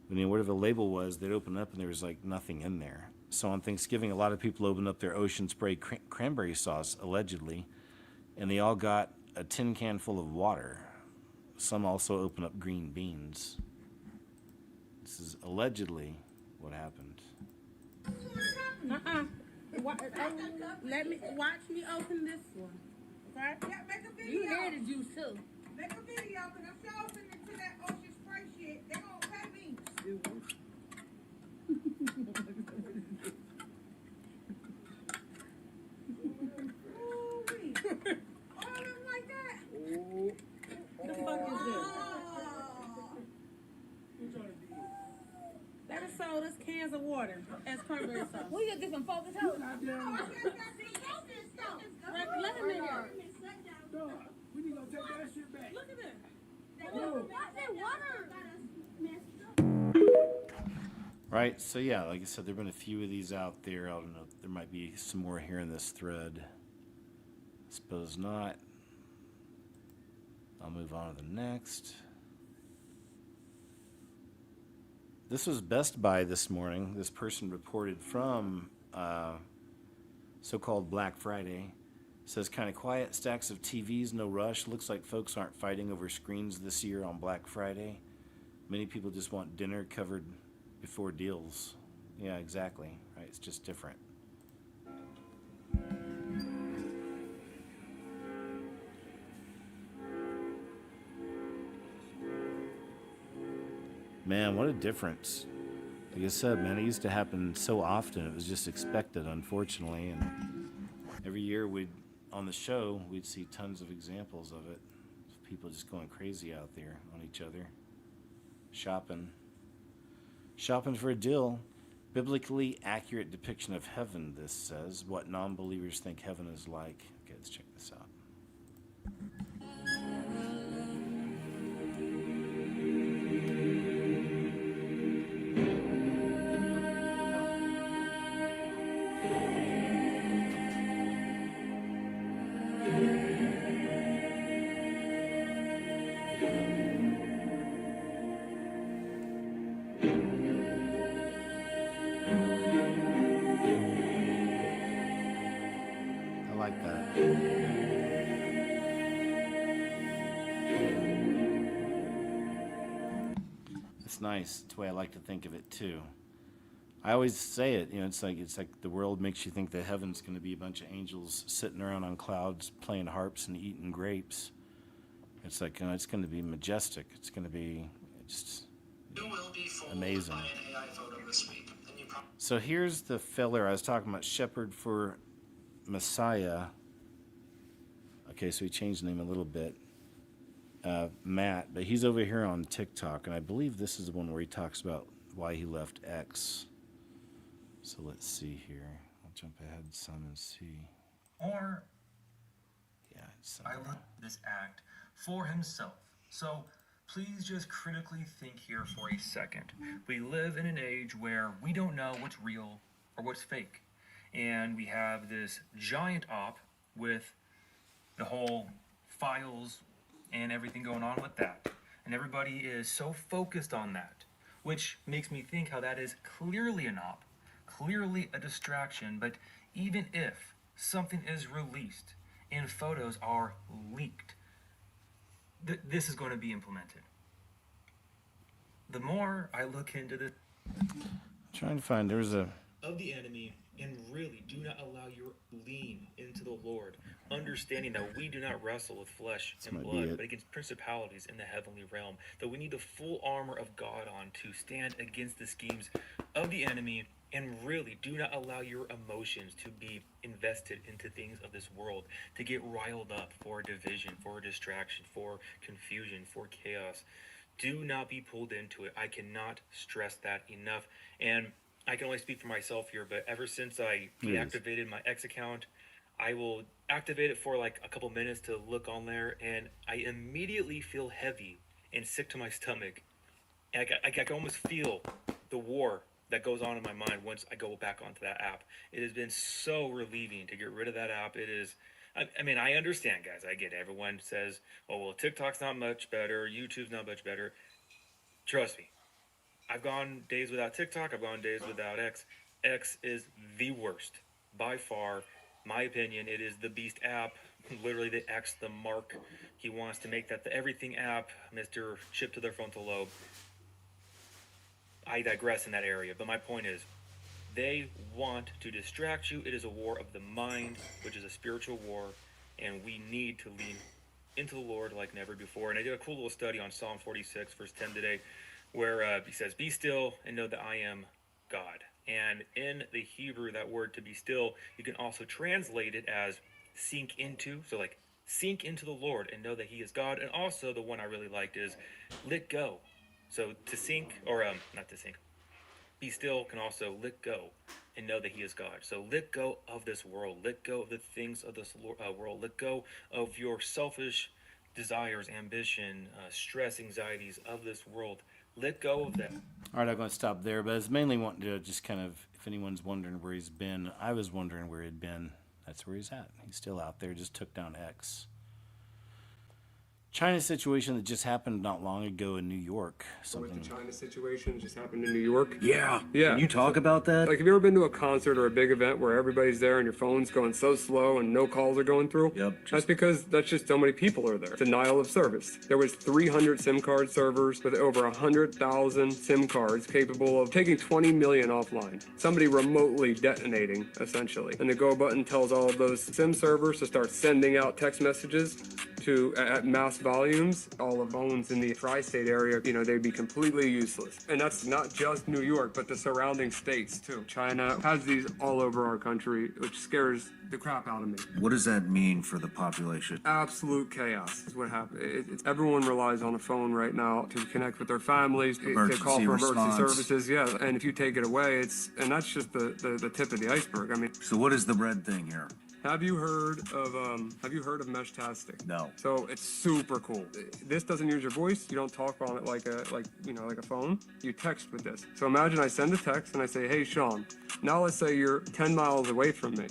I mean, whatever the label was, they'd open up and there was like nothing in there. So on Thanksgiving, a lot of people opened up their Ocean Spray cranberry sauce, allegedly, and they all got a tin can full of water. Some also opened up green beans. This is allegedly what happened. Let me watch me open this one. Okay? Yeah, make a video. You hear the juice too. Make a video, because I'm sure opening to that Ocean Spray shit. They're going to pay me. Ooh-wee. All of them like that? The fuck is this? That is sold us cans of water as cranberry sauce. Where you get from Focus House? Let him in here. We need to take that shit back. Look at this. Right, so yeah, like I said, there have been a few of these out there. I don't know, there might be some more here in this thread. Suppose not. I'll move on to the next. This was Best Buy this morning. This person reported from so-called Black Friday. Says kind of quiet, stacks of TVs, no rush. Looks like folks aren't fighting over screens this year on Black Friday. Many people just want dinner covered before deals. Yeah, exactly. Right, it's just different. Man, what a difference. Like I said, man, it used to happen so often. It was just expected, unfortunately. And every year on the show, we'd see tons of examples of it. People just going crazy out there on each other. Shopping for a deal. Biblically accurate depiction of heaven, this says. What non-believers think heaven is like. Okay, let's check this out. Nice. That's the way I like to think of it too. I always say it, it's like the world makes you think that heaven's going to be a bunch of angels sitting around on clouds playing harps and eating grapes. It's like it's going to be majestic. It's going to be just amazing. So here's the filler I was talking about. Shepherd for Messiah. Okay, so he changed the name a little bit. Matt, but he's over here on TikTok, and I believe this is the one where he talks about why he left X. So let's see here. I'll jump ahead some and see. Or Yeah, it's I look at this act for himself. So please just critically think here for a second. We live in an age where we don't know what's real or what's fake. And we have this giant op with the whole files and everything going on with that. And everybody is so focused on that, which makes me think how that is clearly an op, clearly a distraction. But even if something is released and photos are leaked, this is going to be implemented. The more I look into this, Trying to find, there's a of the enemy, and really do not allow your lean into the Lord, understanding that we do not wrestle with flesh and might be blood, it. but against principalities in the heavenly realm, that we need the full armor of God on to stand against the schemes of the enemy, and really do not allow your emotions to be invested into things of this world, to get riled up for division, for distraction, for confusion, for chaos. Do not be pulled into it. I cannot stress that enough. And I can only speak for myself here, but ever since I deactivated my X account, I will activate it for like a couple minutes to look on there, and I immediately feel heavy and sick to my stomach. And I can almost feel the war that goes on in my mind once I go back onto that app. It has been so relieving to get rid of that app. It is, I mean, I understand, guys. I get it. Everyone says, oh, well, TikTok's not much better. YouTube's not much better. Trust me. I've gone days without TikTok. I've gone days without X. X is the worst. By far, my opinion, it is the beast app. Literally the X, the mark. He wants to make that the everything app, Mr. Chip to their frontal lobe. I digress in that area, but my point is, they want to distract you. It is a war of the mind, which is a spiritual war, and we need to lean into the Lord like never before. And I did a cool little study on Psalm 46, verse 10 today, where he says, be still and know that I am God. And in the Hebrew, that word to be still, you can also translate it as sink into. So like sink into the Lord and know that he is God. And also the one I really liked is let go. So to sink, or not to sink, be still can also let go and know that he is God. So let go of this world. Let go of the things of this world. Let go of your selfish desires, ambition, stress, anxieties of this world. Let go of them. All right, I'm going to stop there, but I was mainly wanting to just kind of, if anyone's wondering where he's been, I was wondering where he'd been. That's where he's at. He's still out there, just took down X. China situation that just happened not long ago in New York. With the China situation just happened in New York. Yeah. Yeah. Can you talk about that? Like, have you ever been to a concert or a big event where everybody's there and your phone's going so slow and no calls are going through? Yep. That's because that's just so many people are there. Denial of service. There was 300 SIM card servers with over 100,000 SIM cards capable of taking 20 million offline. Somebody remotely detonating, essentially. And the go button tells all of those SIM servers to start sending out text messages at mass volumes. All the phones in the tri-state area, they'd be completely useless. And that's not just New York, but the surrounding states too. China has these all over our country, which scares the crap out of me. What does that mean for the population? Absolute chaos is what happened. Everyone relies on a phone right now to connect with their families, to call for emergency services. Yeah, and if you take it away, and that's just the tip of the iceberg. I mean, so what is the red thing here? Have you heard of Meshtastic? No. So it's super cool. This doesn't use your voice. You don't talk on it like a phone. You text with this. So imagine I send a text and I say, "Hey Sean, now let's say you're 10 miles away from me.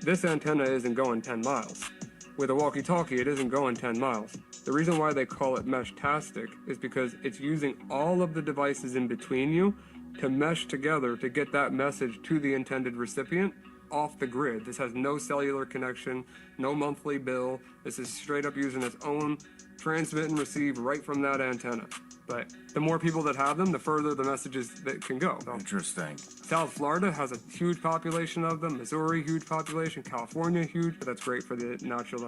This antenna isn't going 10 miles. With a walkie-talkie, it isn't going 10 miles. The reason why they call it Meshtastic is because it's using all of the devices in between you to mesh together to get that message to the intended recipient off the grid. This has no cellular connection, no monthly bill. This is straight up using its own transmit and receive right from that antenna. But the more people that have them, the further the messages that can go. So, interesting. South Florida has a huge population of them. Missouri, huge population. California, huge. That's great for the natural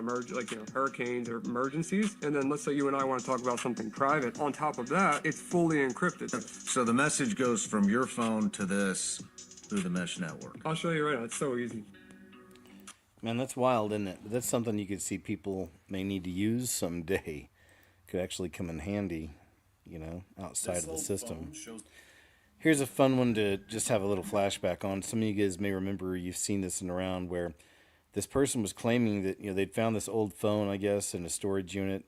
hurricanes or emergencies. And then let's say you and I want to talk about something private. On top of that, it's fully encrypted. So the message goes from your phone to this through the mesh network. I'll show you right now. It's so easy. Man, that's wild, isn't it? But that's something you could see people may need to use someday. Could actually come in handy, outside of the system. Here's a fun one to just have a little flashback on. Some of you guys may remember, you've seen this in around, where this person was claiming that, you know, they'd found this old phone, I guess, in a storage unit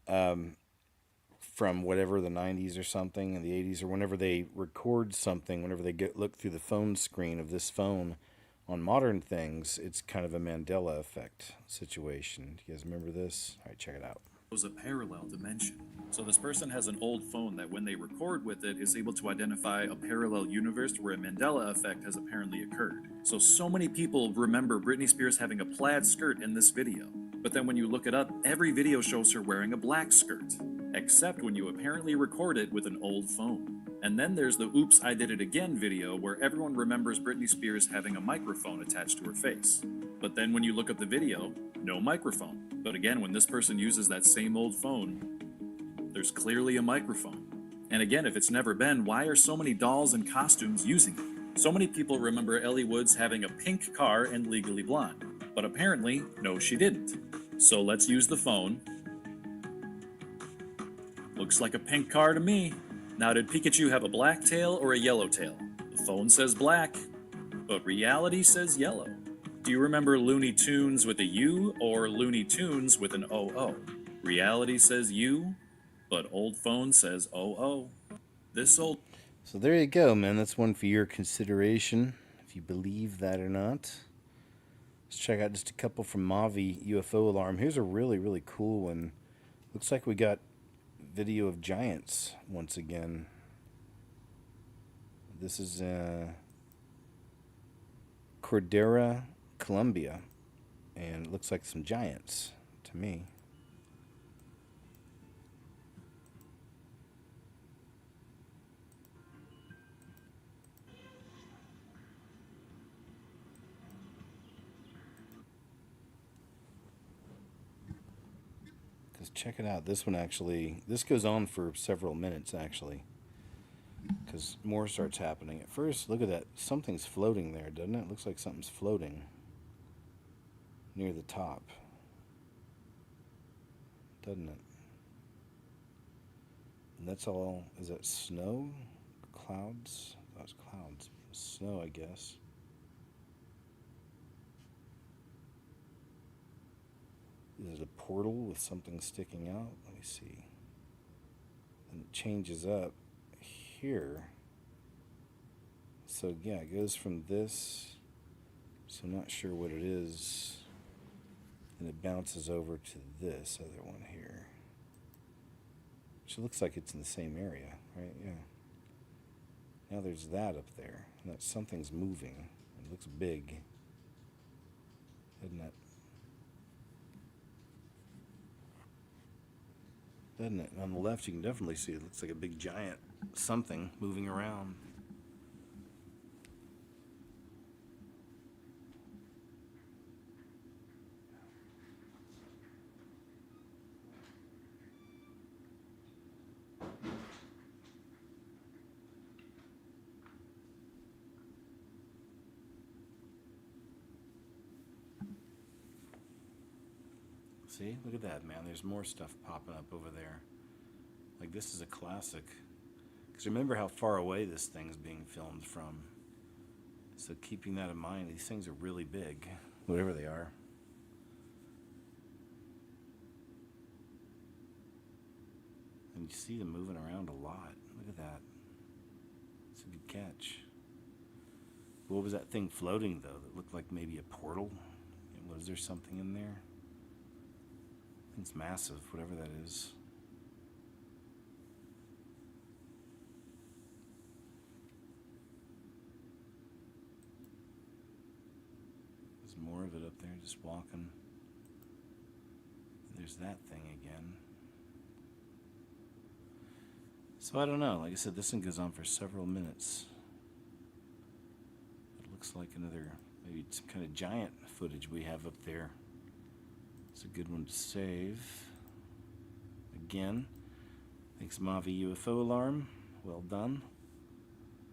from whatever, the 90s or something, in the 80s, or whenever they record something, whenever they look through the phone screen of this phone on modern things, it's kind of a Mandela effect situation. Do you guys remember this? All right, check it out. Was a parallel dimension. So this person has an old phone that when they record with it is able to identify a parallel universe where a Mandela effect has apparently occurred. So many people remember Britney Spears having a plaid skirt in this video. But then when you look it up, every video shows her wearing a black skirt, except when you apparently record it with an old phone. And then there's the Oops, I Did It Again video where everyone remembers Britney Spears having a microphone attached to her face. But then when you look up the video, no microphone. But again, when this person uses that same old phone, there's clearly a microphone. And again, if it's never been, why are so many dolls and costumes using it? So many people remember Ellie Woods having a pink car in Legally Blonde. But apparently, no, she didn't. So let's use the phone. Looks like a pink car to me. Now, did Pikachu have a black tail or a yellow tail? The phone says black, but reality says yellow. Do you remember Looney Tunes with a U or Looney Tunes with an OO? Reality says U, but old phone says OO. This old... So there you go, man. That's one for your consideration, if you believe that or not. Let's check out just a couple from Mavi UFO Alarm. Here's a really, really cool one. Looks like we got video of giants once again. This is Cordera, Colombia, and it looks like some giants to me. Because check it out, this one actually, this goes on for several minutes actually, because more starts happening. At first, look at that, something's floating there, doesn't it? Looks like something's floating near the top, doesn't it? And that's all, is that snow? Clouds? That was clouds. Snow, I guess. Is it a portal with something sticking out? Let me see. And it changes up here. So yeah, it goes from this, so I'm not sure what it is, and it bounces over to this other one here. Which looks like it's in the same area, right? Yeah. Now there's that up there, and that something's moving. It looks big, doesn't it? Doesn't it? And on the left, you can definitely see it looks like a big giant something moving around. See? Look at that, man. There's more stuff popping up over there. Like, this is a classic. Because remember how far away this thing's being filmed from. So keeping that in mind, these things are really big, whatever they are. And you see them moving around a lot. Look at that. It's a good catch. What was that thing floating, though, that looked like maybe a portal? Was there something in there? It's massive, whatever that is. There's more of it up there, just walking. There's that thing again. So I don't know. Like I said, this thing goes on for several minutes. It looks like another, maybe some kind of giant footage we have up there. It's a good one to save. Again, thanks Mavi UFO Alarm. Well done.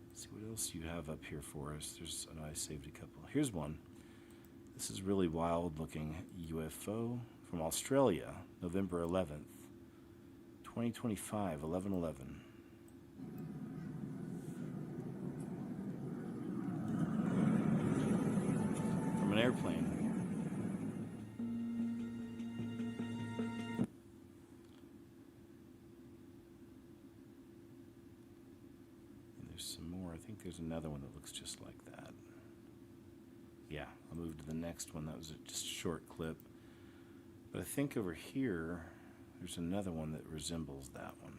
Let's see what else you have up here for us. There's, oh, I saved a couple. Here's one. This is really wild looking UFO from Australia, November 11th, 2025, 11/11. an airplane. And there's some more. I think there's another one that looks just like that. Yeah, I'll move to the next one. That was just a short clip. But I think over here, there's another one that resembles that one.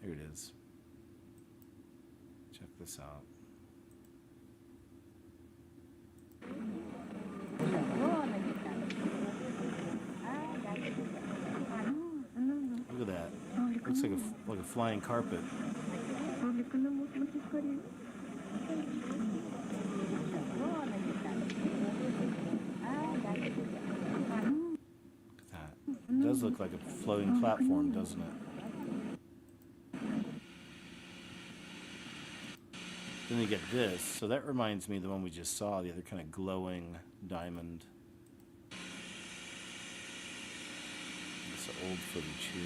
There it is. Check this out. Look at that. Looks like a flying carpet. Look at that. It does look like a floating platform, doesn't it? Then you get this. So that reminds me of the one we just saw, the other kind of glowing diamond. It's old footage here.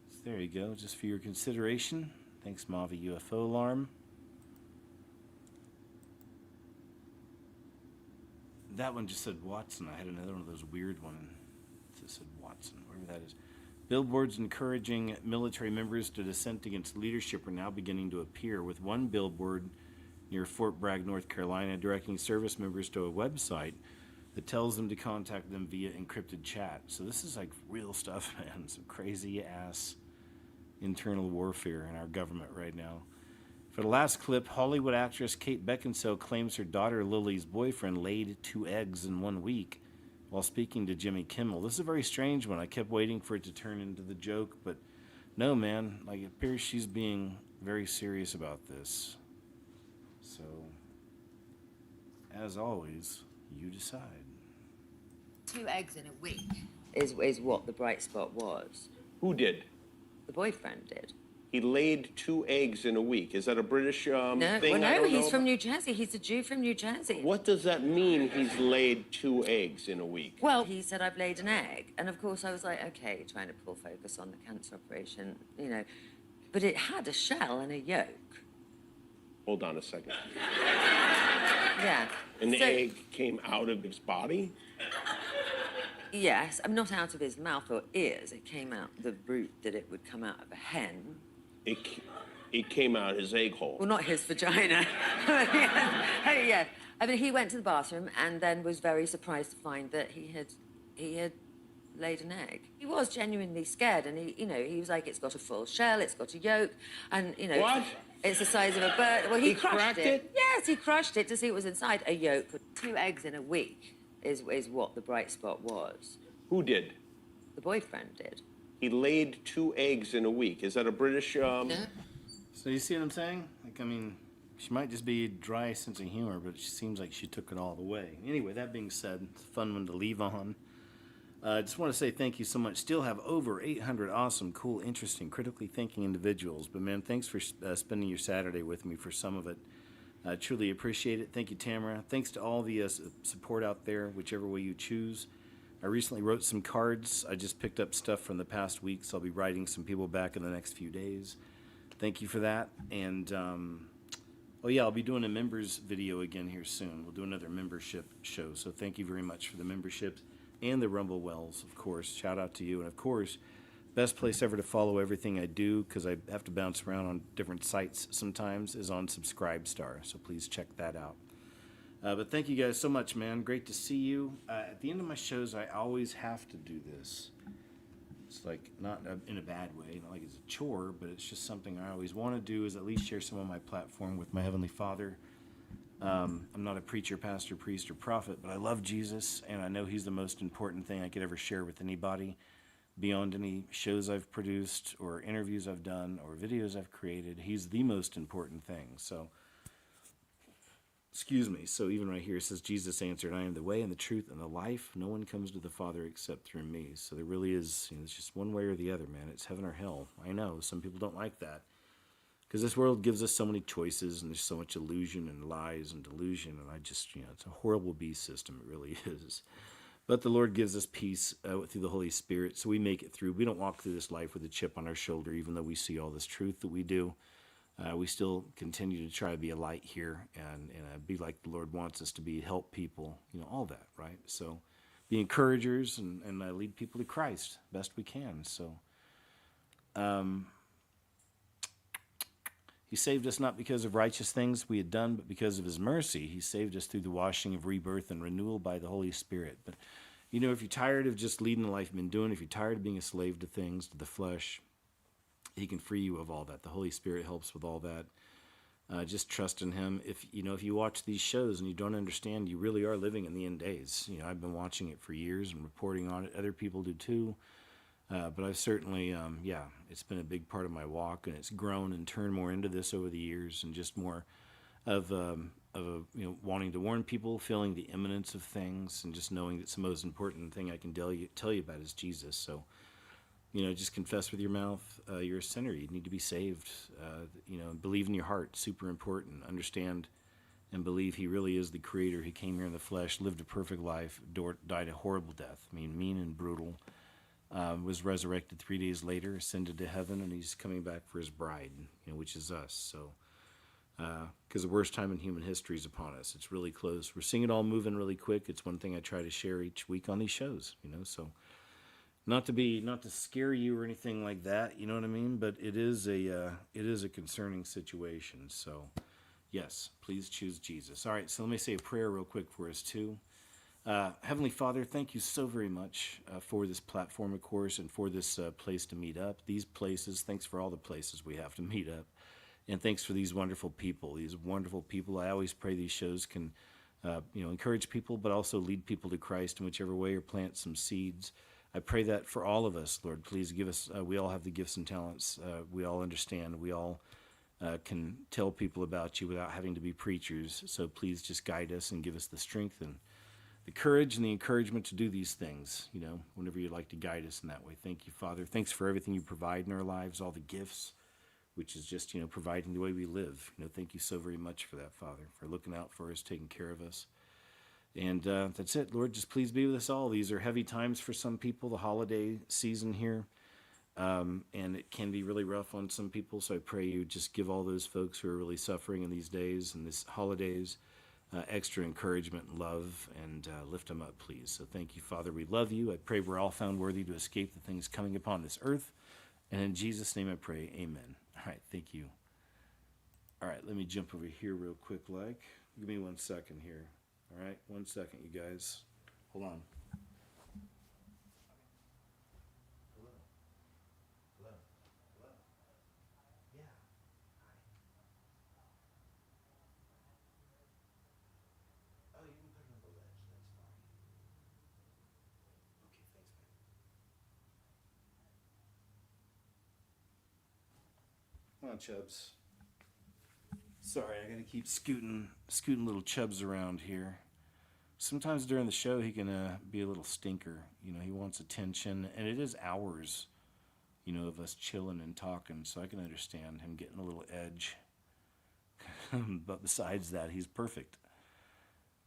So there you go, just for your consideration. Thanks, Mavi UFO Alarm. That one just said Watson. I had another one of those weird ones that said Watson, whatever that is. Billboards encouraging military members to dissent against leadership are now beginning to appear, with one billboard near Fort Bragg, North Carolina, directing service members to a website that tells them to contact them via encrypted chat. So this is like real stuff, man. Some crazy ass internal warfare in our government right now. For the last clip, Hollywood actress Kate Beckinsale claims her daughter Lily's boyfriend laid 2 eggs in 1 week while speaking to Jimmy Kimmel. This is a very strange one. I kept waiting for it to turn into the joke, but no, man. Like, it appears she's being very serious about this. So, as always, you decide. 2 eggs in a week is what the bright spot was. Who did? The boyfriend did. He laid 2 eggs in a week. Is that a British thing? No, he's from New Jersey. He's a Jew from New Jersey. What does that mean, he's laid 2 eggs in a week? Well, he said, I've laid an egg. And of course I was like, okay, trying to pull focus on the cancer operation, you know. But it had a shell and a yolk. Hold on a second. Yeah. And the egg came out of his body? Yes, I'm not out of his mouth or ears. It came out the route that it would come out of a hen. It came out his egg hole. Well, not his vagina. Yeah. I mean, he went to the bathroom and then was very surprised to find that he had laid an egg. He was genuinely scared, and he was like, it's got a full shell, it's got a yolk, and What? It's the size of a bird. Well, he crushed cracked it. Yes, he crushed it to see what was inside. A yolk. 2 eggs in a week is what the bright spot was. Who did? The boyfriend did. He laid 2 eggs in a week. Is that a British? No. So you see what I'm saying? Like, I mean, she might just be a dry sense of humor, but she seems like she took it all the way. Anyway, that being said, it's a fun one to leave on. I just want to say thank you so much. Still have over 800 awesome, cool, interesting, critically thinking individuals. But man, thanks for spending your Saturday with me for some of it. I truly appreciate it. Thank you, Tamara. Thanks to all the support out there, whichever way you choose. I recently wrote some cards. I just picked up stuff from the past week, so I'll be writing some people back in the next few days. Thank you for that. And, oh yeah, I'll be doing a members video again here soon. We'll do another membership show. So thank you very much for the memberships and the Rumble Wells, of course. Shout out to you. And of course, best place ever to follow everything I do, because I have to bounce around on different sites sometimes, is on Subscribestar. So please check that out. But thank you guys so much, man. Great to see you. At the end of my shows, I always have to do this. It's like, not in a bad way, not like it's a chore, but it's just something I always want to do, is at least share some of my platform with my Heavenly Father. I'm not a preacher, pastor, priest, or prophet, but I love Jesus, and I know He's the most important thing I could ever share with anybody, beyond any shows I've produced, or interviews I've done, or videos I've created. He's the most important thing. So, excuse me. So even right here it says, Jesus answered, I am the way and the truth and the life. No one comes to the Father except through me. So there really is, it's just one way or the other, man. It's heaven or hell. I know some people don't like that, because this world gives us so many choices, and there's so much illusion and lies and delusion. And I just, it's a horrible beast system. It really is. But the Lord gives us peace through the Holy Spirit, so we make it through. We don't walk through this life with a chip on our shoulder, even though we see all this truth that we do. We still continue to try to be a light here and be like the Lord wants us to be, help people, all that, right? So be encouragers and lead people to Christ best we can. So He saved us not because of righteous things we had done, but because of his mercy. He saved us through the washing of rebirth and renewal by the Holy Spirit. But, if you're tired of just leading the life you've been doing, if you're tired of being a slave to things, to the flesh, he can free you of all that. The Holy Spirit helps with all that. Just trust in him. If you watch these shows and you don't understand, you really are living in the end days. I've been watching it for years and reporting on it. Other people do too. But I've certainly, it's been a big part of my walk, and it's grown and turned more into this over the years, and just more of wanting to warn people, feeling the imminence of things, and just knowing that's the most important thing I can tell you about is Jesus. So, just confess with your mouth you're a sinner. You need to be saved. Believe in your heart. Super important. Understand and believe he really is the creator. He came here in the flesh, lived a perfect life, died a horrible death. mean and brutal. Was resurrected 3 days later, ascended to heaven, and he's coming back for his bride, which is us. So, because the worst time in human history is upon us. It's really close. We're seeing it all moving really quick. It's one thing I try to share each week on these shows, so not to scare you or anything like that, you know what I mean? But it is a concerning situation. So, yes, please choose Jesus. All right, so let me say a prayer real quick for us too. Heavenly Father, thank you so very much for this platform, of course, and for this place to meet up. These places, thanks for all the places we have to meet up. And thanks for these wonderful people. I always pray these shows can, encourage people, but also lead people to Christ in whichever way, or plant some seeds. I pray that for all of us, Lord. Please give us, we all have the gifts and talents. We all understand. We all can tell people about you without having to be preachers. So please just guide us and give us the strength and the courage and the encouragement to do these things, whenever you'd like to guide us in that way. Thank you, Father. Thanks for everything you provide in our lives, all the gifts, which is just, providing the way we live. Thank you so very much for that, Father, for looking out for us, taking care of us. And that's it, Lord. Just please be with us all. These are heavy times for some people, the holiday season here. And it can be really rough on some people. So I pray you just give all those folks who are really suffering in these days and these holidays extra encouragement and love, and lift them up, please. So thank you, Father. We love you. I pray we're all found worthy to escape the things coming upon this earth. And in Jesus' name I pray, amen. All right, thank you. All right, let me jump over here real quick, Give me 1 second here. All right, 1 second, you guys. Hold on. Come on, Chubbs. Sorry, I gotta keep scooting little Chubbs around here. Sometimes during the show he can be a little stinker. He wants attention, and it is hours, of us chilling and talking, so I can understand him getting a little edge. But besides that, he's perfect.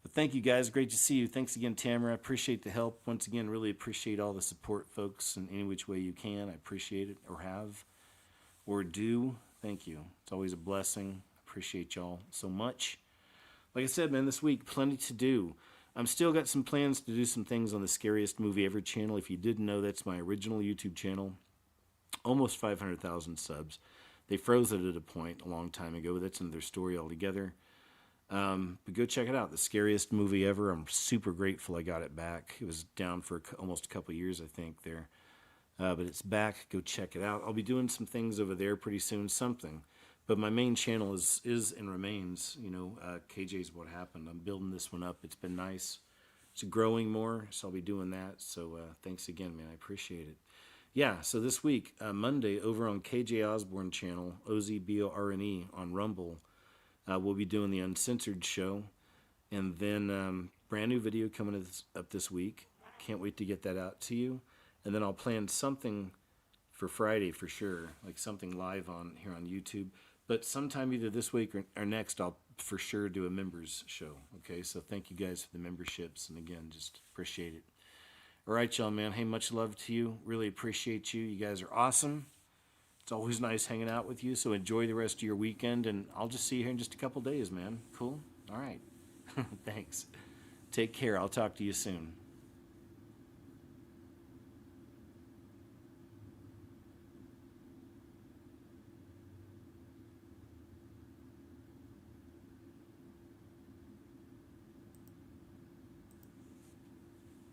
But thank you, guys. Great to see you. Thanks again, Tamara. I appreciate the help. Once again, really appreciate all the support, folks, in any which way you can. I appreciate it, or have, or do. Thank you. It's always a blessing. Appreciate y'all so much. Like I said, man, this week, plenty to do. I'm still got some plans to do some things on the Scariest Movie Ever channel. If you didn't know, that's my original YouTube channel. Almost 500,000 subs. They froze it at a point a long time ago. That's another story altogether. But go check it out. The Scariest Movie Ever. I'm super grateful I got it back. It was down for almost a couple years, I think, there. But it's back. Go check it out. I'll be doing some things over there pretty soon, something. But my main channel is and remains, KJ's What Happened. I'm building this one up. It's been nice. It's growing more, so I'll be doing that. So thanks again, man. I appreciate it. Yeah, so this week, Monday, over on KJ Osborne channel, OZBORNE on Rumble, we'll be doing the Uncensored show. And then brand new video coming up this week. Can't wait to get that out to you. And then I'll plan something for Friday for sure, like something live here on YouTube. But sometime either this week or next, I'll for sure do a members show. Okay, so thank you guys for the memberships. And again, just appreciate it. All right, y'all, man. Hey, much love to you. Really appreciate you. You guys are awesome. It's always nice hanging out with you. So enjoy the rest of your weekend, and I'll just see you here in just a couple days, man. Cool? All right. Thanks. Take care. I'll talk to you soon.